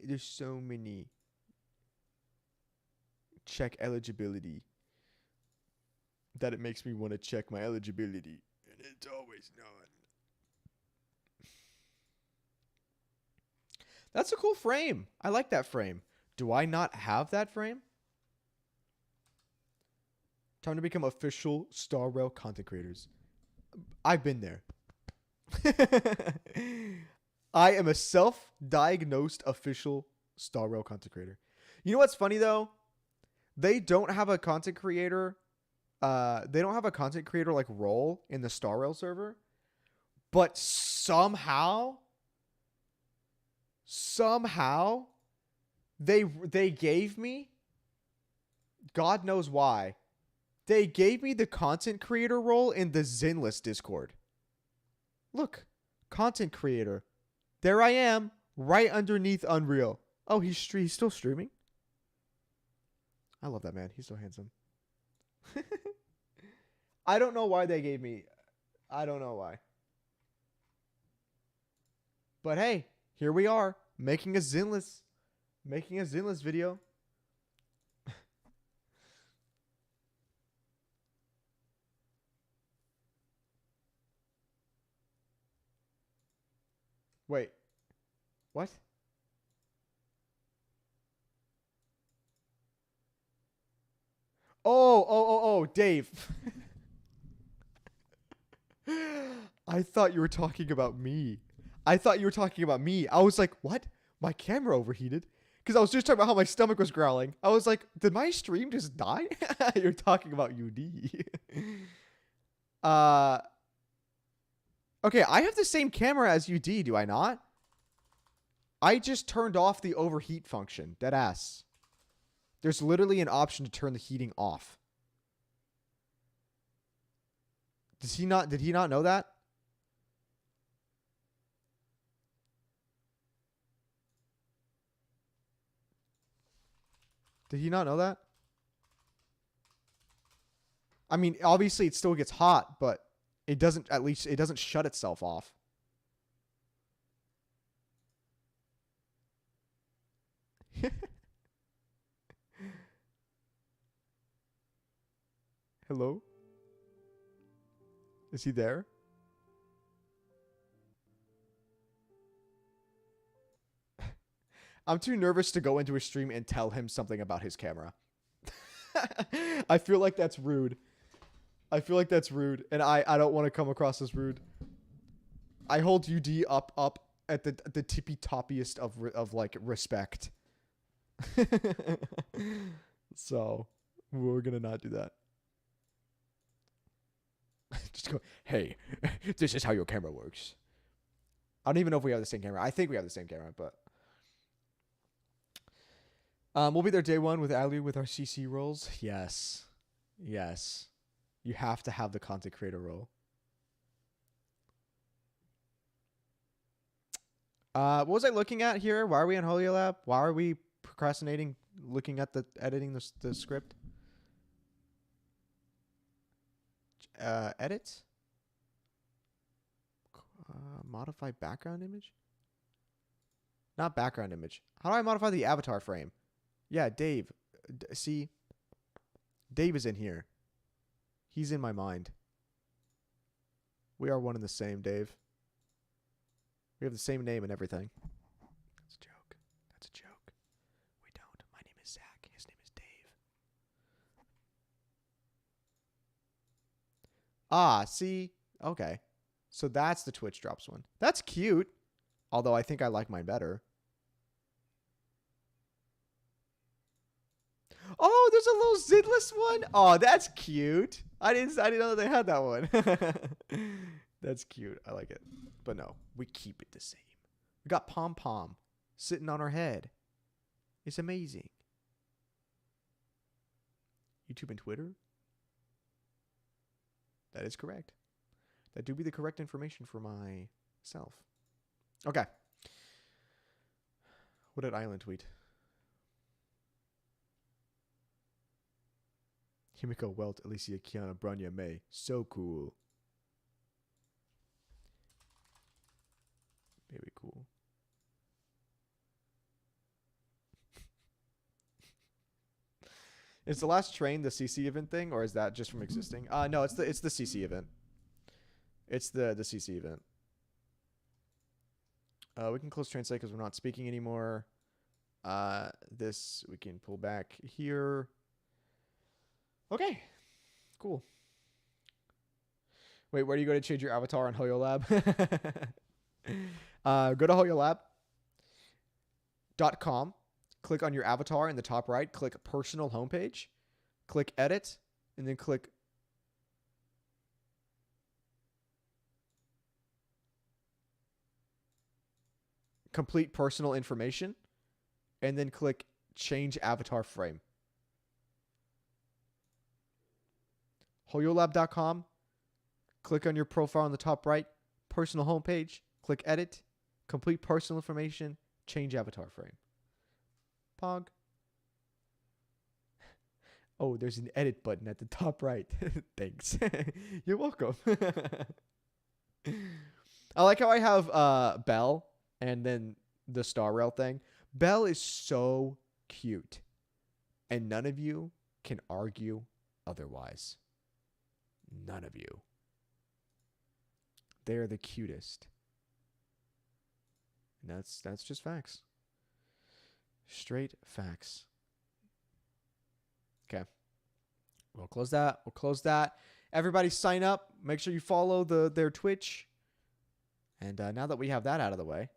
check eligibility that it makes me want to check my eligibility, and it's always not. That's a cool frame. I like that frame. Do I not have that frame? Time to become official Star Rail content creators. I've been there. I am a self-diagnosed official Star Rail content creator. You know what's funny though? They don't have a content creator. They don't have a content creator like role in the Star Rail server, but somehow they gave me, God knows why, they gave me the content creator role in the ZENLESS Discord. Look, content creator. There I am, right underneath Unreal. Oh, he's still streaming? I love that man. He's so handsome. I don't know why they gave me. I don't know why. But hey, here we are, making a ZENLESS video. Wait. What? Oh, Dave. I thought you were talking about me. I was like, what? My camera overheated? Because I was just talking about how my stomach was growling. I was like, did my stream just die? You're talking about UD. Okay, I have the same camera as UD, do I not? I just turned off the overheat function. Deadass. There's literally an option to turn the heating off. Did he not know that? Did he not know that? I mean, obviously it still gets hot, but it doesn't shut itself off. Hello? Is he there? I'm too nervous to go into a stream and tell him something about his camera. I feel like that's rude. And I don't want to come across as rude. I hold UD up at the tippy toppiest of like respect. So we're gonna not do that. Just go, hey, this is how your camera works. I don't even know if we have the same camera. I think we have the same camera, but we'll be there day one with Ali with our CC roles. Yes. You have to have the content creator role. What was I looking at here? Why are we on HoloLab? Why are we procrastinating looking at the editing the script? Edit? Modify background image? Not background image. How do I modify the avatar frame? Yeah, Dave. See? Dave is in here. He's in my mind. We are one and the same, Dave. We have the same name and everything. That's a joke. That's a joke. We don't. My name is Zach. His name is Dave. Ah, see? Okay. So that's the Twitch drops one. That's cute. Although I think I like mine better. Oh, there's a little ZENLESS one. Oh, that's cute. I didn't know they had that one. That's cute. I like it. But no, we keep it the same. We got Pom Pom sitting on our head. It's amazing. YouTube and Twitter? That is correct. That do be the correct information for myself. Okay. What did Island tweet? Himiko Welt, Alicia Kiana, Branya May. So cool. Very cool. Is the last train the CC event thing, or is that just from existing? No, it's the CC event. It's the CC event. We can close translate because we're not speaking anymore. This we can pull back here. Okay, cool. Wait, where do you go to change your avatar on HoloLab? Go to HoloLab.com. Click on your avatar in the top right. Click personal homepage. Click edit. And then click complete personal information. And then click change avatar frame. HoloLab.com. Click on your profile on the top right. Personal homepage. Click edit. Complete personal information. Change avatar frame. Pog. Oh, there's an edit button at the top right. Thanks. You're welcome. I like how I have Belle and then the Star Rail thing. Belle is so cute. And none of you can argue otherwise. None of you. They're the cutest. And that's just facts. Straight facts. Okay. We'll close that. We'll close that. Everybody sign up. Make sure you follow their Twitch. And now that we have that out of the way,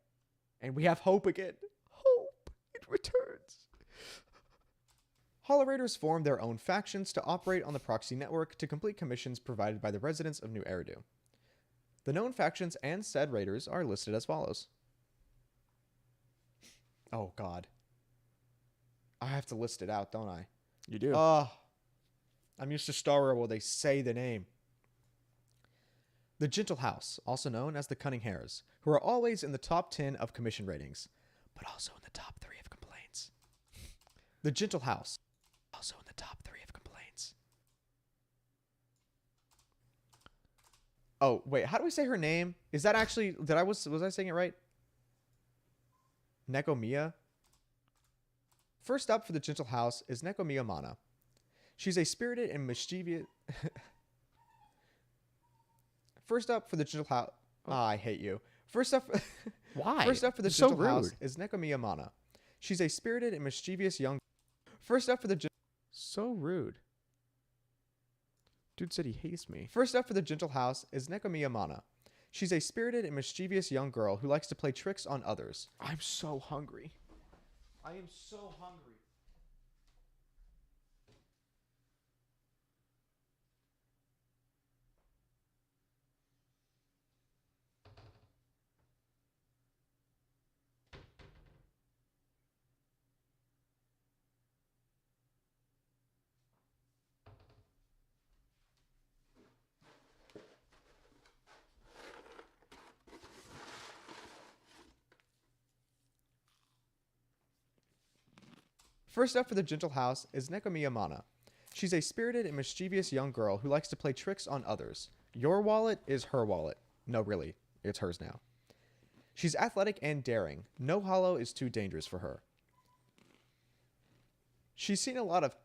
and we have hope again. Hope. It returns. Holorators form their own factions to operate on the proxy network to complete commissions provided by the residents of New Eridu. The known factions and said raiders are listed as follows. Oh, God. I have to list it out, don't I? You do. I'm used to Star Wars where they say the name. The Gentle House, also known as the Cunning Hares, who are always in the top 10 of commission ratings, but also in the top 3 of complaints. The Gentle House, also in the top 3 of complaints. Oh, wait, how do we say her name? Is that actually, was I saying it right? Nekomiya? First up for the Gentle House is Nekomiya Mana. She's a spirited and mischievous... First up for the Gentle House... I hate you. First up... Why? First up for the It's so Gentle House rude. is Nekomiya Mana. She's a spirited and mischievous young... First up for the... So rude. Dude said he hates me. First up for the Gentle House is Nekomiya Mana. She's a spirited and mischievous young girl who likes to play tricks on others. I'm so hungry. I am so hungry. First up for the gentle house is Nekomiya Mana. She's a spirited and mischievous young girl who likes to play tricks on others. Your wallet is her wallet. No, really, it's hers now. She's athletic and daring. No hollow is too dangerous for her. She's seen a lot of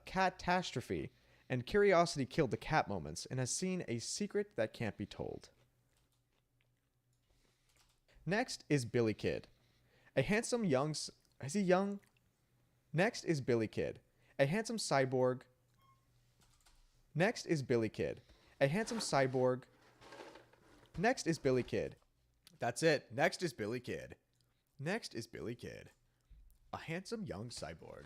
catastrophe and curiosity killed the cat moments and has seen a secret that can't be told. Next is Billy Kid. A handsome young... Is he young? Next is Billy Kid. A handsome cyborg... Next is Billy Kid. A handsome cyborg... Next is Billy Kid. That's it. Next is Billy Kid. Next is Billy Kid. A handsome young cyborg.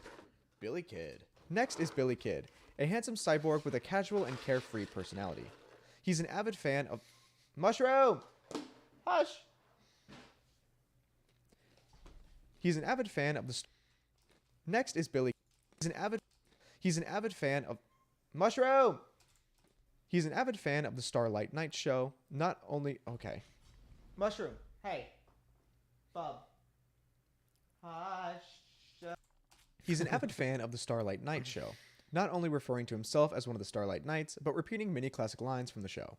Billy Kid. Next is Billy Kid. A handsome cyborg with a casual and carefree personality. He's an avid fan of... Mushroom! Hush! He's an avid fan of the... Next is Billy... He's an avid fan of... Mushroom! He's an avid fan of the Starlight Night Show. Not only... Okay. Mushroom. Hey. Bub. Hush. He's an avid fan of the Starlight Night Show. Not only referring to himself as one of the Starlight Knights, but repeating many classic lines from the show.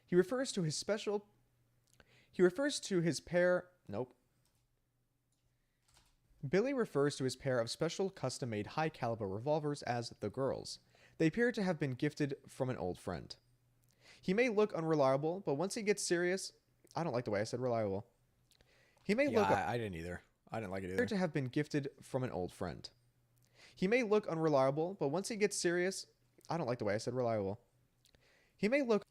He refers to his pair... Nope. Billy refers to his pair of special custom-made high-caliber revolvers as the Girls. They appear to have been gifted from an old friend. He may look unreliable, but once he gets serious... I don't like the way I said reliable. He may look... I didn't either. I didn't like it either. Appear to have been gifted from an old friend. He may look unreliable, but once he gets serious... I don't like the way I said reliable. He may look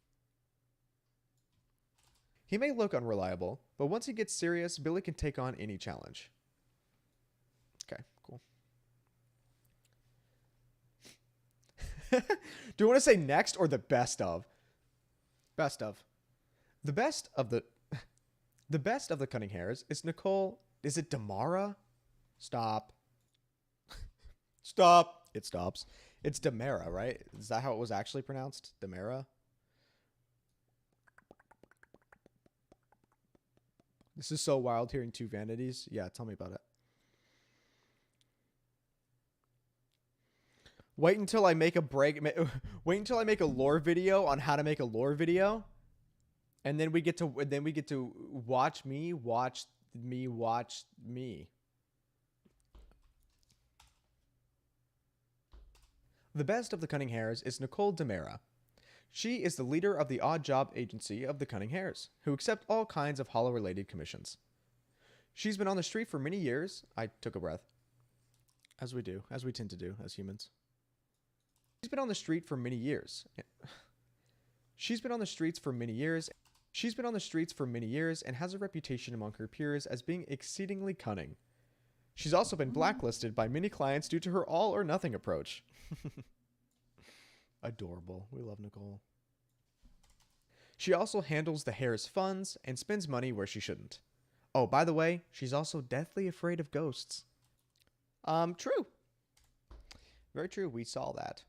unreliable, but once he gets serious, Billy can take on any challenge. Okay, cool. Do you want to say next or the best of? Best of. The best of the Cunning Hares is Nicole. Is it Damara? Stop. Stop. It stops. It's Damara, right? Is that how it was actually pronounced? Damara? This is so wild hearing two vanities. Yeah, tell me about it. Wait until I make a lore video on how to make a lore video. And then we get to watch me watch me. The best of the Cunning Hares is Nicole Demera. She is the leader of the odd job agency of the Cunning Hares, who accept all kinds of hollow-related commissions. She's been on the street for many years. I took a breath. As we do, as we tend to do as humans. She's been on the street for many years. She's been on the streets for many years and has a reputation among her peers as being exceedingly cunning. She's also been blacklisted by many clients due to her all-or-nothing approach. Adorable. We love Nicole. She also handles the hare's funds and spends money where she shouldn't. Oh, by the way, she's also deathly afraid of ghosts. True. Very true. We saw that.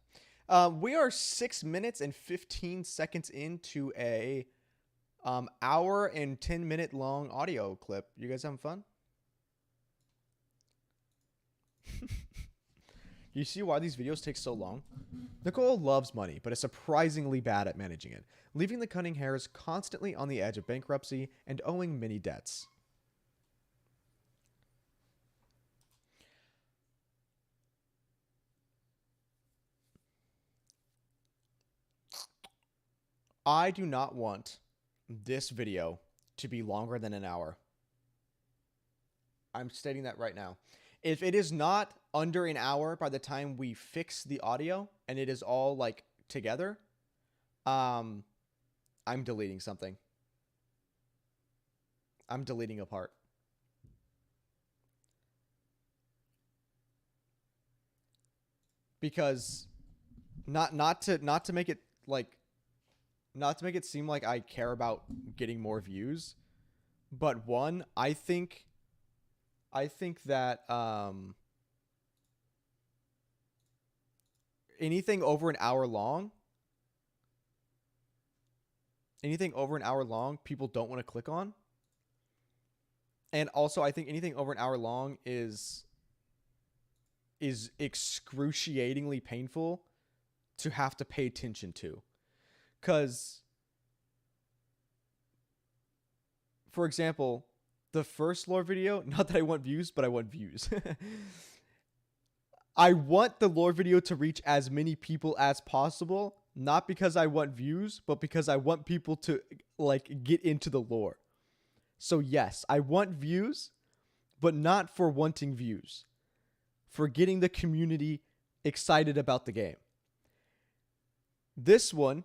We are 6 minutes and 15 seconds into a hour and 10-minute long audio clip. You guys having fun? You see why these videos take so long? Nicole loves money, but is surprisingly bad at managing it, leaving the Cunning Hares constantly on the edge of bankruptcy and owing many debts. I do not want this video to be longer than an hour. I'm stating that right now. If it is not under an hour by the time we fix the audio and it is all like together, I'm deleting something. I'm deleting a part. Because not to make it seem like I care about getting more views, but one, I think that anything over an hour long, people don't want to click on. And also, I think anything over an hour long is excruciatingly painful to have to pay attention to. Because, for example, the first lore video, not that I want views, but I want views. I want the lore video to reach as many people as possible, not because I want views, but because I want people to like get into the lore. So yes, I want views, but not for wanting views, for getting the community excited about the game. This one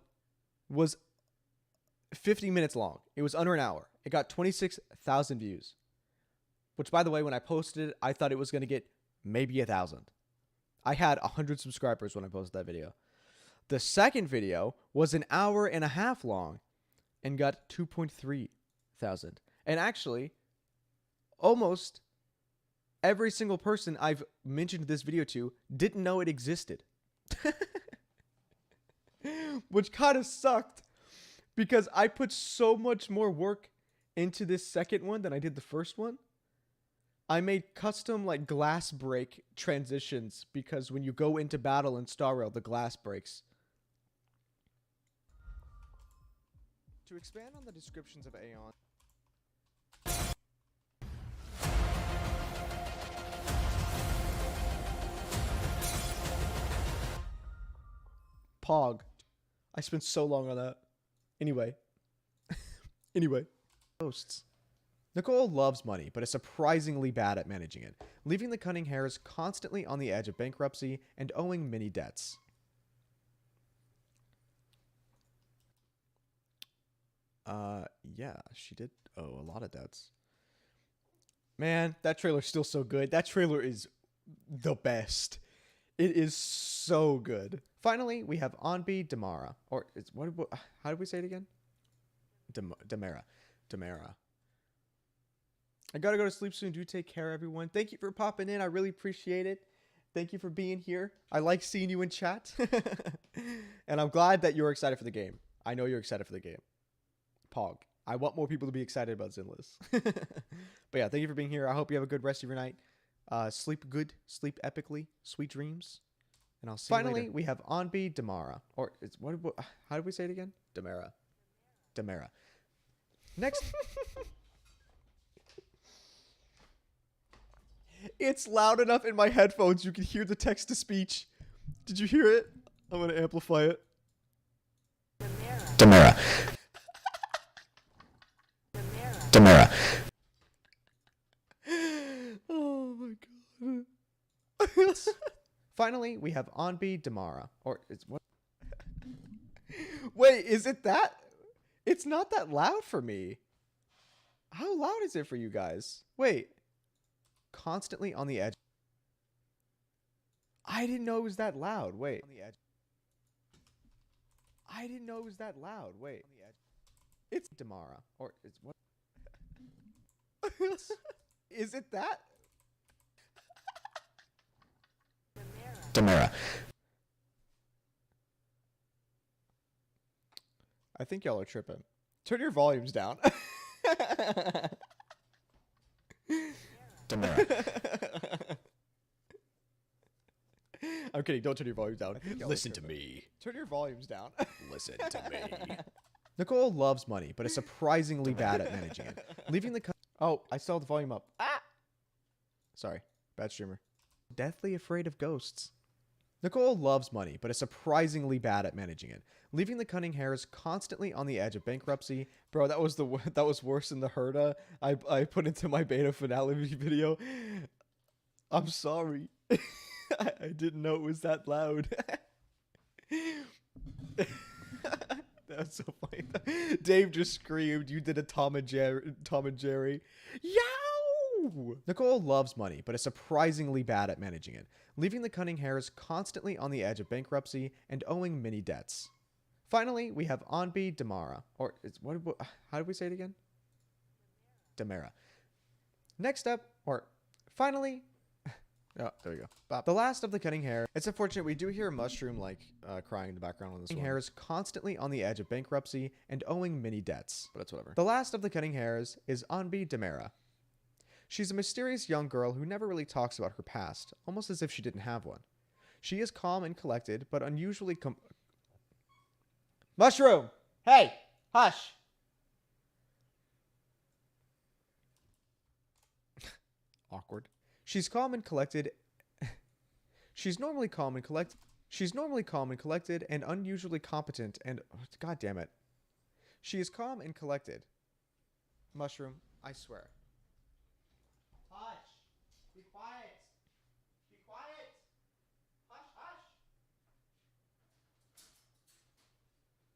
was 50 minutes long. It was under an hour. It got 26,000 views, which, by the way, when I posted it, I thought it was going to get maybe 1,000. I had 100 subscribers when I posted that video. The second video was an hour and a half long and got 2.3 thousand. And actually, almost every single person I've mentioned this video to didn't know it existed. Which kind of sucked because I put so much more work into this second one than I did the first one. I made custom like glass break transitions because when you go into battle in Star Rail, the glass breaks. To expand on the descriptions of Aeon, Pog. I spent so long on that. Anyway. Ghosts. Nicole loves money, but is surprisingly bad at managing it, leaving the cunning hares constantly on the edge of bankruptcy and owing many debts. Yeah, she did owe a lot of debts. Man, that trailer's still so good. That trailer is the best. It is so good. Finally, we have Anbi Damara. Or, how did we say it again? Damara. I gotta go to sleep soon. Do take care, everyone. Thank you for popping in. I really appreciate it. Thank you for being here. I like seeing you in chat. And I'm glad that you're excited for the game. I know you're excited for the game. Pog. I want more people to be excited about ZENLESS. But yeah, thank you for being here. I hope you have a good rest of your night. Sleep good. Sleep epically. Sweet dreams. And I'll see you later. Finally, we have Anbi Damara. Or, how did we say it again? Damara. Next... It's loud enough in my headphones you can hear the text-to-speech. Did you hear it? I'm going to amplify it. Damara. Oh my god. Finally, we have Anbi Damara. Or, Wait, is it that? It's not that loud for me. How loud is it for you guys? Wait. Constantly on the edge. I didn't know it was that loud. Wait. On the edge. I didn't know it was that loud. Wait. On the edge. It's Damara. Or it's what? Is it that? Damara. I think y'all are tripping. Turn your volumes down. I'm kidding. Don't turn your volumes down. Listen to me. Turn your volumes down. Listen to me. Nicole loves money, but is surprisingly bad at managing it, leaving the... Oh, I still have the volume up. Ah! Sorry. Bad streamer. Deathly afraid of ghosts. Nicole loves money, but is surprisingly bad at managing it, leaving the cunning hares constantly on the edge of bankruptcy. Bro, that was worse than the Herda I put into my beta finale video. I'm sorry. I didn't know it was that loud. That's so funny. Dave just screamed. You did a Tom and Jerry. Yow! Nicole loves money, but is surprisingly bad at managing it, leaving the cunning hares constantly on the edge of bankruptcy and owing many debts. Finally, we have Anbi Damara. Or, how did we say it again? Damara. Next up, or finally... Oh, there we go. Bop. The last of the cunning hare. It's unfortunate we do hear a mushroom crying in the background on this one. Hare is constantly on the edge of bankruptcy and owing many debts, but it's whatever. The last of the cunning hares is Anbi Damara. She's a mysterious young girl who never really talks about her past, almost as if she didn't have one. She is calm and collected, but unusually Mushroom! Hey! Hush! awkward. She's calm and collected. She's normally calm and collected. She's normally calm and collected and unusually competent and God damn it. She is calm and collected. Mushroom, I swear. Hush! Be quiet! Be quiet! Hush, hush!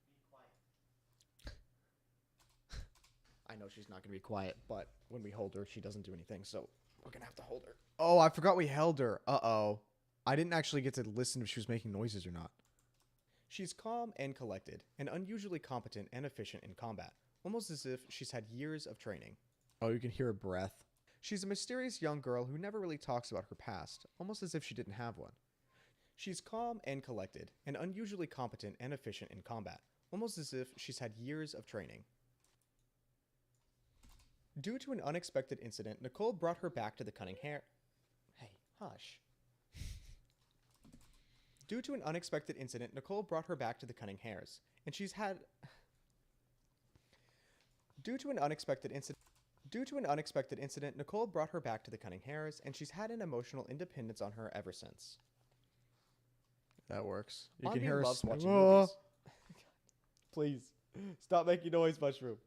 Be quiet. I know she's not going to be quiet, but when we hold her, she doesn't do anything, so we're going to have to hold her. Oh, I forgot we held her. Uh-oh. I didn't actually get to listen if she was making noises or not. She's calm and collected, and unusually competent and efficient in combat, almost as if she's had years of training. Oh, you can hear her breath. She's a mysterious young girl who never really talks about her past, almost as if she didn't have one. She's calm and collected, and unusually competent and efficient in combat, almost as if she's had years of training. Due to an unexpected incident, Nicole brought her back to the cunning hare. Hey, hush. Due to an unexpected incident, Nicole brought her back to the cunning hares, and she's had. Due to an unexpected incident, Nicole brought her back to the cunning hares, and she's had an emotional independence on her ever since. That works. You can hear her loves watching movies. Please, stop making noise, Mushroom.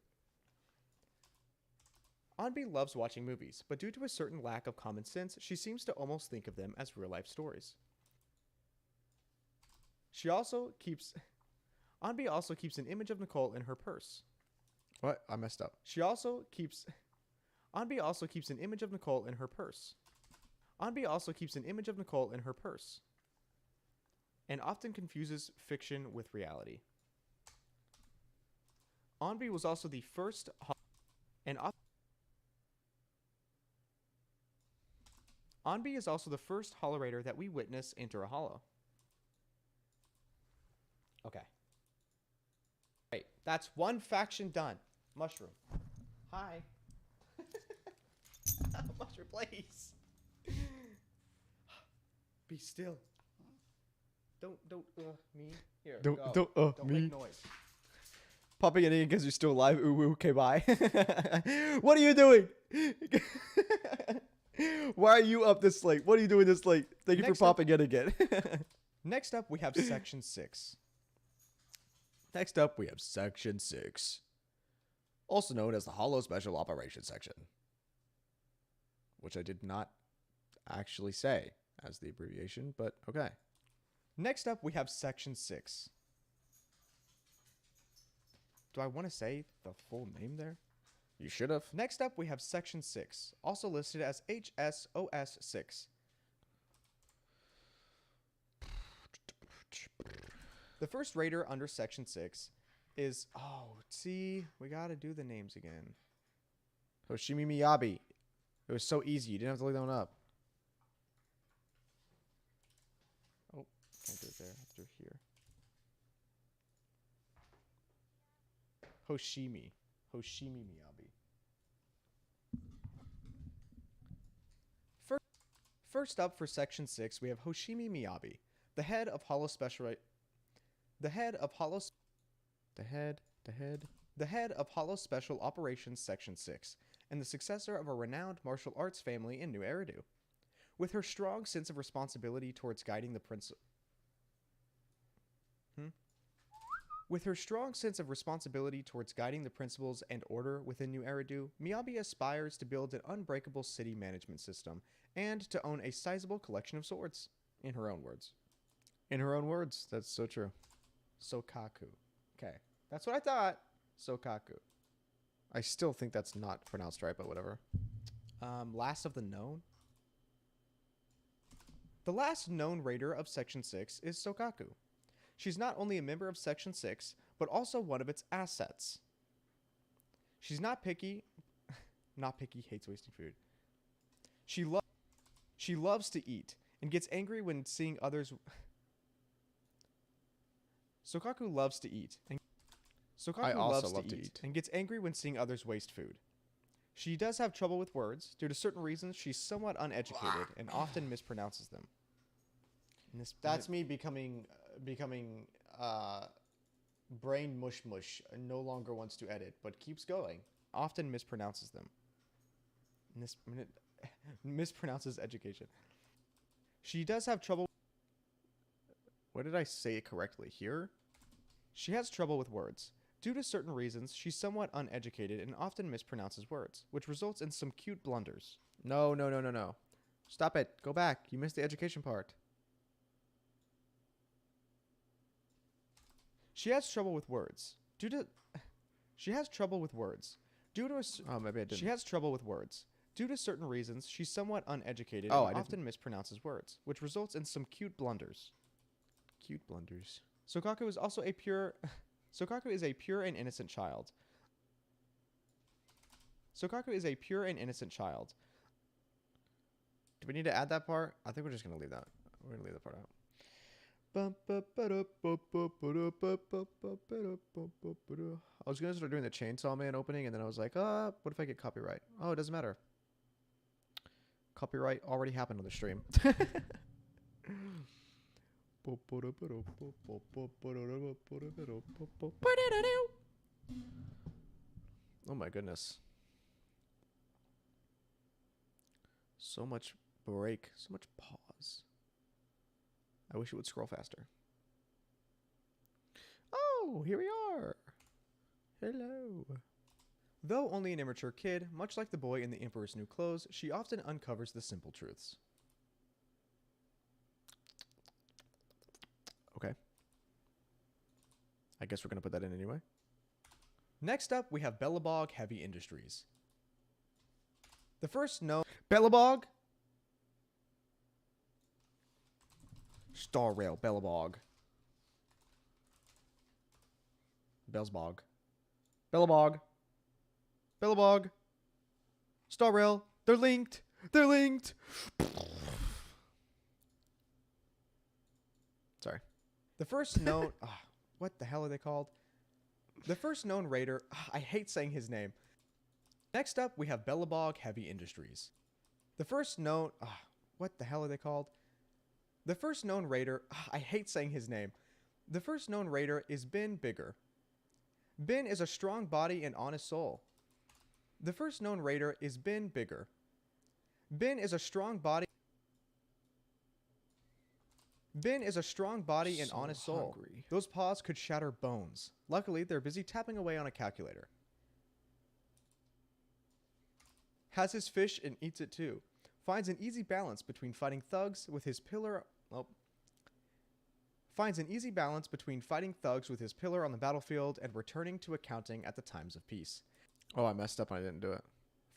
Anbi loves watching movies, but due to a certain lack of common sense, she seems to almost think of them as real-life stories. Anbi also keeps an image of Nicole in her purse. What? I messed up. Anbi also keeps an image of Nicole in her purse. Anbi also keeps an image of Nicole in her purse. And often confuses fiction with reality. Anbi was also the first Anbi is also the first Hollorator that we witness enter a hollow. Okay. Great. That's one faction done. Mushroom. Hi. Mushroom, please. Be still. Don't, me. Here, Don't, go. Don't me. make noise. Popping it in because you're still alive. Ooh, ooh, okay, bye. What are you doing? Why are you up this late? What are you doing this late? Thank you Next for up- popping it again. Next up, we have Section 6. Next up, we have Section 6, also known as the Hollow Special Operations Section, which I did not actually say as the abbreviation, but okay. Next up, we have Section 6. Do I want to say the full name there? You should have. Next up, we have Section 6, also listed as HSOS 6. The first raider under Section 6 is... Oh, see? We gotta do the names again. Hoshimi Miyabi. It was so easy. You didn't have to look that one up. Oh, can't do it there. I have to do it here. Hoshimi Miyabi. First up for Section 6, we have Hoshimi Miyabi, the head of Hollow Special Operations Section 6, and the successor of a renowned martial arts family in New Eridu. With her strong sense of responsibility towards guiding the principles and order within New Eridu, Miyabi aspires to build an unbreakable city management system and to own a sizable collection of swords. In her own words. In her own words. That's so true. Sokaku. Okay. That's what I thought. Sokaku. I still think that's not pronounced right, but whatever. Last of the known. The last known raider of Section 6 is Sokaku. She's not only a member of Section 6, but also one of its assets. She's not picky. Not picky, hates wasting food. She loves to eat and gets angry when seeing others... Sokaku loves to eat. And I also love to eat. and gets angry when seeing others waste food. She does have trouble with words. Due to certain reasons, she's somewhat uneducated and often mispronounces them. That's me becoming brain mush and no longer wants to edit, but keeps going. Often mispronounces them. Mispronounces education. She does have trouble. What did I say correctly here? She has trouble with words. Due to certain reasons, she's somewhat uneducated and often mispronounces words, which results in some cute blunders. No. Stop it. Go back. You missed the education part. She has trouble with words. She has trouble with words. Maybe I didn't. She has trouble with words. Due to certain reasons, she's somewhat uneducated and often mispronounces words, which results in some cute blunders. Cute blunders. Sokaku is also a pure... Sokaku is a pure and innocent child. Sokaku is a pure and innocent child. Do we need to add that part? I think we're just going to leave that. We're going to leave that part out. I was going to start doing the Chainsaw Man opening, and then I was like, what if I get copyright? Oh, it doesn't matter. Copyright already happened on the stream. Oh my goodness. So much break, so much pause. I wish it would scroll faster. Oh, here we are. Hello. Though only an immature kid, much like the boy in the Emperor's New Clothes, she often uncovers the simple truths. Okay. I guess we're going to put that in anyway. Next up, we have Bellabog Heavy Industries. The first known... Bellabog? Star Rail, Bellabog. Bellsbog. Bellabog. Bellabog. Star Rail. They're linked. They're linked. Sorry. The first known... what the hell are they called? The first known raider... I hate saying his name. Next up, we have Bellabog Heavy Industries. The first known... what the hell are they called? The first known raider... I hate saying his name. The first known raider is Ben Bigger. Ben is a strong body and honest soul. The first known raider is Ben Bigger. Ben is a strong body... Ben is a strong body and honest soul. Hungry. Those paws could shatter bones. Luckily, they're busy tapping away on a calculator. Has his fish and eats it too. Finds an easy balance between fighting thugs with his pillar... Finds an easy balance between fighting thugs with his pillar on the battlefield and returning to accounting at the times of peace. Oh, I messed up and I didn't do it.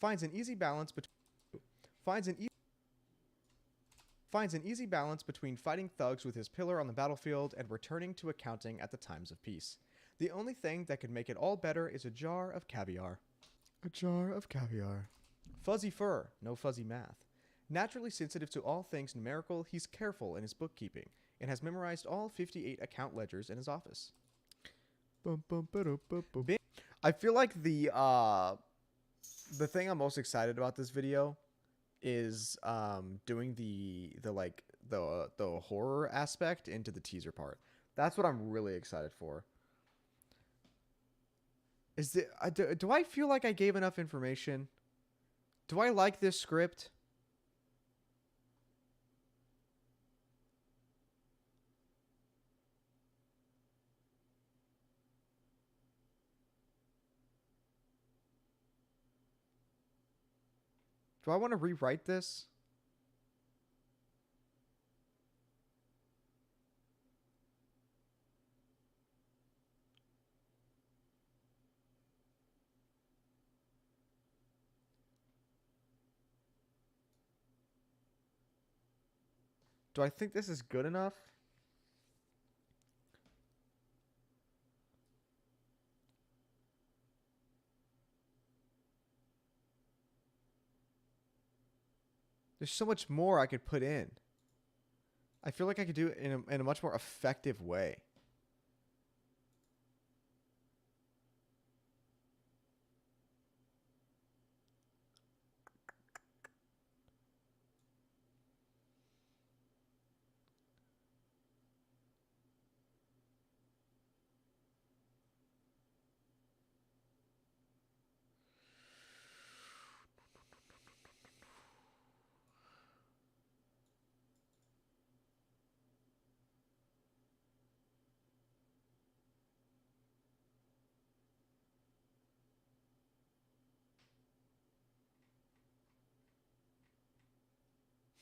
Finds an easy balance between... Finds an easy balance between fighting thugs with his pillar on the battlefield and returning to accounting at the times of peace. The only thing that could make it all better is a jar of caviar. A jar of caviar. Fuzzy fur, no fuzzy math. Naturally sensitive to all things numerical, he's careful in his bookkeeping and has memorized all 58 account ledgers in his office. I feel like the thing I'm most excited about this video is doing the horror aspect into the teaser part. That's what I'm really excited for. Do I feel like I gave enough information? Do I like this script? Do I want to rewrite this? Do I think this is good enough? There's so much more I could put in. I feel like I could do it in a much more effective way.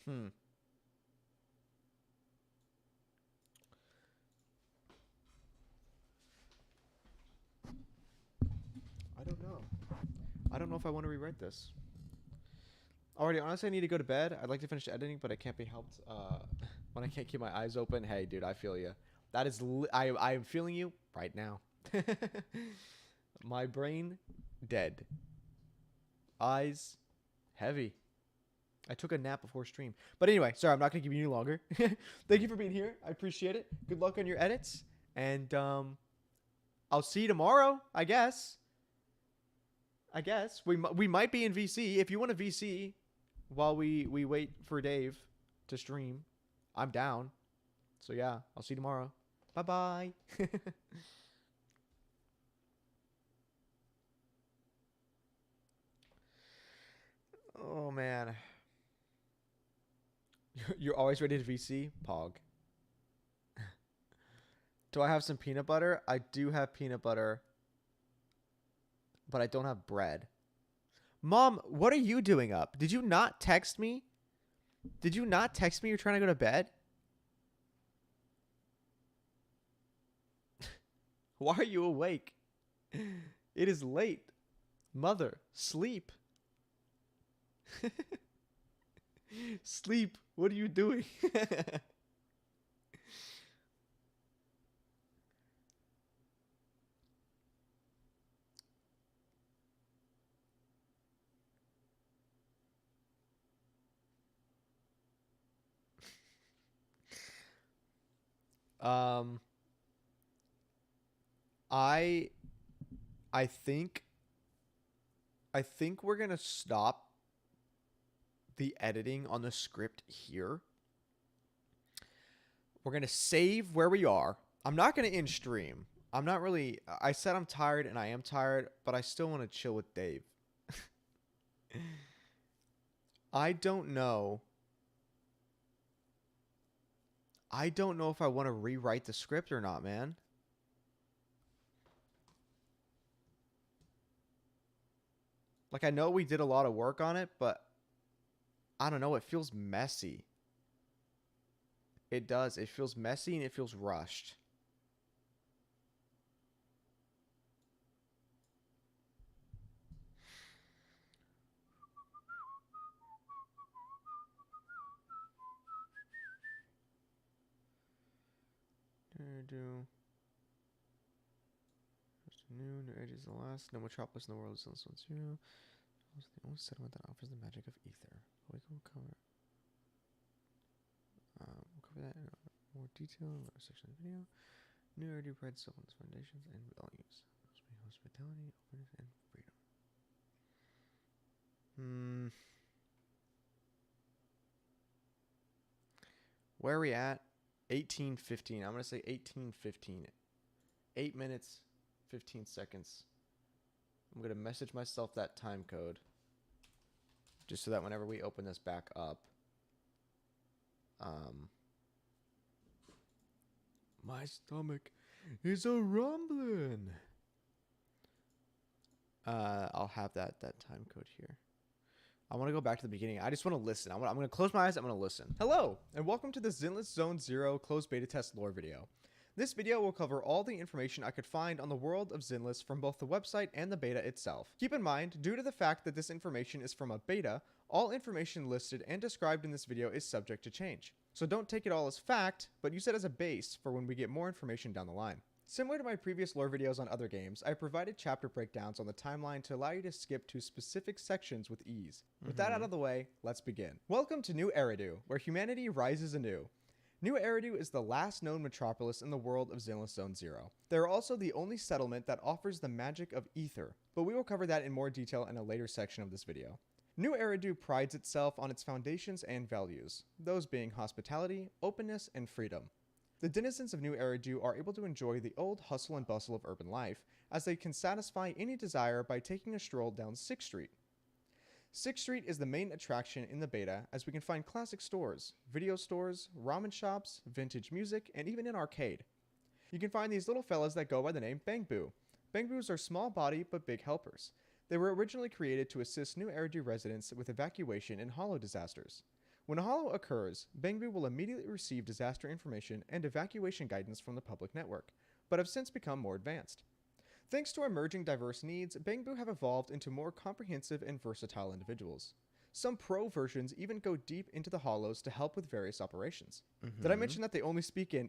Hmm. I don't know. I don't know if I want to rewrite this. Alrighty, honestly, I need to go to bed. I'd like to finish editing, but I can't be helped when I can't keep my eyes open. Hey, dude, I feel you. That is, I am feeling you right now. My brain dead. Eyes heavy. I took a nap before stream. But anyway, sorry, I'm not going to give you any longer. Thank you for being here. I appreciate it. Good luck on your edits. And I'll see you tomorrow, I guess. We might be in VC. If you want to VC while we wait for Dave to stream, I'm down. So yeah, I'll see you tomorrow. Bye-bye. Oh, man. You're always ready to VC? Pog. Do I have some peanut butter? I do have peanut butter, but I don't have bread. Mom, what are you doing up? Did you not text me? Did you not text me you're trying to go to bed? Why are you awake? It is late. Mother, sleep. Sleep. What are you doing? Um, I think we're gonna stop the editing on the script here. We're gonna save where we are. I'm not gonna end stream. I'm not really. I said I'm tired, and I am tired, but I still want to chill with Dave. I don't know. I don't know if I want to rewrite the script or not, man. Like, I know we did a lot of work on it, but I don't know. It feels messy. It does. It feels messy and it feels rushed. Do new edge is the last. No metropolis in the world is ZENLESS 1.0. It's the only settlement that offers the magic of ether. We can cover. We'll cover that in more detail in another section of the video. New area provides someone's foundations and values. Hospitality, openness, and freedom. Where are we at? 18:15. I'm gonna say 18:15. 8 minutes, 15 seconds. I'm gonna message myself that time code, just so that whenever we open this back up, my stomach is a rumbling. I'll have that time code here. I want to go back to the beginning. I just want to listen. I'm going to close my eyes. I'm going to listen. Hello, and welcome to the ZENLESS Zone 0 closed beta test lore video. This video will cover all the information I could find on the world of ZENLESS from both the website and the beta itself. Keep in mind, due to the fact that this information is from a beta, all information listed and described in this video is subject to change. So don't take it all as fact, but use it as a base for when we get more information down the line. Similar to my previous lore videos on other games, I provided chapter breakdowns on the timeline to allow you to skip to specific sections with ease. With that out of the way, let's begin. Welcome to New Eridu, where humanity rises anew. New Eridu is the last known metropolis in the world of ZENLESS Zone 0. They are also the only settlement that offers the magic of ether, but we will cover that in more detail in a later section of this video. New Eridu prides itself on its foundations and values, those being hospitality, openness, and freedom. The denizens of New Eridu are able to enjoy the old hustle and bustle of urban life, as they can satisfy any desire by taking a stroll down 6th Street. 6th Street is the main attraction in the beta, as we can find classic stores, video stores, ramen shops, vintage music, and even an arcade. You can find these little fellas that go by the name Bangboo. Bangboos are small body but big helpers. They were originally created to assist New Eridu residents with evacuation in hollow disasters. When a hollow occurs, Bangbu will immediately receive disaster information and evacuation guidance from the public network, but have since become more advanced. Thanks to emerging diverse needs, Bangbu have evolved into more comprehensive and versatile individuals. Some pro versions even go deep into the hollows to help with various operations. Did I mention that they only speak in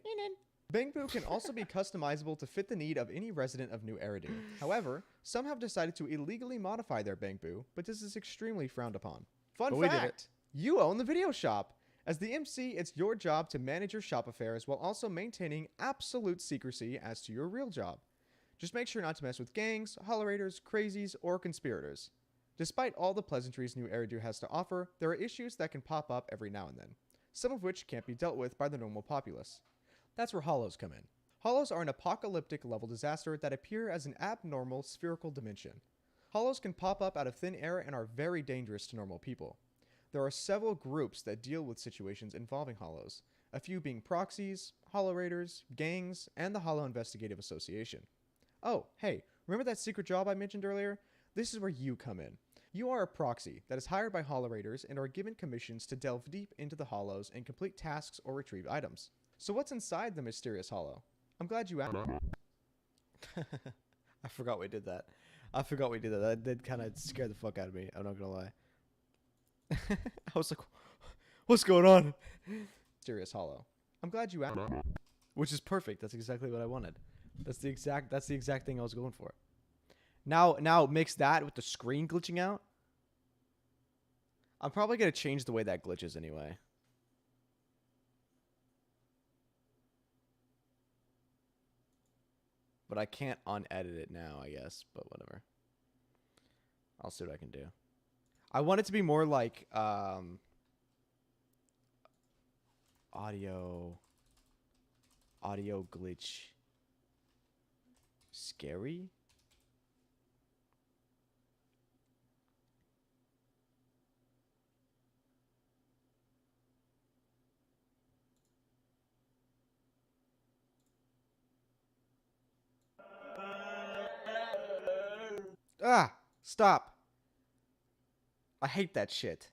Bangbu can also be customizable to fit the need of any resident of New Eridu. However, some have decided to illegally modify their Bangbu, but this is extremely frowned upon. Fun But we did fact, you own the video shop. As the MC, it's your job to manage your shop affairs while also maintaining absolute secrecy as to your real job. Just make sure not to mess with gangs, hollerators, crazies, or conspirators. Despite all the pleasantries New Eridu has to offer, there are issues that can pop up every now and then, some of which can't be dealt with by the normal populace. That's where hollows come in. Hollows are an apocalyptic level disaster that appear as an abnormal spherical dimension. Hollows can pop up out of thin air and are very dangerous to normal people. There are several groups that deal with situations involving hollows, a few being proxies, hollow raiders, gangs, and the Hollow Investigative Association. Oh, hey, remember that secret job I mentioned earlier? This is where you come in. You are a proxy that is hired by hollow raiders and are given commissions to delve deep into the hollows and complete tasks or retrieve items. So what's inside the mysterious hollow? I'm glad you asked. I forgot we did that. That did kind of scare the fuck out of me. I'm not gonna lie. I was like, what's going on? Mysterious hollow. I'm glad you asked. Which is perfect. That's exactly what I wanted. That's the exact thing I was going for. Now mix that with the screen glitching out. I'm probably gonna change the way that glitches anyway. But I can't unedit it now, I guess. But whatever. I'll see what I can do. I want it to be more like audio glitch scary. Ah, stop. I hate that shit.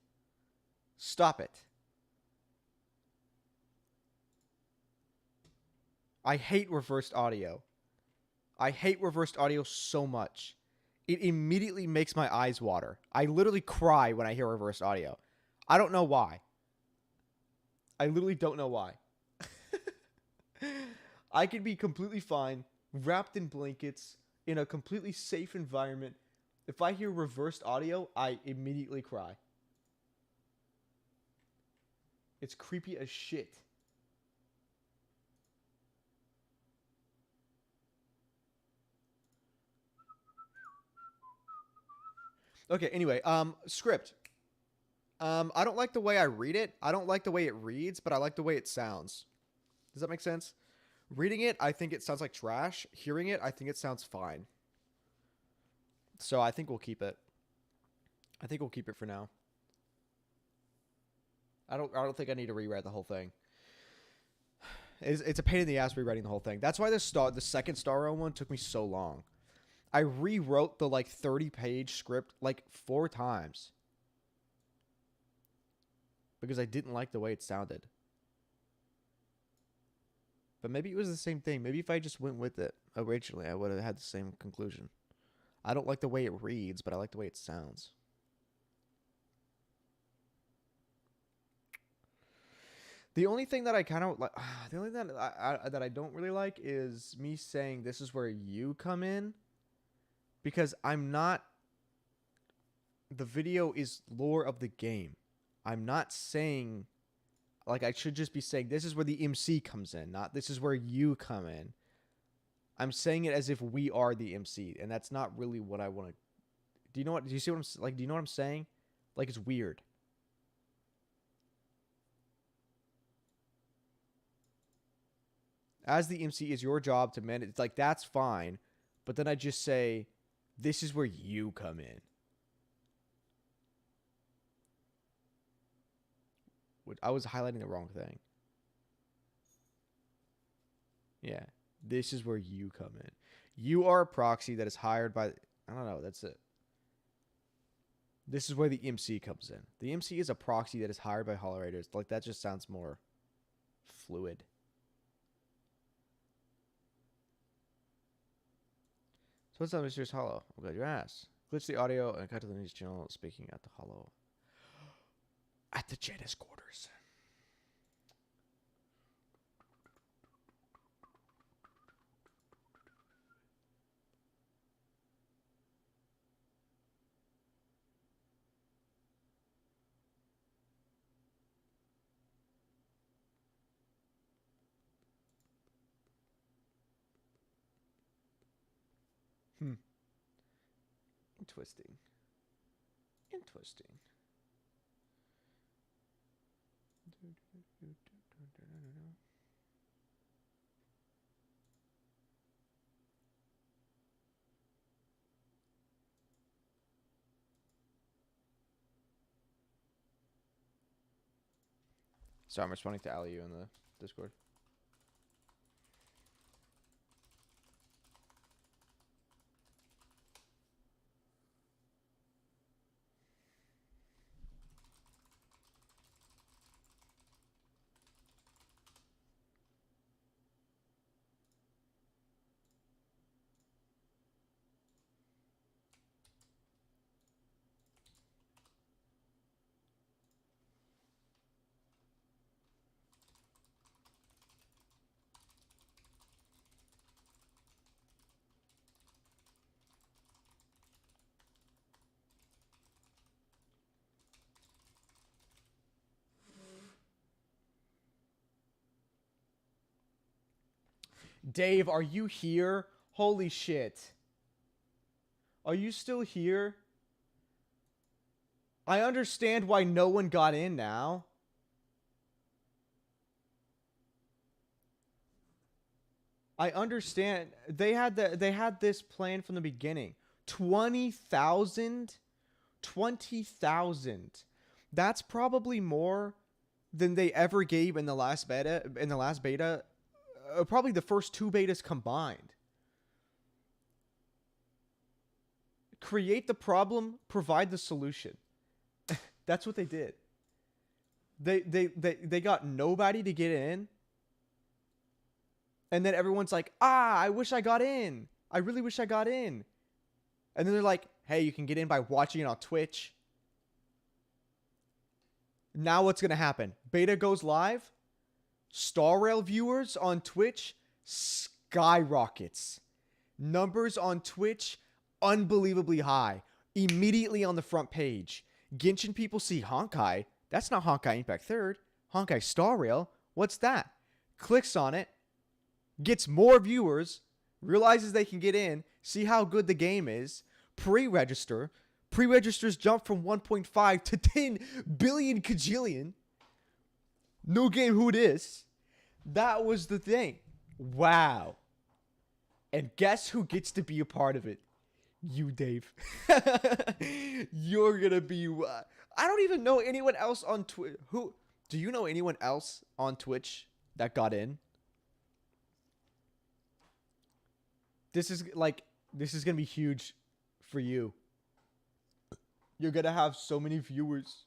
Stop it. I hate reversed audio. I hate reversed audio so much. It immediately makes my eyes water. I literally cry when I hear reversed audio. I don't know why. I literally don't know why. I could be completely fine, wrapped in blankets, in a completely safe environment. If I hear reversed audio, I immediately cry. It's creepy as shit. Okay, anyway, script. I don't like the way I read it. I don't like the way it reads, but I like the way it sounds. Does that make sense? Reading it, I think it sounds like trash. Hearing it, I think it sounds fine. So I think we'll keep it. I think we'll keep it for now. I don't think I need to rewrite the whole thing. It's a pain in the ass rewriting the whole thing. That's why the second Star Rail one took me so long. I rewrote the 30-page script 4 times. Because I didn't like the way it sounded. But maybe it was the same thing. Maybe if I just went with it originally, I would have had the same conclusion. I don't like the way it reads, but I like the way it sounds. The only thing that I kind of like, the only thing that I don't really like is me saying this is where you come in, because I'm not. The video is lore of the game. I'm not saying, I should just be saying this is where the MC comes in, not this is where you come in. I'm saying it as if we are the MC, and that's not really what I want to. Do you know what? Do you see what I'm like? Do you know what I'm saying? It's weird. As the MC, is your job to manage. It's that's fine, but then I just say, this is where you come in. I was highlighting the wrong thing. Yeah. This is where you come in. You are a proxy that is hired by... I don't know. That's it. This is where the MC comes in. The MC is a proxy that is hired by hollerators. Like, that just sounds more fluid. So what's up, Mr. Hollow? I'm glad you asked. Glitch the audio and cut to the news channel speaking at the Hollow. At the Janice quarters. Interesting. Interesting. Sorry, I'm responding to Ali in the Discord. Dave, are you here? Holy shit. Are you still here? I understand why no one got in now. I understand. They had this plan from the beginning. 20,000? 20,000. That's probably more than they ever gave in the last beta. Probably the first 2 betas combined. Create the problem, provide the solution. That's what they did. They got nobody to get in. And then everyone's like, I wish I got in. I really wish I got in. And then they're like, hey, you can get in by watching it on Twitch. Now what's going to happen? Beta goes live. Star Rail viewers on Twitch skyrockets. Numbers on Twitch unbelievably high. Immediately on the front page. Genshin people see Honkai. That's not Honkai Impact 3rd. Honkai Star Rail. What's that? Clicks on it. Gets more viewers. Realizes they can get in. See how good the game is. Pre-register. Pre-registers jump from 1.5 to 10 billion kajillion. No game who it is. That was the thing. Wow. And guess who gets to be a part of it? You, Dave. You're gonna be... I don't even know anyone else on Twitch. Who... Do you know anyone else on Twitch that got in? This is gonna be huge for you. You're gonna have so many viewers.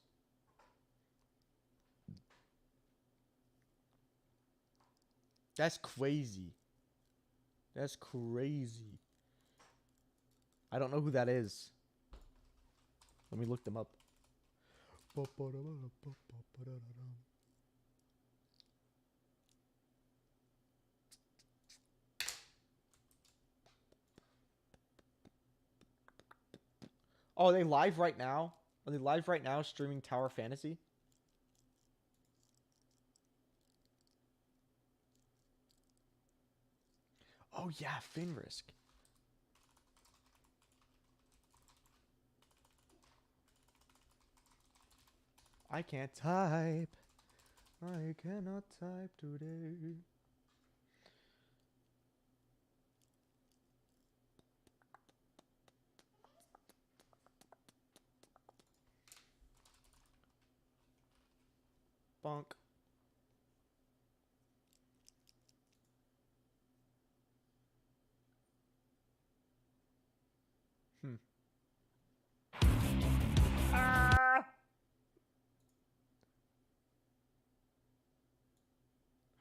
That's crazy. That's crazy. I don't know who that is. Let me look them up. Oh, are they live right now? Are they live right now streaming Tower Fantasy? Oh yeah, Finrisk. I can't type. I cannot type today. Bonk.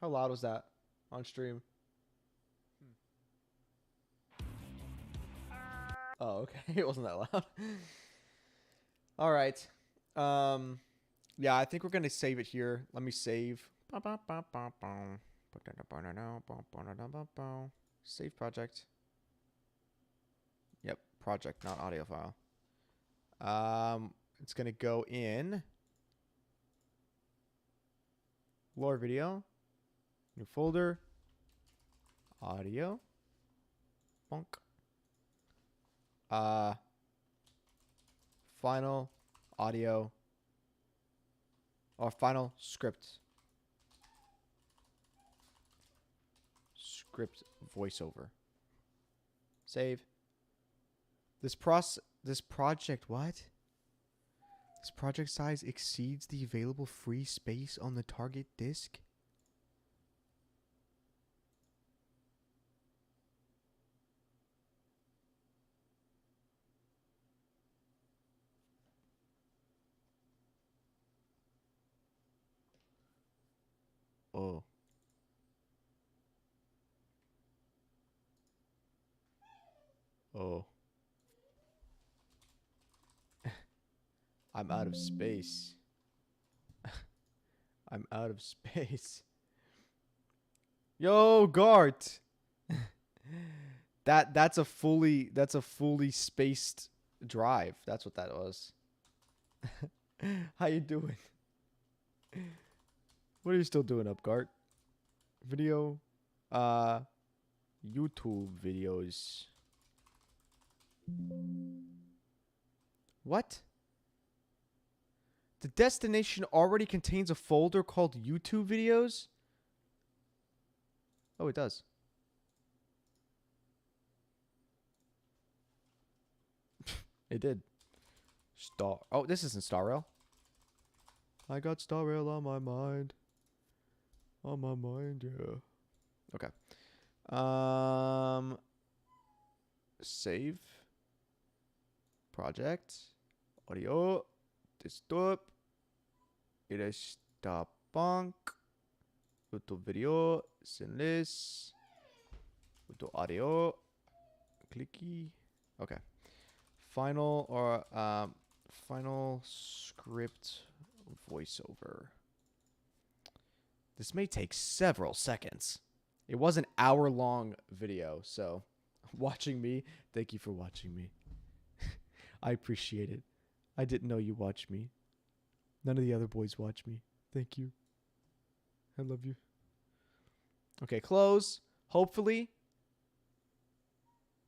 How loud was that on stream? Oh, okay. It wasn't that loud. All right. Yeah, I think we're gonna save it here. Let me save. Save project. Yep, project, not audio file. It's gonna go in lore video, new folder, audio, bonk. Final audio or final script voiceover. Save. This project what? This project size exceeds the available free space on the target disk. Oh. Oh. I'm out of space. I'm out of space. Yo, Gart. That's a fully spaced drive. That's what that was. How you doing? What are you still doing up, Gart? Video, YouTube videos. What? The destination already contains a folder called YouTube videos? Oh, it does. It did. Oh, this isn't Star Rail. I got Star Rail on my mind. On my mind, yeah. Okay. Save. Project. Audio. Desktop. Iresta Punk. YouTube video. ZENLESS. YouTube audio. Clicky. Okay. Final script voiceover. This may take several seconds. It was an hour-long video, so watching me, thank you for watching me. I appreciate it. I didn't know you watched me. None of the other boys watch me. Thank you. I love you. Okay, close. Hopefully,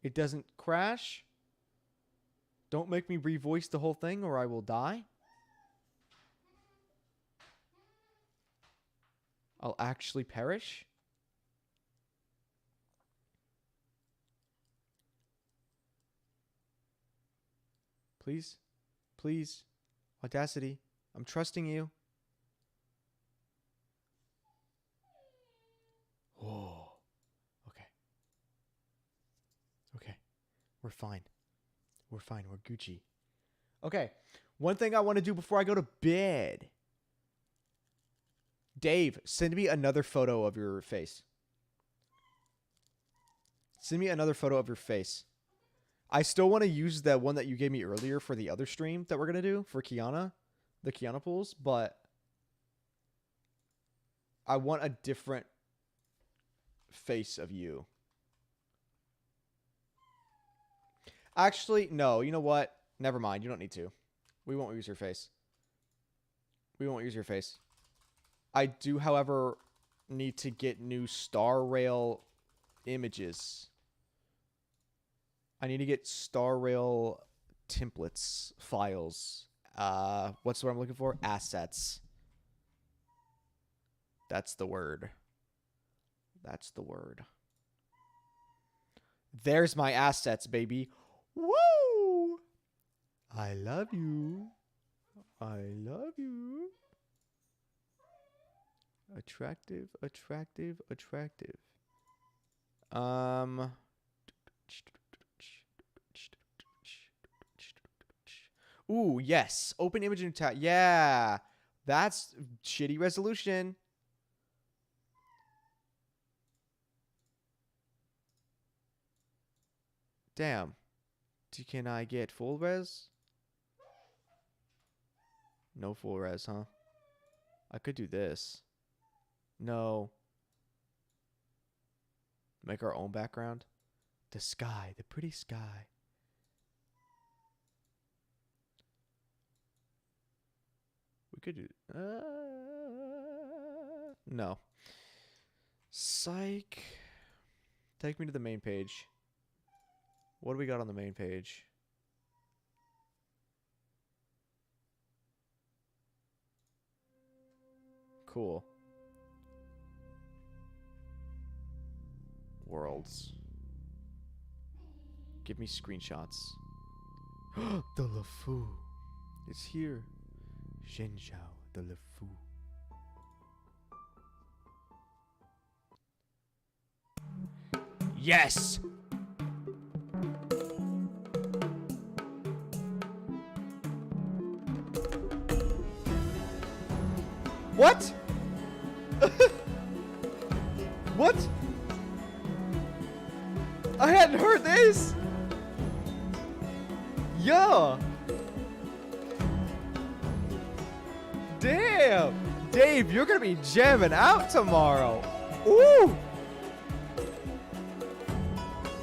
it doesn't crash. Don't make me revoice the whole thing or I will die. I'll actually perish. Please. Please. Audacity. I'm trusting you. Oh. Okay. Okay. We're fine. We're fine. We're Gucci. Okay. One thing I want to do before I go to bed. Dave, send me another photo of your face. Send me another photo of your face. I still want to use the one that you gave me earlier for the other stream that we're going to do for Kiana. The Kiana pools. But I want a different face of you. Actually, no. You know what? Never mind. You don't need to. We won't use your face. We won't use your face. I do, however, need to get new Star Rail images. I need to get Star Rail templates, files. What's the word I'm looking for? Assets. That's the word. That's the word. There's my assets, baby. Woo! I love you. I love you. Attractive, attractive, attractive. Ooh, yes. Open image and tab. Yeah. That's shitty resolution. Damn. Can I get full res? No full res, huh? I could do this. No. Make our own background. The sky, the pretty sky. We could do. No. Psych. Take me to the main page. What do we got on the main page? Cool. Worlds. Give me screenshots. The LeFou. It's here. Zhenjiao, the LeFou. Yes! What? What? I hadn't heard this! Yeah! Damn! Dave, you're gonna be jamming out tomorrow! Ooh!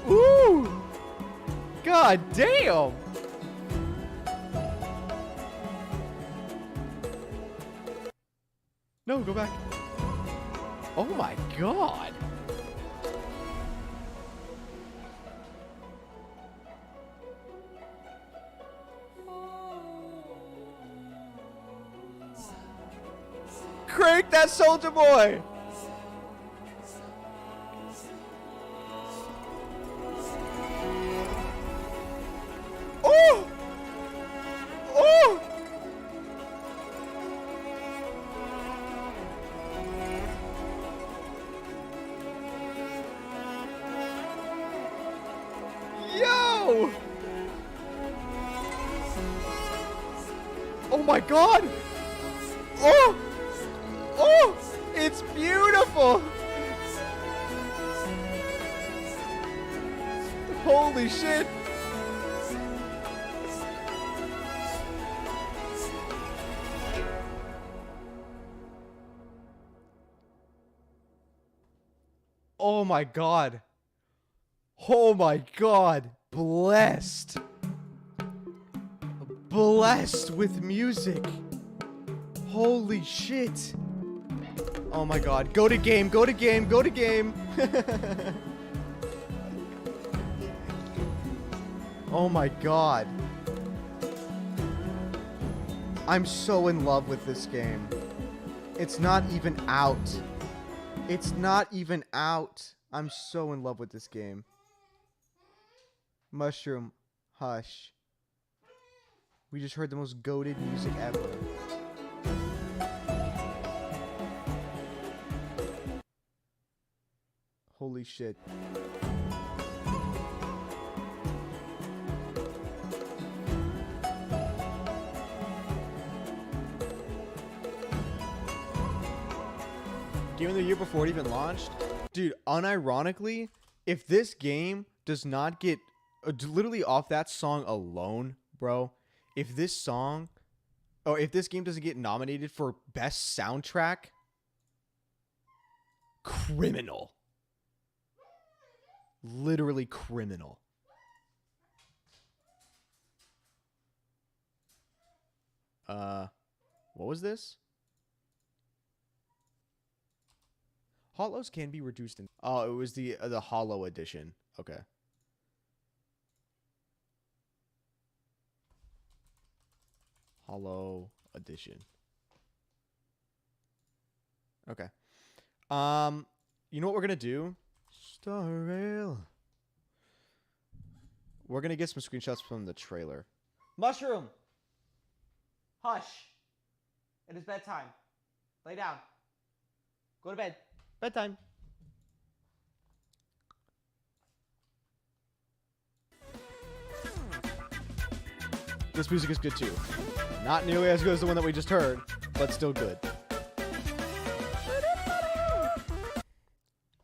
Ooh! God damn! No, go back. Oh my god! Crank that soldier boy! Oh! Oh! Yo! Oh my god! Oh! Oh! It's beautiful! Holy shit! Oh my god. Oh my god. Blessed. Blessed with music. Holy shit. Oh my god. Go to game, go to game, go to game. Oh my god. I'm so in love with this game. It's not even out. It's not even out. I'm so in love with this game. Mushroom, hush. We just heard the most goated music ever. Holy shit. Game of the year before it even launched? Dude, unironically, if this game does not get literally off that song alone, bro, if this song or if this game doesn't get nominated for best soundtrack, criminal. Literally criminal. What was this? Hollows can be reduced in. Oh, it was the Hollow edition. Okay. Hollow edition. Okay. You know what we're gonna do? Star Rail. We're gonna get some screenshots from the trailer. Mushroom! Hush! It is bedtime. Lay down. Go to bed. Bedtime. This music is good too. Not nearly as good as the one that we just heard, but still good. Do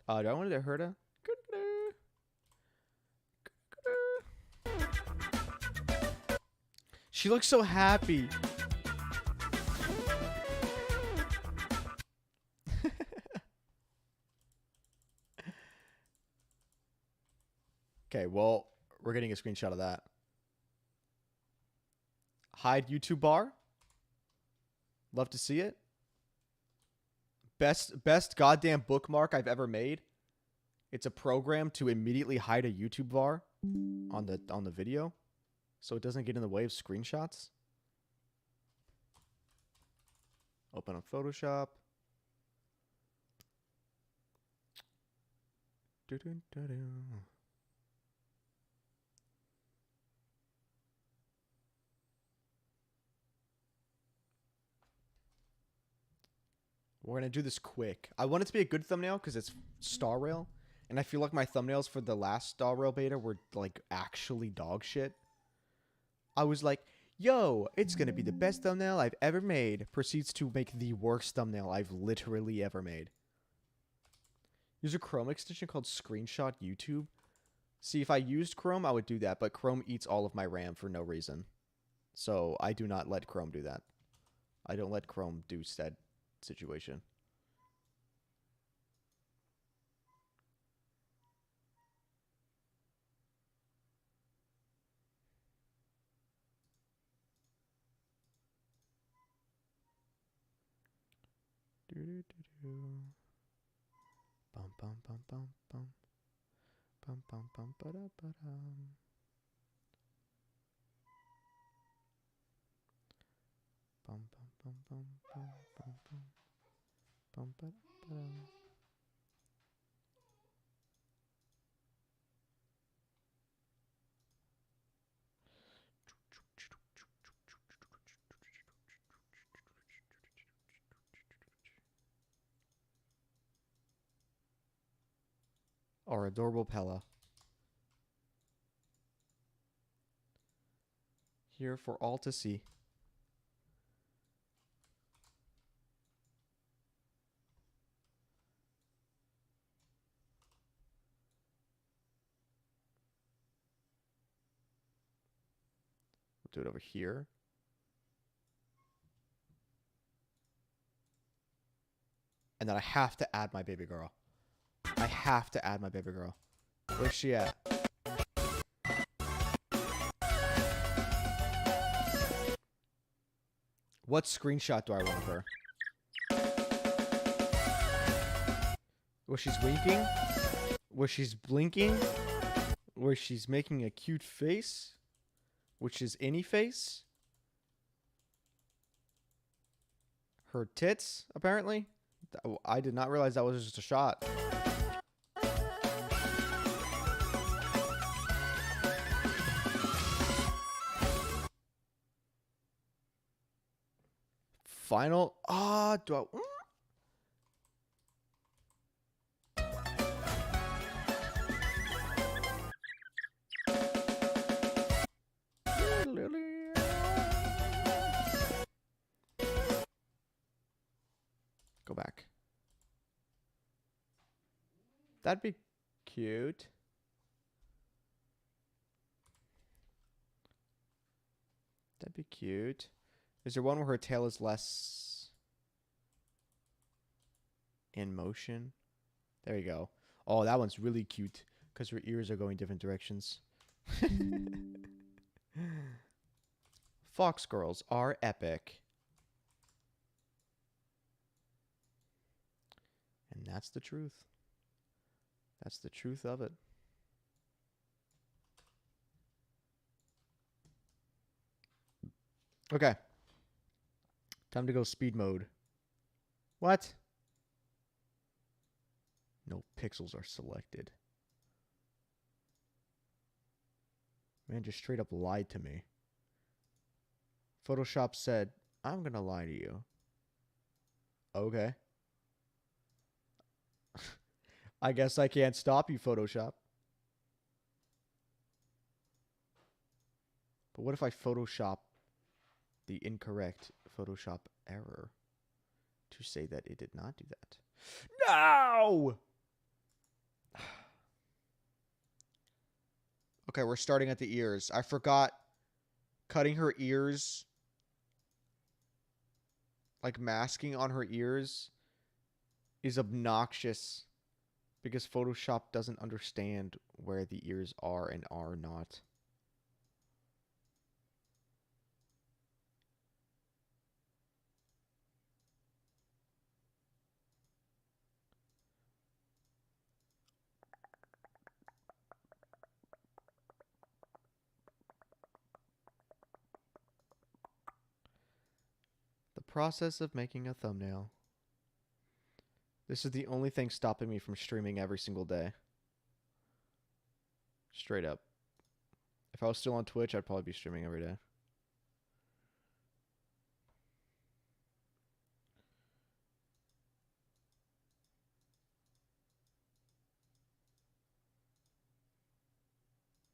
I want to hear that? She looks so happy. Okay, well, we're getting a screenshot of that. Hide YouTube bar. Love to see it. Best goddamn bookmark I've ever made. It's a program to immediately hide a YouTube bar on the video, so it doesn't get in the way of screenshots. Open up Photoshop. We're going to do this quick. I want it to be a good thumbnail because it's Star Rail. And I feel like my thumbnails for the last Star Rail beta were like actually dog shit. I was like, yo, it's going to be the best thumbnail I've ever made. Proceeds to make the worst thumbnail I've literally ever made. Use a Chrome extension called Screenshot YouTube. See, if I used Chrome, I would do that. But Chrome eats all of my RAM for no reason. So I do not let Chrome do that. I don't let Chrome do said situation. Bum bum bum bum bum bum bum bum ba da ba dum. Bum bum bum bum bum bum bum bum ba da ba dum. Our adorable Pella. Here for all to see. We'll do it over here. And then I have to add my baby girl. I have to add my baby girl. Where's she at? What screenshot do I want of her? Where she's winking? Where she's blinking? Where she's making a cute face? Which is any face? Her tits, apparently? I did not realize that was just a shot. Final. Do I? Go back. That'd be cute. That'd be cute. Is there one where her tail is less in motion? There you go. Oh, that one's really cute because her ears are going different directions. Fox girls are epic. And that's the truth. That's the truth of it. Okay. Time to go speed mode. What? No pixels are selected. Man just straight up lied to me. Photoshop said, I'm gonna lie to you. Okay. I guess I can't stop you, Photoshop. But what if I Photoshop the incorrect Photoshop error to say that it did not do that? No! Okay, we're starting at the ears. I forgot cutting her ears, like masking on her ears, is obnoxious because Photoshop doesn't understand where the ears are and are not. The process of making a thumbnail. This is the only thing stopping me from streaming every single day. Straight up. If I was still on Twitch, I'd probably be streaming every day.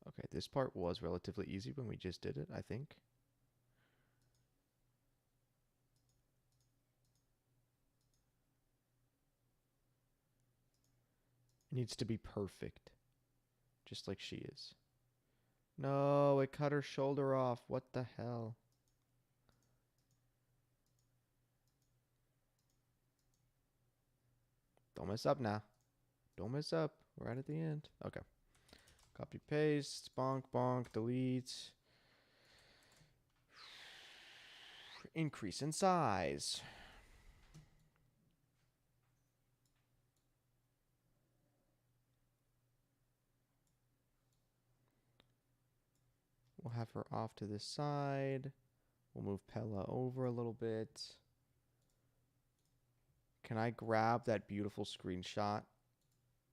Okay, this part was relatively easy when we just did it, I think. It needs to be perfect. Just like she is. No, it cut her shoulder off. What the hell? Don't mess up now. Don't mess up. We're right at the end. Okay. Copy paste. Bonk, bonk, delete. Increase in size. We'll have her off to this side. We'll move Pella over a little bit. Can I grab that beautiful screenshot?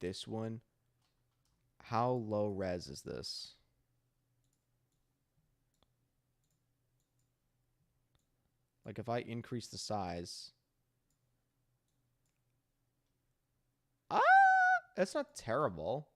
This one. How low res is this? Like if I increase the size. Ah, that's not terrible.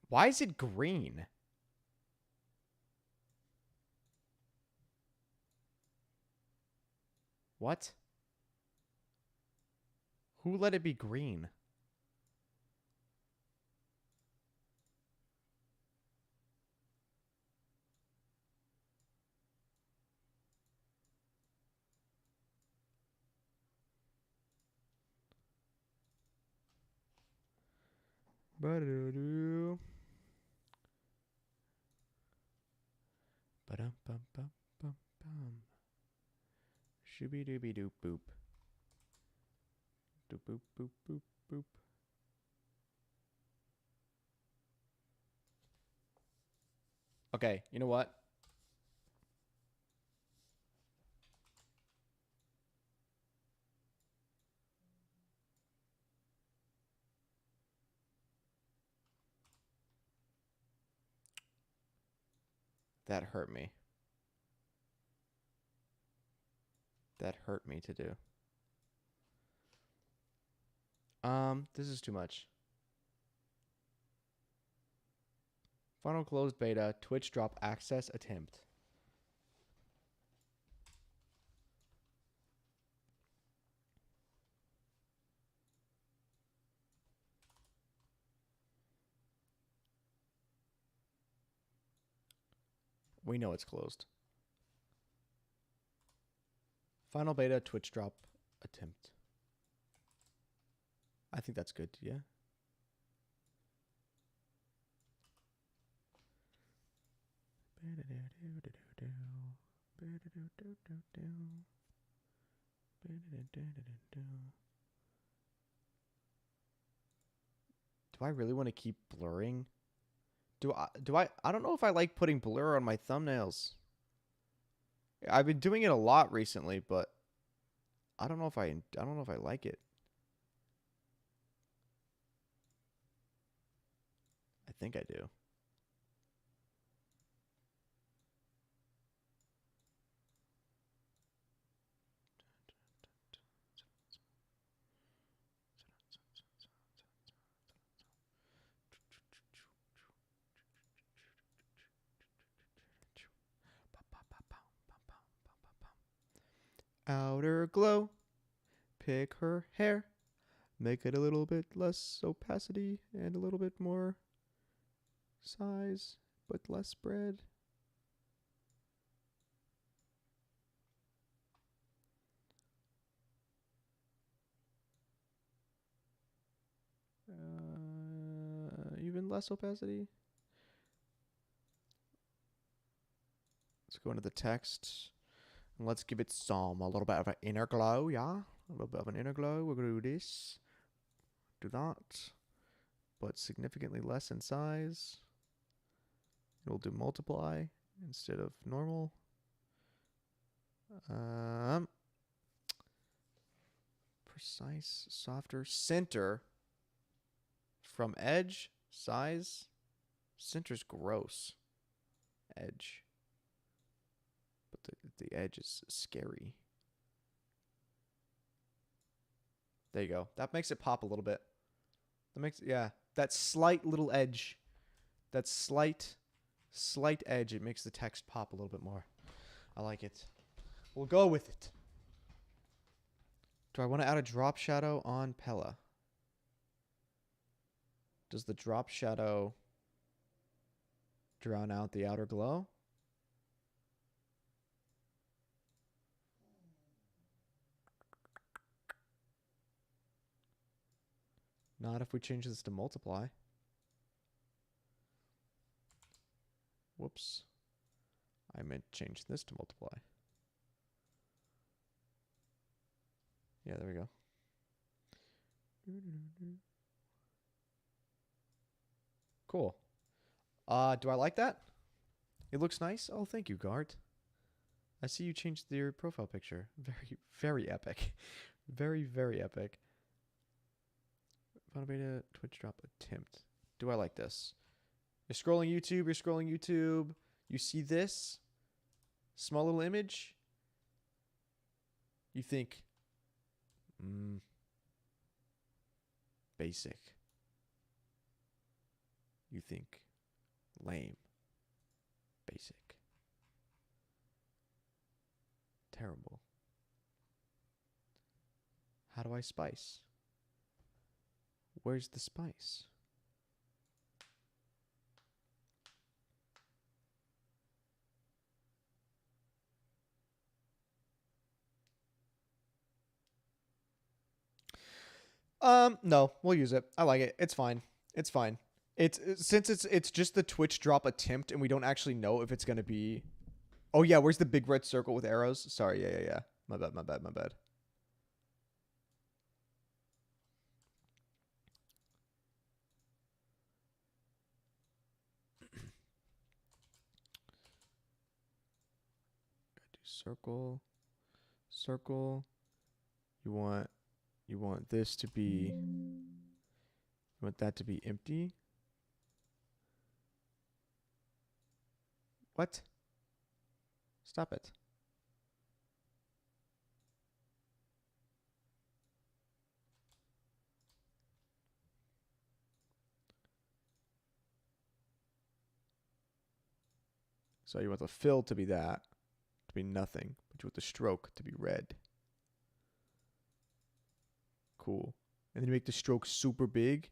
Why is it green? What? Who let it be green? Ba-do-do. Ba-dum-bum-bum-bum-bum. Shooby-dooby-doop boop. Doop boop boop boop boop. Okay, you know what? That hurt me. That hurt me to do. This is too much. Final closed beta, Twitch drop access attempt. We know it's closed. Final beta, Twitch drop attempt. I think that's good, yeah. Do I really want to keep blurring? I don't know if I like putting blur on my thumbnails. I've been doing it a lot recently, but I don't know if I like it. I think I do. outer glow. Pick her hair. Make it a little bit less opacity and a little bit more size, but less spread. Even less opacity. Let's go into the text and let's give it a little bit of an inner glow, yeah? A little bit of an inner glow. We're going to do this, do that, but significantly less in size. It'll do multiply instead of normal. Precise, softer, center. From edge, size, center's gross. Edge. But the edge is scary. There you go. That makes it pop a little bit. That makes, yeah, that slight little edge. That slight edge, it makes the text pop a little bit more. I like it. We'll go with it. Do I want to add a drop shadow on Pella? Does the drop shadow drown out the outer glow? Not if we change this to multiply. Whoops. I meant change this to multiply. Yeah, there we go. Cool. Do I like that? It looks nice. Oh, thank you, Gart. I see you changed your profile picture. Very, very epic. Very, very epic. Final beta Twitch drop attempt. Do I like this? You're scrolling YouTube. You see this small little image. You think, basic. You think, lame. Basic. Terrible. How do I spice? Where's the spice? No, we'll use it. I like it. It's fine. It's fine. Since it's just the Twitch drop attempt and we don't actually know if it's gonna be. Oh yeah, where's the big red circle with arrows? Sorry, yeah. My bad. Circle. You want this to be. You want that to be empty. What? Stop it. So you want the fill to be that, to be nothing, but you want the stroke to be red. Cool. And then you make the stroke super big.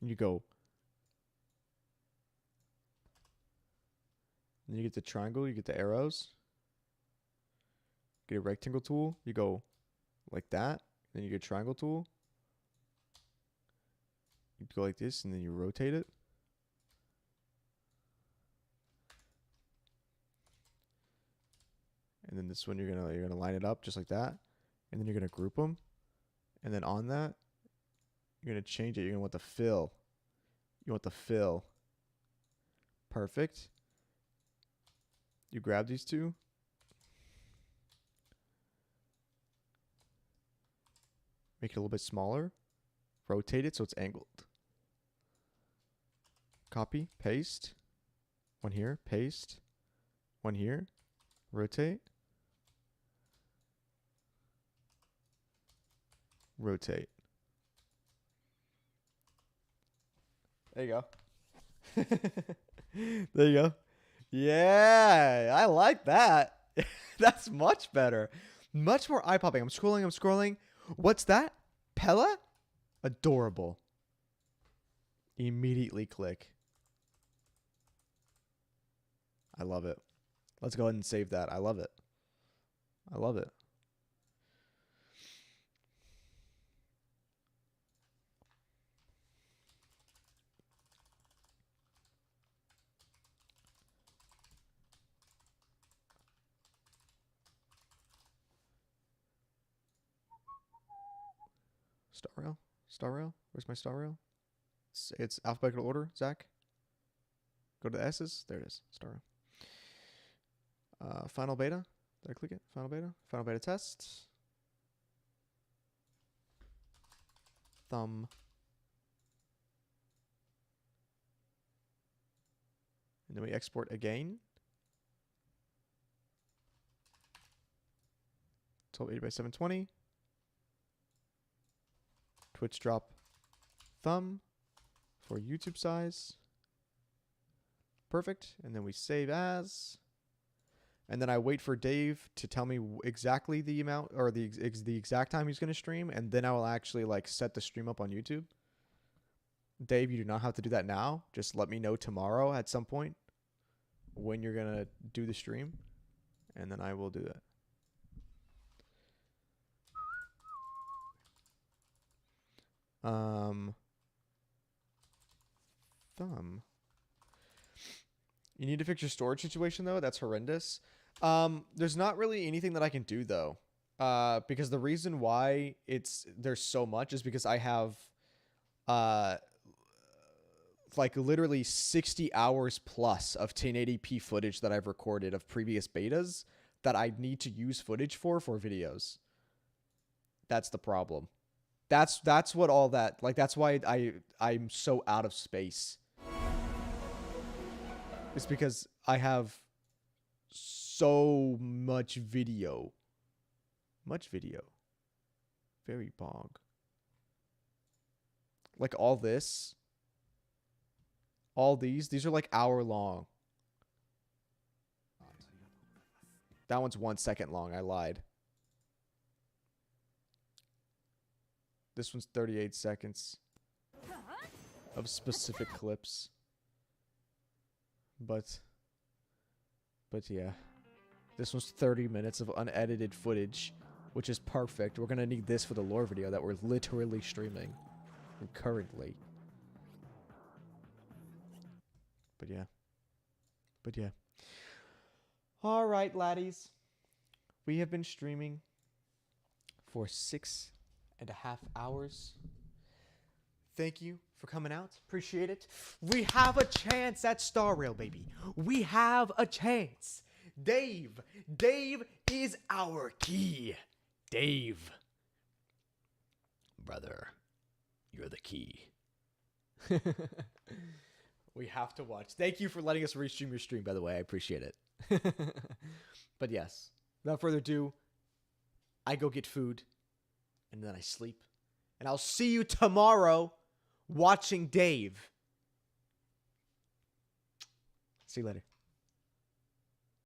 And you go. And you get the triangle, you get the arrows. Get a rectangle tool, you go like that. Then you get a triangle tool. You go like this and then you rotate it. And then this one you're gonna line it up just like that. And then you're gonna group them. And then on that, you're gonna change it. You're gonna want the fill. You want the fill. Perfect. You grab these two. Make it a little bit smaller. Rotate it so it's angled. Copy, paste. One here, paste. One here, rotate. Rotate. There you go. There you go. Yeah, I like that. That's much better. Much more eye-popping. I'm scrolling. What's that? Pella? Adorable. Immediately click. I love it. Let's go ahead and save that. I love it. I love it. Star rail. Where's my star rail? It's alphabetical order, Zach. Go to the S's. There it is. Star rail. Final beta. Did I click it? Final beta. Final beta test. Thumb. And then we export again. 1280 by 720. Twitch drop thumb for YouTube size. Perfect. And then we save as. And then I wait for Dave to tell me exactly the amount or the exact time he's going to stream. And then I will actually like set the stream up on YouTube. Dave, you do not have to do that now. Just let me know tomorrow at some point when you're going to do the stream. And then I will do that. Thumb. You need to fix your storage situation though. That's horrendous. There's not really anything that I can do though. Because the reason why there's so much is because I have like literally 60 hours plus of 1080p footage that I've recorded of previous betas that I need to use footage for videos. That's the problem. That's what all that, like, that's why I'm so out of space. It's because I have so much video. Much video. Very bog. Like all this. All these are like hour long. That one's 1 second long. I lied. This one's 38 seconds of specific clips. But yeah. This one's 30 minutes of unedited footage, which is perfect. We're going to need this for the lore video that we're literally streaming currently. But yeah. All right, laddies. We have been streaming for 6.5 hours. Thank you for coming out. Appreciate it. We have a chance at Star Rail, baby. We have a chance. Dave is our key. Dave. Brother, you're the key. We have to watch. Thank you for letting us restream your stream, by the way. I appreciate it. But yes, without further ado, I go get food, and then I sleep. And I'll see you tomorrow watching Dave. See you later.